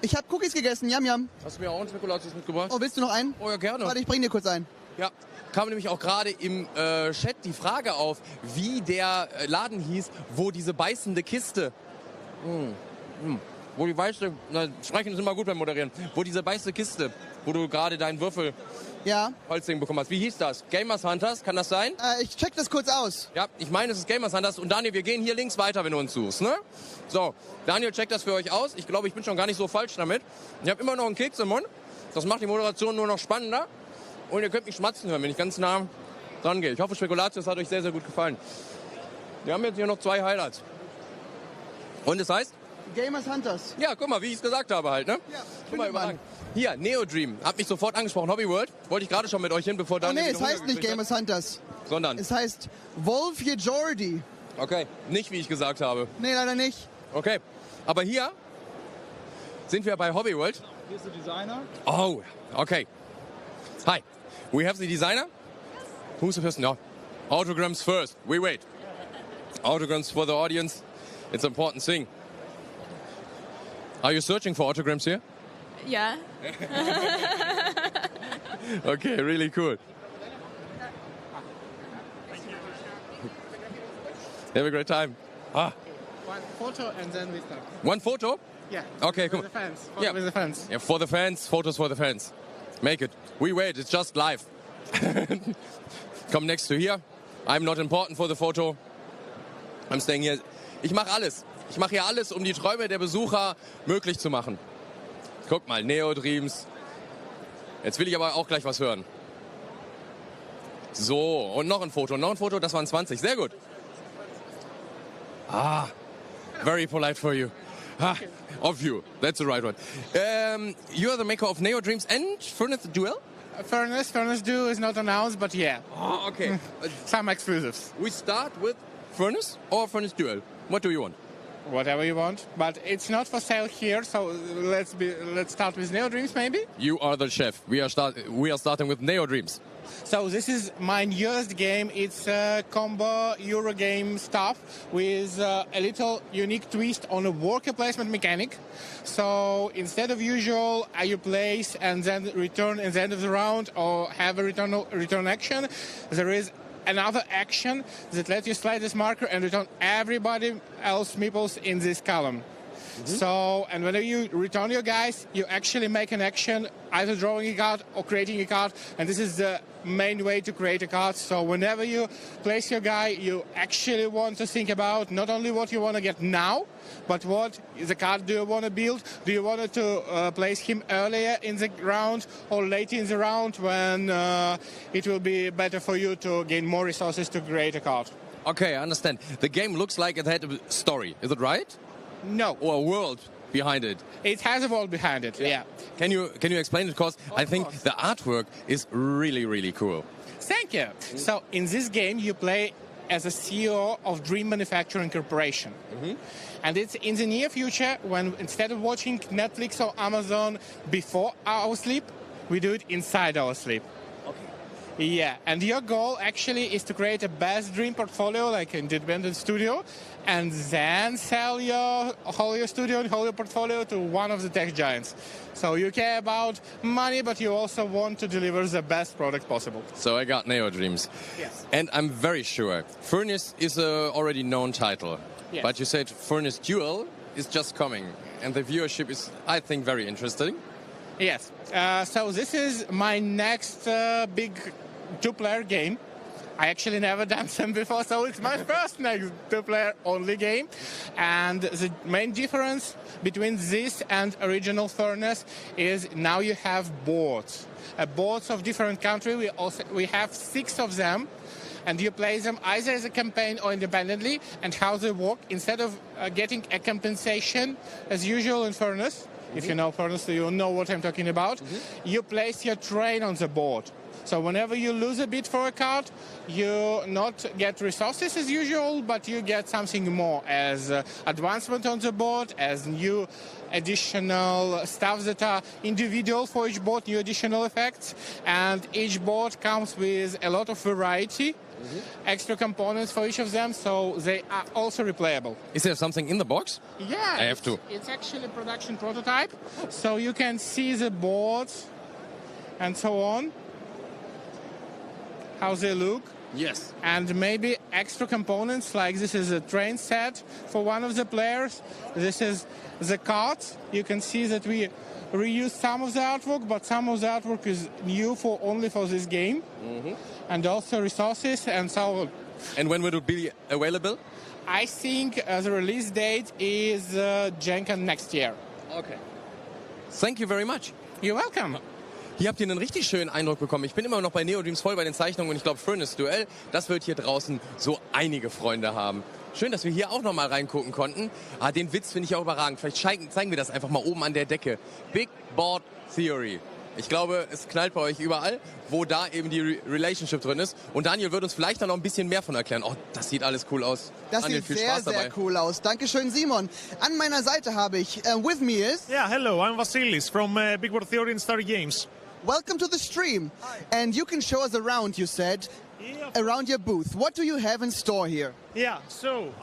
Ich habe Cookies gegessen, yum yum. Hast du mir auch einen Spekulatius mitgebracht? Oh, willst du noch einen? Oh ja, gerne. Warte, ich bring dir kurz einen. Ja, kam nämlich auch gerade im Chat die Frage auf, wie der Laden hieß, wo diese beißende Kiste, wo die weiße, sprechen ist immer gut beim Moderieren, wo diese beißende Kiste, wo du gerade deinen Würfel Holzding bekommen hast. Wie hieß das? Gamers Hunters, kann das sein? Ich check das kurz aus. Ja, ich meine, es ist Gamers Hunters. Und Daniel, wir gehen hier links weiter, wenn du uns suchst, ne? So, Daniel checkt das für euch aus. Ich glaube, ich bin schon gar nicht so falsch damit. Ich habe immer noch einen Keks im Mund. Das macht die Moderation nur noch spannender. Und ihr könnt mich schmatzen hören, wenn ich ganz nah dran gehe. Ich hoffe, Spekulatius hat euch sehr, sehr gut gefallen. Wir haben jetzt hier noch 2 Highlights. Und es heißt? Gamers Hunters. Ja, guck mal, wie ich es gesagt habe halt, ne? Ja, guck mal, überragend. Hier, Neo Dream. Hat mich sofort angesprochen. Hobby World. Wollte ich gerade schon mit euch hin, bevor Daniel... Oh nee, es heißt nicht Gamers Hunters. Sondern? Es heißt Wolfje Jordi. Okay, nicht wie ich gesagt habe. Nee, leider nicht. Okay, aber hier sind wir bei Hobby World. Hier ist der Designer. Oh, okay. Hi, we have the designer. Who's the person? No. Autograms first. We wait. Autograms for the audience. It's an important thing. Are you searching for autograms here? Yeah. Okay, really cool. Have a great time. One photo and then we start. One photo? Yeah. Okay, cool. With the fans. Yeah. With the fans. Yeah, for the fans. Photos for the fans. Make it. We wait. It's just live. Come next to here. I'm not important for the photo. I'm staying here. Ich mache alles. Ich mache hier alles, um die Träume der Besucher möglich zu machen. Guck mal, Neo Dreams. Jetzt will ich aber auch gleich was hören. So, und noch ein Foto. Noch ein Foto, das waren 20. Sehr gut. Ah, very polite for you. Ah, of you. That's the right one. You are the maker of Neo Dreams and Furnace Duel? Furnace Duel is not announced, but yeah. Oh, okay. Some exclusives. We start with Furnace or Furnace Duel? What do you want? whatever you want. But it's not for sale here, so let's start with Neo Dreams, maybe. You are the chef. We are starting with Neo Dreams. So this is my newest game. It's a combo Eurogame stuff with a little unique twist on a worker placement mechanic. So instead of usual, you place and then return at the end of the round or have a return action, there is another action that lets you slide this marker and return everybody else meeples in this column. So, and whenever you return your guys, you actually make an action, either drawing a card or creating a card, and this is the main way to create a card. So whenever you place your guy, you actually want to think about not only what you want to get now, but what the card do you want to build? Do you want to place him earlier in the round or later in the round when it will be better for you to gain more resources to create a card? Okay, I understand. The game looks like it had a story. Is it right? No. Or a world behind it? It has a world behind it, yeah. Can you explain it? Because I think the artwork is really, really cool. Thank you. So in this game, you play as a CEO of Dream Manufacturing Corporation. And it's in the near future when instead of watching Netflix or Amazon before our sleep, we do it inside our sleep. Yeah, and your goal actually is to create a best dream portfolio, like an independent studio, and then sell your whole studio and whole portfolio to one of the tech giants. So you care about money, but you also want to deliver the best product possible. So I got Neo Dreams. Yes. And I'm very sure Furnace is a already known title. Yes. But you said Furnace Duel is just coming. And the viewership is, I think, very interesting. Yes. So this is my next big two-player game. I actually never done them before, so it's my first next two-player only game. And the main difference between this and original Furnace is now you have boards. Boards of different countries. We have 6 of them. And you play them either as a campaign or independently. And how they work, instead of getting a compensation as usual in Furnace, if you know Furnace, you know what I'm talking about, you place your train on the board. So whenever you lose a bit for a card, you not get resources as usual, but you get something more as advancement on the board, as new additional stuff that are individual for each board, new additional effects. And each board comes with a lot of variety, extra components for each of them, so they are also replayable. Is there something in the box? Yeah, I have to. It's actually a production prototype, so you can see the boards and so on, how they look. Yes. And maybe extra components, like this is a train set for one of the players. This is the cards. You can see that we reuse some of the artwork, but some of the artwork is new only for this game. And also resources and so on. And when will it be available? I think the release date is Gen Con next year. Okay. Thank you very much. You're welcome. Hier habt ihr einen richtig schönen Eindruck bekommen. Ich bin immer noch bei Neo Dreams voll bei den Zeichnungen und ich glaube Furnace Duell, das wird hier draußen so einige Freunde haben. Schön, dass wir hier auch noch mal reingucken konnten. Den Witz finde ich auch überragend. Vielleicht zeigen wir das einfach mal oben an der Decke. Big Board Theory. Ich glaube, es knallt bei euch überall, wo da eben die Relationship drin ist. Und Daniel wird uns vielleicht noch ein bisschen mehr von erklären. Oh, das sieht alles cool aus. Das Daniel, sieht viel sehr, Spaß dabei. sehr cool aus. Dankeschön, Simon. An meiner Seite habe ich, with me is... Yeah, hello, I'm Vasilis from Big Board Theory and Star Games. Welcome to the stream. And you can show us around, you said, around your booth. What do you have in store here? Yeah, so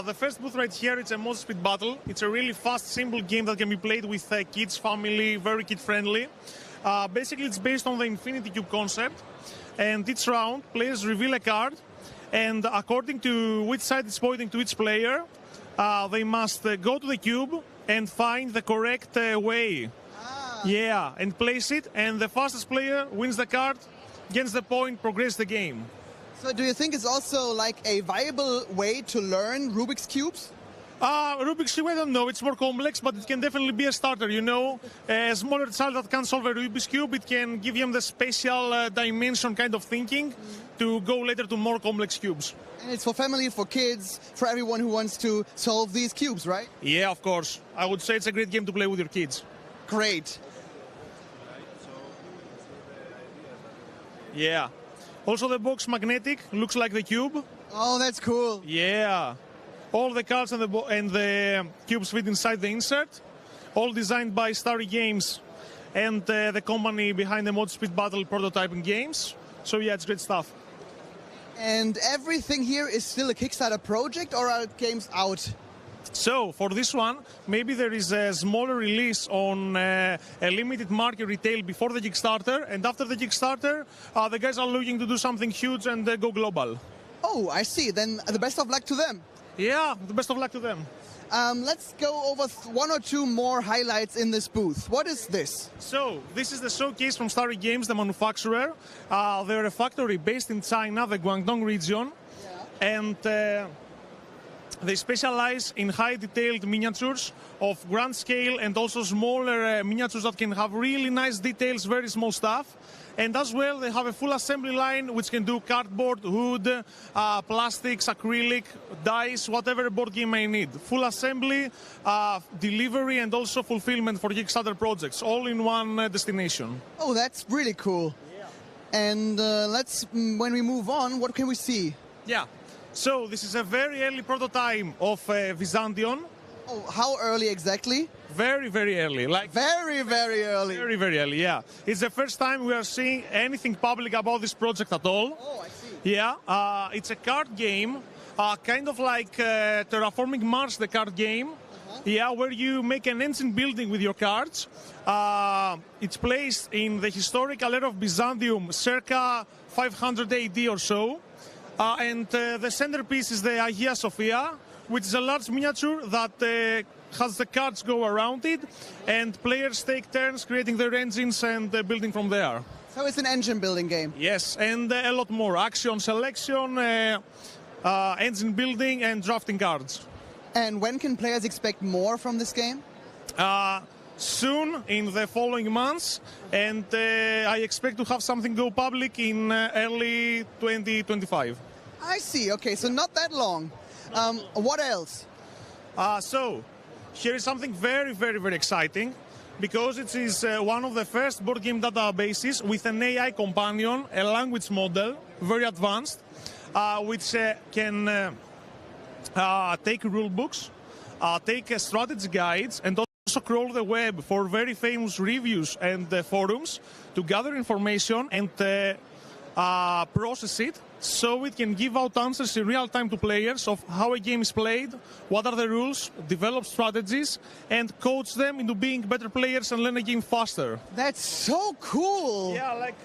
the first booth right here, it's a multi-speed battle. It's a really fast, simple game that can be played with kids, family, very kid-friendly. Basically, it's based on the Infinity Cube concept. And each round, players reveal a card. And according to which side it's pointing to each player, they must go to the cube and find the correct way. Yeah, and place it, and the fastest player wins the card, gets the point, progresses the game. So do you think it's also like a viable way to learn Rubik's Cubes? Rubik's Cube, I don't know, it's more complex, but it can definitely be a starter, you know. A smaller child that can solve a Rubik's Cube, it can give him the spatial dimension kind of thinking to go later to more complex cubes. And it's for family, for kids, for everyone who wants to solve these cubes, right? Yeah, of course. I would say it's a great game to play with your kids. Great. Yeah. Also the box magnetic, looks like the cube. Oh, that's cool. Yeah. All the cards and the cubes fit inside the insert. All designed by Starry Games and the company behind the Mod Speed Battle prototyping games. So yeah, it's great stuff. And everything here is still a Kickstarter project, or are games out? So for this one, maybe there is a smaller release on a limited market retail before the Kickstarter, and after the Kickstarter, the guys are looking to do something huge and go global. Oh, I see. Then the best of luck to them. Yeah, the best of luck to them. Let's go over one or two more highlights in this booth. What is this? So, this is the showcase from Starry Games, the manufacturer. They're a factory based in China, the Guangdong region. Yeah. And they specialize in high-detailed miniatures of grand scale and also smaller miniatures that can have really nice details, very small stuff. And as well, they have a full assembly line which can do cardboard, wood, plastics, acrylic, dice, whatever a board game may need. Full assembly, delivery, and also fulfillment for Kickstarter projects, all in one destination. Oh, that's really cool. Yeah. And when we move on, what can we see? Yeah. So this is a very early prototype of Byzantium. Oh, how early exactly? Very, very early. Like very, very early. Very, very early, yeah. It's the first time we are seeing anything public about this project at all. Oh, I see. Yeah, it's a card game, kind of like Terraforming Mars, the card game. Yeah, where you make an ancient building with your cards. It's placed in the historical era of Byzantium, circa 500 AD or so. And the centerpiece is the Hagia Sophia, which is a large miniature that has the cards go around it, and players take turns creating their engines and building from there. So it's an engine building game? Yes, and a lot more. Action selection, engine building, and drafting cards. And when can players expect more from this game? Soon, in the following months, and I expect to have something go public in early 2025. I see, okay, so not that long. What else? So, here is something very, very, very exciting, because it is one of the first board game databases with an AI companion, a language model, very advanced, which can take rule books, take strategy guides, and also crawl the web for very famous reviews and forums to gather information and process it, so it can give out answers in real time to players of how a game is played, what are the rules, develop strategies, and coach them into being better players and learn a game faster. That's so cool! Yeah, like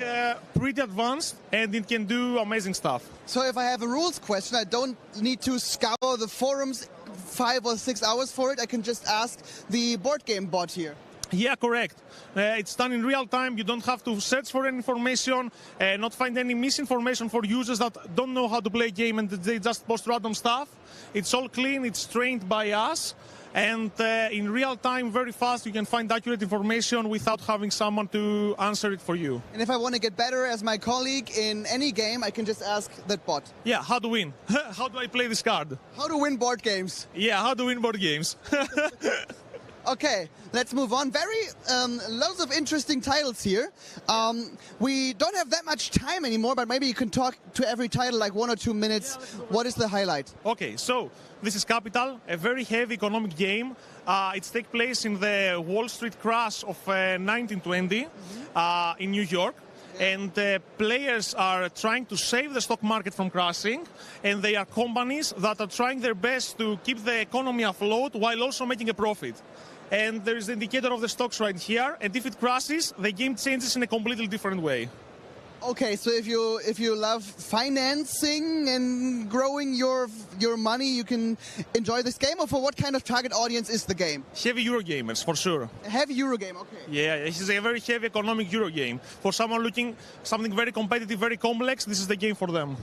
pretty advanced, and it can do amazing stuff. So if I have a rules question, I don't need to scour the forums 5 or 6 hours for it, I can just ask the board game bot here. Yeah, correct. It's done in real time. You don't have to search for any information, not find any misinformation for users that don't know how to play a game and they just post random stuff. It's all clean, it's trained by us, and in real time, very fast, you can find accurate information without having someone to answer it for you. And if I want to get better as my colleague in any game, I can just ask that bot. Yeah, how to win? How do I play this card? How to win board games. Yeah, how to win board games. Okay, let's move on. Loads of interesting titles here. We don't have that much time anymore, but maybe you can talk to every title like 1 or 2 minutes. What is the highlight? Okay, so this is Capital, a very heavy economic game. It takes place in the Wall Street crash of 1920 in New York. And players are trying to save the stock market from crashing, and they are companies that are trying their best to keep the economy afloat while also making a profit. And there is the indicator of the stocks right here, and if it crashes, the game changes in a completely different way. Okay, so if you love financing and growing your money, you can enjoy this game. Or for what kind of target audience is the game? Heavy Euro gamers, for sure. A heavy Euro game, okay. Yeah, this is a very heavy economic Euro game. For someone looking something very competitive, very complex, this is the game for them.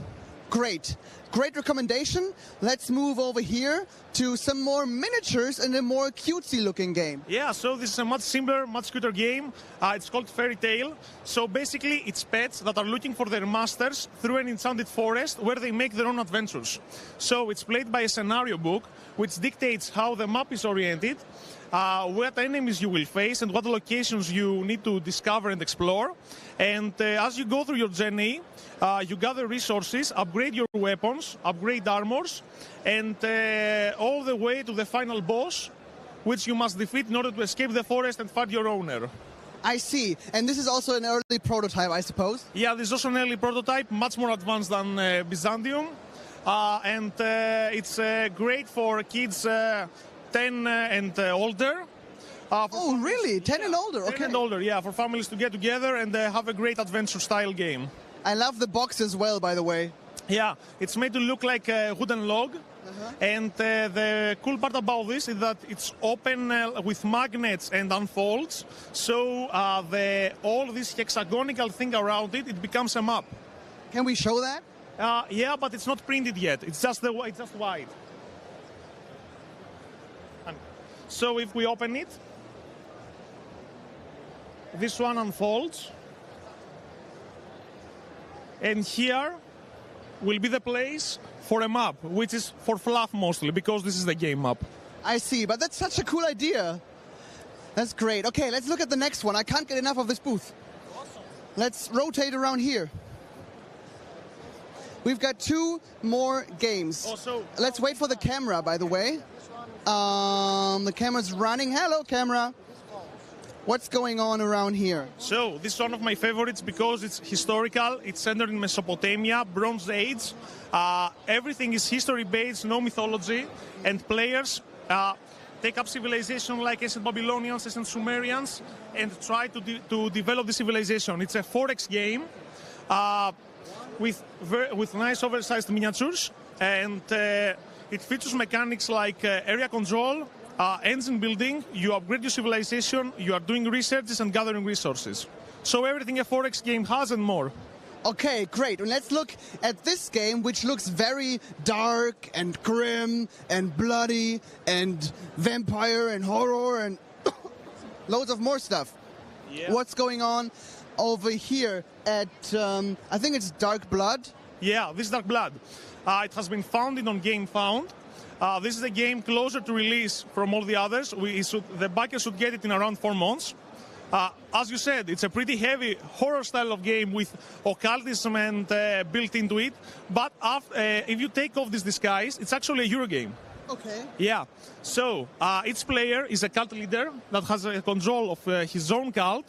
Great. Great recommendation. Let's move over here to some more miniatures and a more cutesy looking game. Yeah, so this is a much simpler, much cuter game. It's called Fairy Tale. So basically it's pets that are looking for their masters through an enchanted forest where they make their own adventures. So it's played by a scenario book which dictates how the map is oriented, what enemies you will face and what locations you need to discover and explore. And as you go through your journey, you gather resources, upgrade your weapons, weapons, upgrade armors, and all the way to the final boss, which you must defeat in order to escape the forest and find your owner. I see. And this is also an early prototype, I suppose? Yeah, this is also an early prototype, much more advanced than Byzantium. And it's great for kids 10 and older. Oh, really? 10 and older? Okay. 10 and older, yeah, for families to get together and have a great adventure-style game. I love the box as well, by the way. Yeah, it's made to look like a wooden log. And the cool part about this is that it's open with magnets and unfolds. So all this hexagonical thing around it, it becomes a map. Can we show that? Yeah, but it's not printed yet. It's just white. So if we open it, this one unfolds. And here will be the place for a map, which is for fluff mostly, because this is the game map. I see, but that's such a cool idea. That's great. Okay, let's look at the next one. I can't get enough of this booth. Awesome. Let's rotate around here. We've got 2 more games. Let's wait for the camera, by the way. The camera's running. Hello, camera. What's going on around here? So, this is one of my favorites because it's historical. It's centered in Mesopotamia, Bronze Age. Everything is history-based, no mythology. And players take up civilization like ancient Babylonians, ancient Sumerians, and try to develop the civilization. It's a 4X game with nice oversized miniatures. And it features mechanics like area control, engine building, you upgrade your civilization, you are doing researches and gathering resources. So everything a 4X game has and more. Okay, great. And let's look at this game, which looks very dark and grim and bloody and vampire and horror and loads of more stuff. Yeah. What's going on over here at, I think it's Dark Blood? Yeah, this is Dark Blood. It has been founded on GameFound. This is a game closer to release from all the others. The backers should get it in around 4 months. As you said, it's a pretty heavy horror style of game with occultism and built into it. But if you take off this disguise, it's actually a Euro game. Okay. Yeah. So each player is a cult leader that has control of his own cult.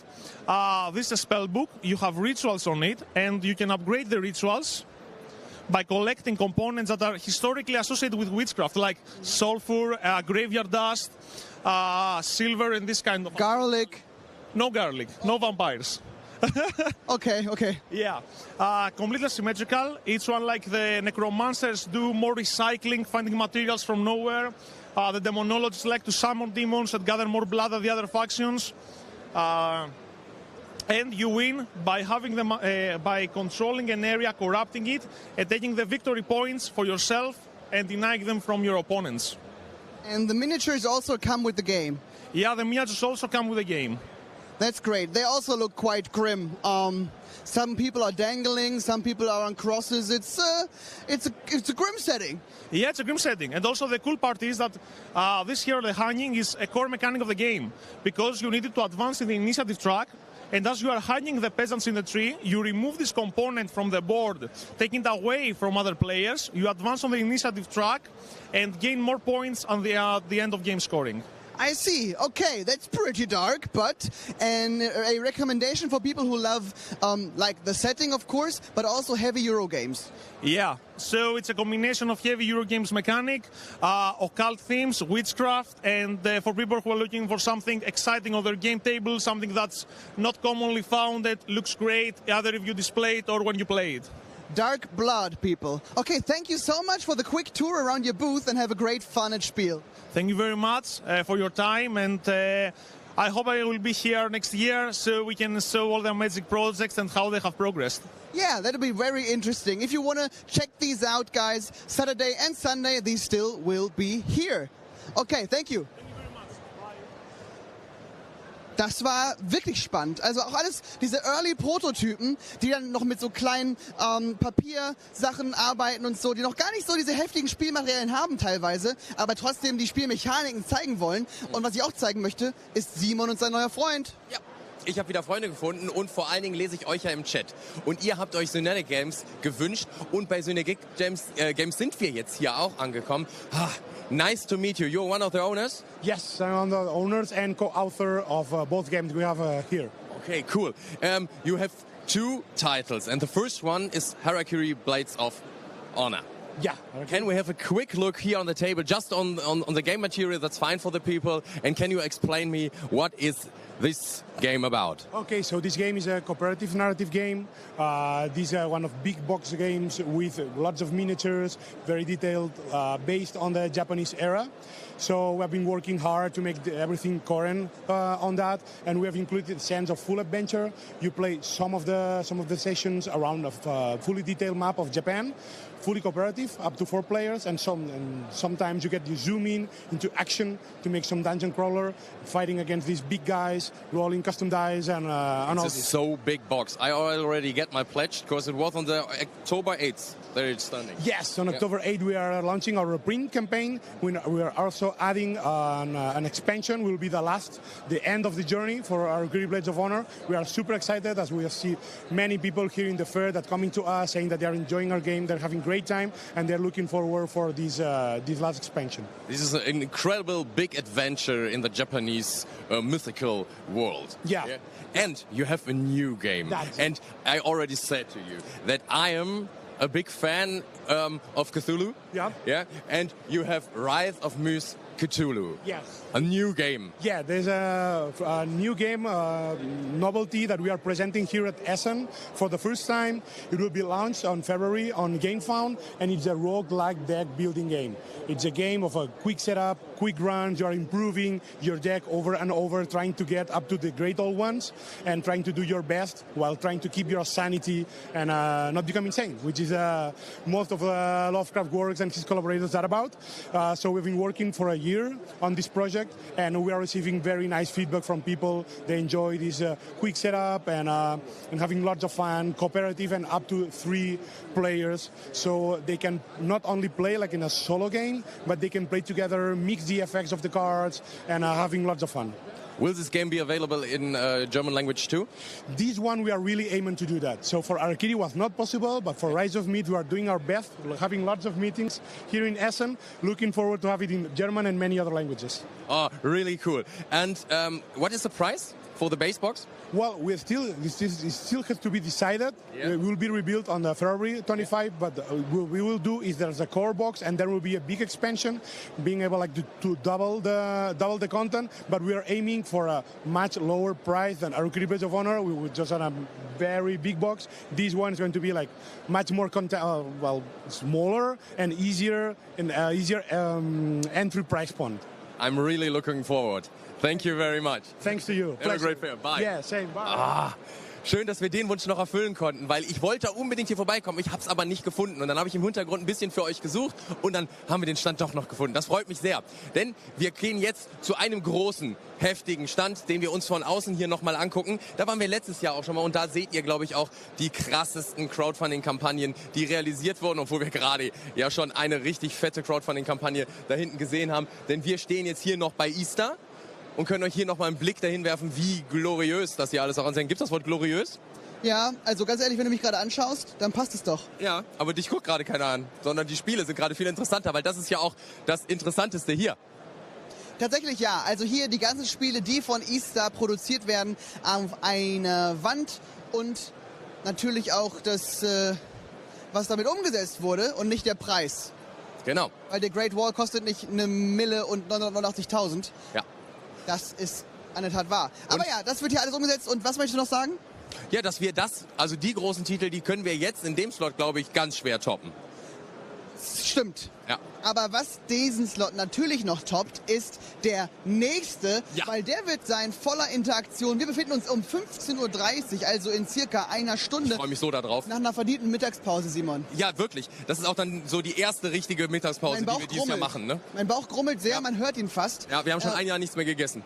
This is a spell book. You have rituals on it, and you can upgrade the rituals by collecting components that are historically associated with witchcraft, like sulfur, graveyard dust, silver, and this kind of... Garlic? No garlic, no vampires. Okay. Yeah. Completely symmetrical. Each one, like the necromancers, do more recycling, finding materials from nowhere. The demonologists like to summon demons and gather more blood than the other factions. And you win by having them, by controlling an area, corrupting it, and taking the victory points for yourself and denying them from your opponents. And the miniatures also come with the game? Yeah, the miniatures also come with the game. That's great. They also look quite grim. Some people are dangling, some people are on crosses. It's a grim setting. Yeah, it's a grim setting. And also the cool part is that this here, the hanging, is a core mechanic of the game, because you needed to advance in the initiative track. And as you are hanging the peasants in the tree, you remove this component from the board, taking it away from other players. You advance on the initiative track and gain more points on the end of game scoring. I see. Okay, that's pretty dark, but a recommendation for people who love like the setting, of course, but also heavy Euro games. Yeah, so it's a combination of heavy Euro games mechanic, occult themes, witchcraft, and for people who are looking for something exciting on their game table, something that's not commonly found, that looks great, either if you display it or when you play it. Dark Blood, people. Okay, thank you so much for the quick tour around your booth, and have a great fun at Spiel. Thank you very much for your time, and I hope I will be here next year so we can show all the amazing projects and how they have progressed. Yeah, that'll be very interesting. If you want to check these out, guys, Saturday and Sunday, these still will be here. Okay, thank you. Das war wirklich spannend. Also auch alles diese Early-Prototypen, die dann noch mit so kleinen Papiersachen arbeiten und so, die noch gar nicht so diese heftigen Spielmaterialien haben teilweise, aber trotzdem die Spielmechaniken zeigen wollen. Und was ich auch zeigen möchte, ist Simon und sein neuer Freund. Ja. Ich habe wieder Freunde gefunden und vor allen Dingen lese ich euch ja im Chat. Und ihr habt euch Synergic Games gewünscht und bei Synergic Games sind wir jetzt hier auch angekommen. Nice to meet you. You're one of the owners? Yes, I'm one of the owners and co-author of both games we have here. Okay, cool. You have 2 titles and the first one is Harakiri Blades of Honor. Yeah. Can we have a quick look here on the table, just on the game material? That's fine for the people. And can you explain me what is this game about? Okay, so this game is a cooperative narrative game. This is one of big box games with lots of miniatures, very detailed, based on the Japanese era. So we have been working hard to make everything current on that, and we have included the sense of full adventure. You play some of the sessions around a fully detailed map of Japan, fully cooperative, up to 4 players, and sometimes you zoom in into action to make some dungeon crawler, fighting against these big guys, rolling custom dice, and all this. It's a big box. I already get my pledge because it was on the October 8th. There it's standing. Yes, on October 8th we are launching our print campaign. We are also adding an expansion. Will be the end of the journey for our Harakiri Blades of Honor. We are super excited as we see many people here in the fair that coming to us saying that they are enjoying our game, they're having great time, and they're looking forward for this last expansion. This is an incredible big adventure in the Japanese mythical world. Yeah. And you have a new game. And I already said to you that I am a big fan of Cthulhu. Yeah. Yeah. And you have Rise of Cthulhu. Yes. A new game. Yeah, there's a new game, novelty that we are presenting here at Essen for the first time. It will be launched on February on GameFound, and it's a roguelike deck building game. It's a game of a quick setup, quick runs. You are improving your deck over and over, trying to get up to the great old ones, and trying to do your best while trying to keep your sanity and not become insane, which is most of Lovecraft works and his collaborators are about. So we've been working for a year on this project, and we are receiving very nice feedback from people. They enjoy this quick setup and having lots of fun, cooperative and up to 3 players. So they can not only play like in a solo game, but they can play together, mix the effects of the cards, and having lots of fun. Will this game be available in German language too? This one we are really aiming to do that. So for Harakiri was not possible, but for Rise of Meat we are doing our best. We're having lots of meetings here in Essen. Looking forward to have it in German and many other languages. Oh, really cool. And what is the price for the base box? Well, it still has to be decided. Yeah. It will be rebuilt on February 25, but what we will do is there's a core box and there will be a big expansion, being able to double the content. But we are aiming for a much lower price than Harakiri Blades of Honor. We would just on a very big box. This one is going to be like much more smaller and easier entry price point. I'm really looking forward. Thank you very much. Thanks to you. Have a great fair. Bye. Yeah, same. Bye. Schön, dass wir den Wunsch noch erfüllen konnten, weil ich wollte unbedingt hier vorbeikommen, ich habe es aber nicht gefunden. Und dann habe ich im Hintergrund ein bisschen für euch gesucht und dann haben wir den Stand doch noch gefunden. Das freut mich sehr, denn wir gehen jetzt zu einem großen, heftigen Stand, den wir uns von außen hier nochmal angucken. Da waren wir letztes Jahr auch schon mal und da seht ihr, glaube ich, auch die krassesten Crowdfunding-Kampagnen, die realisiert wurden, obwohl wir gerade ja schon eine richtig fette Crowdfunding-Kampagne da hinten gesehen haben. Denn wir stehen jetzt hier noch bei Easter und können euch hier nochmal einen Blick dahin werfen, wie gloriös das hier alles auch ansehen. Gibt es das Wort gloriös? Ja, also ganz ehrlich, wenn du mich gerade anschaust, dann passt es doch. Ja, aber dich guckt gerade keiner an, sondern die Spiele sind gerade viel interessanter, weil das ist ja auch das Interessanteste hier. Tatsächlich ja, also hier die ganzen Spiele, die von Easter produziert werden, auf einer Wand und natürlich auch das, was damit umgesetzt wurde und nicht der Preis. Genau. Weil der Great Wall kostet nicht 1.000.000 und 989.000. Ja. Das ist an der Tat wahr. Aber ja, das wird hier alles umgesetzt. Und was möchtest du noch sagen? Ja, dass wir also die großen Titel, die können wir jetzt in dem Slot, glaube ich, ganz schwer toppen. Stimmt. Ja. Aber was diesen Slot natürlich noch toppt, ist der nächste, weil der wird sein voller Interaktion. Wir befinden uns um 15.30 Uhr, also in circa einer Stunde. Ich freue mich so da drauf. Nach einer verdienten Mittagspause, Simon. Ja, wirklich. Das ist auch dann so die erste richtige Mittagspause, die wir dieses Jahr machen. Ne? Mein Bauch grummelt sehr, man hört ihn fast. Ja, wir haben schon ein Jahr nichts mehr gegessen.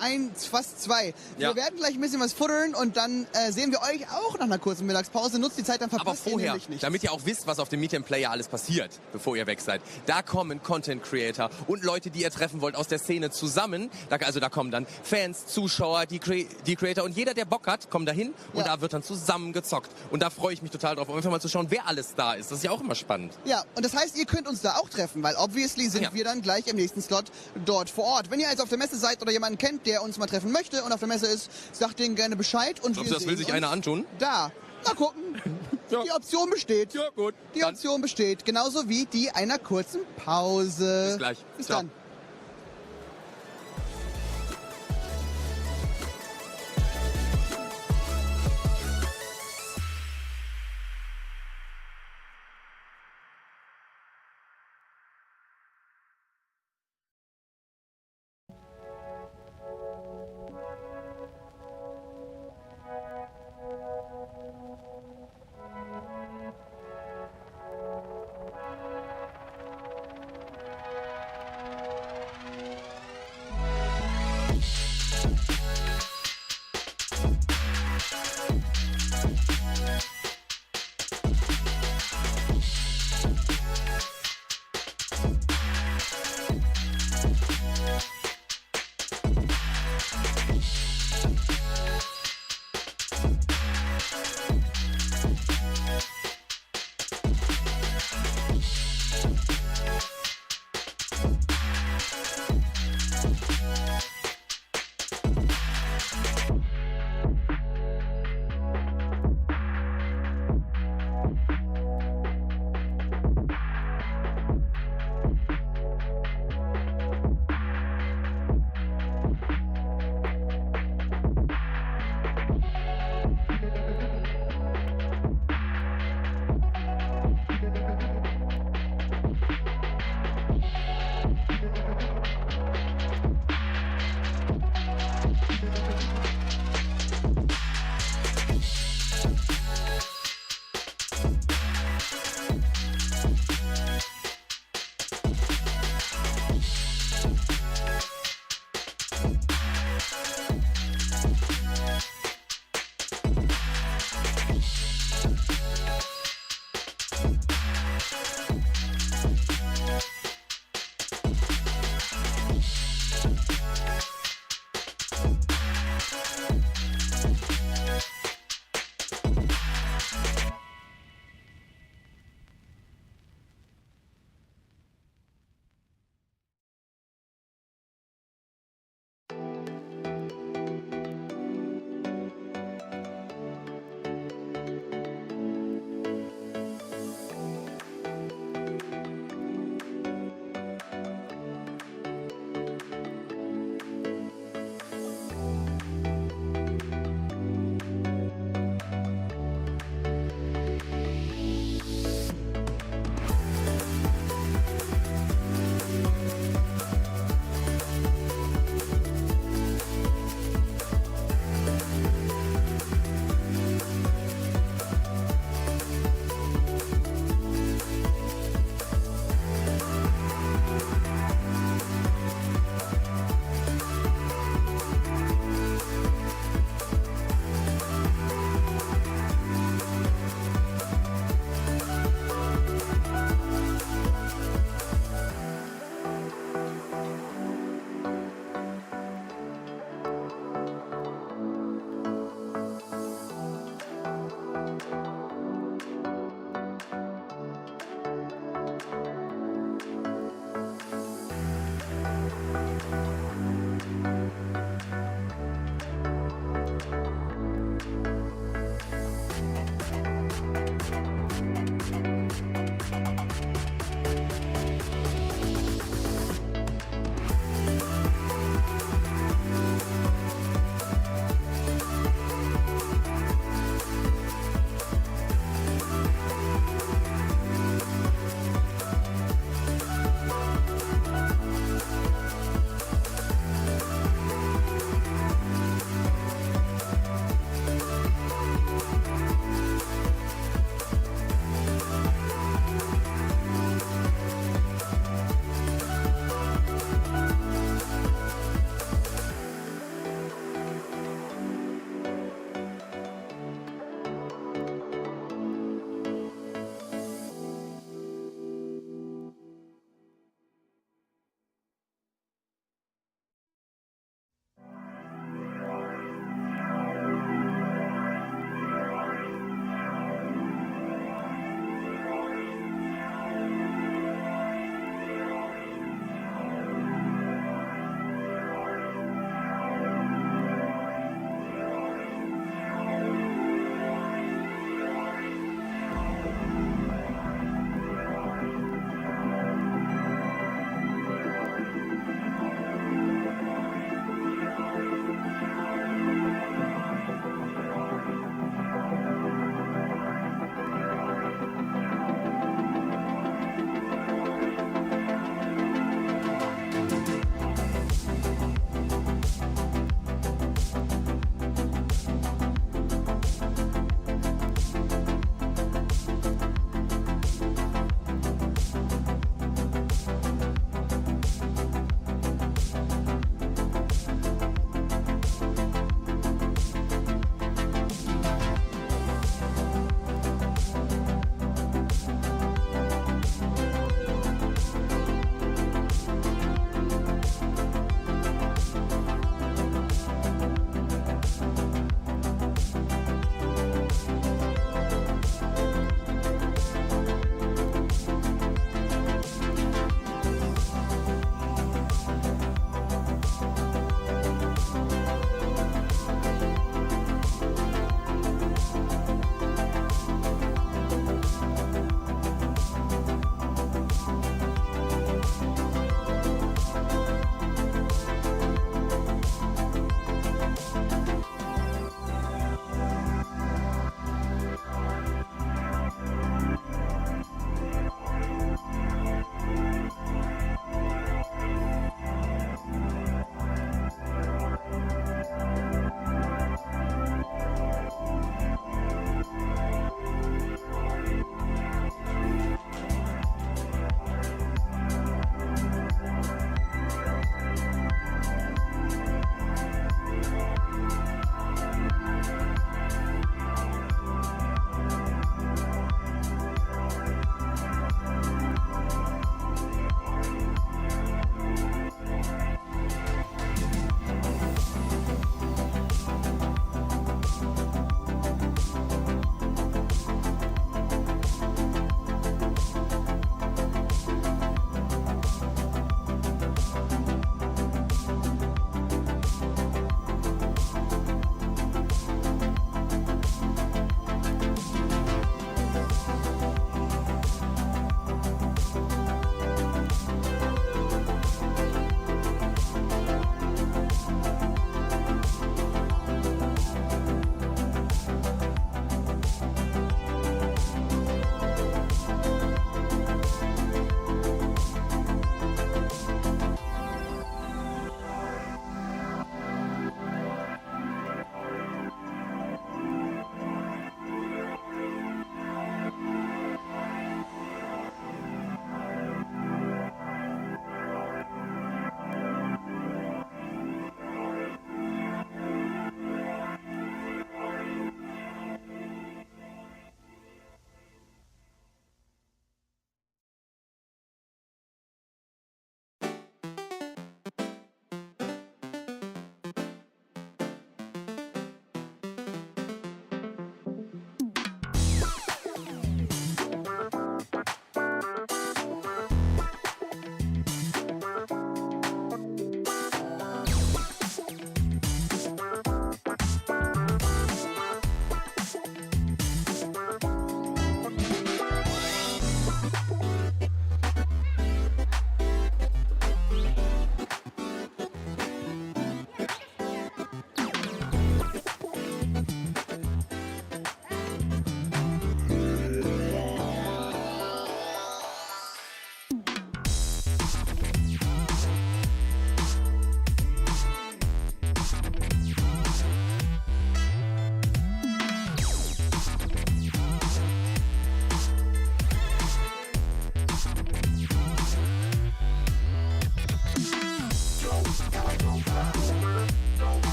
Fast 2. Ja. Wir werden gleich ein bisschen was futtern und dann sehen wir euch auch nach einer kurzen Mittagspause. Nutzt die Zeit, dann verpasst ihr nämlich nicht. Damit ihr auch wisst, was auf dem Meet&Play alles passiert, bevor ihr weg seid. seid. Da kommen Content Creator und Leute, die ihr treffen wollt aus der Szene zusammen. Da kommen dann Fans, Zuschauer, die Creator und jeder, der Bock hat, kommt dahin und da wird dann zusammen gezockt. Und da freue ich mich total drauf, um einfach mal zu schauen, wer alles da ist. Das ist ja auch immer spannend. Ja, und das heißt, ihr könnt uns da auch treffen, weil obviously sind wir dann gleich im nächsten Slot dort vor Ort. Wenn ihr also auf der Messe seid oder jemanden kennt, der uns mal treffen möchte und auf der Messe ist, sagt denen gerne Bescheid. Und Glaubst du, das will sich einer antun? Da. Mal gucken. Die Option besteht. Ja, gut. Die Option besteht. Genauso wie die einer kurzen Pause. Bis gleich. Bis Ciao. dann.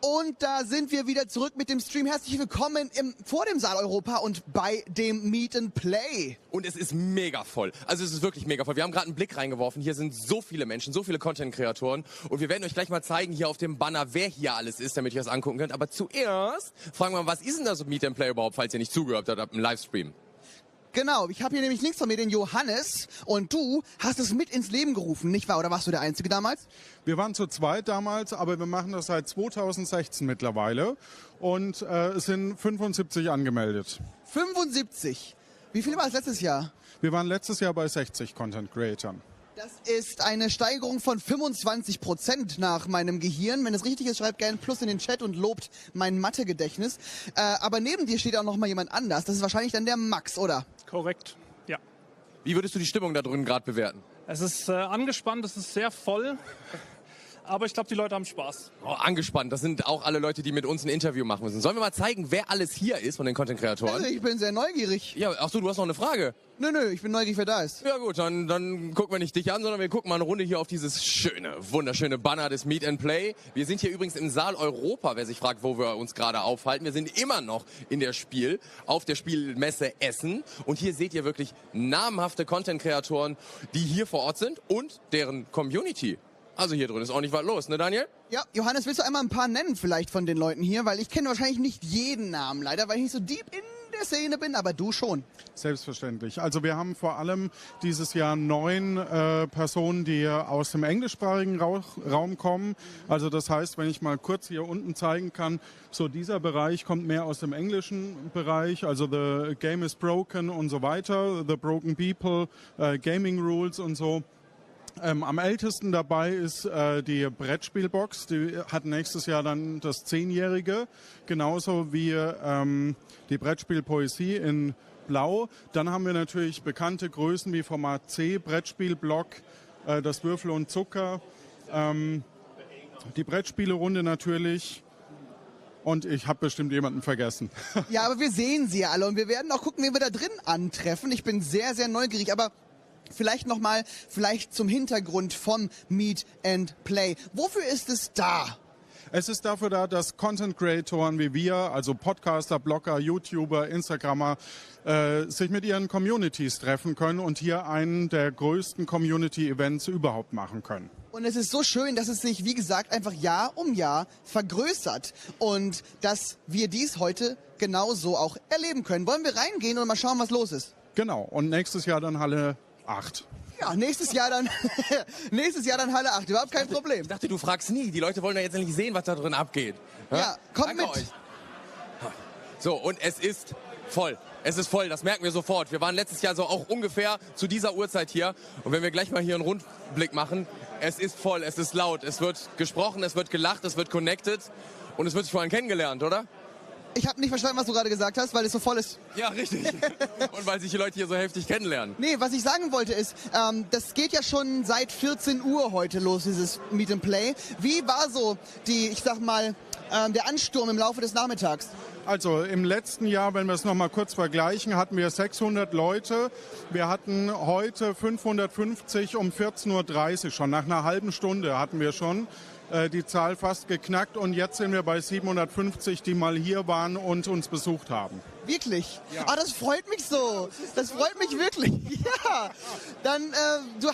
Und da sind wir wieder zurück mit dem Stream. Herzlich willkommen vor dem Saal Europa und bei dem Meet&Play. Und es ist mega voll. Also es ist wirklich mega voll. Wir haben gerade einen Blick reingeworfen. Hier sind so viele Menschen, so viele Content-Kreatoren. Und wir werden euch gleich mal zeigen hier auf dem Banner, wer hier alles ist, damit ihr das angucken könnt. Aber zuerst fragen wir mal, was ist denn das Meet&Play überhaupt, falls ihr nicht zugehört habt im Livestream? Genau, ich habe hier nämlich links von mir den Johannes und du hast es mit ins Leben gerufen, nicht wahr? Oder warst du der Einzige damals? Wir waren zu zweit damals, aber wir machen das seit 2016 mittlerweile und es sind 75 angemeldet. 75? Wie viel war es letztes Jahr? Wir waren letztes Jahr bei 60 Content Creatoren. Das ist eine Steigerung von 25% nach meinem Gehirn. Wenn es richtig ist, schreibt gerne Plus in den Chat und lobt mein Mathe-Gedächtnis. Aber neben dir steht auch noch mal jemand anders. Das ist wahrscheinlich dann der Max, oder? Korrekt, ja. Wie würdest du die Stimmung da drin gerade bewerten? Es ist angespannt, es ist sehr voll. Aber ich glaube, die Leute haben Spaß. Oh, angespannt. Das sind auch alle Leute, die mit uns ein Interview machen müssen. Sollen wir mal zeigen, wer alles hier ist von den Content-Kreatoren? Also ich bin sehr neugierig. Ja, ach so, du hast noch eine Frage? Nö, ich bin neugierig, wer da ist. Ja gut, dann gucken wir nicht dich an, sondern wir gucken mal eine Runde hier auf dieses schöne, wunderschöne Banner des Meet&Play. Wir sind hier übrigens im Saal Europa, wer sich fragt, wo wir uns gerade aufhalten. Wir sind immer noch in der SPIEL, auf der Spielmesse Essen. Und hier seht ihr wirklich namhafte Content-Kreatoren, die hier vor Ort sind und deren Community. Also hier drin ist auch nicht was los, ne Daniel? Ja, Johannes, willst du einmal ein paar nennen vielleicht von den Leuten hier? Weil ich kenne wahrscheinlich nicht jeden Namen leider, weil ich nicht so deep in der Szene bin, aber du schon. Selbstverständlich. Also wir haben vor allem dieses Jahr 9 Personen, die aus dem englischsprachigen Raum kommen. Also das heißt, wenn ich mal kurz hier unten zeigen kann, so dieser Bereich kommt mehr aus dem englischen Bereich, also The Game is Broken und so weiter, The Broken People, Gaming Rules und so. Am ältesten dabei ist die Brettspielbox, die hat nächstes Jahr dann das 10-Jährige, genauso wie die Brettspielpoesie in Blau. Dann haben wir natürlich bekannte Größen wie Format C, Brettspielblock, das Würfel und Zucker, die Brettspielerunde natürlich. Und ich habe bestimmt jemanden vergessen. Ja, aber wir sehen sie ja alle und wir werden auch gucken, wen wir da drin antreffen. Ich bin sehr, sehr neugierig, aber vielleicht nochmal, zum Hintergrund vom Meet&Play. Wofür ist es da? Es ist dafür da, dass Content-Creatoren wie wir, also Podcaster, Blogger, YouTuber, Instagrammer, sich mit ihren Communities treffen können und hier einen der größten Community-Events überhaupt machen können. Und es ist so schön, dass es sich, wie gesagt, einfach Jahr um Jahr vergrößert und dass wir dies heute genauso auch erleben können. Wollen wir reingehen und mal schauen, was los ist? Genau, und nächstes Jahr dann Halle 8. Ja, nächstes Jahr dann Halle 8, überhaupt kein Problem. Ich dachte, du fragst nie. Die Leute wollen ja jetzt endlich sehen, was da drin abgeht. Ja, kommt Danke mit. euch. So, und es ist voll. Es ist voll, das merken wir sofort. Wir waren letztes Jahr so auch ungefähr zu dieser Uhrzeit hier. Und wenn wir gleich mal hier einen Rundblick machen, es ist voll, es ist laut, es wird gesprochen, es wird gelacht, es wird connected und es wird sich vor allem kennengelernt, oder? Ich habe nicht verstanden, was du gerade gesagt hast, weil es so voll ist. Ja, richtig. Und weil sich die Leute hier so heftig kennenlernen. Nee, was ich sagen wollte ist, das geht ja schon seit 14 Uhr heute los, dieses Meet&Play. Wie war so der Ansturm im Laufe des Nachmittags? Also im letzten Jahr, wenn wir es noch mal kurz vergleichen, hatten wir 600 Leute. Wir hatten heute 550 um 14:30 Uhr schon. Nach einer halben Stunde hatten wir schon die Zahl fast geknackt. Und jetzt sind wir bei 750, die mal hier waren und uns besucht haben. Wirklich? Ja. Ah, das freut mich so. Das freut mich wirklich. Ja. Dann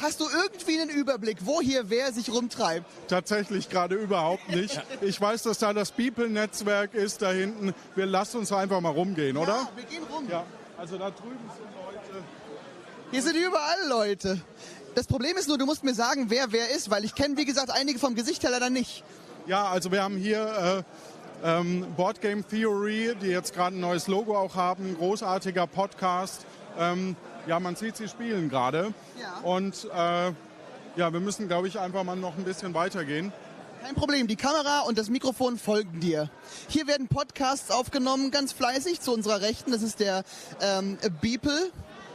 hast du irgendwie einen Überblick, wo hier wer sich rumtreibt. Tatsächlich gerade überhaupt nicht. Ich weiß, dass da das People-Netzwerk ist da hinten. Wir lassen uns einfach mal rumgehen, oder? Ja, wir gehen rum. Ja, also da drüben sind Leute. Hier sind überall Leute. Das Problem ist nur, du musst mir sagen, wer ist, weil ich kenne, wie gesagt, einige vom Gesicht her leider nicht. Ja, also wir haben hier Board Game Theory, die jetzt gerade ein neues Logo auch haben, großartiger Podcast. Ja, man sieht, sie spielen gerade. Ja. Und wir müssen, glaube ich, einfach mal noch ein bisschen weitergehen. Kein Problem, die Kamera und das Mikrofon folgen dir. Hier werden Podcasts aufgenommen, ganz fleißig, zu unserer Rechten. Das ist der Beeple.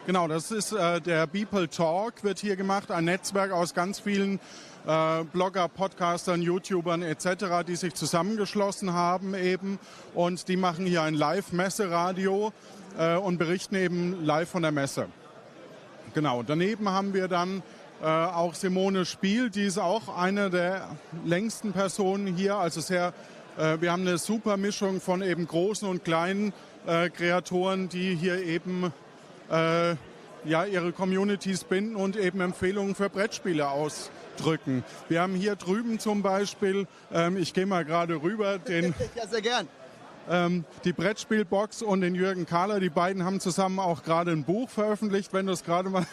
Genau, das ist der Beeple Talk, wird hier gemacht. Ein Netzwerk aus ganz vielen Blogger, Podcastern, YouTubern etc., die sich zusammengeschlossen haben eben. Und die machen hier ein Live-Messeradio und berichten eben live von der Messe. Genau, daneben haben wir dann auch Simone Spiel, die ist auch eine der längsten Personen hier, also sehr Wir haben eine super Mischung von eben großen und kleinen Kreatoren, die hier eben ihre Communities binden und eben Empfehlungen für Brettspiele ausdrücken. Wir haben hier drüben zum Beispiel, ich gehe mal gerade rüber, ja, sehr gern. Die Brettspielbox und den Jürgen Kahler. Die beiden haben zusammen auch gerade ein Buch veröffentlicht, wenn du es gerade mal...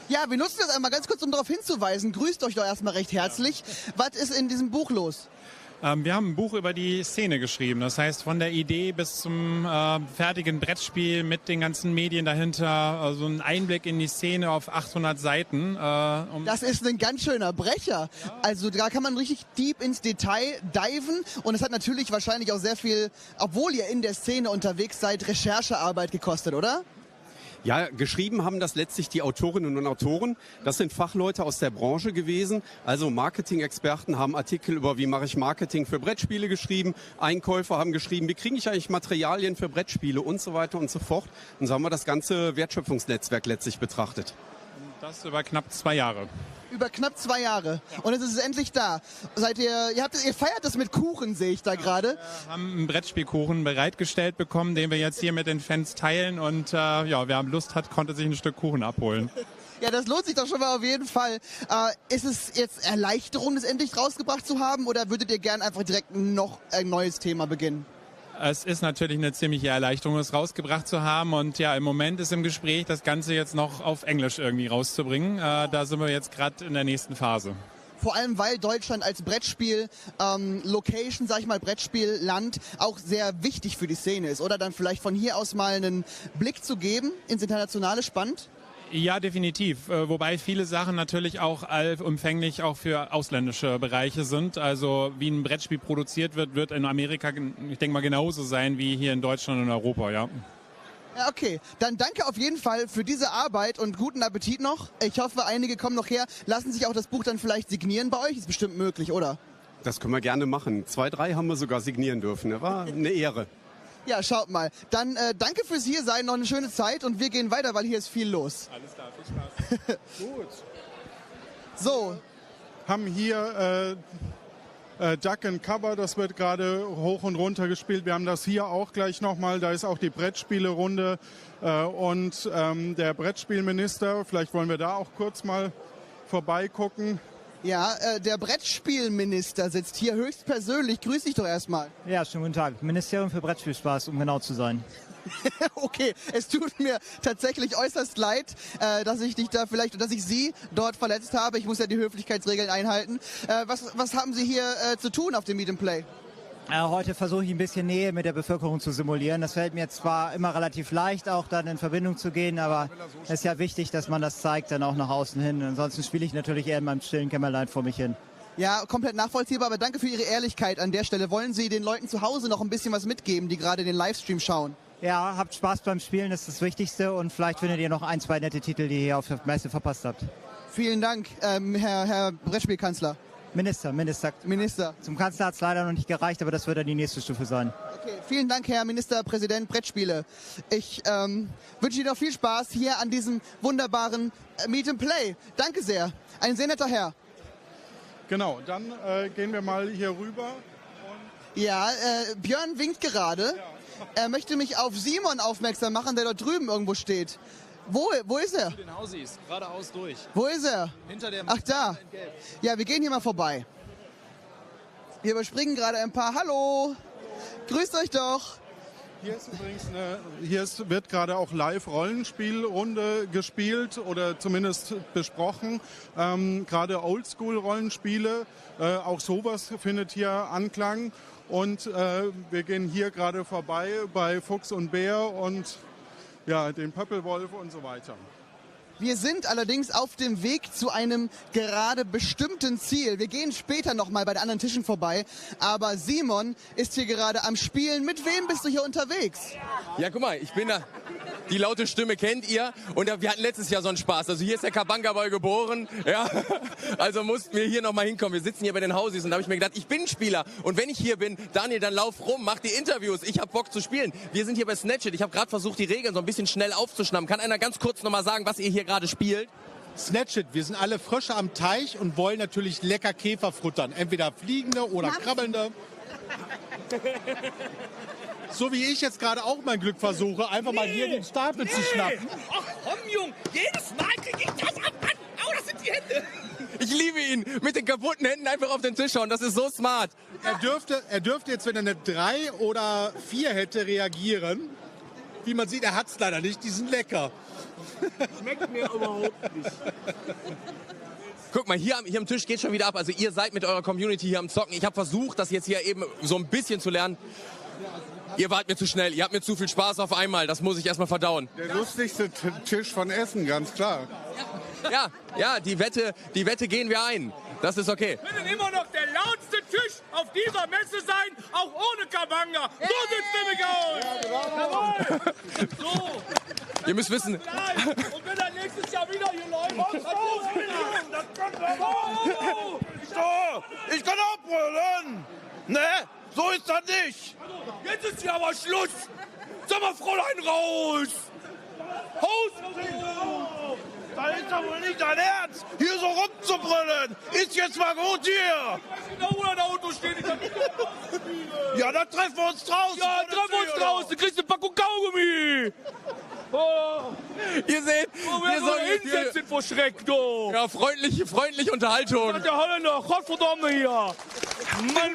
Ja, wir nutzen das einmal ganz kurz, um darauf hinzuweisen. Grüßt euch doch erstmal recht herzlich. Was ist in diesem Buch los? Wir haben ein Buch über die Szene geschrieben. Das heißt, von der Idee bis zum fertigen Brettspiel mit den ganzen Medien dahinter. Also ein Einblick in die Szene auf 800 Seiten. Das ist ein ganz schöner Brecher. Ja. Also da kann man richtig deep ins Detail diven. Und es hat natürlich wahrscheinlich auch sehr viel, obwohl ihr in der Szene unterwegs seid, Recherchearbeit gekostet, oder? Ja, geschrieben haben das letztlich die Autorinnen und Autoren. Das sind Fachleute aus der Branche gewesen. Also Marketing-Experten haben Artikel über wie mache ich Marketing für Brettspiele geschrieben. Einkäufer haben geschrieben, wie kriege ich eigentlich Materialien für Brettspiele und so weiter und so fort. Und so haben wir das ganze Wertschöpfungsnetzwerk letztlich betrachtet. Das über knapp 2 Jahre. Über knapp 2 Jahre. Ja. Und jetzt ist es endlich da. Ihr feiert das mit Kuchen, sehe ich da gerade. Wir haben einen Brettspielkuchen bereitgestellt bekommen, den wir jetzt hier mit den Fans teilen. Und wer Lust hat, konnte sich ein Stück Kuchen abholen. Ja, das lohnt sich doch schon mal auf jeden Fall. Ist es jetzt Erleichterung, das endlich rausgebracht zu haben? Oder würdet ihr gern einfach direkt noch ein neues Thema beginnen? Es ist natürlich eine ziemliche Erleichterung, es rausgebracht zu haben. Und ja, im Moment ist im Gespräch, das Ganze jetzt noch auf Englisch irgendwie rauszubringen. Da sind wir jetzt gerade in der nächsten Phase. Vor allem, weil Deutschland als Brettspiel-Location, sag ich mal, Brettspielland, auch sehr wichtig für die Szene ist. Oder dann vielleicht von hier aus mal einen Blick zu geben ins Internationale, spannend? Ja, definitiv. Wobei viele Sachen natürlich auch allumfänglich auch für ausländische Bereiche sind. Also wie ein Brettspiel produziert wird in Amerika, ich denke mal, genauso sein wie hier in Deutschland und Europa, ja. Ja, okay. Dann danke auf jeden Fall für diese Arbeit und guten Appetit noch. Ich hoffe, einige kommen noch her. Lassen sich auch das Buch dann vielleicht signieren bei euch? Ist bestimmt möglich, oder? Das können wir gerne machen. 2, 3 haben wir sogar signieren dürfen. Das war eine Ehre. Ja, schaut mal. Dann danke fürs Hiersein, noch eine schöne Zeit und wir gehen weiter, weil hier ist viel los. Alles klar, viel Spaß. Gut. So. Haben hier Duck and Cover, das wird gerade hoch und runter gespielt. Wir haben das hier auch gleich nochmal, da ist auch die Brettspielerunde und der Brettspielminister. Vielleicht wollen wir da auch kurz mal vorbeigucken. Ja, der Brettspielminister sitzt hier höchstpersönlich. Grüß dich doch erstmal. Ja, schönen guten Tag. Ministerium für Brettspielspaß, um genau zu sein. Okay, es tut mir tatsächlich äußerst leid, dass ich Sie dort verletzt habe. Ich muss ja die Höflichkeitsregeln einhalten. Was haben Sie hier zu tun auf dem Meet&Play? Heute versuche ich ein bisschen Nähe mit der Bevölkerung zu simulieren. Das fällt mir zwar immer relativ leicht, auch dann in Verbindung zu gehen, aber es ist ja wichtig, dass man das zeigt, dann auch nach außen hin. Ansonsten spiele ich natürlich eher in meinem stillen Kämmerlein vor mich hin. Ja, komplett nachvollziehbar, aber danke für Ihre Ehrlichkeit an der Stelle. Wollen Sie den Leuten zu Hause noch ein bisschen was mitgeben, die gerade den Livestream schauen? Ja, habt Spaß beim Spielen, das ist das Wichtigste und vielleicht findet ihr noch 1, 2 nette Titel, die ihr hier auf der Messe verpasst habt. Vielen Dank, Herr Brettspielkanzler. Minister. Zum Kanzler hat es leider noch nicht gereicht, aber das wird dann die nächste Stufe sein. Okay, vielen Dank, Herr Ministerpräsident Brettspiele. Ich wünsche Ihnen noch viel Spaß hier an diesem wunderbaren Meet&Play. Danke sehr. Ein sehr netter Herr. Genau, dann gehen wir mal hier rüber. Ja, Björn winkt gerade. Ja. Er möchte mich auf Simon aufmerksam machen, der dort drüben irgendwo steht. Wo ist er? Zu den Hausis, geradeaus durch. Wo ist er? Hinter der Ach, da. Ja, wir gehen hier mal vorbei. Wir überspringen gerade ein paar. Hallo. Grüßt euch doch. Hier ist übrigens wird gerade auch live Rollenspielrunde gespielt oder zumindest besprochen. Gerade Oldschool-Rollenspiele, auch sowas findet hier Anklang. Und wir gehen hier gerade vorbei bei Fuchs und Bär und ja, den Pöppelwolf und so weiter. Wir sind allerdings auf dem Weg zu einem gerade bestimmten Ziel. Wir gehen später nochmal bei den anderen Tischen vorbei. Aber Simon ist hier gerade am Spielen. Mit wem bist du hier unterwegs? Ja, guck mal, ich bin da. Die laute Stimme kennt ihr. Und wir hatten letztes Jahr so einen Spaß. Also hier ist der Kabanga-Boy geboren. Ja, also mussten wir hier nochmal hinkommen. Wir sitzen hier bei den Hausis und da habe ich mir gedacht, ich bin Spieler. Und wenn ich hier bin, Daniel, dann lauf rum, mach die Interviews. Ich habe Bock zu spielen. Wir sind hier bei Snatchet. Ich habe gerade versucht, die Regeln so ein bisschen schnell aufzuschnappen. Kann einer ganz kurz nochmal sagen, was ihr hier gerade spielt? Snatchet, wir sind alle Frösche am Teich und wollen natürlich lecker Käfer futtern. Entweder fliegende oder krabbelnde. So wie ich jetzt gerade auch mein Glück versuche, einfach mal hier den Stapel zu schnappen. Ach komm, Jung, jedes Mal krieg ich das ab. Au, das sind die Hände. Ich liebe ihn. Mit den kaputten Händen einfach auf den Tisch hauen. Das ist so smart. Er dürfte jetzt, wenn er eine 3 oder 4 hätte, reagieren. Wie man sieht, er hat es leider nicht. Die sind lecker. Schmeckt mir überhaupt nicht. Guck mal, hier am Tisch geht schon wieder ab. Also ihr seid mit eurer Community hier am Zocken. Ich habe versucht, das jetzt hier eben so ein bisschen zu lernen. Ihr wart mir zu schnell. Ihr habt mir zu viel Spaß auf einmal. Das muss ich erstmal verdauen. Der lustigste Tisch von Essen, ganz klar. Ja, die Wette gehen wir ein. Das ist okay. Wir werden immer noch der lautste Tisch auf dieser Messe sein, auch ohne Kabanga. So sieht's nämlich aus. Jawohl. So. Ihr müsst wissen. Und wenn er nächstes Jahr wieder hier läuft, das kann So, ich kann auch brüllen. Ne? So ist das nicht. Jetzt ist hier aber Schluss. Sag mal, Fräulein, raus. Haus. Das ist doch wohl nicht dein Ernst, hier so rumzubrüllen. Ist jetzt mal gut hier. Ich weiß genau, wo ein Auto steht. Ja, dann treffen wir uns draußen. Ja, treffen wir uns draußen. Du kriegst eine Packung Kaugummi. Oh. Ihr seht, wir sollen hinsetzen vor Schreck, du. Ja, freundliche Unterhaltung. Das ist der Holländer, Gottverdammt hier.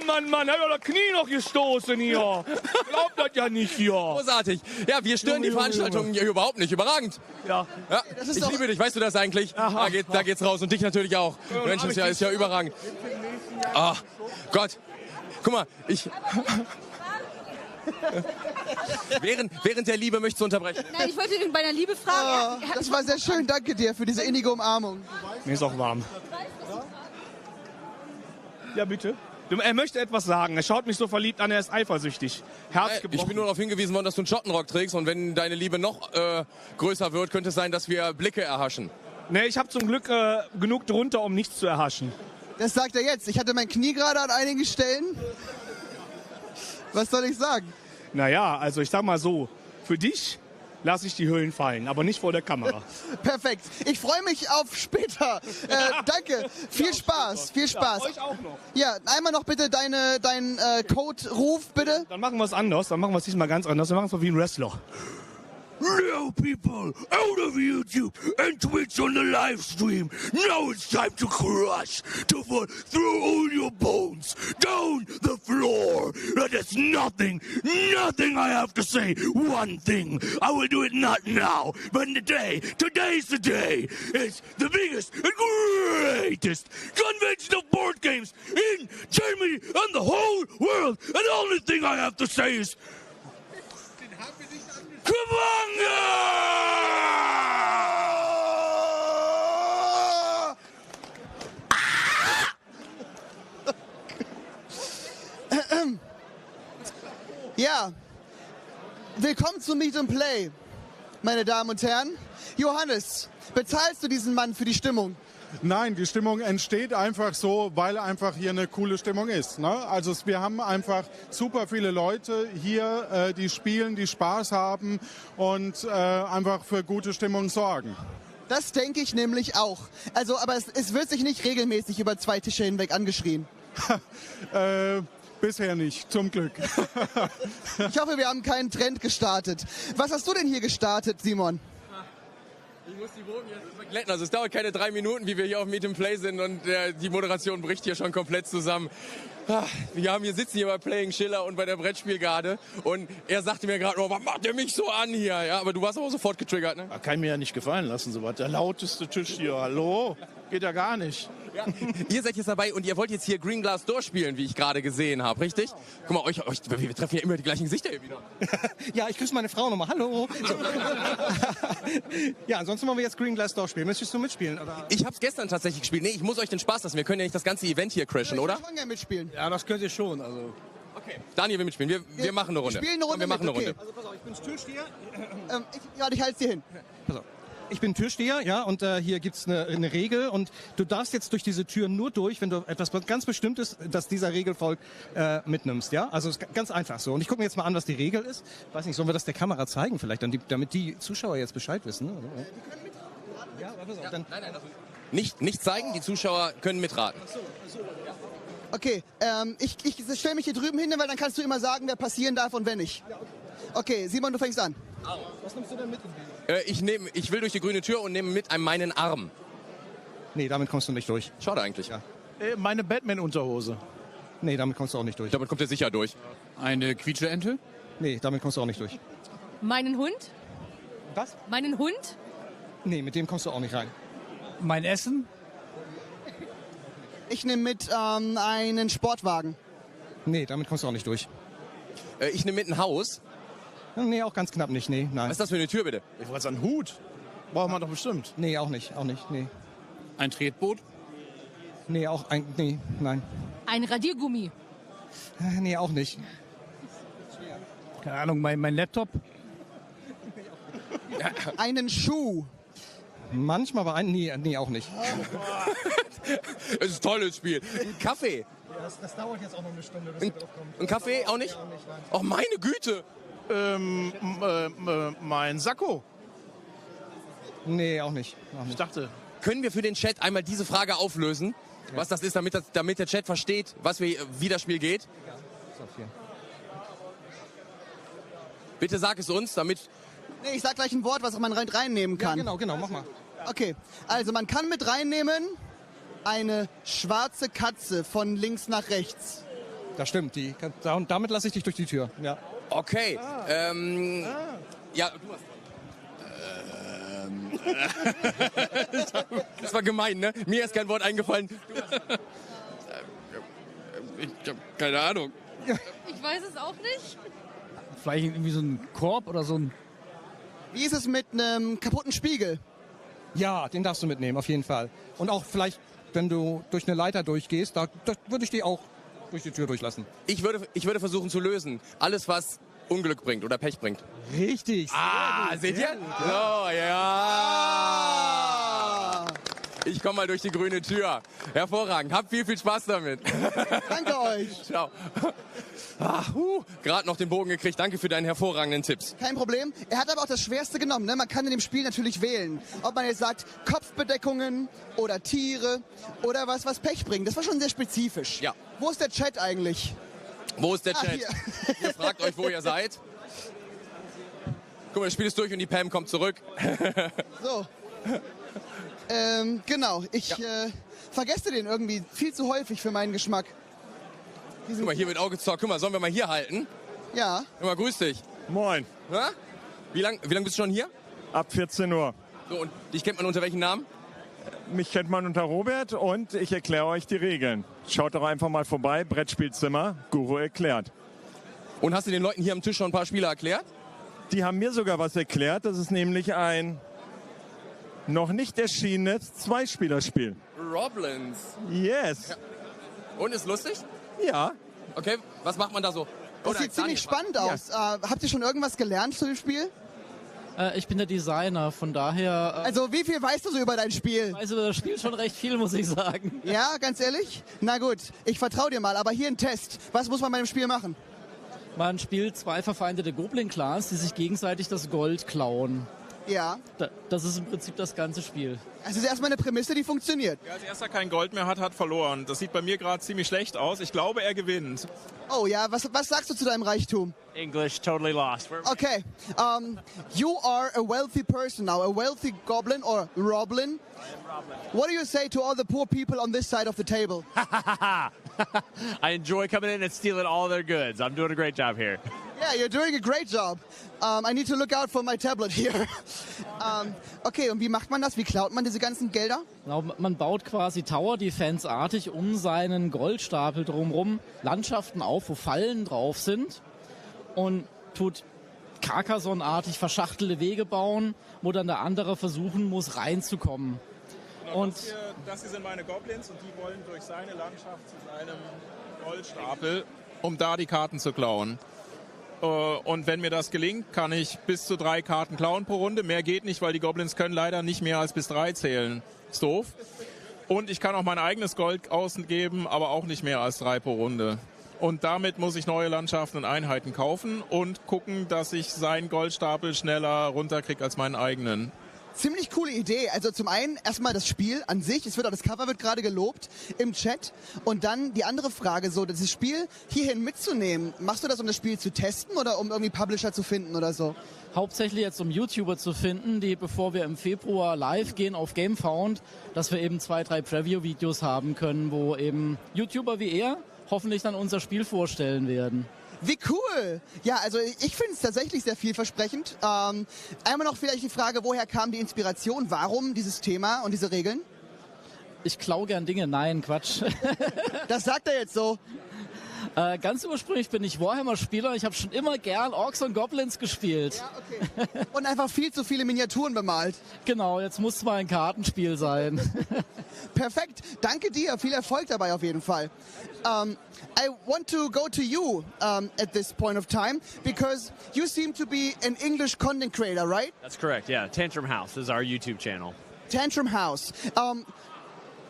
Mann, hab ja das Knie noch gestoßen hier. Glaubt das ja nicht hier. Großartig. Ja, wir stören die Veranstaltung hier überhaupt nicht. Überragend. Ja. Ich liebe dich, weißt du das eigentlich? Da geht's raus und dich natürlich auch. Mensch, ist ja überragend. Ach, Gott. Guck mal, Während der Liebe möchtest du unterbrechen. Nein, ich wollte ihn bei der Liebe fragen. Das war sehr schön, danke dir für diese innige Umarmung. Mir ist auch warm. Ja, bitte. Er möchte etwas sagen. Er schaut mich so verliebt an, er ist eifersüchtig. Herz gebrochen. Ich bin nur darauf hingewiesen worden, dass du einen Schottenrock trägst und wenn deine Liebe noch größer wird, könnte es sein, dass wir Blicke erhaschen. Nee, ich habe zum Glück genug drunter, um nichts zu erhaschen. Das sagt er jetzt. Ich hatte mein Knie gerade an einigen Stellen. Was soll ich sagen? Naja, also ich sag mal so, für dich lasse ich die Hüllen fallen, aber nicht vor der Kamera. Perfekt. Ich freue mich auf später. Danke. Viel Spaß. Viel Spaß. Ja, euch auch noch. Ja, einmal noch bitte deinen Code-Ruf, bitte. Dann machen wir es anders. Dann machen wir es diesmal ganz anders. Dann machen wir es wie ein Wrestler. Hello, people, out of YouTube and Twitch on the live stream. Now it's time to crush, to fall through all your bones, down the floor. There's nothing I have to say. One thing, I will do it not now, but today's the day. It's the biggest and greatest convention of board games in Germany and the whole world. And the only thing I have to say is, Ja, willkommen zu Meet&Play, meine Damen und Herren. Johannes, bezahlst du diesen Mann für die Stimmung? Nein, die Stimmung entsteht einfach so, weil einfach hier eine coole Stimmung ist. Ne? Also wir haben einfach super viele Leute hier, die spielen, die Spaß haben und einfach für gute Stimmung sorgen. Das denke ich nämlich auch. Also, aber es wird sich nicht regelmäßig über 2 Tische hinweg angeschrien. Bisher nicht, zum Glück. Ich hoffe, wir haben keinen Trend gestartet. Was hast du denn hier gestartet, Simon? Ich muss die Bogen jetzt glätten. Also es dauert keine 3 Minuten, wie wir hier auf Meet&Play sind und die Moderation bricht hier schon komplett zusammen. Wir sitzen hier bei Playing Schiller und bei der Brettspielgarde und er sagte mir gerade, was macht der mich so an hier? Ja, aber du warst aber sofort getriggert, ne? kann mir ja nicht gefallen lassen, so was. Der lauteste Tisch hier, hallo? Geht ja gar nicht. Ja, ihr seid jetzt dabei und ihr wollt jetzt hier Green Glass durchspielen, wie ich gerade gesehen habe, richtig? Guck mal, wir treffen ja immer die gleichen Gesichter hier wieder. Ja, ich grüße meine Frau nochmal. Hallo. Ja, ansonsten wollen wir jetzt Green Glass durchspielen. Möchtest du mitspielen? Oder? Ich hab's gestern tatsächlich gespielt. Nee, ich muss euch den Spaß lassen. Wir können ja nicht das ganze Event hier crashen, oder? Ich kann gerne mitspielen. Ja, das könnt ihr schon. Also. Okay. Daniel will mitspielen. Wir machen eine Runde. Wir spielen eine Runde. Wir machen eine Runde. Also pass auf, ich bin Türsteher. Ich halte es dir hin. Pass auf. Ich bin Türsteher, ja, und hier gibt's eine Regel und du darfst jetzt durch diese Tür nur durch, wenn du etwas ganz Bestimmtes, das dieser Regel folgt, mitnimmst, ja. Also ist ganz einfach so. Und ich gucke mir jetzt mal an, was die Regel ist. Weiß nicht, sollen wir das der Kamera zeigen vielleicht, damit die Zuschauer jetzt Bescheid wissen? Ne? Die können mitraten. Ja, pass auf, dann. Nein, also nicht zeigen, die Zuschauer können mitraten. Ach so. Okay, ich stelle mich hier drüben hin, weil dann kannst du immer sagen, wer passieren darf und wer nicht. Okay, Simon, du fängst an. Was nimmst du denn mit? Ich will durch die grüne Tür und nehme mit meinen Arm. Nee, damit kommst du nicht durch. Schade eigentlich. Ja. Meine Batman-Unterhose. Nee, damit kommst du auch nicht durch. Damit kommt er sicher durch. Eine Quietscheente? Nee, damit kommst du auch nicht durch. Meinen Hund? Was? Meinen Hund? Nee, mit dem kommst du auch nicht rein. Mein Essen? Ich nehme mit einen Sportwagen. Nee, damit kommst du auch nicht durch. Ich nehme mit ein Haus. Nee, auch ganz knapp nicht. Nee, nein. Was ist das für eine Tür, bitte? Ich wollte einen Hut. Braucht man doch bestimmt. Nee, auch nicht. Nee. Ein Tretboot? Nee, nee, nein. Ein Radiergummi? Nee, auch nicht. Keine Ahnung, mein Laptop? Einen Schuh. Manchmal, aber nee, auch nicht. Das ist ein tolles Spiel. Ein Kaffee. Ja, das dauert jetzt auch noch eine Stunde, bis wir drauf kommen. Ein Kaffee auch nicht? Ach, meine Güte. Mein Sakko? Nee, auch nicht. Ich dachte. Können wir für den Chat einmal diese Frage auflösen? Ja. Was das ist, damit der Chat versteht, wie das Spiel geht? Ja, ist auf hier. Bitte sag es uns, damit... Nee, ich sag gleich ein Wort, was man reinnehmen kann. Ja, genau, mach mal. Okay, also man kann mit reinnehmen eine schwarze Katze von links nach rechts. Das stimmt, und damit lasse ich dich durch die Tür. Ja. Okay, ja, du hast... Das war gemein, ne? Mir ist kein Wort eingefallen. Ich hab keine Ahnung. Ich weiß es auch nicht. Vielleicht irgendwie so ein Korb oder so ein... Wie ist es mit einem kaputten Spiegel? Ja, den darfst du mitnehmen, auf jeden Fall. Und auch vielleicht, wenn du durch eine Leiter durchgehst, da würde ich die auch durch die Tür durchlassen. Ich würde versuchen zu lösen. Alles, was Unglück bringt oder Pech bringt. Richtig. Seht ihr? Oh, ja. Ich komme mal durch die grüne Tür. Hervorragend. Habt viel Spaß damit. Danke euch. Ciao. Gerade noch den Bogen gekriegt. Danke für deinen hervorragenden Tipps. Kein Problem. Er hat aber auch das Schwerste genommen. Ne? Man kann in dem Spiel natürlich wählen. Ob man jetzt sagt, Kopfbedeckungen oder Tiere oder was Pech bringt. Das war schon sehr spezifisch. Ja. Wo ist der Chat eigentlich? Wo ist der Chat? Hier. Ihr fragt euch, wo ihr seid. Guck mal, das Spiel ist durch und die Pam kommt zurück. So. Genau. Ich vergesse den irgendwie viel zu häufig für meinen Geschmack. Guck mal, hier wird auch gezockt. Guck mal, sollen wir mal hier halten? Ja. Guck mal, grüß dich. Moin. Na? Wie lang bist du schon hier? Ab 14 Uhr. So, und dich kennt man unter welchem Namen? Mich kennt man unter Robert und ich erkläre euch die Regeln. Schaut doch einfach mal vorbei, Brettspielzimmer, Guru erklärt. Und hast du den Leuten hier am Tisch schon ein paar Spiele erklärt? Die haben mir sogar was erklärt. Das ist nämlich ein noch nicht erschienenes Zweispielerspiel. Roblins. Yes. Ja. Und ist lustig? Ja. Okay, was macht man da so? Das sieht ziemlich spannend aus. Habt ihr schon irgendwas gelernt zu dem Spiel? Ich bin der Designer, von daher... Also wie viel weißt du so über dein Spiel? Ich weiß über das Spiel schon recht viel, muss ich sagen. Ja, ganz ehrlich? Na gut, ich vertraue dir mal, aber hier ein Test. Was muss man bei dem Spiel machen? Man spielt zwei verfeindete Goblin-Clans, die sich gegenseitig das Gold klauen. Ja. Das ist im Prinzip das ganze Spiel. Also ist erstmal eine Prämisse, die funktioniert. Wer als erster kein Gold mehr hat verloren. Das sieht bei mir gerade ziemlich schlecht aus. Ich glaube, er gewinnt. Oh ja, was sagst du zu deinem Reichtum? English, totally lost. Okay, you are a wealthy person now, a wealthy goblin or roblin. What do you say to all the poor people on this side of the table? I enjoy coming in and stealing all their goods. I'm doing a great job here. Yeah, you're doing a great job. I need to look out for my tablet here. Okay, und wie macht man das? Wie klaut man diese ganzen Gelder? Genau, man baut quasi Tower Defense-artig um seinen Goldstapel drumherum Landschaften auf, wo Fallen drauf sind und tut Carcassonne-artig verschachtelte Wege bauen, wo dann der andere versuchen muss, reinzukommen. Genau, und das hier sind meine Goblins und die wollen durch seine Landschaft zu seinem Goldstapel, um da die Karten zu klauen. Und wenn mir das gelingt, kann ich bis zu 3 Karten klauen pro Runde. Mehr geht nicht, weil die Goblins können leider nicht mehr als bis 3 zählen. Ist doof. Und ich kann auch mein eigenes Gold ausgeben, aber auch nicht mehr als 3 pro Runde. Und damit muss ich neue Landschaften und Einheiten kaufen und gucken, dass ich seinen Goldstapel schneller runterkriege als meinen eigenen. Ziemlich coole Idee. Also zum einen erstmal das Spiel an sich. Es wird auch das Cover wird gerade gelobt im Chat. Und dann die andere Frage, so dieses Spiel hierhin mitzunehmen. Machst du das, um das Spiel zu testen oder um irgendwie Publisher zu finden oder so? Hauptsächlich jetzt um YouTuber zu finden, die, bevor wir im Februar live gehen auf GameFound, dass wir eben 2, 3 Preview-Videos haben können, wo eben YouTuber wie er hoffentlich dann unser Spiel vorstellen werden. Wie cool! Ja, also ich finde es tatsächlich sehr vielversprechend. Einmal noch vielleicht die Frage, woher kam die Inspiration? Warum dieses Thema und diese Regeln? Ich klau gern Dinge. Nein, Quatsch. Das sagt er jetzt so. Ganz ursprünglich bin ich Warhammer-Spieler. Ich habe schon immer gern Orks und Goblins gespielt. Ja, okay. Und einfach viel zu viele Miniaturen bemalt. Genau, jetzt muss es mal ein Kartenspiel sein. Perfekt. Danke dir. Viel Erfolg dabei auf jeden Fall. I want to go to you at this point of time because you seem to be an English content creator, right? That's correct, yeah. Tantrum House is our YouTube channel. Tantrum House.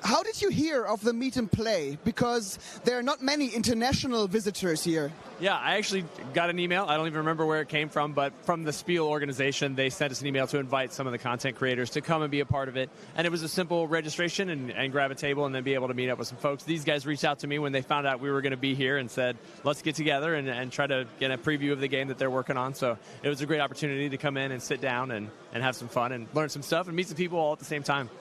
How did you hear of the Meet and Play? Because there are not many international visitors here. Yeah, I actually got an email. I don't even remember where it came from, but from the SPIEL organization, they sent us an email to invite some of the content creators to come and be a part of it. And it was a simple registration and grab a table and then be able to meet up with some folks. These guys reached out to me when they found out we were going to be here and said, let's get together and try to get a preview of the game that they're working on. So it was a great opportunity to come in and sit down and have some fun and learn some stuff and meet some people all at the same time.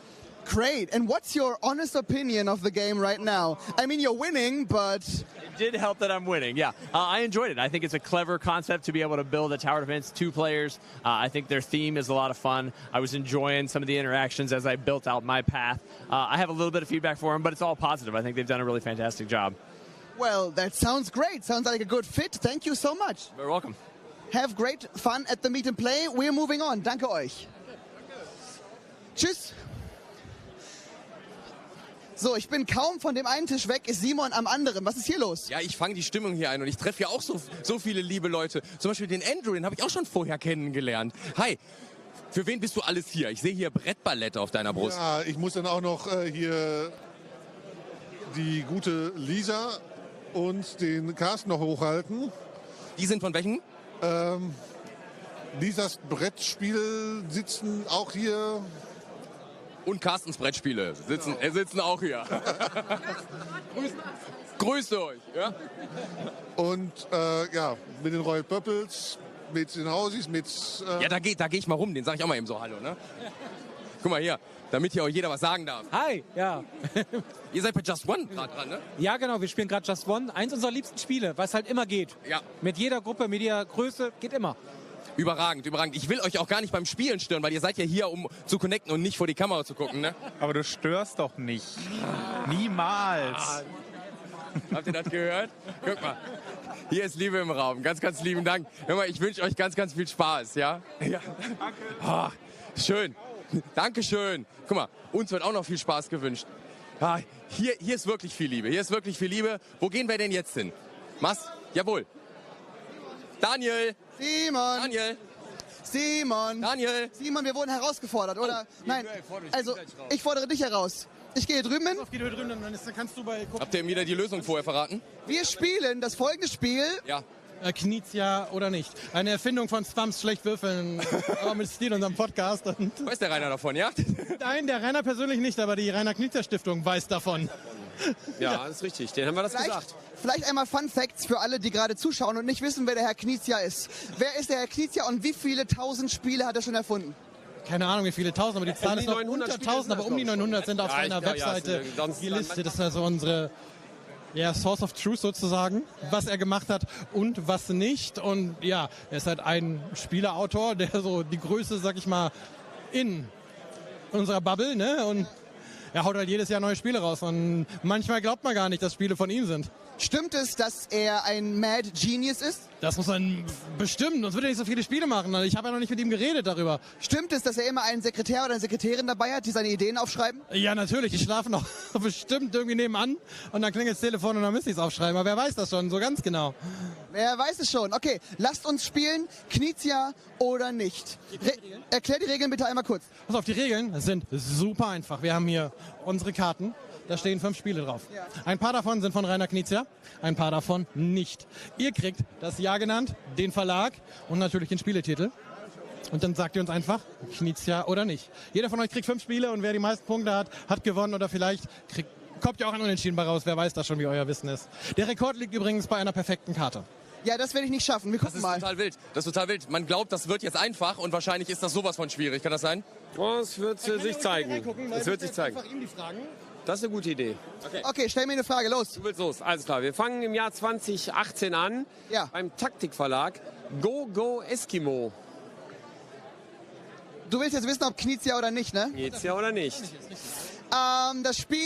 Great. And what's your honest opinion of the game right now? I mean, you're winning, but... It did help that I'm winning, yeah. I enjoyed it. I think it's a clever concept to be able to build a tower defense, 2 players. I think their theme is a lot of fun. I was enjoying some of the interactions as I built out my path. I have a little bit of feedback for them, but it's all positive. I think they've done a really fantastic job. Well, that sounds great. Sounds like a good fit. Thank you so much. You're welcome. Have great fun at the Meet and Play. We're moving on. Danke euch. Tschüss. So, ich bin kaum von dem einen Tisch weg, ist Simon am anderen. Was ist hier los? Ja, ich fange die Stimmung hier ein und ich treffe ja auch so viele liebe Leute. Zum Beispiel den Andrew, den habe ich auch schon vorher kennengelernt. Hi, für wen bist du alles hier? Ich sehe hier Brettballette auf deiner Brust. Ja, ich muss dann auch noch hier die gute Lisa und den Carsten noch hochhalten. Die sind von welchen? Lisas Brettspiel sitzen auch hier. Und Carstens Brettspiele sitzen auch hier. Grüße euch. Ja? Und ja, mit den Royal Purples, mit den Hausis, mit... Ja, da geh ich mal rum, den sag ich auch mal eben so Hallo. Ne? Guck mal hier, damit hier auch jeder was sagen darf. Hi, ja. Ihr seid bei Just One gerade dran, ne? Ja, genau, wir spielen gerade Just One. Eins unserer liebsten Spiele, was halt immer geht. Ja. Mit jeder Gruppe, mit jeder Größe, geht immer. Überragend, überragend. Ich will euch auch gar nicht beim Spielen stören, weil ihr seid ja hier, um zu connecten und nicht vor die Kamera zu gucken, ne? Aber du störst doch nicht. Niemals. Habt ihr das gehört? Guck mal, hier ist Liebe im Raum. Ganz, ganz lieben Dank. Hör mal, ich wünsche euch ganz, ganz viel Spaß, ja? Ja. Danke. Oh, schön. Dankeschön. Guck mal, uns wird auch noch viel Spaß gewünscht. Ah, hier ist wirklich viel Liebe. Hier ist wirklich viel Liebe. Wo gehen wir denn jetzt hin? Was? Jawohl. Daniel. Simon. Daniel. Simon. Daniel. Simon, wir wurden herausgefordert, oder? Nein, also ich fordere dich heraus. Ich gehe drüben hin. Geh drüben, dann kannst du bei gucken. Habt ihr ihm wieder die Lösung vorher verraten? Wir spielen das folgende Spiel. Ja. Knizia oder nicht. Eine Erfindung von Swams schlecht würfeln, aber mit Stil unserem Podcast. Weiß der Rainer davon, ja? Nein, der Rainer persönlich nicht, aber die Rainer Knizia Stiftung weiß davon. Ja, das ist richtig. Den haben wir das gesagt. Vielleicht einmal Fun Facts für alle, die gerade zuschauen und nicht wissen, wer der Herr Knizia ist. Wer ist der Herr Knizia und wie viele tausend Spiele hat er schon erfunden? Keine Ahnung, wie viele tausend, aber die Zahl ist noch unter 1000, aber um die 900 sind auf seiner Webseite gelistet. Das ist also unsere Source of Truth sozusagen, was er gemacht hat und was nicht. Und ja, er ist halt ein Spieleautor, der so die Größe, sag ich mal, in unserer Bubble, ne? Und er haut halt jedes Jahr neue Spiele raus und manchmal glaubt man gar nicht, dass Spiele von ihm sind. Stimmt es, dass er ein Mad Genius ist? Das muss man bestimmen, sonst würde er nicht so viele Spiele machen. Ich habe ja noch nicht mit ihm geredet darüber. Stimmt es, dass er immer einen Sekretär oder eine Sekretärin dabei hat, die seine Ideen aufschreiben? Ja, natürlich. Die schlafen noch bestimmt irgendwie nebenan und dann klingelt das Telefon und dann müsste ich es aufschreiben. Aber wer weiß das schon so ganz genau? Wer weiß es schon. Okay, lasst uns spielen. Knizia oder nicht. Erklär die Regeln bitte einmal kurz. Pass auf, die Regeln sind super einfach. Wir haben hier unsere Karten. Da stehen 5 Spiele drauf. Ja. Ein paar davon sind von Rainer Knizia, ein paar davon nicht. Ihr kriegt das Jahr genannt, den Verlag und natürlich den Spieletitel. Und dann sagt ihr uns einfach, Knizia oder nicht. Jeder von euch kriegt 5 Spiele und wer die meisten Punkte hat, hat gewonnen oder vielleicht kommt ja auch ein Unentschieden bei raus. Wer weiß das schon, wie euer Wissen ist. Der Rekord liegt übrigens bei einer perfekten Karte. Ja, das werde ich nicht schaffen. Wir gucken mal. Total wild. Das ist total wild. Man glaubt, das wird jetzt einfach und wahrscheinlich ist das sowas von schwierig. Kann das sein? Oh, es wird sich zeigen. Es wird sich zeigen. Einfach ihm die Fragen. Das ist eine gute Idee. Okay, stell mir eine Frage, los. Du willst los, alles klar. Wir fangen im Jahr 2018 an. Ja. Beim Taktikverlag. Go, go, Eskimo. Du willst jetzt wissen, ob Knizia oder nicht, ne? Knizia oder nicht? Das Spiel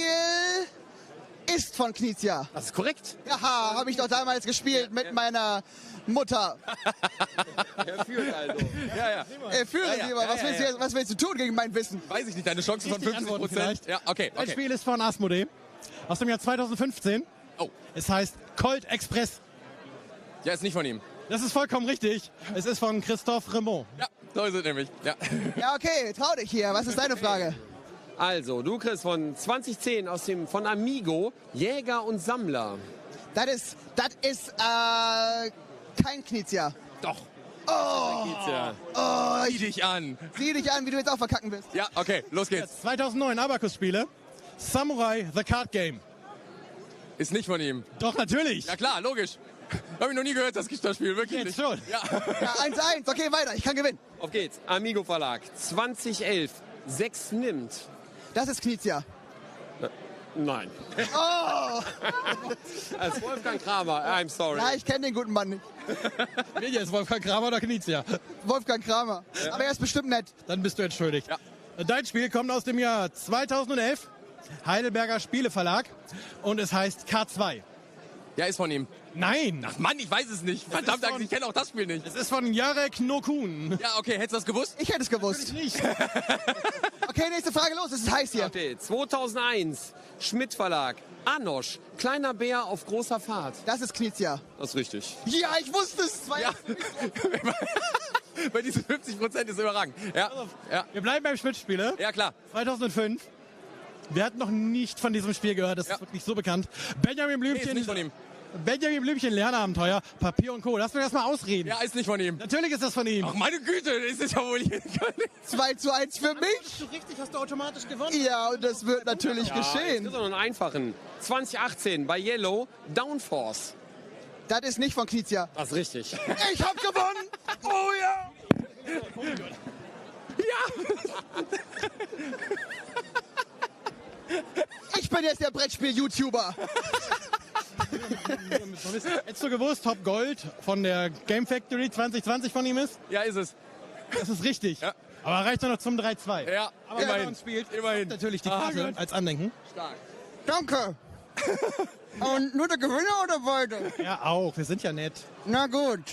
ist von Knizia. Das ist korrekt. Ja, habe ich doch damals gespielt mit meiner Mutter. Er führt also. Ja. Führe sie mal. Was willst du tun gegen mein Wissen? Weiß ich nicht, deine Chance von 50%. Ja, okay. Ein Spiel ist von Asmodee aus dem Jahr 2015. Oh. Es heißt Colt Express. Ja, ist nicht von ihm. Das ist vollkommen richtig. Es ist von Christophe Raymond. Ja, so ist es nämlich. Ja, ja, okay, trau dich hier. Was ist deine Frage? Also, du kriegst von 2010 von Amigo Jäger und Sammler. Das ist kein Knizia. Doch. Oh, Sieh dich an. Sieh dich an, wie du jetzt auch verkacken wirst. Ja, okay, los geht's. 2009 Abacus-Spiele. Samurai The Card Game. Ist nicht von ihm. Doch, natürlich. Ja klar, logisch. Habe ich noch nie gehört, das Spiel. Wirklich Jetzt nicht. schon. Ja. Ja, 1-1. Okay, weiter. Ich kann gewinnen. Auf geht's. Amigo Verlag. 2011. 6 nimmt. Das ist Knizia. Nein. Oh! Als Wolfgang Kramer. I'm sorry. Ja, ich kenne den guten Mann nicht. Nee, jetzt Wolfgang Kramer oder Knizia? Wolfgang Kramer. Ja. Aber er ist bestimmt nett. Dann bist du entschuldigt. Ja. Dein Spiel kommt aus dem Jahr 2011. Heidelberger Spieleverlag. Und es heißt K2. Ja, ist von ihm. Nein. Ach Mann, ich weiß es nicht. Verdammt, ich kenne auch das Spiel nicht. Es ist von Jarek Nokun. Ja, okay, hättest du das gewusst? Ich hätte es gewusst. Nicht. Okay, nächste Frage los. Es ist heiß hier. Okay, 2001. Schmidt Verlag. Anosch. Kleiner Bär auf großer Fahrt. Das ist Knizia. Das ist richtig. Ja, ich wusste es. Ja. Bei diesen 50% ist überragend. Ja. Ja. Wir bleiben beim Schmidt-Spiele. Ja, klar. 2005. Wir hatten noch nicht von diesem Spiel gehört. Das ist wirklich so bekannt. Benjamin Blümchen. Nee, ist nicht von ihm. Benjamin Blümchen, Lernabenteuer, Papier und Co. Lass mich erstmal ausreden. Ja, ist nicht von ihm. Natürlich ist das von ihm. Ach, meine Güte, das ist ja wohl hier gar nicht. 2:1 für mich. Bist du richtig, hast du automatisch gewonnen. Ja, und das wird natürlich geschehen. Das ist noch einen einfachen. 2018 bei Yellow. Downforce. Das ist nicht von Knizia. Das ist richtig. Ich hab gewonnen. Oh ja. Ich bin jetzt der Brettspiel-YouTuber. Hättest du gewusst, Top Gold von der Game Factory 2020 von ihm ist? Ja, ist es. Das ist richtig. Ja. Aber reicht doch noch zum 3-2. Ja, aber immerhin. wenn man spielt, Immerhin. natürlich die Karte als Andenken. Stark. Danke. Und nur der Gewinner oder beide? Ja, auch. Wir sind ja nett. Na gut.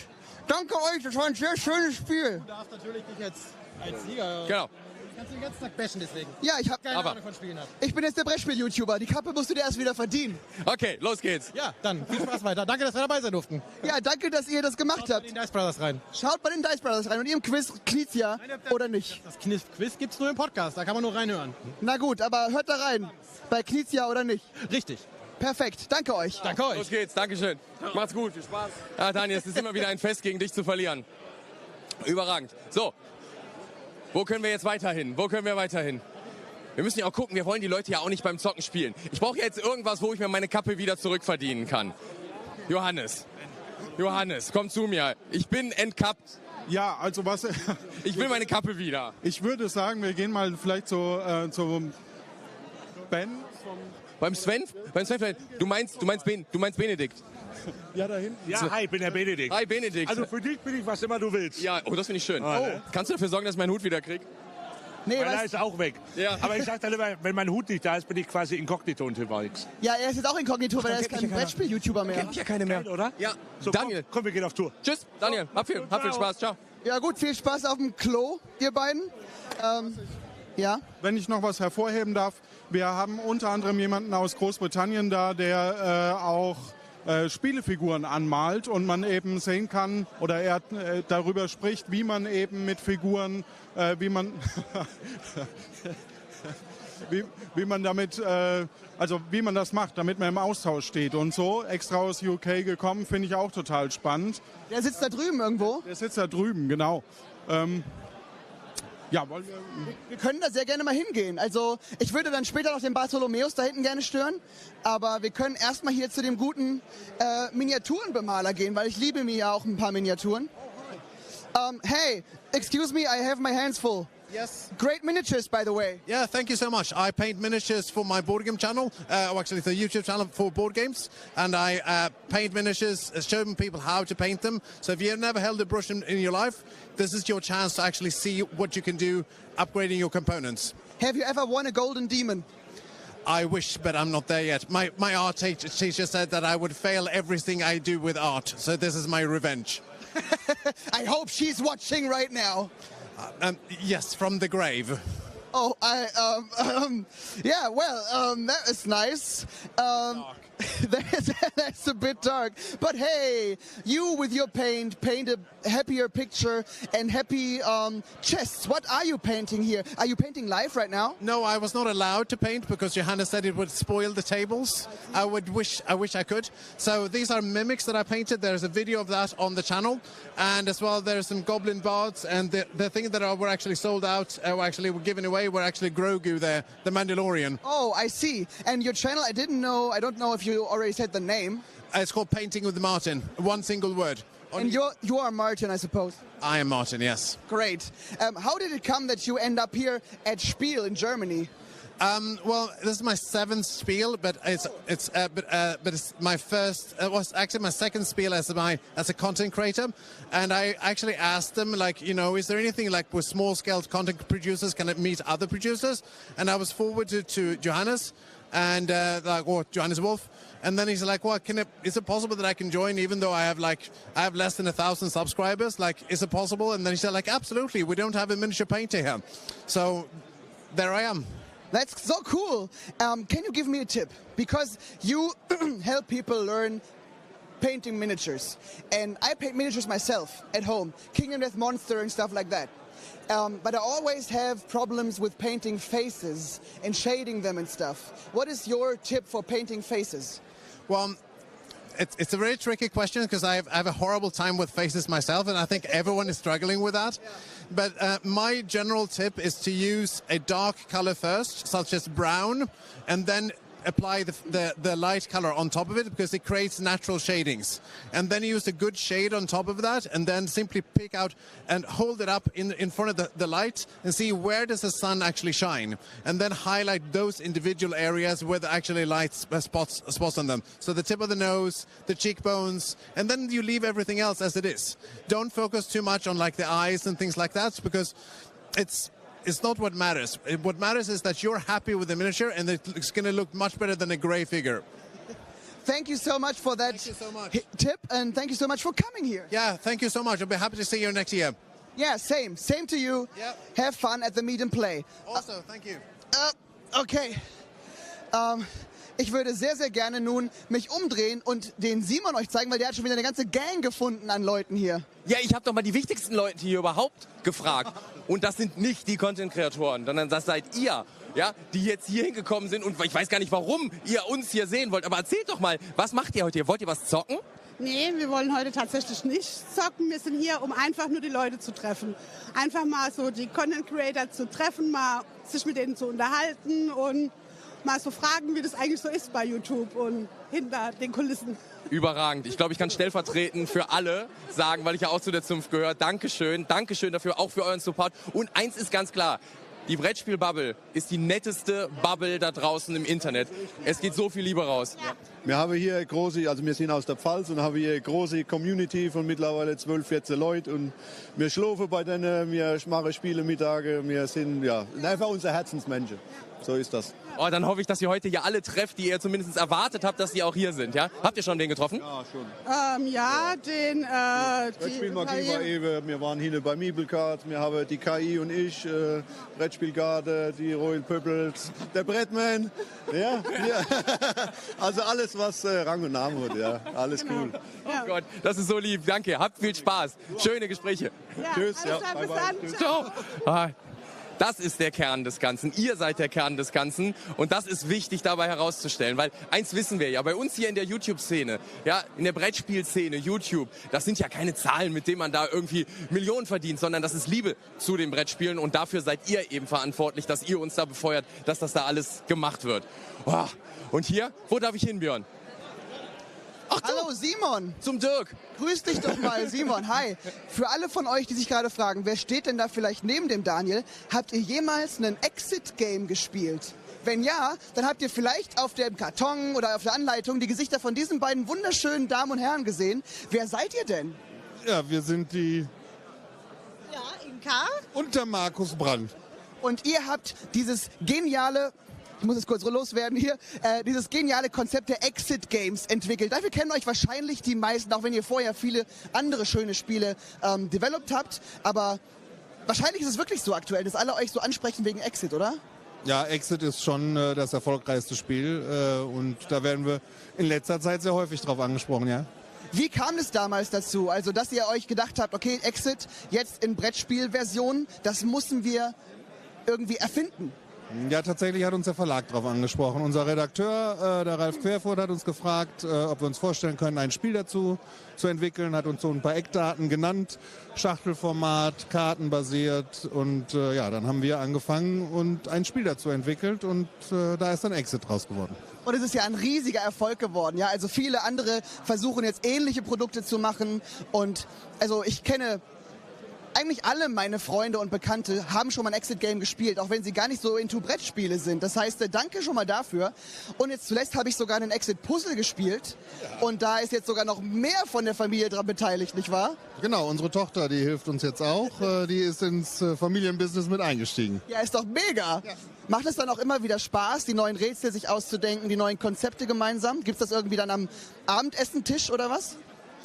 Danke euch, das war ein sehr schönes Spiel. Du darfst natürlich dich jetzt als Sieger... Genau. Kannst du den ganzen Tag bashen deswegen. Ja, ich habe keine Ahnung von Spielen. Ich bin jetzt der Brettspiel-YouTuber. Die Kappe musst du dir erst wieder verdienen. Okay, los geht's. Ja, dann viel Spaß weiter. Danke, dass wir dabei sein durften. Ja, danke, dass ihr das gemacht habt. Schaut bei den Dice Brothers rein. Schaut bei den Dice Brothers rein und ihr im Quiz Knizia oder nicht. Das Quiz gibt's nur im Podcast, da kann man nur reinhören. Na gut, aber hört da rein. Bei Knizia oder nicht. Richtig. Perfekt, danke euch. Danke euch. Los geht's, Dankeschön. Macht's gut, viel Spaß. Ja, Daniel, es ist immer wieder ein Fest, gegen dich zu verlieren. Überragend. So, wo können wir jetzt weiterhin? Wir müssen ja auch gucken, wir wollen die Leute ja auch nicht beim Zocken spielen. Ich brauche jetzt irgendwas, wo ich mir meine Kappe wieder zurückverdienen kann. Johannes, komm zu mir. Ich bin entkappt. Ja, also was... Ich will meine Kappe wieder. Ich würde sagen, wir gehen mal vielleicht zu Ben. Beim Sven? Du meinst Benedikt? Ja, da hinten. Ja, hi, ich bin der Benedikt. Hi, Benedikt. Also für dich bin ich, was immer du willst. Ja, oh, das finde ich schön. Ne? Kannst du dafür sorgen, dass ich meinen Hut wieder krieg? Nee, Meiner ist auch weg. Ja. Aber ich sag dann immer, wenn mein Hut nicht da ist, bin ich quasi inkognito unterwegs. Ja, er ist jetzt auch inkognito, weil er ist kein Brettspiel-YouTuber mehr. Kennt ja keine mehr. Geil, oder? Ja, So, Daniel. Komm, wir gehen auf Tour. Tschüss, Daniel. Hab viel Spaß. Ciao. Ja gut, viel Spaß auf dem Klo, ihr beiden. Ja. Wenn ich noch was hervorheben darf, wir haben unter anderem jemanden aus Großbritannien da, der auch Spielefiguren anmalt und man eben sehen kann, oder er darüber spricht, wie man eben mit Figuren, wie man damit, also wie man das macht, damit man im Austausch steht und so. Extra aus UK gekommen, finde ich auch total spannend. Der sitzt da drüben irgendwo? Der sitzt da drüben, genau. Ja, wollen wir... Wir können da sehr gerne mal hingehen. Also ich würde dann später noch den Bartholomäus da hinten gerne stören, aber wir können erstmal hier zu dem guten Miniaturenbemaler gehen, weil ich liebe mir ja auch ein paar Miniaturen. Hey, excuse me, I have my hands full. Yes. Great miniatures, by the way. Yeah, thank you so much. I paint miniatures for my board game channel, or actually the YouTube channel for board games, and I paint miniatures, showing people how to paint them. So if you've never held a brush in your life, this is your chance to actually see what you can do upgrading your components. Have you ever won a golden demon? I wish, but I'm not there yet. My art teacher said that I would fail everything I do with art, so this is my revenge. I hope she's watching right now. Yes, from the grave. Oh, yeah, well, that is nice. That's a bit dark. But hey, you with your paint a happier picture and happy chests. What are you painting here? Are you painting live right now? No, I was not allowed to paint because Johanna said it would spoil the tables. I wish I could. So these are mimics that I painted. There's a video of that on the channel, and as well there's some goblin bards. And the thing that were actually sold out, were given away, were actually Grogu there, the Mandalorian. Oh, I see. And your channel, I don't know if you already said the name. It's called Painting with Martin. One single word. And you are Martin, I suppose. I am Martin, yes. Great. How did it come that you end up here at Spiel in Germany? Well, this is my 7th Spiel, but it's my first. It was actually my 2nd Spiel as a content creator, and I actually asked them, like, is there anything like with small-scale content producers, can it meet other producers? And I was forwarded to Johannes, and or Johannes Wolf, and then he's like, well, is it possible that I can join even though I have less than 1,000 subscribers? Like, is it possible? And then he said, like, absolutely, we don't have a miniature painter here, so there I am. That's so cool. Can you give me a tip? Because you help people learn painting miniatures. And I paint miniatures myself at home. Kingdom Death Monster and stuff like that. But I always have problems with painting faces and shading them and stuff. What is your tip for painting faces? Well, it's a very tricky question because I have a horrible time with faces myself, and I think everyone is struggling with that. Yeah. But my general tip is to use a dark color first, such as brown, and then apply the light color on top of it because it creates natural shadings. And then use a good shade on top of that, and then simply pick out and hold it up in front of the light and see where does the sun actually shine, and then highlight those individual areas with actually light spots on them. So the tip of the nose, the cheekbones, and then you leave everything else as it is. Don't focus too much on like the eyes and things like that, because it's not what matters. What matters is that you're happy with the miniature, and it's going to look much better than a gray figure. Thank you so much for that tip, and thank you so much for coming here. Yeah, thank you so much. I'll be happy to see you next year. Yeah, same to you. Yep. Have fun at the Meet and Play. Also, thank you. Okay. Ich würde sehr, sehr gerne nun mich umdrehen und den Simon euch zeigen, weil der hat schon wieder eine ganze Gang gefunden an Leuten hier. Ja, ich habe doch mal die wichtigsten Leute hier überhaupt gefragt. Und das sind nicht die Content-Kreatoren, sondern das seid ihr, ja, die jetzt hier hingekommen sind. Und ich weiß gar nicht, warum ihr uns hier sehen wollt. Aber erzählt doch mal, was macht ihr heute hier? Wollt ihr was zocken? Nee, wir wollen heute tatsächlich nicht zocken. Wir sind hier, um einfach nur die Leute zu treffen. Einfach mal so die Content-Creator zu treffen, mal sich mit denen zu unterhalten und mal so fragen, wie das eigentlich so ist bei YouTube und hinter den Kulissen. Überragend. Ich glaube, ich kann stellvertretend für alle sagen, weil ich ja auch zu der Zunft gehöre. Dankeschön dafür, auch für euren Support. Und eins ist ganz klar, die Brettspiel-Bubble ist die netteste Bubble da draußen im Internet. Es geht so viel Liebe raus. Ja. Wir haben hier wir sind aus der Pfalz und haben hier eine große Community von mittlerweile 12, 14 Leuten. Und wir schlafen bei denen, wir machen Spielemittage, wir sind einfach unsere Herzensmenschen. So ist das. Oh, dann hoffe ich, dass ihr heute hier alle trefft, die ihr zumindest erwartet habt, dass sie auch hier sind. Ja? Habt ihr schon den getroffen? Ja, schon. Den Brettspielmagie war eben, wir waren hier bei Meeple-Card, wir haben die KI und ich, Brettspielgarde, die Royal Pöppels, der Brettman. Ja. Also alles, was Rang und Namen hat, ja. Alles cool. Oh Gott, das ist so lieb. Danke, habt viel Spaß. Schöne Gespräche. Ja, tschüss. Ja, bye, bye. Ciao. Das ist der Kern des Ganzen. Ihr seid der Kern des Ganzen. Und das ist wichtig dabei herauszustellen. Weil eins wissen wir ja, bei uns hier in der YouTube-Szene, ja, in der Brettspielszene, YouTube, das sind ja keine Zahlen, mit denen man da irgendwie Millionen verdient, sondern das ist Liebe zu den Brettspielen. Und dafür seid ihr eben verantwortlich, dass ihr uns da befeuert, dass das da alles gemacht wird. Oh. Und hier, wo darf ich hin, Björn? Ach, hallo Simon. Zum Dirk. Grüß dich doch mal, Simon. Hi. Für alle von euch, die sich gerade fragen, wer steht denn da vielleicht neben dem Daniel? Habt ihr jemals einen Exit-Game gespielt? Wenn ja, dann habt ihr vielleicht auf dem Karton oder auf der Anleitung die Gesichter von diesen beiden wunderschönen Damen und Herren gesehen. Wer seid ihr denn? Ja, wir sind die... Ja, Inka. Und der Markus Brandt. Und ihr habt dieses geniale... Ich muss es kurz loswerden hier, dieses geniale Konzept der Exit Games entwickelt. Dafür kennen euch wahrscheinlich die meisten, auch wenn ihr vorher viele andere schöne Spiele developed habt. Aber wahrscheinlich ist es wirklich so aktuell, dass alle euch so ansprechen wegen Exit, oder? Ja, Exit ist schon das erfolgreichste Spiel und da werden wir in letzter Zeit sehr häufig drauf angesprochen, ja. Wie kam es damals dazu? Also, dass ihr euch gedacht habt, okay, Exit jetzt in Brettspielversion, das müssen wir irgendwie erfinden. Ja, tatsächlich hat uns der Verlag darauf angesprochen. Unser Redakteur, der Ralf Querfurt, hat uns gefragt, ob wir uns vorstellen können, ein Spiel dazu zu entwickeln, hat uns so ein paar Eckdaten genannt, Schachtelformat, kartenbasiert und ja, dann haben wir angefangen und ein Spiel dazu entwickelt und da ist dann Exit draus geworden. Und es ist ja ein riesiger Erfolg geworden, ja. Also viele andere versuchen jetzt ähnliche Produkte zu machen und also ich kenne eigentlich alle meine Freunde und Bekannte haben schon mal ein Exit-Game gespielt, auch wenn sie gar nicht so into Brettspiele sind. Das heißt, danke schon mal dafür. Und jetzt zuletzt habe ich sogar einen Exit-Puzzle gespielt. Ja. Und da ist jetzt sogar noch mehr von der Familie dran beteiligt, nicht wahr? Genau, unsere Tochter, die hilft uns jetzt auch. Die ist ins Familienbusiness mit eingestiegen. Ja, ist doch mega. Ja. Macht es dann auch immer wieder Spaß, die neuen Rätsel sich auszudenken, die neuen Konzepte gemeinsam? Gibt es das irgendwie dann am Abendessentisch oder was?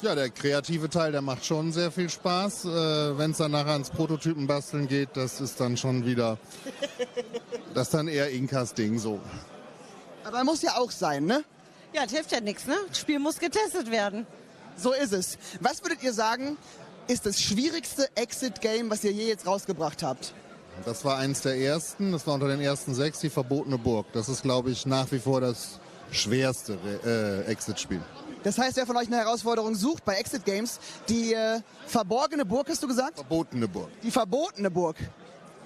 Ja, der kreative Teil, der macht schon sehr viel Spaß. Wenn es dann nachher ans Prototypen basteln geht, das ist dann schon wieder, das ist dann eher Inkas Ding so. Aber muss ja auch sein, ne? Ja, das hilft ja nichts, ne? Das Spiel muss getestet werden. So ist es. Was würdet ihr sagen, ist das schwierigste Exit-Game, was ihr je jetzt rausgebracht habt? Das war eins der ersten, das war unter den ersten 6, die Verbotene Burg. Das ist, glaube ich, nach wie vor das schwerste Exit-Spiel. Das heißt, wer von euch eine Herausforderung sucht bei Exit Games, die verborgene Burg, hast du gesagt? Verbotene Burg. Die verbotene Burg.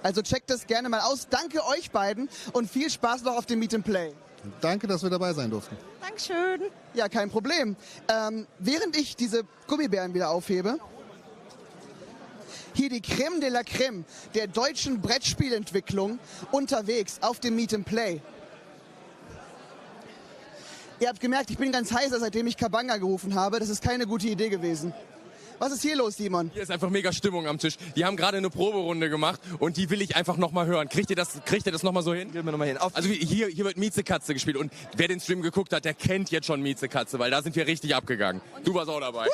Also checkt das gerne mal aus. Danke euch beiden und viel Spaß noch auf dem Meet&Play. Danke, dass wir dabei sein durften. Dankeschön. Ja, kein Problem. Während ich diese Gummibären wieder aufhebe, hier die Creme de la Creme der deutschen Brettspielentwicklung unterwegs auf dem Meet&Play. Ihr habt gemerkt, ich bin ganz heißer, seitdem ich Kabanga gerufen habe. Das ist keine gute Idee gewesen. Was ist hier los, Simon? Hier ist einfach mega Stimmung am Tisch. Die haben gerade eine Proberunde gemacht und die will ich einfach nochmal hören. Kriegt ihr das nochmal so hin? Gehen wir nochmal hin. Also hier wird Miezekatze gespielt und wer den Stream geguckt hat, der kennt jetzt schon Miezekatze, weil da sind wir richtig abgegangen. Du warst auch dabei.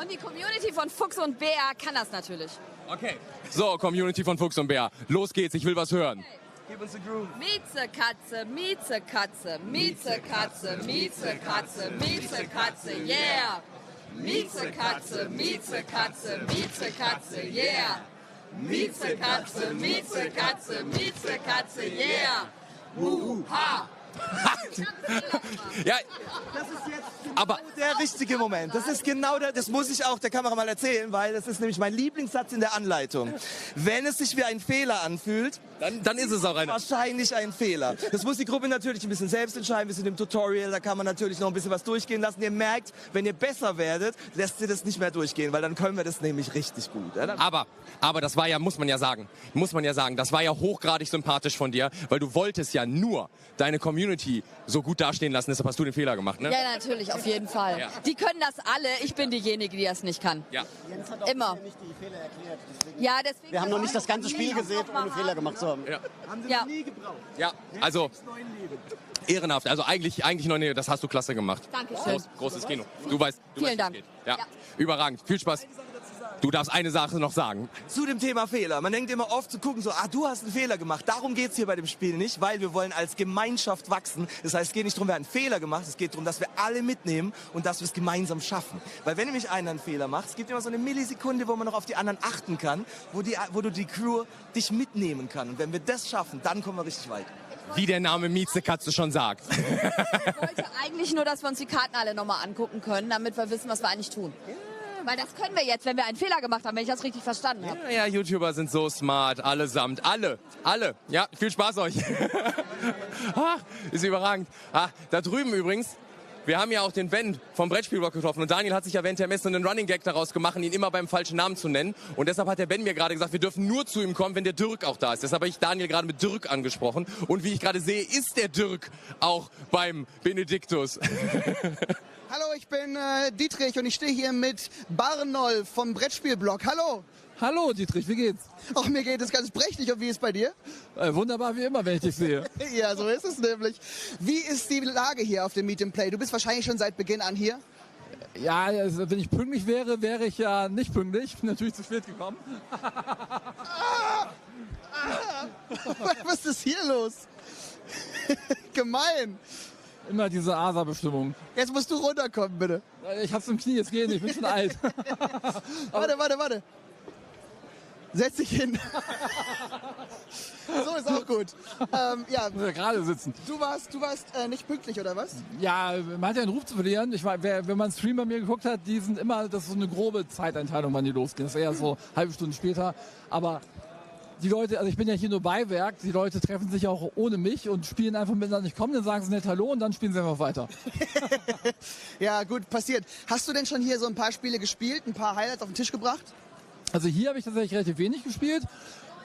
Und die Community von Fuchs und Bär kann das natürlich. Okay. So, Community von Fuchs und Bär. Los geht's, ich will was hören. Gib uns den Groove. Miezekatze, Miezekatze, Miezekatze, Miezekatze, Miezekatze, yeah! Miezekatze, Miezekatze, Miezekatze, yeah! Miezekatze, Miezekatze, Miezekatze, yeah! Ha! Ja, das ist jetzt genau der richtige Moment. Das ist genau das muss ich auch der Kamera mal erzählen, weil das ist nämlich mein Lieblingssatz in der Anleitung. Wenn es sich wie ein Fehler anfühlt, dann ist es auch einer. Wahrscheinlich ein Fehler. Das muss die Gruppe natürlich ein bisschen selbst entscheiden. Wir sind im Tutorial, da kann man natürlich noch ein bisschen was durchgehen lassen. Ihr merkt, wenn ihr besser werdet, lässt ihr das nicht mehr durchgehen, weil dann können wir das nämlich richtig gut. Oder? Aber das war ja, muss man ja sagen, das war ja hochgradig sympathisch von dir, weil du wolltest ja nur deine Community so gut dastehen lassen, deshalb hast du den Fehler gemacht, ne? Ja, natürlich, auf jeden Fall. Ja. Die können das alle, ich bin diejenige, die das nicht kann. Ja. Jens hat auch immer nicht die Fehler erklärt. Deswegen ja, deswegen wir haben noch nicht das ganze Spiel gesehen, ohne Fehler gemacht zu haben. Ja. Haben sie ja. nie gebraucht. Ja, also ehrenhaft. Also eigentlich neue, das hast du klasse gemacht. Dankeschön. Großes Kino. Du weißt, Vielen Dank. Ja. Überragend. Viel Spaß. Du darfst eine Sache noch sagen. Zu dem Thema Fehler. Man denkt immer oft zu gucken, so, du hast einen Fehler gemacht. Darum geht's hier bei dem Spiel nicht, weil wir wollen als Gemeinschaft wachsen. Das heißt, es geht nicht darum, wer hat einen Fehler gemacht. Es geht darum, dass wir alle mitnehmen und dass wir es gemeinsam schaffen. Weil wenn nämlich einer einen Fehler macht, es gibt immer so eine Millisekunde, wo man noch auf die anderen achten kann, wo du die Crew dich mitnehmen kann. Und wenn wir das schaffen, dann kommen wir richtig weit. Wie der Name Miezekatze schon sagt. Ich wollte eigentlich nur, dass wir uns die Karten alle nochmal angucken können, damit wir wissen, was wir eigentlich tun. Weil das können wir jetzt, wenn wir einen Fehler gemacht haben, wenn ich das richtig verstanden habe. Ja, YouTuber sind so smart, allesamt. Alle. Ja, viel Spaß euch. Ist überragend. Da drüben übrigens, wir haben ja auch den Ben vom Brettspielblog getroffen und Daniel hat sich ja während der Messe einen Running Gag daraus gemacht, ihn immer beim falschen Namen zu nennen. Und deshalb hat der Ben mir gerade gesagt, wir dürfen nur zu ihm kommen, wenn der Dirk auch da ist. Deshalb habe ich Daniel gerade mit Dirk angesprochen. Und wie ich gerade sehe, ist der Dirk auch beim Benediktus. Hallo, ich bin Dietrich und ich stehe hier mit Monol vom Brettspielblog. Hallo. Hallo Dietrich, wie geht's? Ach, mir geht es ganz prächtig und wie ist bei dir? Wunderbar wie immer, wenn ich dich sehe. Ja, so ist es nämlich. Wie ist die Lage hier auf dem Meet&Play? Du bist wahrscheinlich schon seit Beginn an hier? Ja, also, wenn ich pünktlich wäre, wäre ich ja nicht pünktlich. Ich bin natürlich zu spät gekommen. Was ist hier los? Gemein. Immer diese ASA-Bestimmung. Jetzt musst du runterkommen, bitte. Ich hab's im Knie, jetzt gehen, ich bin schon alt. Warte. Setz dich hin. So ist auch gut. Ja. Muss ja gerade sitzen. Du warst nicht pünktlich, oder was? Ja, man hat ja einen Ruf zu verlieren. Wenn man Stream bei mir geguckt hat, die sind immer, das ist so eine grobe Zeiteinteilung, wann die losgehen. Das ist eher so halbe Stunde später. Aber die Leute, also ich bin ja hier nur Beiwerk, die Leute treffen sich auch ohne mich und spielen einfach miteinander. Ich komme, dann sagen sie nett Hallo und dann spielen sie einfach weiter. Ja, gut, passiert. Hast du denn schon hier so ein paar Spiele gespielt, ein paar Highlights auf den Tisch gebracht? Also hier habe ich tatsächlich relativ wenig gespielt,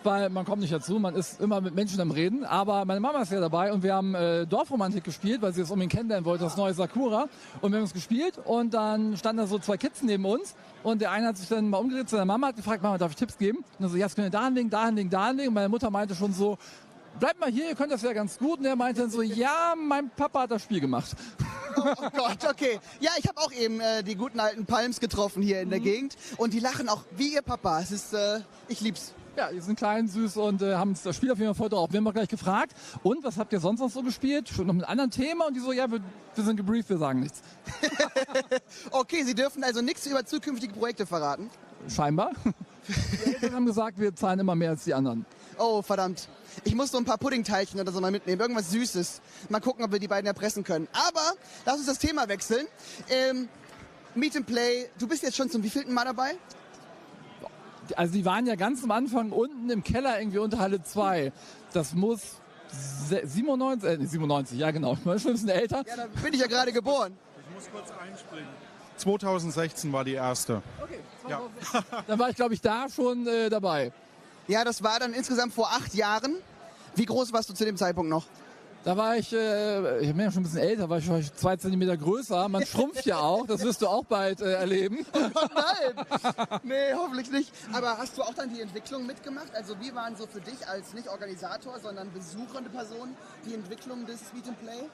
weil man kommt nicht dazu, man ist immer mit Menschen am Reden. Aber meine Mama ist ja dabei und wir haben Dorfromantik gespielt, weil sie es unbedingt kennenlernen wollte, das neue Sakura. Und wir haben es gespielt und dann standen da so zwei Kids neben uns. Und der eine hat sich dann mal umgedreht zu seiner Mama, hat gefragt, Mama, darf ich Tipps geben? Und dann so, ja, das können wir da hinlegen, da hinlegen, da hinlegen. Und meine Mutter meinte schon so, bleibt mal hier, ihr könnt das ja ganz gut. Und er meinte dann so, ja, mein Papa hat das Spiel gemacht. Oh Gott, okay. Ja, ich habe auch eben die guten alten Palms getroffen hier in der Gegend. Und die lachen auch wie ihr Papa. Es ist, ich lieb's. Ja, die sind klein, süß und haben uns das Spiel auf jeden Fall voll drauf. Wir haben auch gleich gefragt, und was habt ihr sonst noch so gespielt? Schon noch mit einem anderen Thema? Und die so, ja, wir sind gebrieft, wir sagen nichts. Okay, Sie dürfen also nichts über zukünftige Projekte verraten? Scheinbar. Die Eltern haben gesagt, wir zahlen immer mehr als die anderen. Oh, verdammt. Ich muss so ein paar Puddingteilchen oder so mal mitnehmen. Irgendwas Süßes. Mal gucken, ob wir die beiden erpressen können. Aber lass uns das Thema wechseln. Meet&Play, du bist jetzt schon zum wievielten Mal dabei? Also die waren ja ganz am Anfang unten im Keller irgendwie unter Halle 2. Das muss 97, ja genau. Ich bin schon ein bisschen älter. Ja, da bin ich ja gerade geboren. Ich muss kurz einspringen. 2016 war die erste. Okay, ja. Dann war ich, glaube ich, da schon dabei. Ja, das war dann insgesamt vor 8 Jahren. Wie groß warst du zu dem Zeitpunkt noch? Da war ich bin ja schon ein bisschen älter, war ich 2 Zentimeter größer. Man schrumpft ja auch, das wirst du auch bald erleben. Oh nein! Nee, hoffentlich nicht. Aber hast du auch dann die Entwicklung mitgemacht? Also wie waren so für dich als nicht Organisator, sondern besuchende Person die Entwicklung des Meet&Play?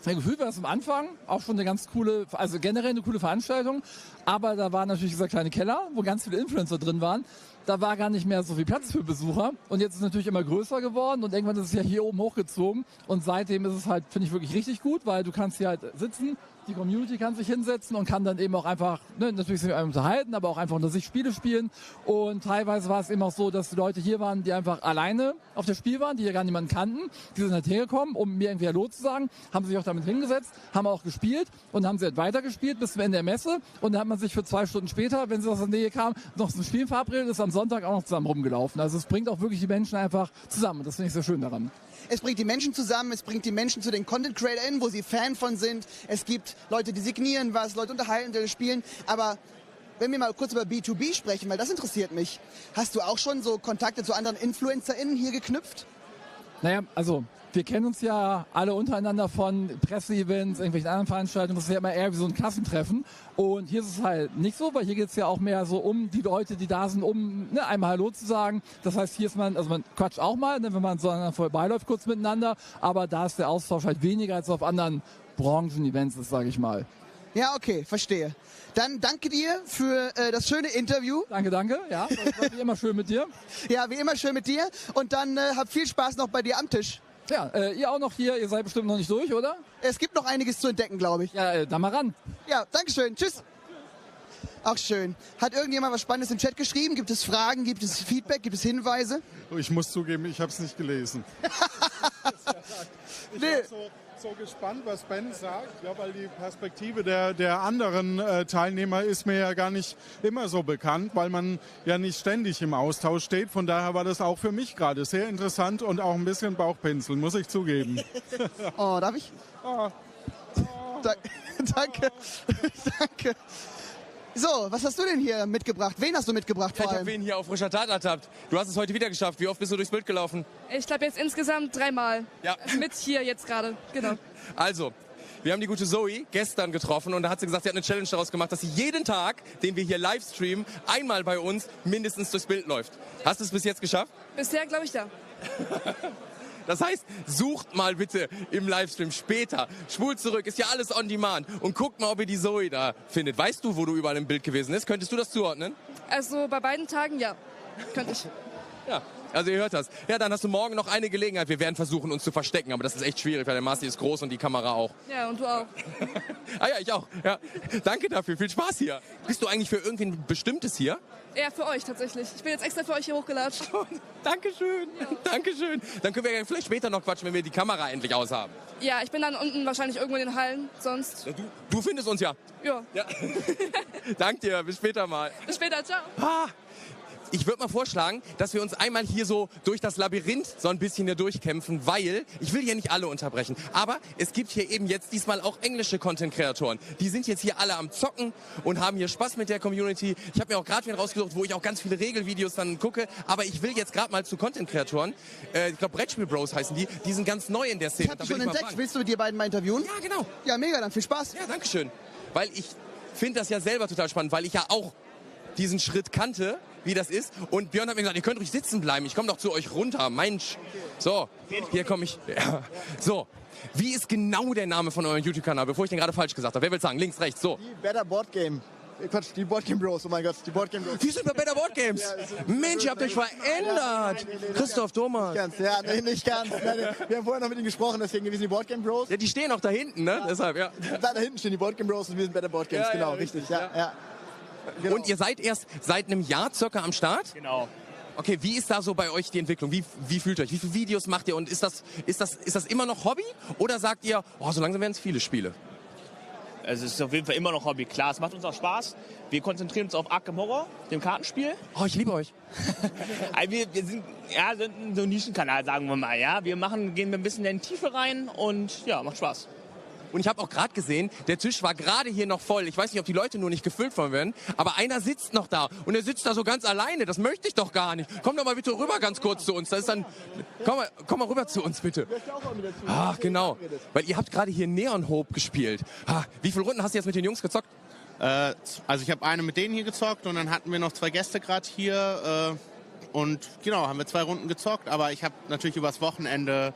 Mein Gefühl war das am Anfang auch schon eine ganz coole, also generell eine coole Veranstaltung. Aber da war natürlich dieser kleine Keller, wo ganz viele Influencer drin waren. Da war gar nicht mehr so viel Platz für Besucher. Und jetzt ist es natürlich immer größer geworden und irgendwann ist es ja hier oben hochgezogen. Und seitdem ist es halt, finde ich, wirklich richtig gut, weil du kannst hier halt sitzen, die Community kann sich hinsetzen und kann dann eben auch einfach, natürlich sich unterhalten, aber auch einfach unter sich Spiele spielen. Und teilweise war es eben auch so, dass die Leute hier waren, die einfach alleine auf das Spiel waren, die ja gar niemanden kannten. Die sind halt hergekommen, um mir irgendwie Hallo zu sagen, haben sich auch damit hingesetzt, haben auch gespielt und haben sie halt weitergespielt bis zum Ende der Messe. Und dann hat man sich für 2 Stunden später, wenn sie aus der Nähe kamen, noch zum Spiel verabredet, ist am Sonntag auch noch zusammen rumgelaufen. Also es bringt auch wirklich die Menschen einfach zusammen. Das finde ich sehr schön daran. Es bringt die Menschen zusammen, es bringt die Menschen zu den Content-CreatorInnen, wo sie Fan von sind. Es gibt Leute, die signieren was, Leute unterhalten, die spielen. Aber wenn wir mal kurz über B2B sprechen, weil das interessiert mich. Hast du auch schon so Kontakte zu anderen InfluencerInnen hier geknüpft? Naja, also wir kennen uns ja alle untereinander von Presseevents, irgendwelchen anderen Veranstaltungen. Das ist ja immer eher wie so ein Klassentreffen. Und hier ist es halt nicht so, weil hier geht es ja auch mehr so um die Leute, die da sind, um einmal Hallo zu sagen. Das heißt, hier ist man quatscht auch mal, wenn man so vorbeiläuft kurz miteinander. Aber da ist der Austausch halt weniger als auf anderen Branchen-Events ist, sage ich mal. Ja, okay, verstehe. Dann danke dir für das schöne Interview. Danke. Ja, das war wie immer schön mit dir. Ja, wie immer schön mit dir. Und dann habt viel Spaß noch bei dir am Tisch. Ja, ihr auch noch hier. Ihr seid bestimmt noch nicht durch, oder? Es gibt noch einiges zu entdecken, glaube ich. Ja, da mal ran. Ja, dankeschön. Tschüss. Auch schön. Hat irgendjemand was Spannendes im Chat geschrieben? Gibt es Fragen? Gibt es Feedback? Gibt es Hinweise? Ich muss zugeben, ich habe es nicht gelesen. Ich bin so gespannt, was Ben sagt, ja, weil die Perspektive der anderen Teilnehmer ist mir ja gar nicht immer so bekannt, weil man ja nicht ständig im Austausch steht. Von daher war das auch für mich gerade sehr interessant und auch ein bisschen Bauchpinseln, muss ich zugeben. Oh, darf ich? Oh. Danke. Danke. So, was hast du denn hier mitgebracht? Wen hast du mitgebracht vor Ich allem? habe wen hier auf frischer Tat ertappt. Du hast es heute wieder geschafft. Wie oft bist du durchs Bild gelaufen? Ich glaube jetzt insgesamt 3-mal. Ja. Mit hier jetzt gerade, genau. Also, wir haben die gute Zoe gestern getroffen und da hat sie gesagt, sie hat eine Challenge daraus gemacht, dass sie jeden Tag, den wir hier live streamen, einmal bei uns mindestens durchs Bild läuft. Hast du es bis jetzt geschafft? Bisher glaube ich ja. Das heißt, sucht mal bitte im Livestream später. Spult zurück, ist ja alles on demand. Und guckt mal, ob ihr die Zoe da findet. Weißt du, wo du überall im Bild gewesen bist? Könntest du das zuordnen? Also bei beiden Tagen ja, könnte ich. Ja, also ihr hört das. Ja, dann hast du morgen noch eine Gelegenheit. Wir werden versuchen, uns zu verstecken, aber das ist echt schwierig, weil der Marci ist groß und die Kamera auch. Ja, und du auch. Ah ja, ich auch. Ja. Danke dafür, viel Spaß hier. Bist du eigentlich für irgendwen Bestimmtes hier? Ja, für euch tatsächlich. Ich bin jetzt extra für euch hier hochgelatscht. Dankeschön, ja. Dankeschön. Dann können wir vielleicht später noch quatschen, wenn wir die Kamera endlich aushaben. Ja, ich bin dann unten wahrscheinlich irgendwo in den Hallen, sonst... Ja, du findest uns ja. Ja. Danke dir, bis später mal. Bis später, ciao. Ich würde mal vorschlagen, dass wir uns einmal hier so durch das Labyrinth so ein bisschen hier durchkämpfen, weil ich will hier nicht alle unterbrechen. Aber es gibt hier eben jetzt diesmal auch englische Content-Kreatoren. Die sind jetzt hier alle am Zocken und haben hier Spaß mit der Community. Ich habe mir auch gerade wieder rausgesucht, wo ich auch ganz viele Regelvideos dann gucke. Aber ich will jetzt gerade mal zu Content-Kreatoren. Ich glaube, Brettspiel-Bros heißen die. Die sind ganz neu in der Szene. Ich habe dich schon entdeckt. Willst du mit dir beiden mal interviewen? Ja, genau. Ja, mega, dann viel Spaß. Ja, danke schön. Weil ich finde das ja selber total spannend, weil ich ja auch diesen Schritt kannte, wie das ist. Und Björn hat mir gesagt, ihr könnt ruhig sitzen bleiben. Ich komme doch zu euch runter. Mensch. So, hier komme ich. Ja. So, wie ist genau der Name von eurem YouTube-Kanal, bevor ich den gerade falsch gesagt habe? Wer will sagen? Links, rechts, so. Die Better Board Game. Quatsch, die Board Game Bros. Oh mein Gott, die Board Game Bros. Die sind bei Better Board Games. Ja, Mensch, ihr habt euch verändert. Christoph, Thomas. Nicht ganz, ja, nee, nicht ganz. Nein, wir haben vorher noch mit ihnen gesprochen, deswegen wir sind die Board Game Bros. Ja, die stehen auch da hinten, ne? Ja. Deshalb, ja. Da hinten stehen die Board Game Bros und wir sind Better Board Games, Ja, genau, ja, richtig. Ja. Genau. Und ihr seid erst seit einem Jahr circa am Start? Genau. Okay, wie ist da so bei euch die Entwicklung? Wie fühlt ihr euch? Wie viele Videos macht ihr? Und ist das immer noch Hobby? Oder sagt ihr, oh, so langsam werden es viele Spiele? Also es ist auf jeden Fall immer noch Hobby. Klar, es macht uns auch Spaß. Wir konzentrieren uns auf Arkham Horror, dem Kartenspiel. Oh, ich liebe euch. wir sind so ein Nischenkanal, sagen wir mal. Ja, gehen ein bisschen in die Tiefe rein und ja, macht Spaß. Und ich habe auch gerade gesehen, der Tisch war gerade hier noch voll. Ich weiß nicht, ob die Leute nur nicht gefüllt von werden, aber einer sitzt noch da und er sitzt da so ganz alleine. Das möchte ich doch gar nicht. Komm doch mal bitte rüber ganz kurz zu uns. Das ist dann, komm mal rüber zu uns bitte. Ach, genau. Weil ihr habt gerade hier Neon Hope gespielt. Wie viele Runden hast du jetzt mit den Jungs gezockt? Also ich habe eine mit denen hier gezockt und dann hatten wir noch 2 Gäste gerade hier. Und genau, haben wir 2 Runden gezockt. Aber ich habe natürlich übers Wochenende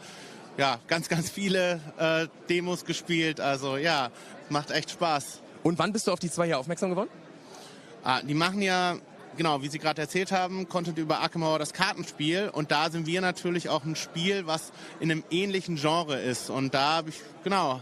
ganz viele Demos gespielt. Also ja, macht echt Spaß. Und wann bist du auf die 2 hier aufmerksam geworden? Die machen ja, genau, wie Sie gerade erzählt haben, Content über Arkham Horror, das Kartenspiel. Und da sind wir natürlich auch ein Spiel, was in einem ähnlichen Genre ist. Und da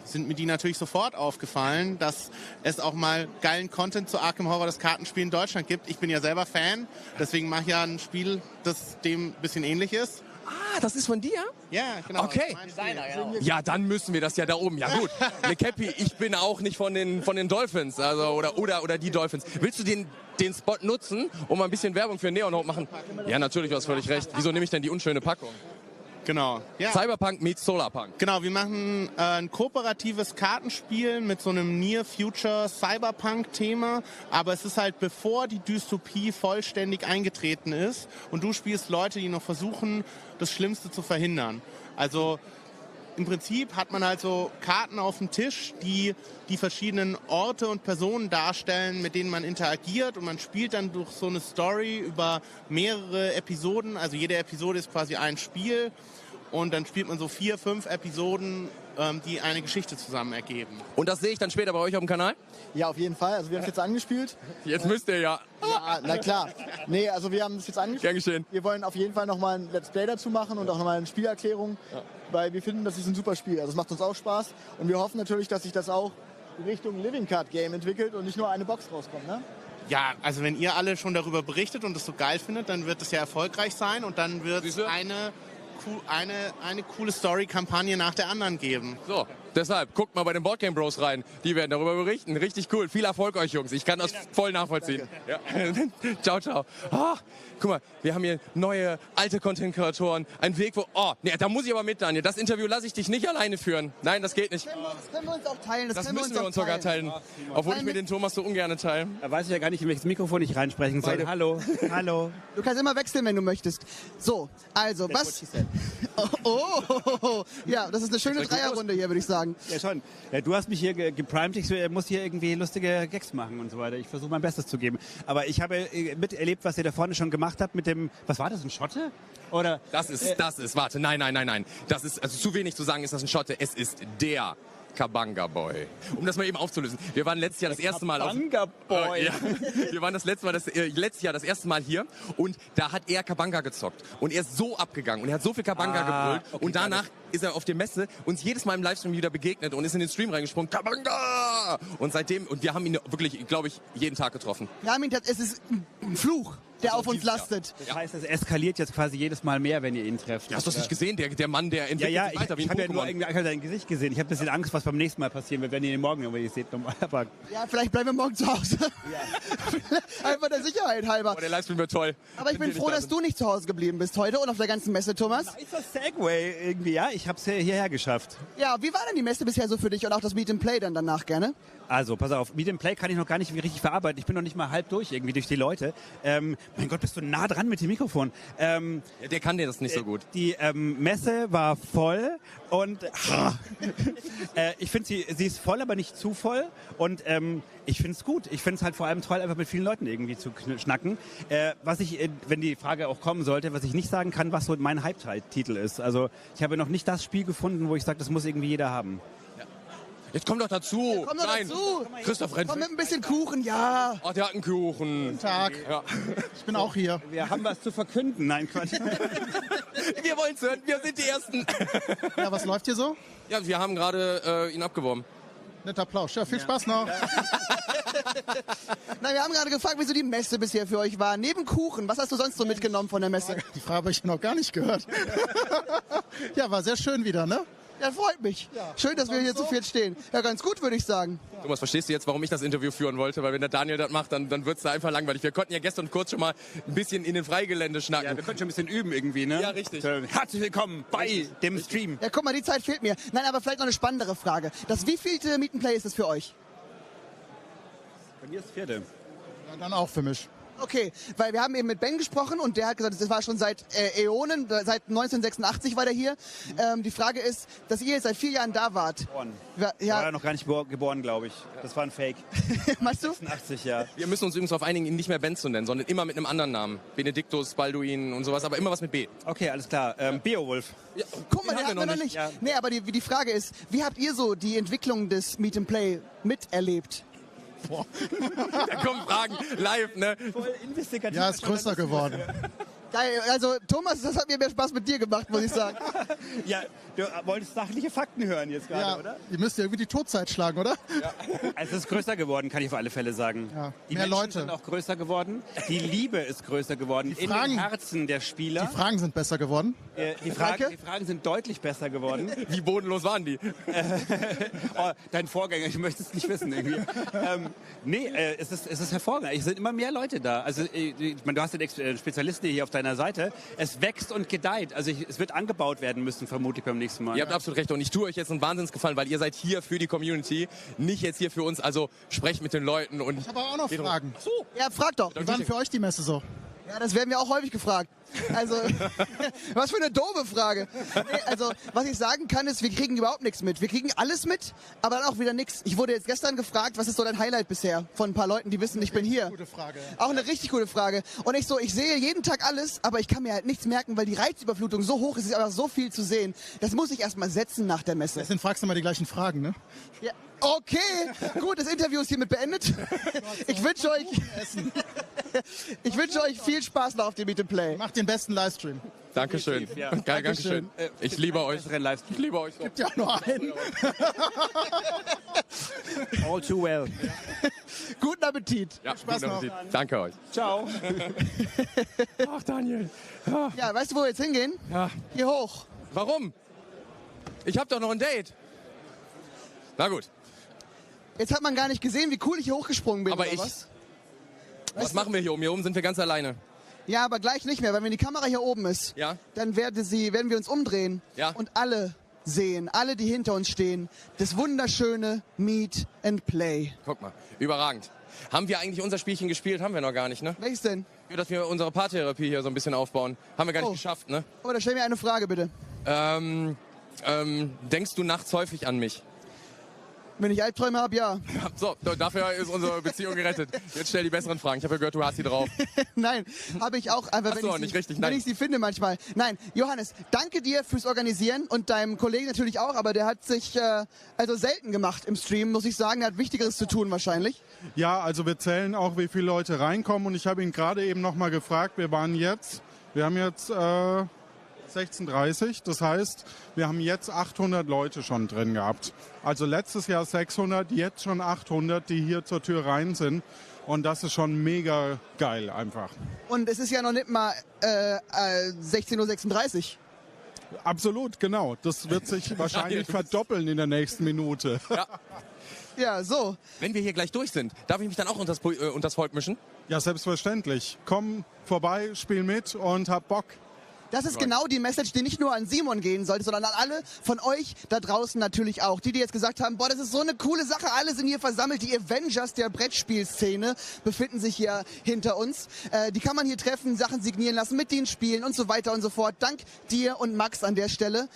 sind mir die natürlich sofort aufgefallen, dass es auch mal geilen Content zu Arkham Horror, das Kartenspiel in Deutschland gibt. Ich bin ja selber Fan, deswegen mache ich ja ein Spiel, das dem ein bisschen ähnlich ist. Ah, das ist von dir? Ja, genau. Okay. Designer, genau. Ja, dann müssen wir das ja da oben. Ja gut, eine Cappy, ich bin auch nicht von den Dolphins, also oder die Dolphins. Willst du den Spot nutzen, um mal ein bisschen Werbung für Neon Hope machen? Ja, natürlich, du hast völlig recht. Wieso nehme ich denn die unschöne Packung? Genau. Ja. Cyberpunk meets Solarpunk. Genau, wir machen ein kooperatives Kartenspiel mit so einem Near-Future-Cyberpunk-Thema. Aber es ist halt, bevor die Dystopie vollständig eingetreten ist. Und du spielst Leute, die noch versuchen, das Schlimmste zu verhindern. Also im Prinzip hat man also Karten auf dem Tisch, die die verschiedenen Orte und Personen darstellen, mit denen man interagiert. Und man spielt dann durch so eine Story über mehrere Episoden. Also jede Episode ist quasi ein Spiel. Und dann spielt man so 4, 5 Episoden, die eine Geschichte zusammen ergeben. Und das sehe ich dann später bei euch auf dem Kanal? Ja, auf jeden Fall. Also wir haben es jetzt angespielt. Jetzt müsst ihr ja. Ja, na klar. Nee, also wir haben es jetzt angespielt. Gern geschehen. Wir wollen auf jeden Fall nochmal ein Let's Play dazu machen und auch nochmal eine Spielerklärung, weil wir finden, das ist ein super Spiel. Also es macht uns auch Spaß und wir hoffen natürlich, dass sich das auch in Richtung Living Card Game entwickelt und nicht nur eine Box rauskommt, ne? Ja, also wenn ihr alle schon darüber berichtet und es so geil findet, dann wird es ja erfolgreich sein und dann wird es eine coole Story-Kampagne nach der anderen geben. So, deshalb, guckt mal bei den Boardgame Bros rein. Die werden darüber berichten. Richtig cool. Viel Erfolg euch, Jungs. Ich kann das voll nachvollziehen. Ja. Ciao, ciao. Ah, guck mal, wir haben hier neue, alte Content-Kreatoren. Ein Weg, wo... Oh, nee, da muss ich aber mit, Daniel. Das Interview lasse ich dich nicht alleine führen. Nein, das geht nicht. Das können wir uns auch teilen. Das müssen wir uns sogar teilen. Obwohl ich mir den Thomas so ungern teile. Da weiß ich ja gar nicht, in welches Mikrofon ich reinsprechen soll. Hallo, hallo. Du kannst immer wechseln, wenn du möchtest. So, also, was... Oh, ja, das ist eine schöne Dreierrunde hier, würde ich sagen. Ja, schon. Ja, du hast mich hier geprimed, ich muss hier irgendwie lustige Gags machen und so weiter. Ich versuche mein Bestes zu geben. Aber ich habe miterlebt, was ihr da vorne schon gemacht habt mit dem, was war das, ein Schotte? Oder? Das ist, warte, nein. Das ist, also zu wenig zu sagen, ist das ein Schotte. Es ist der Kabanga Boy. Um das mal eben aufzulösen. Wir waren letztes Jahr das erste Mal Kabanga Boy. Ja. Wir waren letztes Jahr das erste Mal hier und da hat er Kabanga gezockt. Und er ist so abgegangen und er hat so viel Kabanga gebrüllt. Okay, und danach ist er auf der Messe uns jedes Mal im Livestream wieder begegnet und ist in den Stream reingesprungen. Kabanga! Und seitdem, und wir haben ihn wirklich, glaube ich, jeden Tag getroffen. Wir haben ihn, es ist ein Fluch, der auf uns lastet. Das heißt, es eskaliert jetzt quasi jedes Mal mehr, wenn ihr ihn trefft. Ja, hast du das nicht gesehen? Der Mann, der entwickelt sich weiter wie ein Pokémon. Ich habe ja nur dein Gesicht gesehen. Ich habe ein bisschen Angst, was beim nächsten Mal passieren wird, wenn ihr ihn morgen irgendwie seht. Aber ja, vielleicht bleiben wir morgen zu Hause. Ja. Einfach der Sicherheit halber. Oh, der Livestream wird toll. Aber ich bin froh, dass du nicht zu Hause geblieben bist heute und auf der ganzen Messe, Thomas. Ist das Segway irgendwie, ja? Ich habe es hierher geschafft. Ja, wie war denn die Messe bisher so für dich und auch das Meet&Play dann danach gerne? Also, pass auf, Meet&Play kann ich noch gar nicht richtig verarbeiten. Ich bin noch nicht mal halb durch irgendwie durch die Leute. Mein Gott, bist du nah dran mit dem Mikrofon. Ja, der kann dir das nicht so gut. Die Messe war voll und ich finde, sie ist voll, aber nicht zu voll. Und ich finde es gut. Ich finde es halt vor allem toll, einfach mit vielen Leuten irgendwie zu schnacken. Was ich, wenn die Frage auch kommen sollte, was ich nicht sagen kann, was so mein Hype-Titel ist. Also ich habe noch nicht das Spiel gefunden, wo ich sage, das muss irgendwie jeder haben. Jetzt komm doch dazu. Ja, komm doch dazu. Christoph rennt. Komm mit ein bisschen Kuchen, ja. Oh, der hat einen Kuchen. Guten Tag. Ja. Ich bin auch hier. Wir haben was zu verkünden. Nein, Quatsch. Wir wollen es hören. Wir sind die Ersten. Ja, was läuft hier so? Ja, wir haben gerade ihn abgeworben. Netter Applaus. Ja, viel Spaß noch. Na, wir haben gerade gefragt, wieso die Messe bisher für euch war. Neben Kuchen, was hast du sonst so mitgenommen von der Messe? Die Frage habe ich noch gar nicht gehört. Ja, war sehr schön wieder, ne? Ja, freut mich. Ja. Schön, dass wir hier zu viert stehen. Ja, ganz gut, würde ich sagen. Thomas, verstehst du jetzt, warum ich das Interview führen wollte? Weil wenn der Daniel das macht, dann wird es da einfach langweilig. Wir konnten ja gestern kurz schon mal ein bisschen in den Freigelände schnacken. Ja, wir können schon ein bisschen üben irgendwie, ne? Ja, richtig. Herzlich willkommen bei dem Stream. Ja, guck mal, die Zeit fehlt mir. Nein, aber vielleicht noch eine spannendere Frage. Das wievielte Meet&Play ist das für euch? Bei mir ist das 4. Ja, dann auch für mich. Okay, weil wir haben eben mit Ben gesprochen und der hat gesagt, das war schon seit Äonen, seit 1986 war der hier. Die Frage ist, dass ihr jetzt seit 4 Jahren da wart. Geboren. Ja. War noch gar nicht geboren, glaube ich. Das war ein Fake. Meinst du? 86, ja. Wir müssen uns übrigens darauf einigen, ihn nicht mehr Ben zu nennen, sondern immer mit einem anderen Namen. Benediktus, Balduin und sowas, aber immer was mit B. Okay, alles klar. Beowulf. Ja, guck mal, den haben wir noch nicht. Ja. Nee, aber die Frage ist, wie habt ihr so die Entwicklung des Meet&Play miterlebt? Boah. Da kommen Fragen live, ne? Voll investigativ. Ja, ist größer geworden. Geil, also Thomas, das hat mir mehr Spaß mit dir gemacht, muss ich sagen. Ja, du wolltest sachliche Fakten hören jetzt gerade, ja, oder? Ihr müsst ja irgendwie die Todzeit schlagen, oder? Ja. Also es ist größer geworden, kann ich auf alle Fälle sagen. Ja, die mehr Menschen Leute sind auch größer geworden. Die Liebe ist größer geworden in den Herzen der Spieler. Die Fragen sind besser geworden. Die Fragen sind deutlich besser geworden. Wie bodenlos waren die? Oh, dein Vorgänger, ich möchte es nicht wissen irgendwie. Es ist hervorragend. Es sind immer mehr Leute da. Also ich meine, du hast den Spezialisten hier auf deiner Seite. Es wächst und gedeiht. Also es wird angebaut werden müssen, vermutlich beim nächsten Mal. Ihr habt absolut recht. Und ich tue euch jetzt einen Wahnsinnsgefallen, weil ihr seid hier für die Community, nicht jetzt hier für uns. Also sprecht mit den Leuten. Und ich habe auch noch Fragen. Ach so. Ja, frag doch. Wie war denn für euch die Messe so? Ja, das werden wir auch häufig gefragt. Also, was für eine doofe Frage. Nee, also, was ich sagen kann, ist, wir kriegen überhaupt nichts mit. Wir kriegen alles mit, aber dann auch wieder nichts. Ich wurde jetzt gestern gefragt, was ist so dein Highlight bisher? Von ein paar Leuten, die wissen, ich bin hier. Gute Frage. Auch eine richtig gute Frage. Und ich sehe jeden Tag alles, aber ich kann mir halt nichts merken, weil die Reizüberflutung so hoch ist, es ist aber so viel zu sehen. Das muss ich erstmal setzen nach der Messe. Deswegen fragst du mal die gleichen Fragen, ne? Ja. Okay, gut, das Interview ist hiermit beendet. Ich wünsche euch viel Spaß noch auf dem Meet&Play. Macht den besten Livestream. Dankeschön. Ja. Geil, Dankeschön. Ich liebe euch. Ich liebe euch. Gibt ja nur einen. All too well. Guten Appetit. Ja, Spaß guten noch. Appetit. Danke euch. Ciao. Ach, Daniel. Ja, weißt du, wo wir jetzt hingehen? Ja. Hier hoch. Warum? Ich hab doch noch ein Date. Na gut. Jetzt hat man gar nicht gesehen, wie cool ich hier hochgesprungen bin. Aber oder ich. Was machen wir hier oben? Hier oben sind wir ganz alleine. Ja, aber gleich nicht mehr, weil wenn die Kamera hier oben ist, Ja. dann werden wir uns umdrehen Ja. und alle sehen, alle, die hinter uns stehen, das wunderschöne Meet&Play. Guck mal, überragend. Haben wir eigentlich unser Spielchen gespielt? Haben wir noch gar nicht, ne? Welches denn? Ja, dass wir unsere Paartherapie hier so ein bisschen aufbauen. Haben wir gar nicht geschafft, ne? Oh, da stell mir eine Frage, bitte. Denkst du nachts häufig an mich? Wenn ich Albträume habe, ja. So, dafür ist unsere Beziehung gerettet. Jetzt stell die besseren Fragen. Ich habe ja gehört, du hast sie drauf. Nein, habe ich auch. Einfach, Ach so, nicht richtig, nein. Wenn ich sie finde manchmal. Nein, Johannes, danke dir fürs Organisieren und deinem Kollegen natürlich auch, aber der hat sich also selten gemacht im Stream, muss ich sagen. Er hat Wichtigeres zu tun wahrscheinlich. Ja, also wir zählen auch, wie viele Leute reinkommen. Und ich habe ihn gerade eben noch mal gefragt, wir haben jetzt 16:30, das heißt, wir haben jetzt 800 Leute schon drin gehabt. Also letztes Jahr 600, jetzt schon 800, die hier zur Tür rein sind. Und das ist schon mega geil einfach. Und es ist ja noch nicht mal 16:36 Uhr. Absolut, genau. Das wird sich wahrscheinlich verdoppeln in der nächsten Minute. Ja. Ja, so. Wenn wir hier gleich durch sind, darf ich mich dann auch unters Volk mischen? Ja, selbstverständlich. Komm vorbei, spiel mit und hab Bock. Das ist genau die Message, die nicht nur an Simon gehen sollte, sondern an alle von euch da draußen natürlich auch. Die jetzt gesagt haben, boah, das ist so eine coole Sache, alle sind hier versammelt. Die Avengers der Brettspielszene befinden sich hier hinter uns. Die kann man hier treffen, Sachen signieren lassen, mit denen spielen und so weiter und so fort. Dank dir und Max an der Stelle.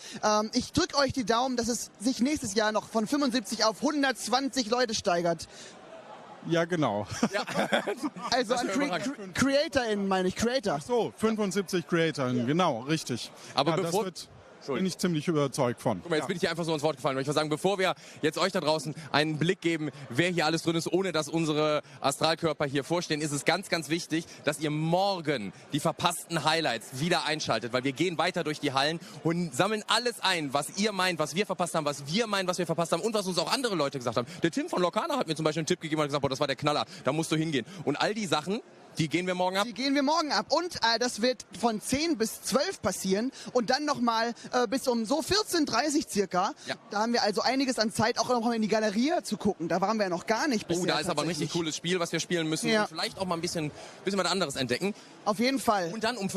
Ich drücke euch die Daumen, dass es sich nächstes Jahr noch von 75 auf 120 Leute steigert. Ja, genau. Ja. Also an CreatorInnen meine ich, Creator. Ach so, 75 CreatorInnen, genau, richtig. Aber ja, bin ich ziemlich überzeugt von. Guck mal, jetzt bin ich hier einfach so ins Wort gefallen. Weil ich würde sagen, bevor wir jetzt euch da draußen einen Blick geben, wer hier alles drin ist, ohne dass unsere Astralkörper hier vorstehen, ist es ganz, ganz wichtig, dass ihr morgen die verpassten Highlights wieder einschaltet. Weil wir gehen weiter durch die Hallen und sammeln alles ein, was ihr meint, was wir verpasst haben, was wir meinen, was wir verpasst haben und was uns auch andere Leute gesagt haben. Der Tim von Lokana hat mir zum Beispiel einen Tipp gegeben und hat gesagt, boah, das war der Knaller, da musst du hingehen. Und all die Sachen, die gehen wir morgen ab? Die gehen wir morgen ab. Und das wird von 10 bis 12 passieren. Und dann nochmal bis um so 14:30 circa. Ja. Da haben wir also einiges an Zeit, auch noch mal in die Galerie zu gucken. Da waren wir ja noch gar nicht bisher. Oh, da ist aber ein richtig cooles Spiel, was wir spielen müssen. Ja. Und vielleicht auch mal ein bisschen was anderes entdecken. Auf jeden Fall. Und dann um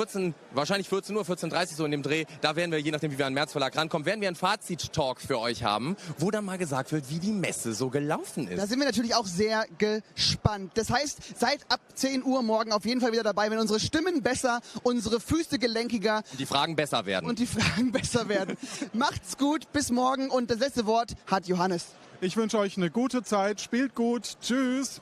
wahrscheinlich 14 Uhr, 14:30 so in dem Dreh, da werden wir, je nachdem wie wir an den Märzverlag rankommen, werden wir einen Fazit-Talk für euch haben, wo dann mal gesagt wird, wie die Messe so gelaufen ist. Da sind wir natürlich auch sehr gespannt. Das heißt, seid ab 10 Uhr morgen auf jeden Fall wieder dabei, wenn unsere Stimmen besser, unsere Füße gelenkiger und die Fragen besser werden. Macht's gut, bis morgen und das letzte Wort hat Johannes. Ich wünsche euch eine gute Zeit, spielt gut, tschüss.